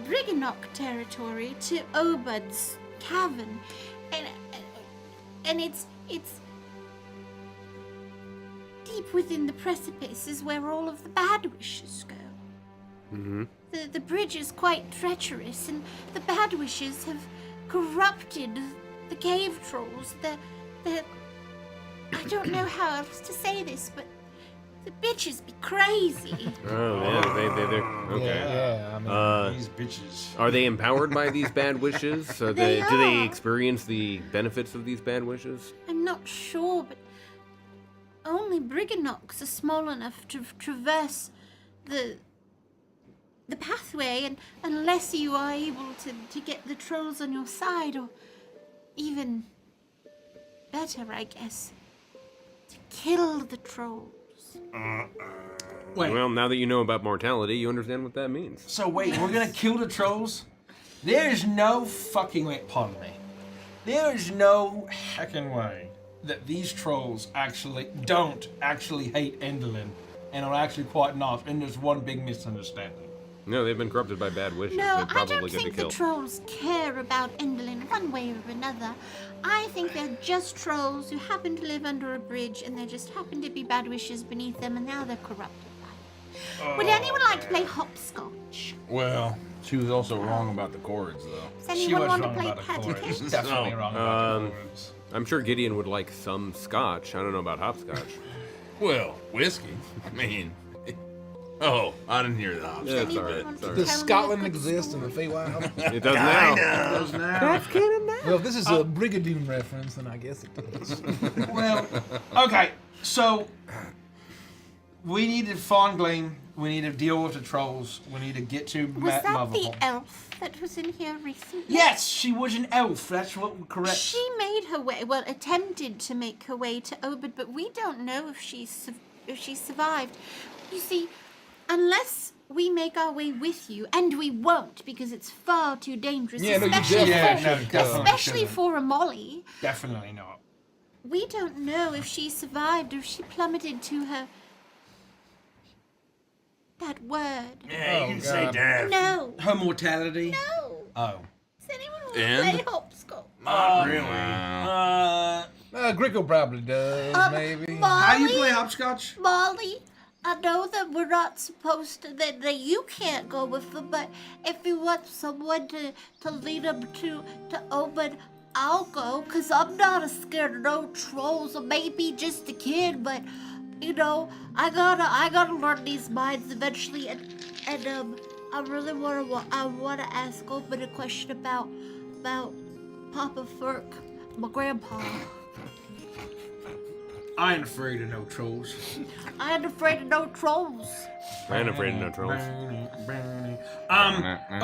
Briganock territory to Obud's cavern, and it's deep within the precipices where all of the bad wishes go. Mm-hmm. The bridge is quite treacherous, and the bad wishes have corrupted the cave trolls. I don't know how else to say this, but the bitches be crazy. Oh yeah, they're okay. Yeah, I mean, These bitches. Are they empowered by these bad wishes? So They do they are. experience the benefits of these bad wishes? I'm not sure, but only Briganocks are small enough to traverse the pathway, and unless you are able to get the trolls on your side, or even better, I guess, to kill the trolls. Wait. Well, now that you know about mortality, you understand what that means. So wait, we're gonna kill the trolls? There is no fucking way. Pardon me. There is no heckin' way that these trolls don't actually hate Enderlin and are actually quite nice, and there's one big misunderstanding. No, they've been corrupted by bad wishes. No, They're I probably don't going to think the kill. trolls care about Enderlin one way or another. I think they're just trolls who happen to live under a bridge, and there just happen to be bad wishes beneath them, and now they're corrupted by it. Would anyone like to play hopscotch? Well, she was also wrong about the chords, though. Does anyone want to play patty-cake? Definitely wrong about the chords. I'm sure Gideon would like some scotch. I don't know about hopscotch. Well, whiskey. I mean, oh, I didn't hear that. Yeah, it's all right. It's all right. does Scotland exist in the Feywild? It does now. Those now. Well, if this is a Brigadoon reference, then I guess it does. Well, okay, so we need to find Gleam. We need to deal with the trolls. We need to get to Was that the Motherhole. elf that was in here recently? Yes, she was an elf. That's what correct. She made her way, well, attempted to make her way to Obud, but we don't know if she survived. You see, unless we make our way with you, and we won't because it's far too dangerous, Yeah, no, you especially, definitely for, shouldn't. especially for a Molly. Definitely not. We don't know if she survived or if she plummeted to her. That word. Yeah, you can say God. death. No. Her mortality. No. Oh. Does anyone want to And? play hopscotch? Not really. Gricko probably does, maybe. How do you Molly? play hopscotch? Molly, I know that we're not supposed to, that you can't go with them, but if you want someone to lead them to Obud, I'll go, because I'm not scared of no trolls, or maybe just a kid, but, you know, I gotta learn these minds eventually, and I really want to ask Obud a question about Papa Furk, my grandpa. I ain't afraid of no trolls. I ain't afraid of no trolls. I ain't afraid of no trolls.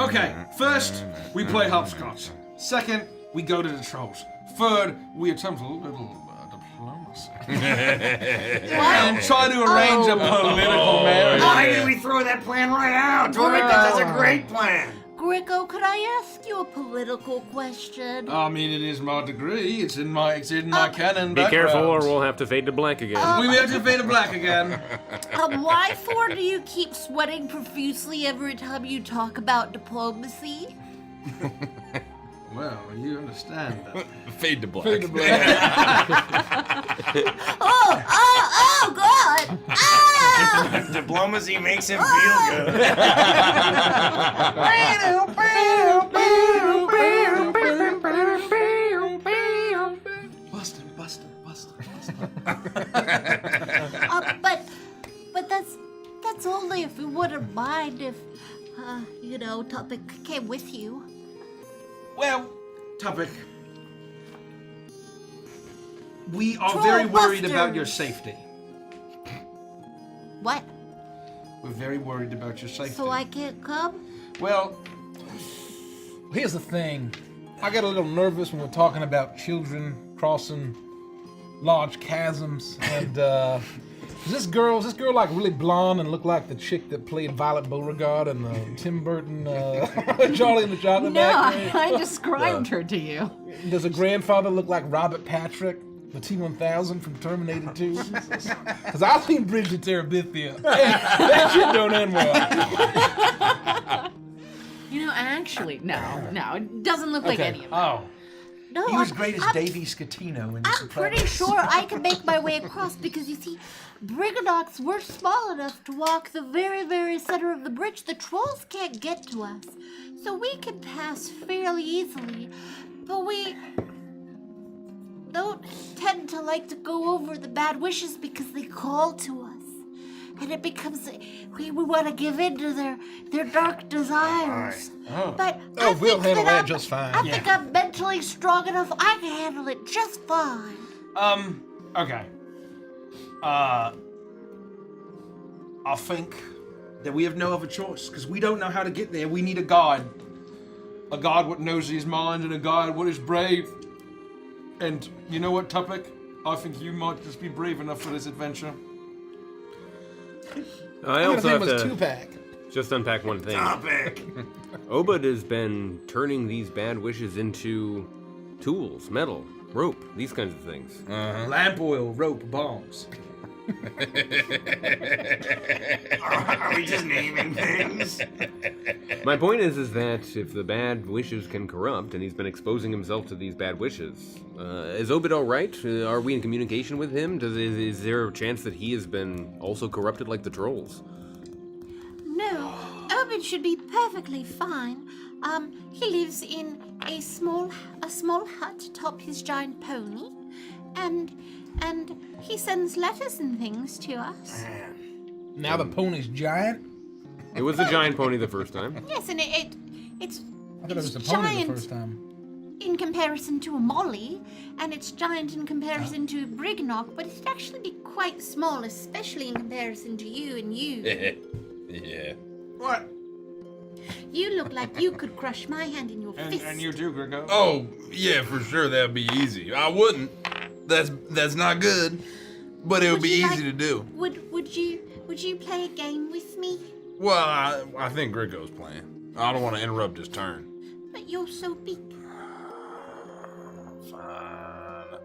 Okay, first, we play hopscotch. Second, we go to the trolls. Third, we attempt a little diplomacy. And try to arrange a political marriage. Why did we throw that plan right out? Torrent, that's a great plan. Gricko, could I ask you a political question? I mean, it is my degree. It's in my canon Be careful, background. or we'll have to fade to black again. We may have to fade to black again. Why for do you keep sweating profusely every time you talk about diplomacy? Well, you understand that. Fade to black. Fade to black. Oh, God! Ah! Diplomacy makes him feel good. But that's only if you wouldn't mind if, Topic came with you. Well, Topic, we are Troll very worried about busters. your safety. What? We're very worried about your safety. So I can't come? Well, Here's the thing. I get a little nervous when we're talking about children crossing large chasms, and is this girl like really blonde and look like the chick that played Violet Beauregard in the Tim Burton Charlie and the Chocolate No, Factory? I described her to you. Does her grandfather look like Robert Patrick, the T-1000 from Terminator 2? Because I've seen Bridge to Terabithia. That shit don't end well. You know, actually, no. It doesn't look like any of them. Oh. No, He was great as Davy Scatino in The I'm pretty Sopranos. sure I can make my way across because you see, Brigadocks were small enough to walk the very, very center of the bridge. The trolls can't get to us, so we can pass fairly easily. But we don't tend to like to go over the bad wishes because they call to us. And it becomes, we want to give in to their dark desires. But I we'll think handle that that just fine. I think I'm mentally strong enough. I can handle it just fine. Okay. I think that we have no other choice because we don't know how to get there. We need a god. A god what knows his mind and a god what is brave. And you know what, Tupek? I think you might just be brave enough for this adventure. I His also name have was to Tupac. just unpack one thing. Obed has been turning these bad wishes into tools, metal, rope, these kinds of things. Lamp oil, rope, bombs. Are we just naming things? My point is that if the bad wishes can corrupt, and he's been exposing himself to these bad wishes, is Obed all right? Are we in communication with him? Is there a chance that he has been also corrupted like the trolls? No, Obed should be perfectly fine. He lives in a small hut atop his giant pony, and he sends letters and things to us. Now the pony's giant. It was a giant pony the first time. Yes, and it's I thought it was a pony giant the first time. in comparison to a molly, and it's giant in comparison to a Brignock, but it'd actually be quite small, especially in comparison to you and you. Yeah. What? You look like you could crush my hand in your fist. And you too, Gringo. Oh, yeah, for sure that'd be easy. I wouldn't. That's not good. But it would be you easy like- to do. Would you play a game with me? Well, I think Gringo's playing. I don't want to interrupt his turn. But you're so big. Fine.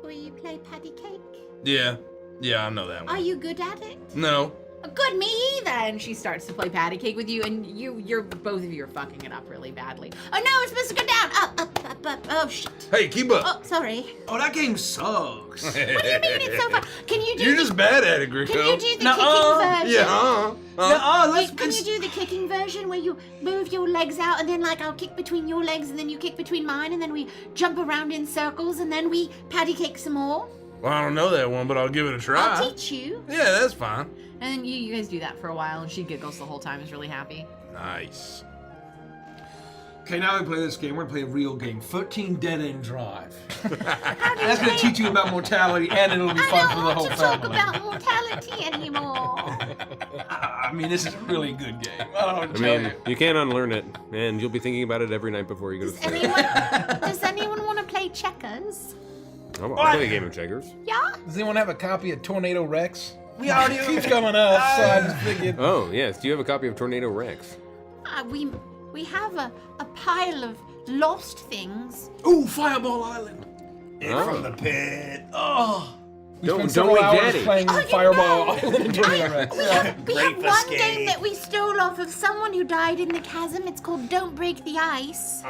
Will you play patty cake? Yeah, I know that one. Are you good at it? No. Good, me either. And she starts to play patty cake with you, and you're both of you are fucking it up really badly. Oh no, it's supposed to go down. Up. Oh shit. Hey, keep up. Oh, sorry. Oh, that game sucks. What do you mean it's so fun? Can you do You're the, just bad at it, Gringo. Can you do the Nuh-uh. kicking version? Yeah. Can you do the kicking version where you move your legs out and then like I'll kick between your legs and then you kick between mine and then we jump around in circles and then we patty cake some more? Well, I don't know that one, but I'll give it a try. I'll teach you. Yeah, that's fine. And then you guys do that for a while, and she giggles the whole time, is really happy. Nice. Okay, now we play this game. We're gonna play a real game. 13 Dead End Drive. How do you That's gonna play teach you about mortality, and it'll be I fun don't for the want whole to talk family. about mortality anymore. I mean, this is a really good game. I don't know what I to tell mean, you. you can't unlearn it, and you'll be thinking about it every night before you go to sleep. Does anyone want to play checkers? I'll play a game of checkers. Yeah? Does anyone have a copy of Tornado Rex? We already keeps coming up, so I just figured. Oh, yes. Do you have a copy of Tornado Rex? We have a pile of lost things. Ooh, Fireball Island. From the pit. Oh. We Don't spent several wake hours Daddy. playing Oh, you Fireball know. Island and Tornado Rex. We have Grape one escape. game that we stole off of someone who died in the chasm. It's called Don't Break the Ice.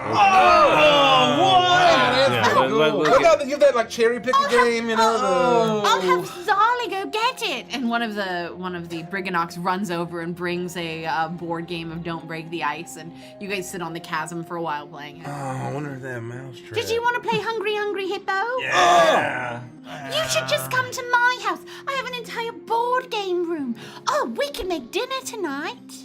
Yeah, How about you have that like cherry pick a game, you know? I'll have Zali go get it. And one of the Briganocks runs over and brings a board game of Don't Break the Ice, and you guys sit on the chasm for a while playing it. Oh, I wonder if that mouse trap. Did you want to play Hungry Hungry Hippo? Yeah. You should just come to my house. I have an entire board game room. Oh, we can make dinner tonight.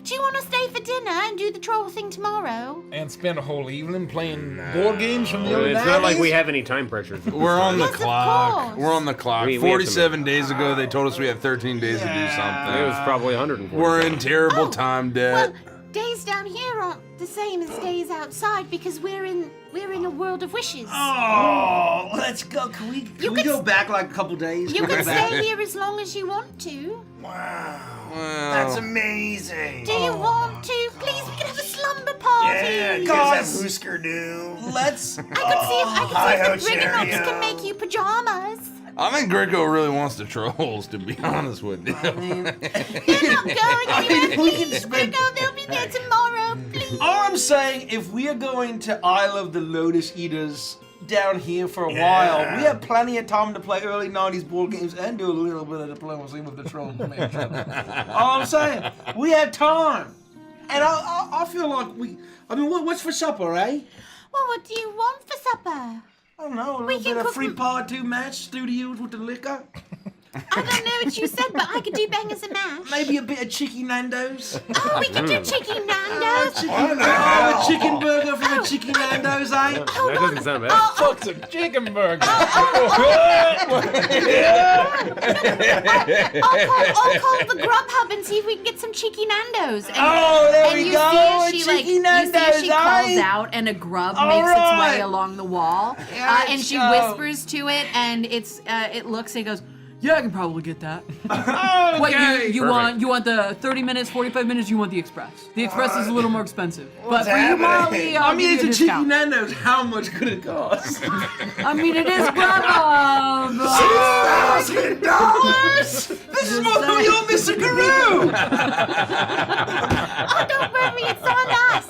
Do you want to stay for dinner and do the troll thing tomorrow? And spend a whole evening playing board games from the old It's not like 90s? we have any time pressures. We're on the Yes, of clock. course. We're on the clock. We have 47 days ago, they told us we had 13 days to do It something. was probably 140. We're in terrible Oh, time Well, debt. days down here aren't the same as days outside because we're in a world of wishes. Oh, let's go. Can we You can go s- back like a couple days? You Can we can go back? stay here as long as you want to. Wow. Well, That's amazing. Do you want to? Please, we can have a slumber party. Yeah, Guys. guys. Have Hoosker do. Let's. I could see if Hi-ho, the Briganocks Cheerio. can make you pajamas. I think Greco really wants the trolls, to be honest with you. They're not going anywhere. we can Please, spend- Gringo, they'll be there there tomorrow, please. All I'm saying, if we are going to Isle of the Lotus Eaters down here for a while, we have plenty of time to play early 90s board games and do a little bit of diplomacy with the trolls. All I'm saying, we have time. And I feel like what's for supper, eh? Well, what do you want for supper? I don't know, a little bit of free par 2 match studios with the liquor. I don't know what you said, but I could do bangers and mash. Maybe a bit of Chicky Nando's. Oh, we could do chicken Nando's. A chicken burger from a Chicky Nando's, eh? That doesn't sound bad. Fuck some chicken burger. I'll call the Grubhub and see if we can get some Chicky Nando's. And, there we go. You Chicky see Nando's, as she calls eh? out, and a grub All makes its right. way along the wall, and she whispers to it, and it looks and it goes, "Yeah, I can probably get that." Okay. What you want the 30 minutes, 45 minutes? You want the express? The express is a little more expensive, but for you, Molly, I mean, it's a Chicky discount. Nando's. How much could it cost? I mean, it is Grubhub. $6,000! This is more than your Mr. Guru! Oh, don't worry, it's on us.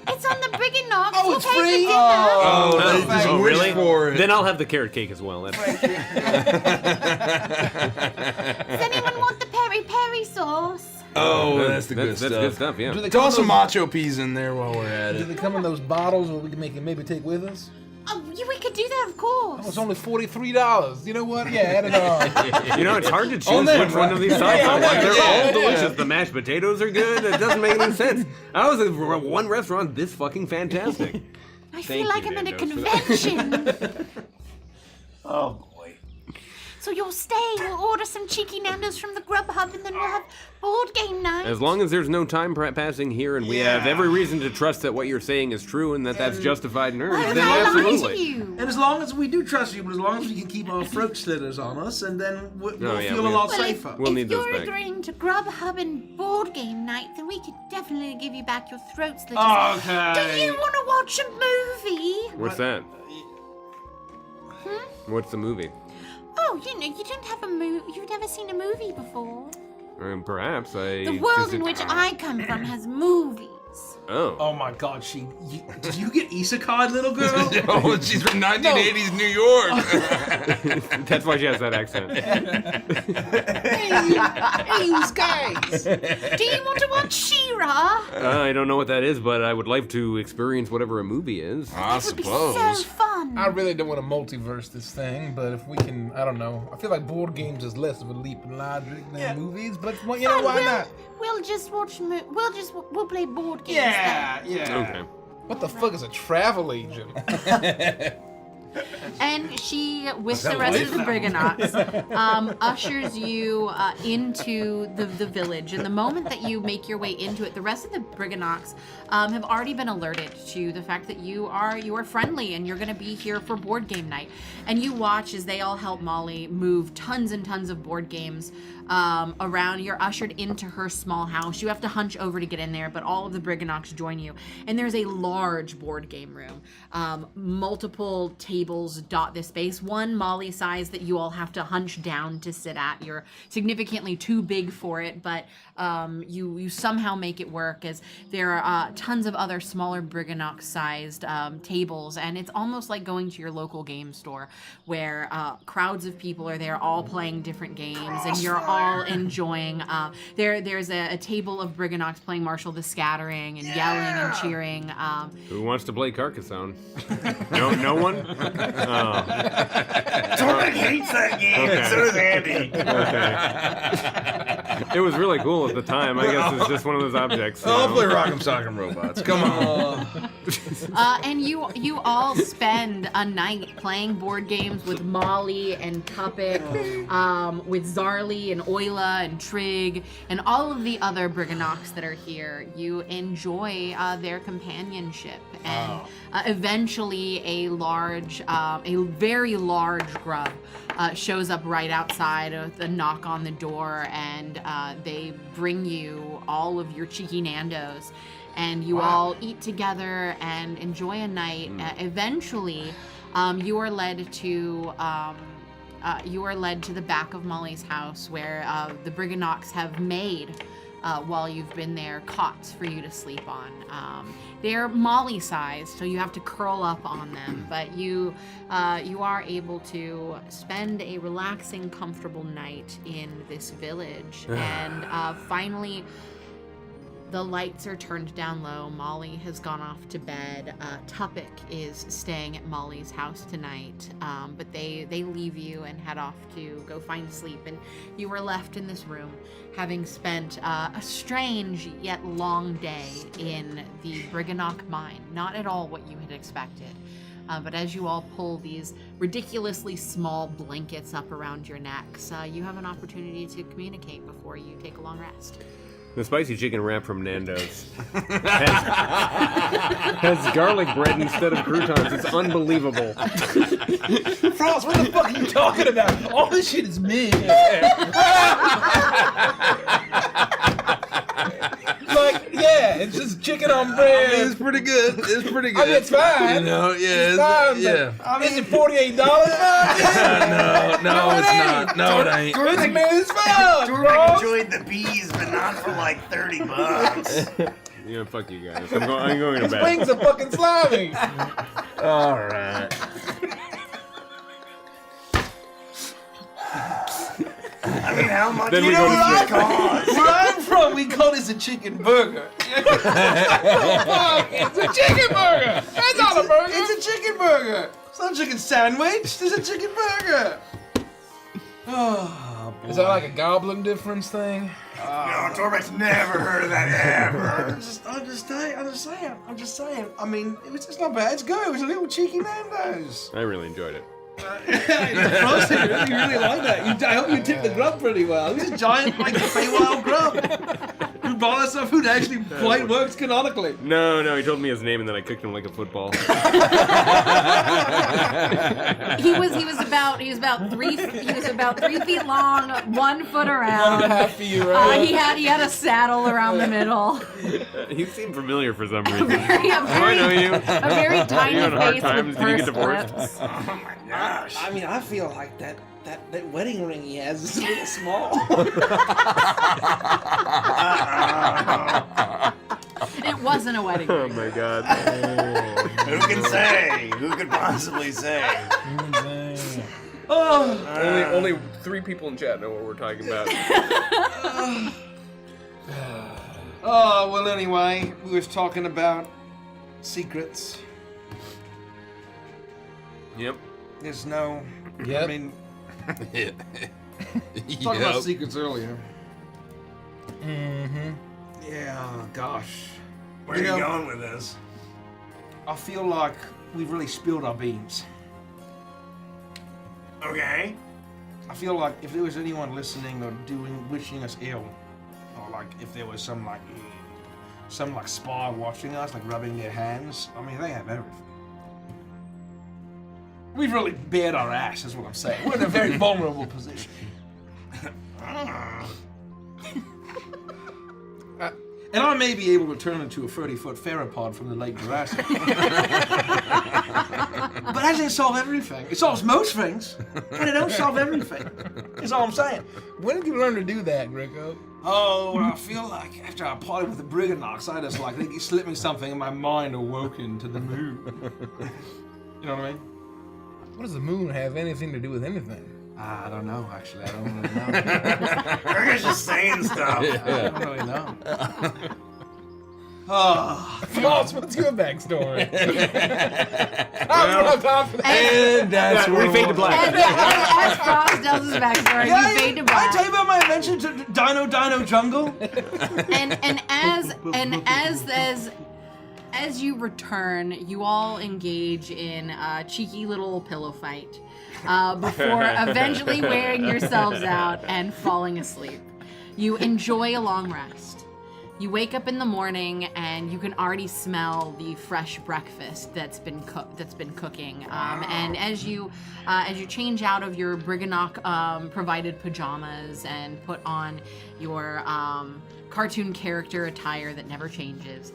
It's on the Briganox. Oh, it's We'll pay free? for dinner. They just Oh, wish really? for it. Then I'll have the carrot cake as well. That's Does anyone want the peri-peri sauce? Oh, that's the good that's stuff. good stuff. Yeah. Do they Toss come some in macho peas in there while we're at those, do it. they come in those bottles where we can maybe take with us? Oh, yeah, we could do that, of course. Oh, it's only $43. You know what? Yeah, add it on. You know, it's hard to choose On them, which one of these sides I want. They're all delicious. The mashed potatoes are good. It doesn't make any sense. I was at one restaurant this fucking fantastic. I Thank feel like you, I'm at a Nando's, for convention. Oh, boy. So you'll stay, we'll order some cheeky Nando's from the Grubhub, and then we'll have board game night. As long as there's no time passing here and we have every reason to trust that what you're saying is true and that that's justified and Why earned, would then I lie to absolutely. you? And as long as we do trust you, but as long as we can keep our throat slitters on us, and then we'll feel a lot Well, safer. We'll if need those you're back. agreeing to Grubhub and board game night, then we could definitely give you back your throat slitters. Okay. Do you want to watch a movie? What's that? What's the movie? Oh, you don't have a movie. You've never seen a movie before. Perhaps I. The world in which I come from has movies. Oh. Oh my God, did you get isekai, little girl? Oh, she's from 1980s New York. That's why she has that accent. Hey, you guys! Do you want to watch She-Ra? I don't know what that is, but I would like to experience whatever a movie is. I It would be suppose. so fun. I really don't want to multiverse this thing, but if we can, I don't know. I feel like board games is less of a leap in logic than movies, but well, you know, Fine, why not? We'll just watch. We'll play board games. Yeah, yeah. Okay. What the fuck is a travel agent? And she, with the rest of the Briganox, ushers you into the village. And the moment that you make your way into it, the rest of the Briganox have already been alerted to the fact that you are friendly and you're going to be here for board game night. And you watch as they all help Molly move tons and tons of board games around. You're ushered into her small house. You have to hunch over to get in there, but all of the Briganox join you. And there's a large board game room. Multiple tables dot this space. One Molly size that you all have to hunch down to sit at. You're significantly too big for it, but you somehow make it work, as there are tons of other smaller Briganox sized tables, and it's almost like going to your local game store where crowds of people are there all playing different games, and you're all enjoying. There's a table of Briganox playing Marshall the Scattering and yelling and cheering. Who wants to play Carcassonne? No one? Oh. Tormek hates that game. Okay. So does Andy. It was really cool at the time. I guess it's just one of those objects. I'll play Rock'em Sock'em Robots. Come on. And you all spend a night playing board games with Molly and Tuppet, with Zarly and Oila and Trig, and all of the other Briganox that are here. You enjoy their companionship, and eventually a very large grub shows up right outside with a knock on the door, and they bring you all of your cheeky Nandos. And you all eat together and enjoy a night. Eventually, you are led to the back of Molly's house, where the Briganox have made while you've been there, cots for you to sleep on. They're Molly-sized, so you have to curl up on them, but you are able to spend a relaxing, comfortable night in this village. And finally, the lights are turned down low. Molly has gone off to bed. Tuppik is staying at Molly's house tonight, but they leave you and head off to go find sleep. And you are left in this room, having spent a strange yet long day in the Briganock mine. Not at all what you had expected. But as you all pull these ridiculously small blankets up around your necks, you have an opportunity to communicate before you take a long rest. The spicy chicken wrap from Nando's has garlic bread instead of croutons. It's unbelievable. Frost, what the fuck are you talking about? All this shit is me. Like, yeah, it's just chicken on bread. I mean, it's pretty good. It's pretty good. I mean, it's fine. You know, yeah, it's fine. yeah. I mean, is it $48? No, it's not. No, it ain't. It's fine. Jordan enjoyed the bees, but not for like $30. Yeah, fuck you guys. I'm going to His bed. wings are fucking slimy. All right. I mean, how much Then you we know go to what sleep. Where I'm from, we call this a chicken burger. It's a chicken burger. That's not a burger. It's a chicken burger. It's not a chicken sandwich. It's a chicken burger. Oh, boy. Is that like a goblin difference thing? No, Torbeck's never heard of that ever. I'm just saying. I mean, it's not bad. It's good. It was a little cheeky Nando's. I really enjoyed it. Frost, you really like that. I hope you tipped the grub pretty well. He's a giant, like, Feywild grub who bought us some food that actually quite works canonically. No, he told me his name and then I cooked him like a football. He was about 3 feet long, 1 foot around. 1.5 feet around. He had a saddle around the middle. He seemed familiar for some reason. I know you. A very tiny you on hard face times? with Did you get pursed divorced? lips. Oh my gosh. I mean, I feel like that wedding ring he has is a little small. It wasn't a wedding Oh ring. my god. Who can say? Who could possibly say? Only 3 people in chat know what we're talking about. Oh, well, anyway, we was talking about secrets. Yep. There's no... Yep. I mean, talking about secrets earlier. Mm-hmm. Yeah, gosh. Where are you going with this? I feel like we've really spilled our beans. Okay. I feel like if there was anyone listening or wishing us ill, or like if there was some spy watching us, like rubbing their hands, I mean, they have everything. We've really bared our ass, is what I'm saying. We're in a very vulnerable position. And I may be able to turn into a 30-foot theropod from the late Jurassic. But that doesn't solve everything. It solves most things, but it don't solve everything. That's all I'm saying. When did you learn to do that, Greco? Oh, well, I feel like after I partied with the Briganox, I just like, they slipped me something and my mind awoken to the moon. You know what I mean? What does the moon have anything to do with anything? I don't know, actually. I don't really know. Greg's just saying stuff. I don't really know. Oh, Frost, what's your backstory? I don't have time for that. And that's where we fade to black. As Frost tells his backstory, you fade to I black. tell you about my adventure to Dino Jungle. As you return, you all engage in a cheeky little pillow fight before eventually wearing yourselves out and falling asleep. You enjoy a long rest. You wake up in the morning and you can already smell the fresh breakfast that's been cooking. And as you change out of your Briganock provided pajamas and put on your cartoon character attire that never changes,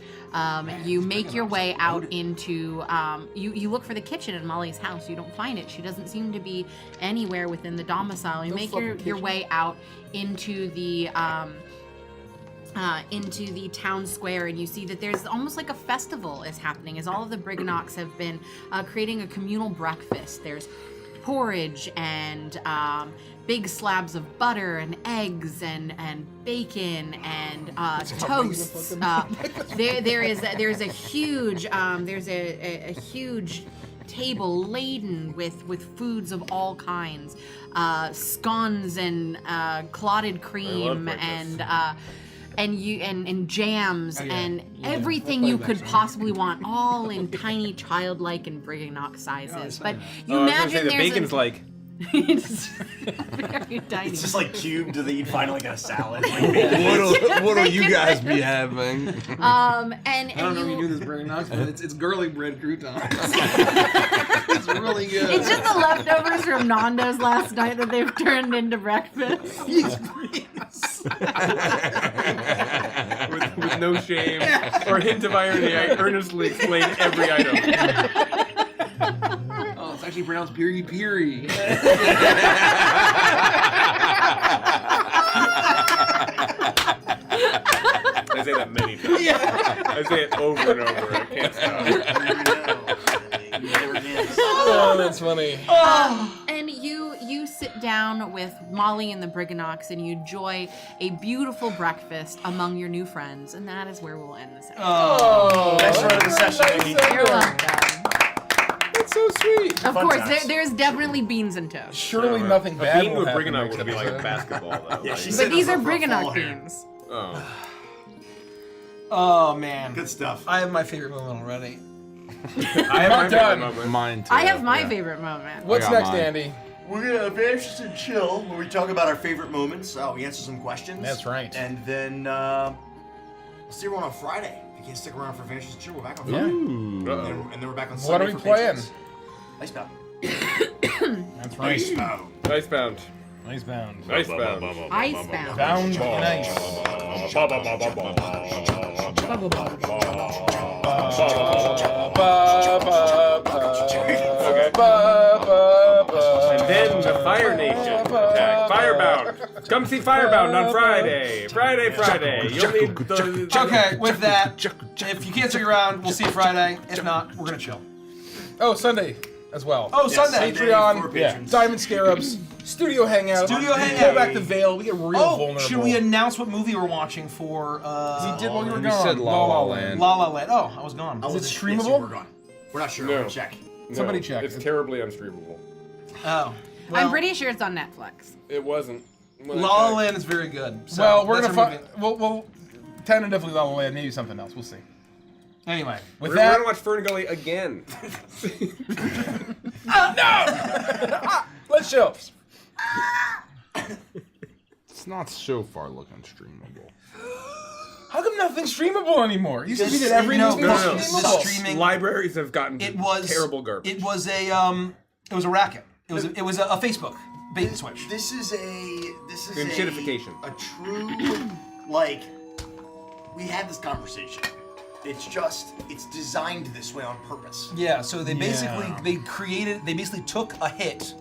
you make your way out into you look for the kitchen in Molly's house. You don't find it. She doesn't seem to be anywhere within the domicile. You make your way out into the into the town square, and you see that there's almost like a festival is happening as all of the Briganocks have been creating a communal breakfast. There's porridge and big slabs of butter and eggs and bacon and toasts. There's a huge table laden with foods of all kinds, scones and clotted cream and jams and everything you could possibly want, all in tiny childlike and Briganock sizes. But you imagine the bacon's like. It's very tiny. It's just like cubed that you'd find like in a salad. What'll you guys be having? And I don't know if you knew this Briganocks, but it's girly bread croutons. It's really good. It's just the leftovers from Nando's last night that they've turned into breakfast. with no shame or hint of irony, I earnestly explain every item. Oh, it's actually pronounced Piri Piri. I say that many times. Yeah. I say it over and over. I can't stop. Oh, that's funny. And you sit down with Molly and the Briganocks and you enjoy a beautiful breakfast among your new friends, and that is where we'll end this episode. Oh, Thanks for the session. You're welcome. That's so sweet. Of course, there's definitely beans and toast. Surely nothing A bad bean will to a happen Briganock next would be like episode. basketball, though. Yeah, Like- she But said these those are were for Briganock fall hair. beans. Oh. Oh man, Good stuff. I have my favorite moment already. I have my done. favorite moment. Mine too. I have my yeah. favorite moment. What's I got next, mine. Andy? We're gonna be interested and chill where we talk about our favorite moments. We answer some questions. That's right. And then we'll see everyone on Friday. If you can't stick around for Vanishes and Chill, we're back on Friday. Uh-oh. And then we're back on What Sunday are we for playing? Patrons. Icebound. That's right. Icebound. Icebound. Icebound. Icebound. Icebound. Bound in ice. And then the Fire Nation attack. Firebound. Come see Firebound on Friday. Friday. You'll need the... Okay, with that, if you can't stick around, we'll see you Friday. If not, we're gonna chill. Oh, Sunday as well. Oh, Sunday. Patreon, for yeah. patrons. Diamond Scarabs, Studio Hangout. Studio We Hangout. Pull back the veil. We get real vulnerable. Should we announce what movie we're watching for? We did while you were We gone. said La La Land. La La Land. Oh, I was gone. Is it Yes, streamable? we're gone. We're not sure. No. We're gonna check. Somebody check. It's terribly unstreamable. Oh. I'm Well, pretty sure it's on Netflix. It wasn't. When I La La checked. Land is very good. So Well, we're that's gonna our find. We'll tentatively La La Land. Maybe something else. We'll see. movie. Anyway. With We're that, gonna watch Fern Gully again. let's chill. It's not so far looking streamable. How come nothing's streamable anymore? It used to be Just, that every you know, movie no, was no, no. streamable. The streaming- Libraries have gotten It was terrible garbage. It was a racket. It was a Facebook bait and switch. This is Shitification. a true like. We had this conversation. It's designed this way on purpose. Yeah. So they basically they basically took a hit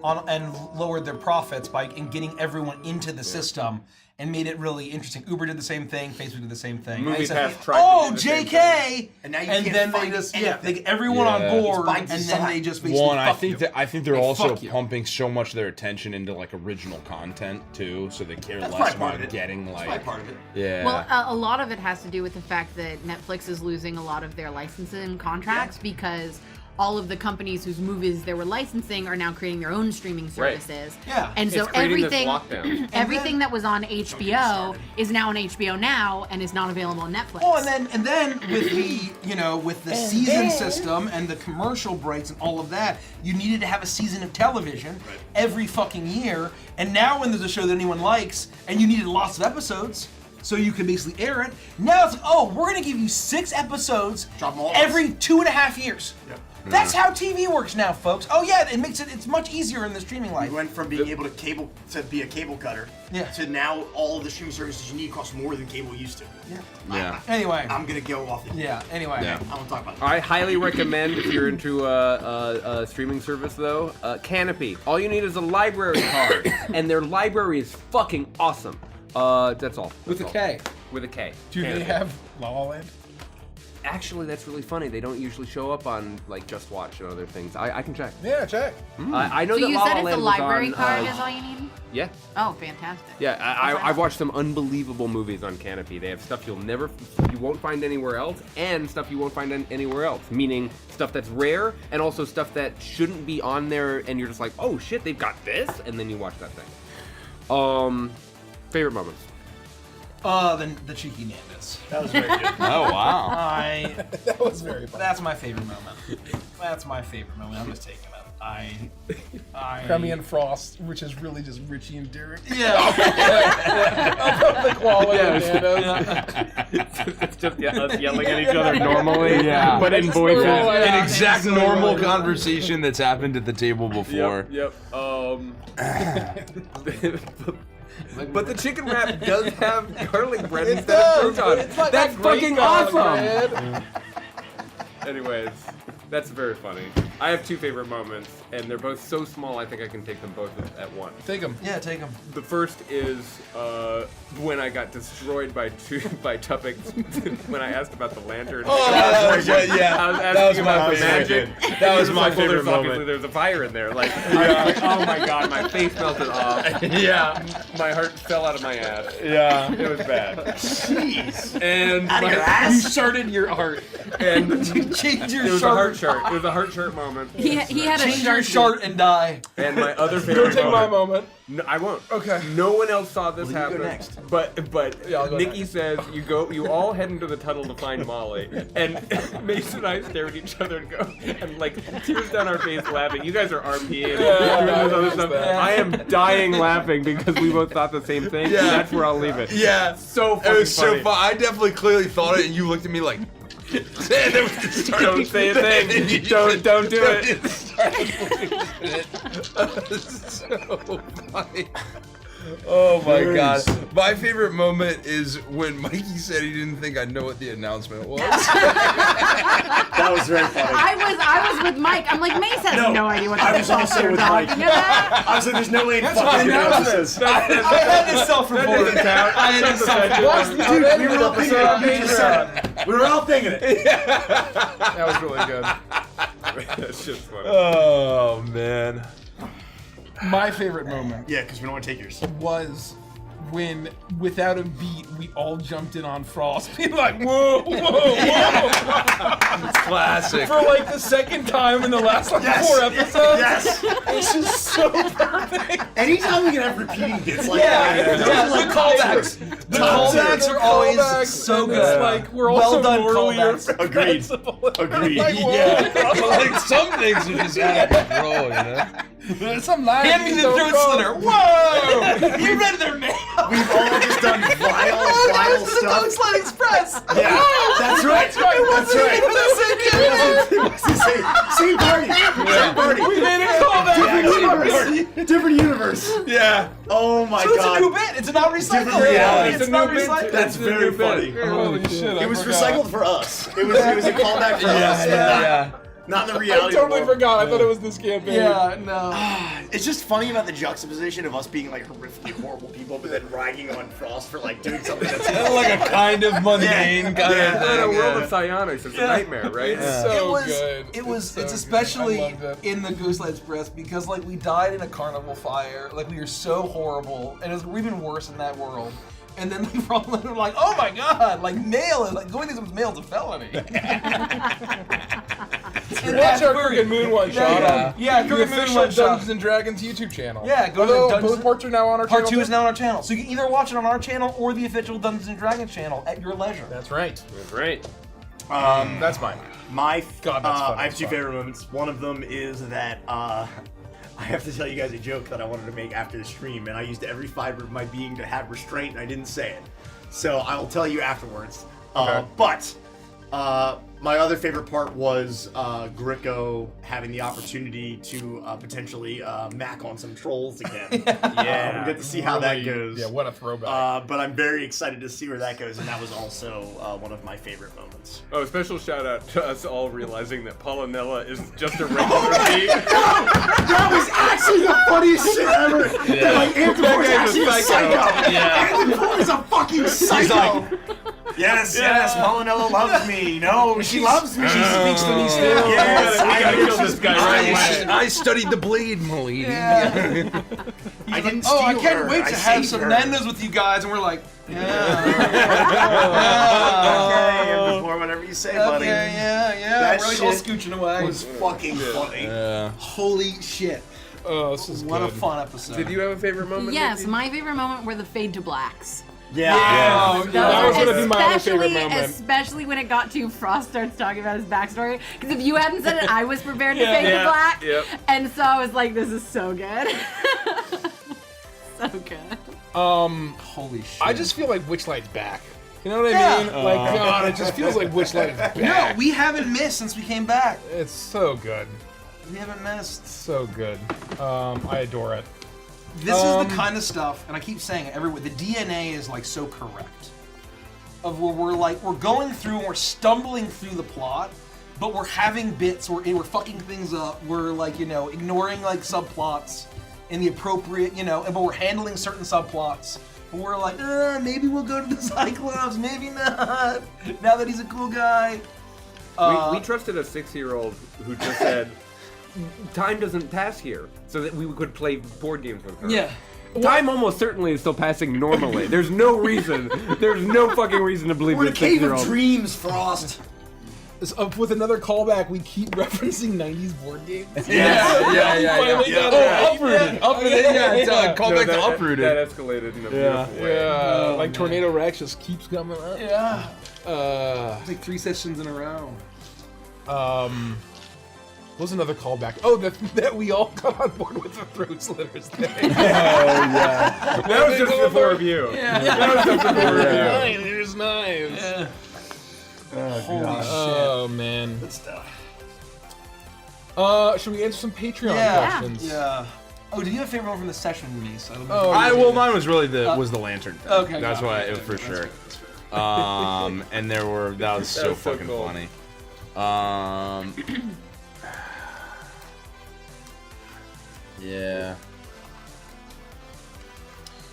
on and lowered their profits by getting everyone into the system and made it really interesting. Uber did the same thing. Facebook did the same thing. Movie And they said, Pass tried to oh, do the same JK! And now you and can't then they find just anything. they get everyone Yeah. on board, It's by and then design. they just basically One, I fuck think you. they're They also fuck you. pumping so much of their attention into like original content too, so they care That's less probably part of about it. getting That's like. probably part of it. Yeah. Well, a lot of it has to do with the fact that Netflix is losing a lot of their licensing contracts because all of the companies whose movies they were licensing are now creating their own streaming services. Yeah. And so It's creating this everything lockdown. everything that was on HBO is now on HBO Now and is not available on Netflix. Oh, and then with the with the season system and the commercial breaks and all of that, you needed to have a season of television every fucking year. And now when there's a show that anyone likes and you needed lots of episodes, so you could basically air it. Now it's like, oh, we're gonna give you 6 episodes Drop them all at once. every 2.5 years. Yep. That's how TV works now, folks. Oh yeah, it's much easier in the streaming life. We went from being able to be a cable cutter to now all of the streaming services you need cost more than cable used to. yeah. Anyway. I'm gonna go off it. Yeah. Anyway. Yeah. I won't talk about that. I highly recommend if you're into a streaming service though, Canopy. All you need is a library card, and their library is fucking awesome. That's all. With a That's K. all. With a K. Do they have La La Land? Actually, that's really funny. They don't usually show up on like Just Watch and other things. I can check. Yeah, check. I know So that you La said La it's a Land was library on, card is all you need? Yeah. Oh, fantastic. Yeah, I've watched some unbelievable movies on Canopy. They have stuff you won't find anywhere else, and stuff you won't find anywhere else. Meaning stuff that's rare, and also stuff that shouldn't be on there, and you're just like, oh shit, they've got this, and then you watch that thing. Favorite moments. The cheeky Nandas. That was very good. Oh wow. That was very fun. That's my favorite moment. That's my favorite moment. I'm just taking it. Cremy and Frost, which is really just Richie and Derek. Yeah. The quality of It's just us yelling at each other normally, Yeah. but in voices. An exact normal conversation that's happened at the table before. Yep. But the chicken wrap does have garlic bread instead of crouton. It's like That's a great fucking garlic awesome. bread. Anyways, that's very funny. I have two favorite moments, and they're both so small I think I can take them both at once. Take them. Yeah, take them. The first is when I got destroyed by Tuppix when I asked about the lantern. Oh, that was good, yeah. I was That asking was my about the favorite. magic. That was He my like, well, favorite obviously moment. There's a fire in there. Like, I was like, oh my god, my face melted off. Yeah. My heart fell out of my ass. Yeah. It was bad. Jeez. And You sharded your heart. and Change your it was a heart shirt. chart. It was a heart chart moment. He had a Change your shirt. shirt and die. And my other Don't favorite take my moment. moment. No, I won't. Okay. No one else saw this Well, then you happen. go next. But Yeah, I'll go Nikki next. says you all head into the tunnel to find Molly, and Mason and I stare at each other and go and like tears down our face laughing. You guys are RP and doing this other stuff. I am dying laughing because we both thought the same thing. Yeah. And that's where I'll leave it. Yeah. So It fucking was so funny. fun. I definitely clearly thought it, and you looked at me like. And then we started Don't say a thing. and you Don't do it. So funny. Oh my god. My favorite moment is when Mikey said he didn't think I'd know what the announcement was. That was very funny. I was with Mike. I'm like, Mace has no idea what I the was fuck also you're with talking Mike. about. I was like, there's no way in my fucking announcement. this. I had to self-report. I had to self-report. Dude, we were all thinking it. You just said it. We were all thinking it. That was really good. That's just funny. Oh man. My favorite moment Yeah, because we don't want to take yours. was when, without a beat, we all jumped in on Frost, being like, whoa, whoa, whoa. Classic. For like the second time in the last like Yes. 4 episodes. Yes. It's just so perfect. Anytime we can have repeating bits like Yeah, that. the callbacks. The callbacks are always so and good. It's like, we're Well also done morally callbacks. Agreed. responsible. Agreed. Like, whoa. Yeah. Like some things are just out of control, you know? There's some lines Hand me the don't throat go. slitter. Whoa! You read their mail. We've all just done vile The Dog stuff. Sled Express. Yeah, that's right. That's right. It It was the same party. Same party. We made a callback. Different universe. Yeah. Oh my So it's a new god. bit. It's not recycled. Different reality. It's not bit. recycled. That's very funny. Holy shit, I It was forgot. recycled for us. It was a callback for us, but not in the I reality. totally world. forgot. I thought it was this campaign. Yeah, no. It's just funny about the juxtaposition of us being like horrifically horrible people, but then ragging on Frost for like doing something that's Like a kind of mundane kind of In a thing. world of psionics, it's a nightmare, right? So It good. was. so It's good. especially I loved it. in the Ghostlight Express because like we died in a carnival fire. Like we were so horrible, and it was even worse in that world. And then they probably were like, "Oh my god! Like mail is like going to someone's mail is a felony." And Watch that's our where- Crooked Moon one shot. Yeah, the Crooked Moon official one shot. Dungeons and Dragons YouTube channel. Yeah, go to Although Dungeons- both parts are now on our channel. Part 2 too. is now on our channel, so you can either watch it on our channel or the official Dungeons and Dragons channel at your leisure. That's right. That's right. That's mine. My God, that's funny I have as two fuck. favorite moments. One of them is that I have to tell you guys a joke that I wanted to make after the stream, and I used every fiber of my being to have restraint, and I didn't say it. So I will tell you afterwards. Okay. But My other favorite part was Gricko having the opportunity to potentially mac on some trolls again. Yeah. We'll get to see how that goes. Yeah, what a throwback. But I'm very excited to see where that goes, and that was also one of my favorite moments. Oh, special shout out to us all realizing that Polonella is just a regular bee. That was actually the funniest shit ever. Yeah. Like, Anthropor is actually a psycho. Yeah. Anthropor is a fucking psycho. Yes, Molinella loves me. No, she loves me. She speaks to me still. Yes, We gotta kill I- this guy right away. I studied the blade, milady. I didn't steal I can't her. wait I to have saved some her. Nandas with you guys, and we're like, Okay, Anthropor, whatever you say, buddy. That we're like all shit scooching away. was fucking funny. Holy shit. Oh, this is What good. a fun episode. Did you have a favorite moment? Yes, Nikki? my favorite moment were the fade to blacks. Yeah. Oh, that was gonna be my other favorite moment. Especially when it got to Frost starts talking about his backstory. Because if you hadn't said it, I was prepared to fade to black. Yep. And so I was like, this is so good. So good. Holy shit. I just feel like Witchlight's back. You know what I mean? Like, God, it just feels like Witchlight is back. No, we haven't missed since we came back. It's so good. We haven't missed. So good. I adore it. This is the kind of stuff, and I keep saying it everywhere, the DNA is like so correct. Of where we're going through and we're stumbling through the plot, but we're having bits, we're fucking things up, we're like, ignoring like subplots in the appropriate, but we're handling certain subplots. And we're like, maybe we'll go to the Cyclops, maybe not, now that he's a cool guy. We trusted a 6-year-old who just said, time doesn't pass here, so that we could play board games with her. Yeah. Time almost certainly is still passing normally. There's no fucking reason to believe We're in this a cave of 6-year-old. dreams, Frost. With another callback, we keep referencing 90s board games. Yeah. Finally got it. Uprooted. Yeah, it's call back to Uprooted. That escalated in a beautiful way. Yeah, like Tornado Rex just keeps coming up. Yeah. It's like 3 sessions in a row. What was another callback? Oh, that we all got on board with the throat slitters thing. That was just before review. That was just before review. There's knives. Yeah. Holy Oh man. Good stuff. Should we answer some Patreon Yeah. questions? Yeah. Oh, did you have a favorite moment from the session, Mace? Mine was really the lantern thing. Okay, That's got why it. it for That's sure. right, that's right. And that was so was so fucking cool. funny. Yeah.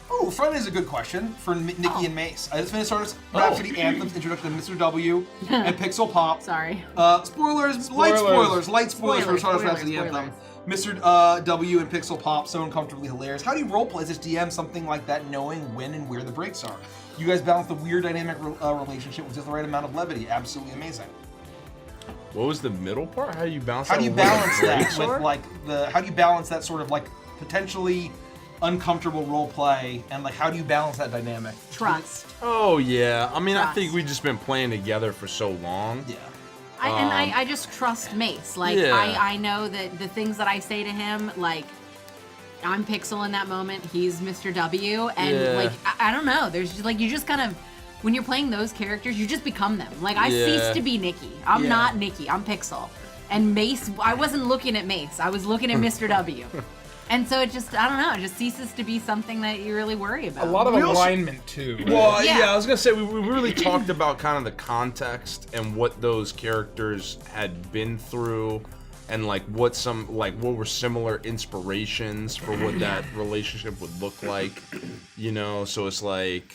Oh, Friday is a good question for Nikki and Mace. I just finished Rhapsody Anthem's introduction to Mr. W and Pixel Pop. Sorry. Spoilers, light spoilers for Stardust Spoilers, Rhapsody spoilers. Anthem. Mr. W and Pixel Pop, so uncomfortably hilarious. How do you roleplay as this DM something like that, knowing when and where the breaks are? You guys balance the weird dynamic relationship with just the right amount of levity. Absolutely amazing. What was the middle part? How do you balance How that? do you with balance that breaks with are? how do you balance that sort of like potentially uncomfortable role play and like how do you balance that dynamic? Trust. Oh yeah. I mean, I Trust. think we've just been playing together for so long. Yeah. I just trust Mace. Like, Yeah. I know that the things that I say to him, like, I'm Pixel in that moment, he's Mr. W, and Yeah. like, I don't know, there's just like, you just kind of, when you're playing those characters, you just become them. Like, I Yeah. cease to be Nikki. I'm Yeah. not Nikki, I'm Pixel. And Mace, I wasn't looking at Mace, I was looking at Mr. W. And so it just, I don't know, it just ceases to be something that you really worry about. A lot of alignment too. Well, Yeah. yeah, I was gonna say we really talked about kind of the context and what those characters had been through, and like what were similar inspirations for what that relationship would look like, So it's like,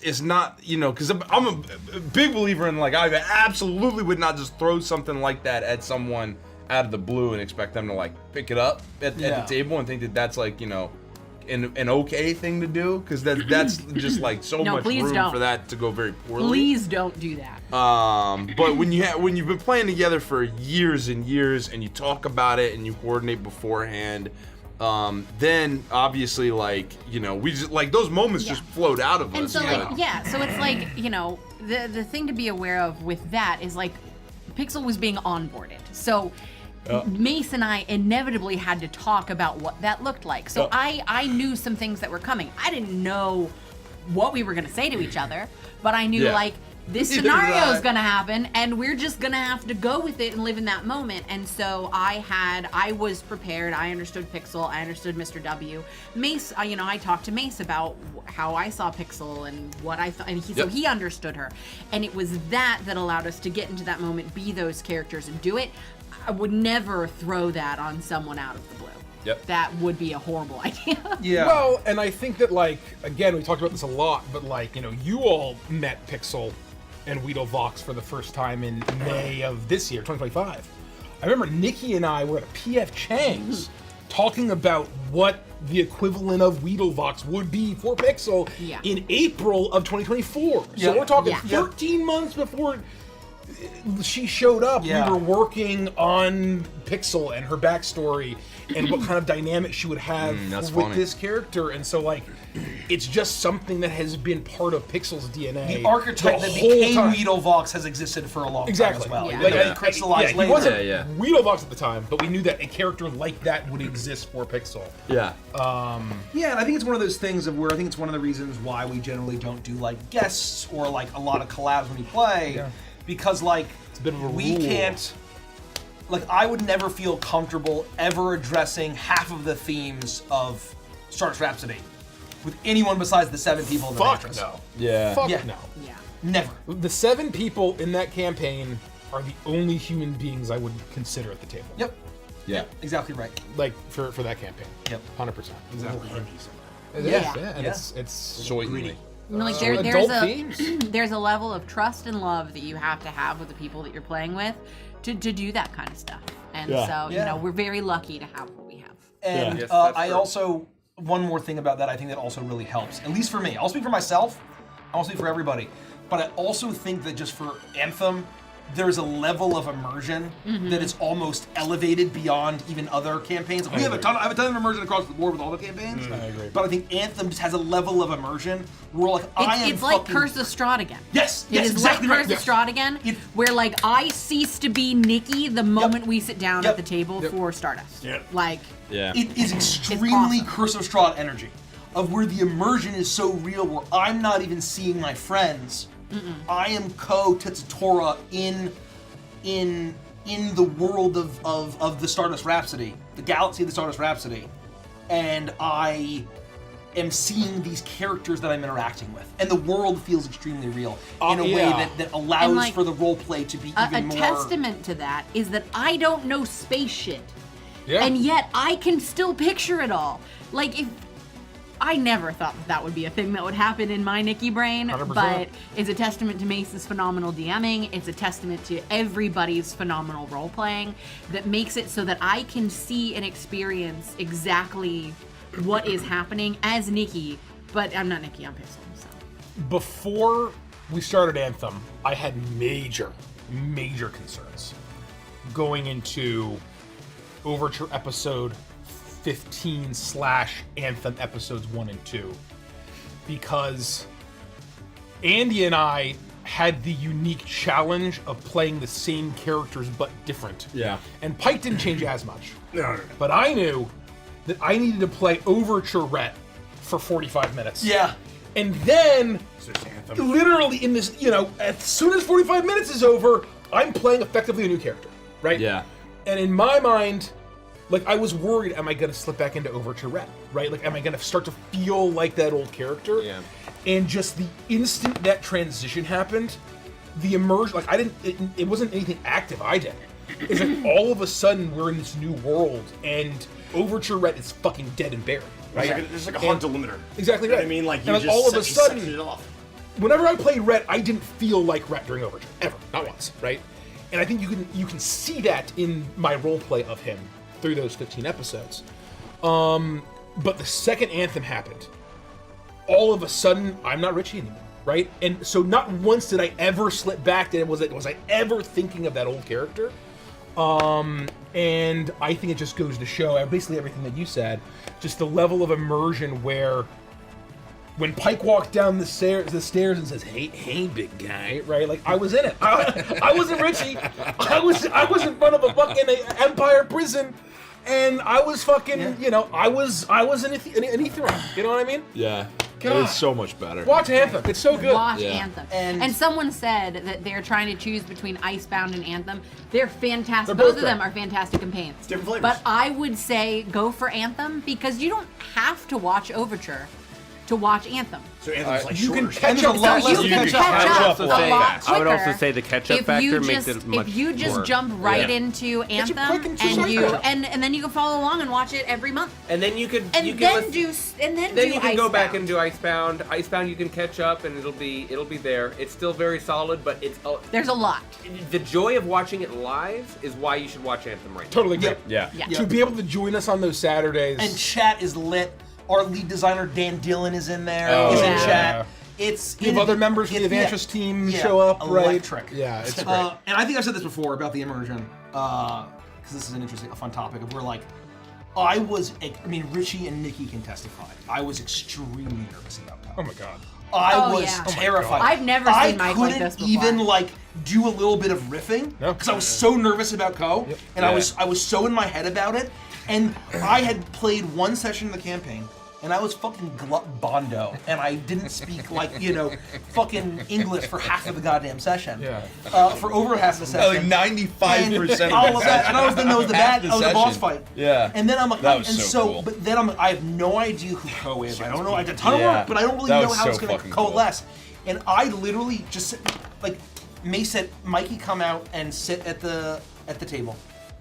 it's not, because I'm a big believer in like I absolutely would not just throw something like that at someone out of the blue and expect them to like pick it up at the table and think that that's like an okay thing to do, because that's just like so No, much please room don't. for that to go very poorly. Please don't do that. But when you've been playing together for years and years and you talk about it and you coordinate beforehand, then obviously we just like those moments just float out of And us. so, but- so it's like, the thing to be aware of with that is like, Pixel was being onboarded. So Mace and I inevitably had to talk about what that looked like. So I knew some things that were coming. I didn't know what we were going to say to each other, but I knew Yeah. like, this Neither scenario did is I. going to happen, and we're just going to have to go with it and live in that moment. And so I was prepared. I understood Pixel. I understood Mr. W. Mace, I talked to Mace about how I saw Pixel and what I thought, and so he understood her. And it was that allowed us to get into that moment, be those characters, and do it. I would never throw that on someone out of the blue. Yep. That would be a horrible idea. Yeah. Well, and I think that, like, again, we talked about this a lot, but, like, you all met Pixel and Weedlevox for the first time in May of this year, 2025. I remember Nikki and I were at a PF Chang's talking about what the equivalent of Weedlevox would be for Pixel in April of 2024. So we're talking 13 months before she showed up. We were working on Pixel and her backstory and what kind of dynamic she would have with this character. And so, like, it's just something that has been part of Pixel's DNA. The archetype that became Weedlevox has existed for a long time as well. Like, crystallized later. He wasn't Weedlevox at the time, but we knew that a character like that would exist for Pixel. Yeah. And I think it's one of those things of where I think it's one of the reasons why we generally don't do, like, guests or, like, a lot of collabs when we play. Yeah. Because, like, it's a bit of a we rule. can't... Like, I would never feel comfortable ever addressing half of the themes of Stardust Rhapsody with anyone besides the 7 people in the Matrix. No. Yeah. Fuck Yeah. no. Yeah. Never. The 7 people in that campaign are the only human beings I would consider at the table. Yep. Yeah. Yep. Exactly right. Like, for that campaign. Yep. 100%. Exactly. And Yeah. it's so greedy. Like there's a level of trust and love that you have to have with the people that you're playing with to do that kind of stuff. And so, we're very lucky to have what we have. And I also, one more thing about that, I think that also really helps, at least for me. I'll speak for myself, I'll speak for everybody, but I also think that just for Anthem, there's a level of immersion that is almost elevated beyond even other campaigns. Like, I have a ton of immersion across the board with all the campaigns. I agree. But I think Anthem just has a level of immersion where, like, It's like Curse of Strahd again. Yes, It is exactly like right. Curse of Strahd again, where, like, I cease to be Nikki the moment we sit down at the table for Stardust. Like, it is extremely Curse of Strahd energy, of where the immersion is so real, where I'm not even seeing my friends. I am Tetsutora in the world of the Stardust Rhapsody, the galaxy of the Stardust Rhapsody, and I am seeing these characters that I'm interacting with, and the world feels extremely real in a way that allows And, like, for the role play to be even more. A testament to that is that I don't know space shit, Yeah. and yet I can still picture it all. Like, if I never thought that would be a thing that would happen in my Nikki brain, 100%. but it's a testament to Mace's phenomenal DMing. It's a testament to everybody's phenomenal role playing that makes it so that I can see and experience exactly what is happening as Nikki, but I'm not Nikki, I'm Pixel. So. Before we started Anthem, I had major concerns going into Overture episode 15/Anthem episodes 1 and 2, because Andy and I had the unique challenge of playing the same characters but different. Yeah. And Pike didn't change as much. No. But I knew that I needed to play Overture Rhett for 45 minutes. Yeah. And then, literally in this, as soon as 45 minutes is over, I'm playing effectively a new character, right? Yeah. And in my mind, like, I was worried, am I going to slip back into Overture Rhett, right? Like, am I going to start to feel like that old character? Yeah. And just the instant that transition happened, the immersion, like, it wasn't anything active I did. It's like all of a sudden we're in this new world, and Overture Rhett is fucking dead and buried, right? There's like a hard delimiter. Exactly You know right. what I mean? Like, And, you like, just all of a sectioned sudden, it off. whenever I played Rhett, I didn't feel like Rhett during Overture, ever, not once, right? And I think you can see that in my roleplay of him through those 15 episodes. But the second Anthem happened, all of a sudden, I'm not Richie anymore, right? And so not once did I ever slip back, and was I ever thinking of that old character? And I think it just goes to show, basically everything that you said, just the level of immersion where when Pike walked down the stairs and says, "Hey, big guy," right? Like, I was in it. I wasn't Richie. I was in front of a fucking Empire prison, and I was fucking, I was an Ethereum. You know what I mean? Yeah. God. It's so much better. Watch Anthem. It's so good. Watch Yeah. Anthem. And- Someone said that they're trying to choose between Icebound and Anthem. They're fantastic. They're Both both of them great. are fantastic campaigns. Different flavors. But I would say go for Anthem because you don't have to watch Overture to watch Anthem. So Anthem's like You can shorter. catch up. a lot So less you to can catch catch up. up a lot quicker. I would also say the catch-up if factor you makes just, it much If you just more- jump right Yeah. into Anthem quick and two and seconds. then you can follow along and watch it every month. And then you could And you can then listen- do you can go back Icebound. and do Icebound. Icebound you can catch up and it'll be there. It's still very solid, but it's There's a lot. the joy of watching it live is why you should watch Anthem right now. Totally great. Yeah. Yeah. To be able to join us on those Saturdays. And chat is lit. Our lead designer Dan Dillon is in there. Oh, He's in yeah. chat. It's we have other members from the Evantress team show up, electric. right? Yeah, it's great. And I think I've said this before about the immersion, because this is a fun topic. Of where like, Richie and Nikki can testify. I was extremely nervous about that. Oh my god. I Oh, was yeah. terrified. I've never seen Mike like this before. I couldn't even like do a little bit of riffing No. because I was so nervous about Ko, and I was so in my head about it. And I had played one session of the campaign, and I was fucking Bondo, and I didn't speak fucking English for half of the goddamn session. Yeah. For over half the session. Like 95% And all of that, and I was the boss session. fight. Yeah. And then I'm like, That was and so cool. but then I have no idea who Ko is. I don't know. I did a ton of Yeah. work, but I don't really That know was how so it's gonna fucking cool. coalesce. And I literally just like May said, Mikey, come out and sit at the table.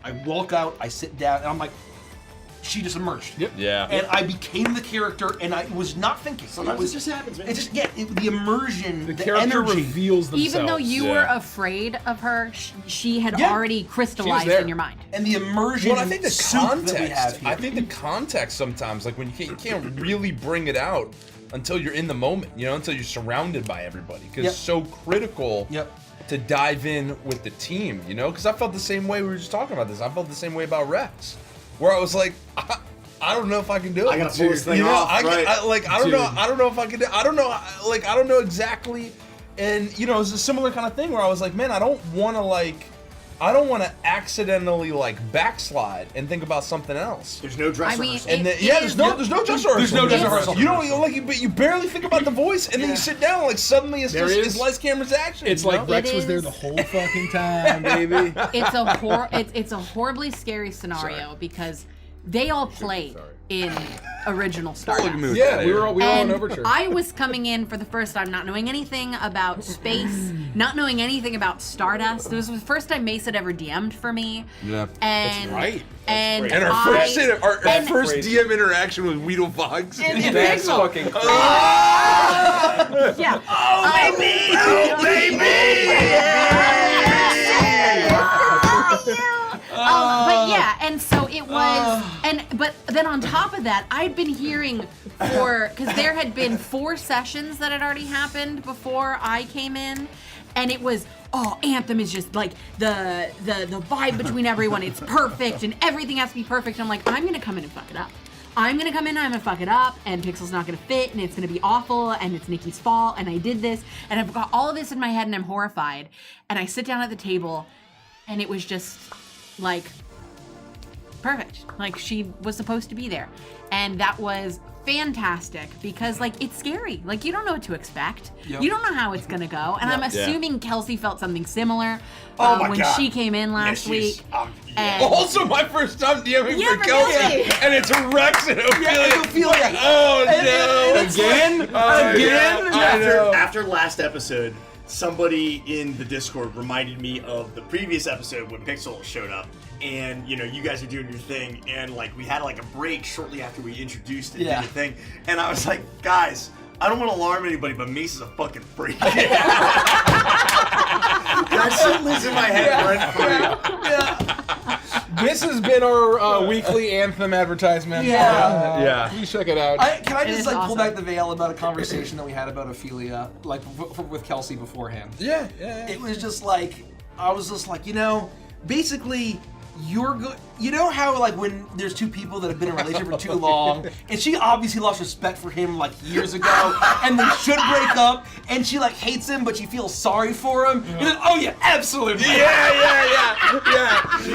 I walk out, I sit down, and I'm like, she just emerged. Yep. Yeah. And I became the character, and I was not thinking. Sometimes it just happens, man. It just the immersion, the character energy. reveals themselves. Even though you Yeah. were afraid of her, she had Yeah. already crystallized there. in your mind. And the immersion. Well, I think the soup that we have context. here. I think the context sometimes, like when you can't really bring it out until you're in the moment, until you're surrounded by everybody, because Yep. it's so critical Yep. to dive in with the team, because I felt the same way. We were just talking about this. I felt the same way about Rex, where I was like, I don't know if I can do it. I gotta pull this thing off, I right. don't know if I can do. I don't know. I don't know exactly. And it's a similar kind of thing where I was like, man, I don't want to accidentally backslide and think about something else. There's no dress I mean, rehearsal. And It there's no is- dress rehearsal. There's no dress You don't- rehearsal. You don't but you barely think about the voice, and then you sit down, suddenly it's There just is. it's lights, cameras, action. It's you like know? Rex It was there is- the whole fucking time, baby. It's a horribly scary scenario because they all played in original Stardust. Yeah, we were all And in Overture. I was coming in for the first time not knowing anything about space, not knowing anything about Stardust. This was the first time Mace had ever DM'd for me. Yeah. And, right. And, And our I- first and- DM interaction with Weedle Fox. And That's Pixel. fucking Yeah. But yeah, and so it was, but then on top of that, I'd been hearing because there had been 4 sessions that had already happened before I came in, and it was, Anthem is just like the vibe between everyone, it's perfect, and everything has to be perfect. I'm like, I'm gonna come in and fuck it up. I'm gonna come in, I'm gonna fuck it up, and Pixel's not gonna fit, and it's gonna be awful, and it's Nikki's fault, and I did this, and I've got all of this in my head, and I'm horrified. And I sit down at the table, and it was just like perfect. Like she was supposed to be there. And that was fantastic because it's scary. Like you don't know what to expect. Yep. You don't know how it's gonna go. And I'm assuming Kelsey felt something similar Oh my when God. she came in last week. And Also, my first time DMing Yeah, for for Kelsey, Kelsey. and it's Rex and Ophelia. Ophelia. Oh no! again. I know. After last episode, somebody in the Discord reminded me of the previous episode when Pixel showed up, and you guys are doing your thing, and we had a break shortly after we introduced and Yeah. did the thing, and I was like, guys, I don't want to alarm anybody, but Mace is a fucking freak. That shit lives in my head rent free. This has been our weekly Anthem advertisement. Yeah. Please check it out. Can I It just is pull awesome. back the veil about a conversation that we had about Ophelia, with Kelsey beforehand? Yeah. It was just I was just basically, you're good. You know how like when there's two people that have been in a relationship for too long, and she obviously lost respect for him like years ago, and they should break up, and she like hates him, but she feels sorry for him. And then, oh yeah, absolutely. Yeah.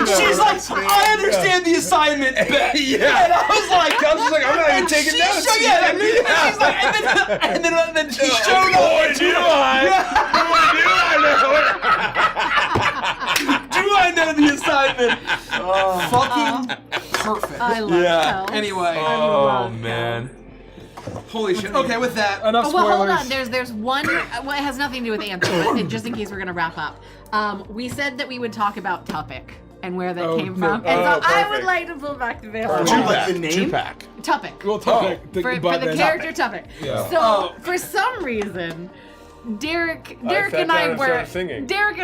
She's like, I understand the assignment, Bet. Yeah. And I was like, I'm not even taking notes. She's like, and then she showed up. Boy, do I know the assignment? Fucking perfect. I love Hell. Anyway. Oh man. Holy shit. Okay, with that. Enough Oh, spoilers. well, hold on. There's one. Well, it has nothing to do with Anthem, but just in case we're gonna wrap up. We said that we would talk about Tupic and where that came from, and so I would like to pull back the veil. Would you like the name? Tupic. Well, Tupic. For the character Tupic. Yeah. So for some reason, Derek and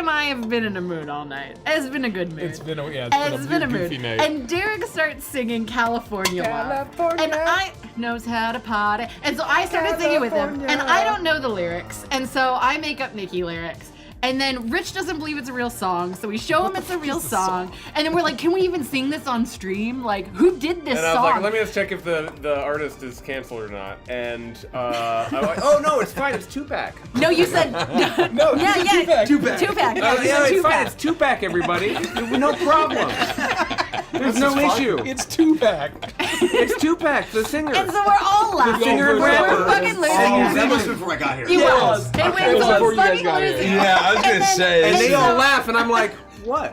I have been in a mood all night. It's been a good mood. It's been a mood. goofy night. And Derek starts singing California Love. And I knows how to party. And so I started singing with him. And I don't know the lyrics. And so I make up Nikki lyrics. And then Rich doesn't believe it's a real song, so we show him it's a real song. And then we're like, can we even sing this on stream? Like, who did this And I was song? like, let me just check if the artist is canceled or not. And I'm like, oh no, it's fine, it's Tupac. No, you said No, yeah, Tupac. Tupac. Yeah, it's Tupac. fine, it's Tupac, everybody. No problem. There's no issue. It's Tupac. It's Tupac, the singer. And so we're all laughing. singer and We're rapper. fucking losing Oh, it. that was before I got here. He was. It was And before we're you guys fucking got here. losing it. Yeah, I was gonna say. And this they is- all laugh, and I'm like, what?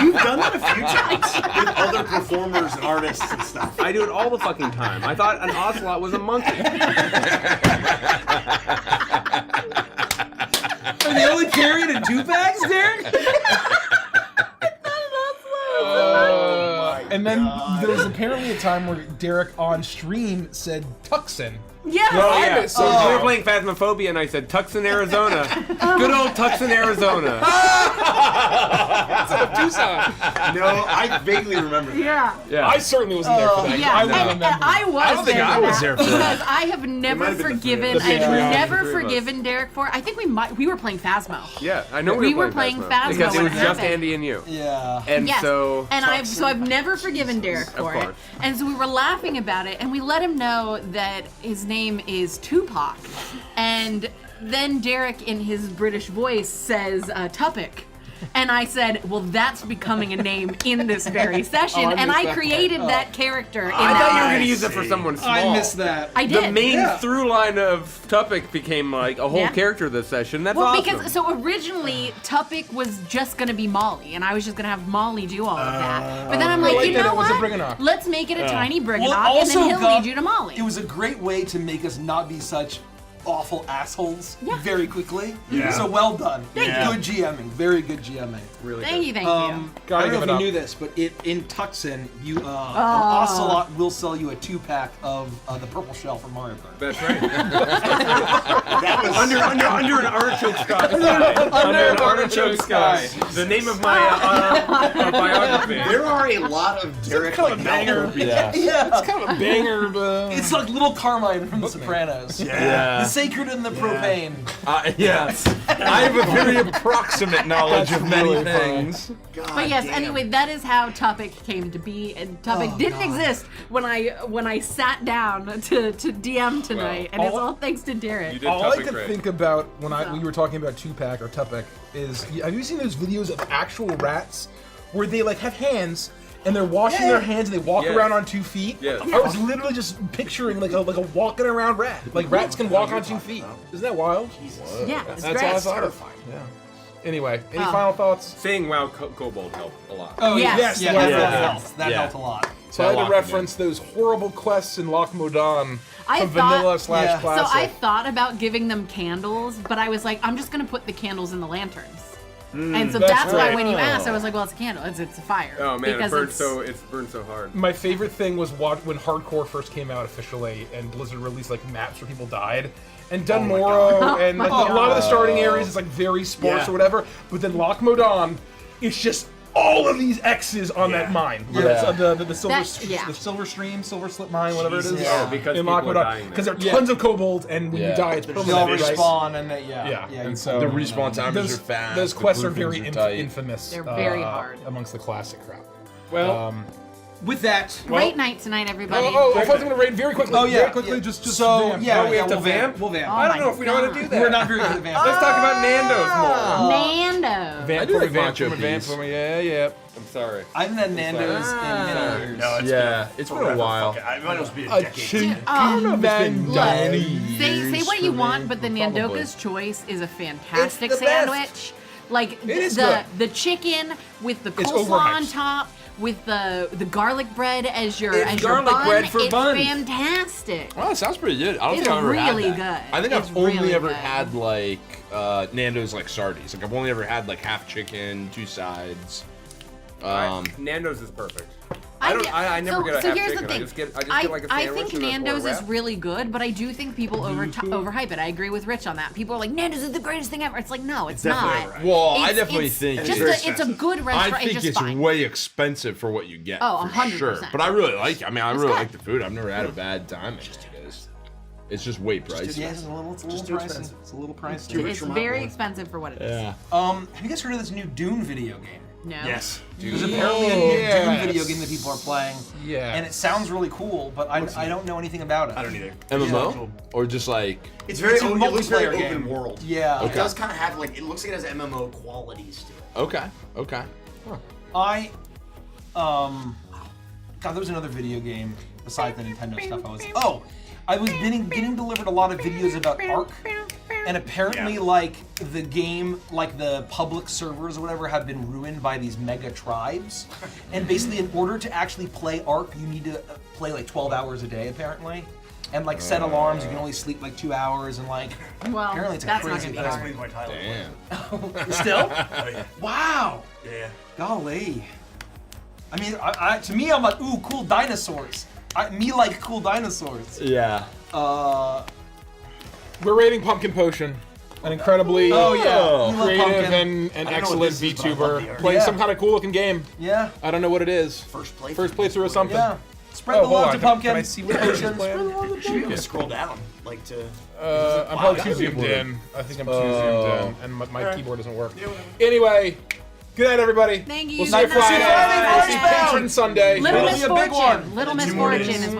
You've done that a few times with other performers and artists and stuff. I do it all the fucking time. I thought an ocelot was a monkey. Are they only carried in 2 packs, Derek? And then there was apparently a time where Derek on stream said Tucson. Yeah. Oh yeah. it So so we were playing Phasmophobia, and I said Tucson, Arizona. Good old Tucson, Arizona. Tucson. No, I vaguely remember that. Yeah. Yeah. I certainly wasn't there for that. Yeah, I would and remember. I was I don't think there I for was that there for that. because I have never might have been the three of forgiven. us. I've Yeah. never The three of us. forgiven Derek for. I think we were playing Phasmo. Yeah, I know We were playing Phasmo because it when was it just happened. Andy and you. Yeah. And Yes. so And I've never forgiven Derek for it. course. And so we were laughing about it, and we let him know that his name is Tupac. And then Derek, in his British voice, says Tupic. And I said, well, that's becoming a name in this very session. I and missed I that created that character in I that thought you were moment. going to use it for someone small. I missed that. I did. The main Yeah. through line of Tupic became like a whole Yeah. character this session. That's Well, awesome. because so originally Tupic was just gonna be Molly, and I was just gonna have Molly do all of that. But then I'm like, like you that know it was a what? Briganock. Let's make it a tiny Well, Briganock, and also then he'll got- lead you to Molly. It was a great way to make us not be such awful assholes Yeah. very quickly. Yeah. So well done. Thank you. Good GMing. Very good GMing. really Thank you, thank I Gotta don't give know it if you up. knew this, but in Tucson, you an Ocelot will sell you a 2-pack of the purple shell from Mario Kart. That's right. That was under an artichoke sky. Under an artichoke sky. The name of my biography. There are a lot of Derek like Malcolm. Yeah. Yeah. It's kind of a banger. It's like little Carmine from The Sopranos. Yeah. The sacred and the propane. Yes. I have a very approximate knowledge That's of many really fun. things. God But yes, damn. anyway, that is how Tupic came to be, and Tupic didn't exist when I sat down to DM tonight, and it's all thanks to Derek. You did All I Tupic could right. think about when we were talking about Tupac or Tupac is, have you seen those videos of actual rats where they like have hands and they're washing their hands and they walk Yes. around on 2 feet? Yes. I was literally just picturing like a walking around rat. Like rats can walk on 2 feet. Isn't that wild? Yeah, it's That's great. all I thought of. Yeah. Anyway, any final thoughts? Saying WoW Kobold helped a lot. Oh Yes. yeah, Yeah. that helped. That helped a lot. So I had to locked reference those horrible quests in Loch Modan I from thought- vanilla / Yeah. classic. So I thought about giving them candles, but I was like, I'm just gonna put the candles in the lanterns. And so that's that's why right. when you asked, I was like, well, it's a candle. It's a fire. Oh man, because it's burned so hard. My favorite thing was when Hardcore first came out officially, and Blizzard released like maps where people died, and Dunmorrow and like a lot of the starting areas is like very sparse Yeah. or whatever. But then Loch Modan, it's just all of these X's on that mine. The silver, yeah. the silver stream, silver slip mine, whatever it is. Oh, because in people are dying because there are tons of kobolds, and when you die, it's They permanent. all right? respawn, and And so The respawn timers are fast. Those the quests are groupings very tight. infamous. They're very hard amongst the classic crowd. Well, with that, Great night tonight, everybody. I was going to raid very quickly. yeah, very quickly. Just so vamp. yeah, we have to we'll vamp? We'll vamp. Oh I don't my know if we know how to God. do that. We're not very good at vamping. Let's talk about Nando's more. Nando. Vamp I do for me, like vamp macho for me, vamp piece. for me. Yeah. I'm sorry. I haven't had Nando's in many years. No, It's been a while. It might almost be a decade. Say what you want, but the Nandoka's choice is a fantastic It's the best. sandwich. Like is the chicken with the coleslaw on overhyped. top, with the garlic bread as your It's your garlic bun. bread for it's buns. fantastic. Well, it sounds pretty good. I don't It's think I've ever really had that. good. I think It's I've only really ever good. had like Nando's like Sardis. Like I've only ever had like half chicken, 2 sides. Nando's is perfect. I never get a so half here's chicken. the thing. I just get like a I sandwich think and a Nando's is wrap. really good, but I do think people overhype it. I agree with Rich on that. People are like, Nando's is the greatest thing ever. It's like, no, it's definitely not. overhyped. Well, I It's- definitely it's think just it's a good restaurant. I think it's it's just fine. way expensive for what you get. Oh, for 100%. sure. But I really like it. I mean, I really good. like the food. I've never had a bad time. It's just way pricey. Yeah, it's a little too pricey. expensive. It's a little pricey. It's very expensive for what it is. Yeah. Have you guys heard of this new Dune video game? No. Yes. There's apparently a new Yes. Dune video game that people are playing. Yeah. And it sounds really cool, but I don't know anything about it. I don't either. MMO? Or just like It's very It's a it looks very multiplayer open game. world. Yeah. It does kind of have like it looks like it has MMO qualities to it. okay. I God, there was another video game besides the Nintendo stuff. I was getting delivered a lot of videos about Ark, and apparently like the game, like the public servers or whatever, have been ruined by these mega tribes, and basically in order to actually play Ark, you need to play like 12 hours a day apparently, and like set alarms. You can only sleep like 2 hours, and like Well, apparently it's a that's not crazy gonna be thing. hard. Quite highly. Damn. Still? Oh, yeah. Wow. Yeah. Golly. I mean, to me, I'm like, ooh, cool dinosaurs. Me like cool dinosaurs. Yeah. We're rating Pumpkin Potion, an incredibly We love creative Pumpkin. and I don't know what excellent this is, but I love VTuber the art. playing Yeah. some kind of cool looking game. Yeah. I don't know what it is. First playthrough. First playthrough or something. Yeah. Spread the hold love on. to Pumpkin. Can I see what Potion's Potions. playing? You should be able to scroll down, like to. I'm probably too that's zoomed good. in. I think I'm too zoomed in, and my keyboard doesn't work. Anyway, good night, everybody. Thank you. We'll see you Good night. Friday. Friday, We'll see you Patron Sunday. Little It'll be a big misfortune. one. Little 2 more days. misfortune is what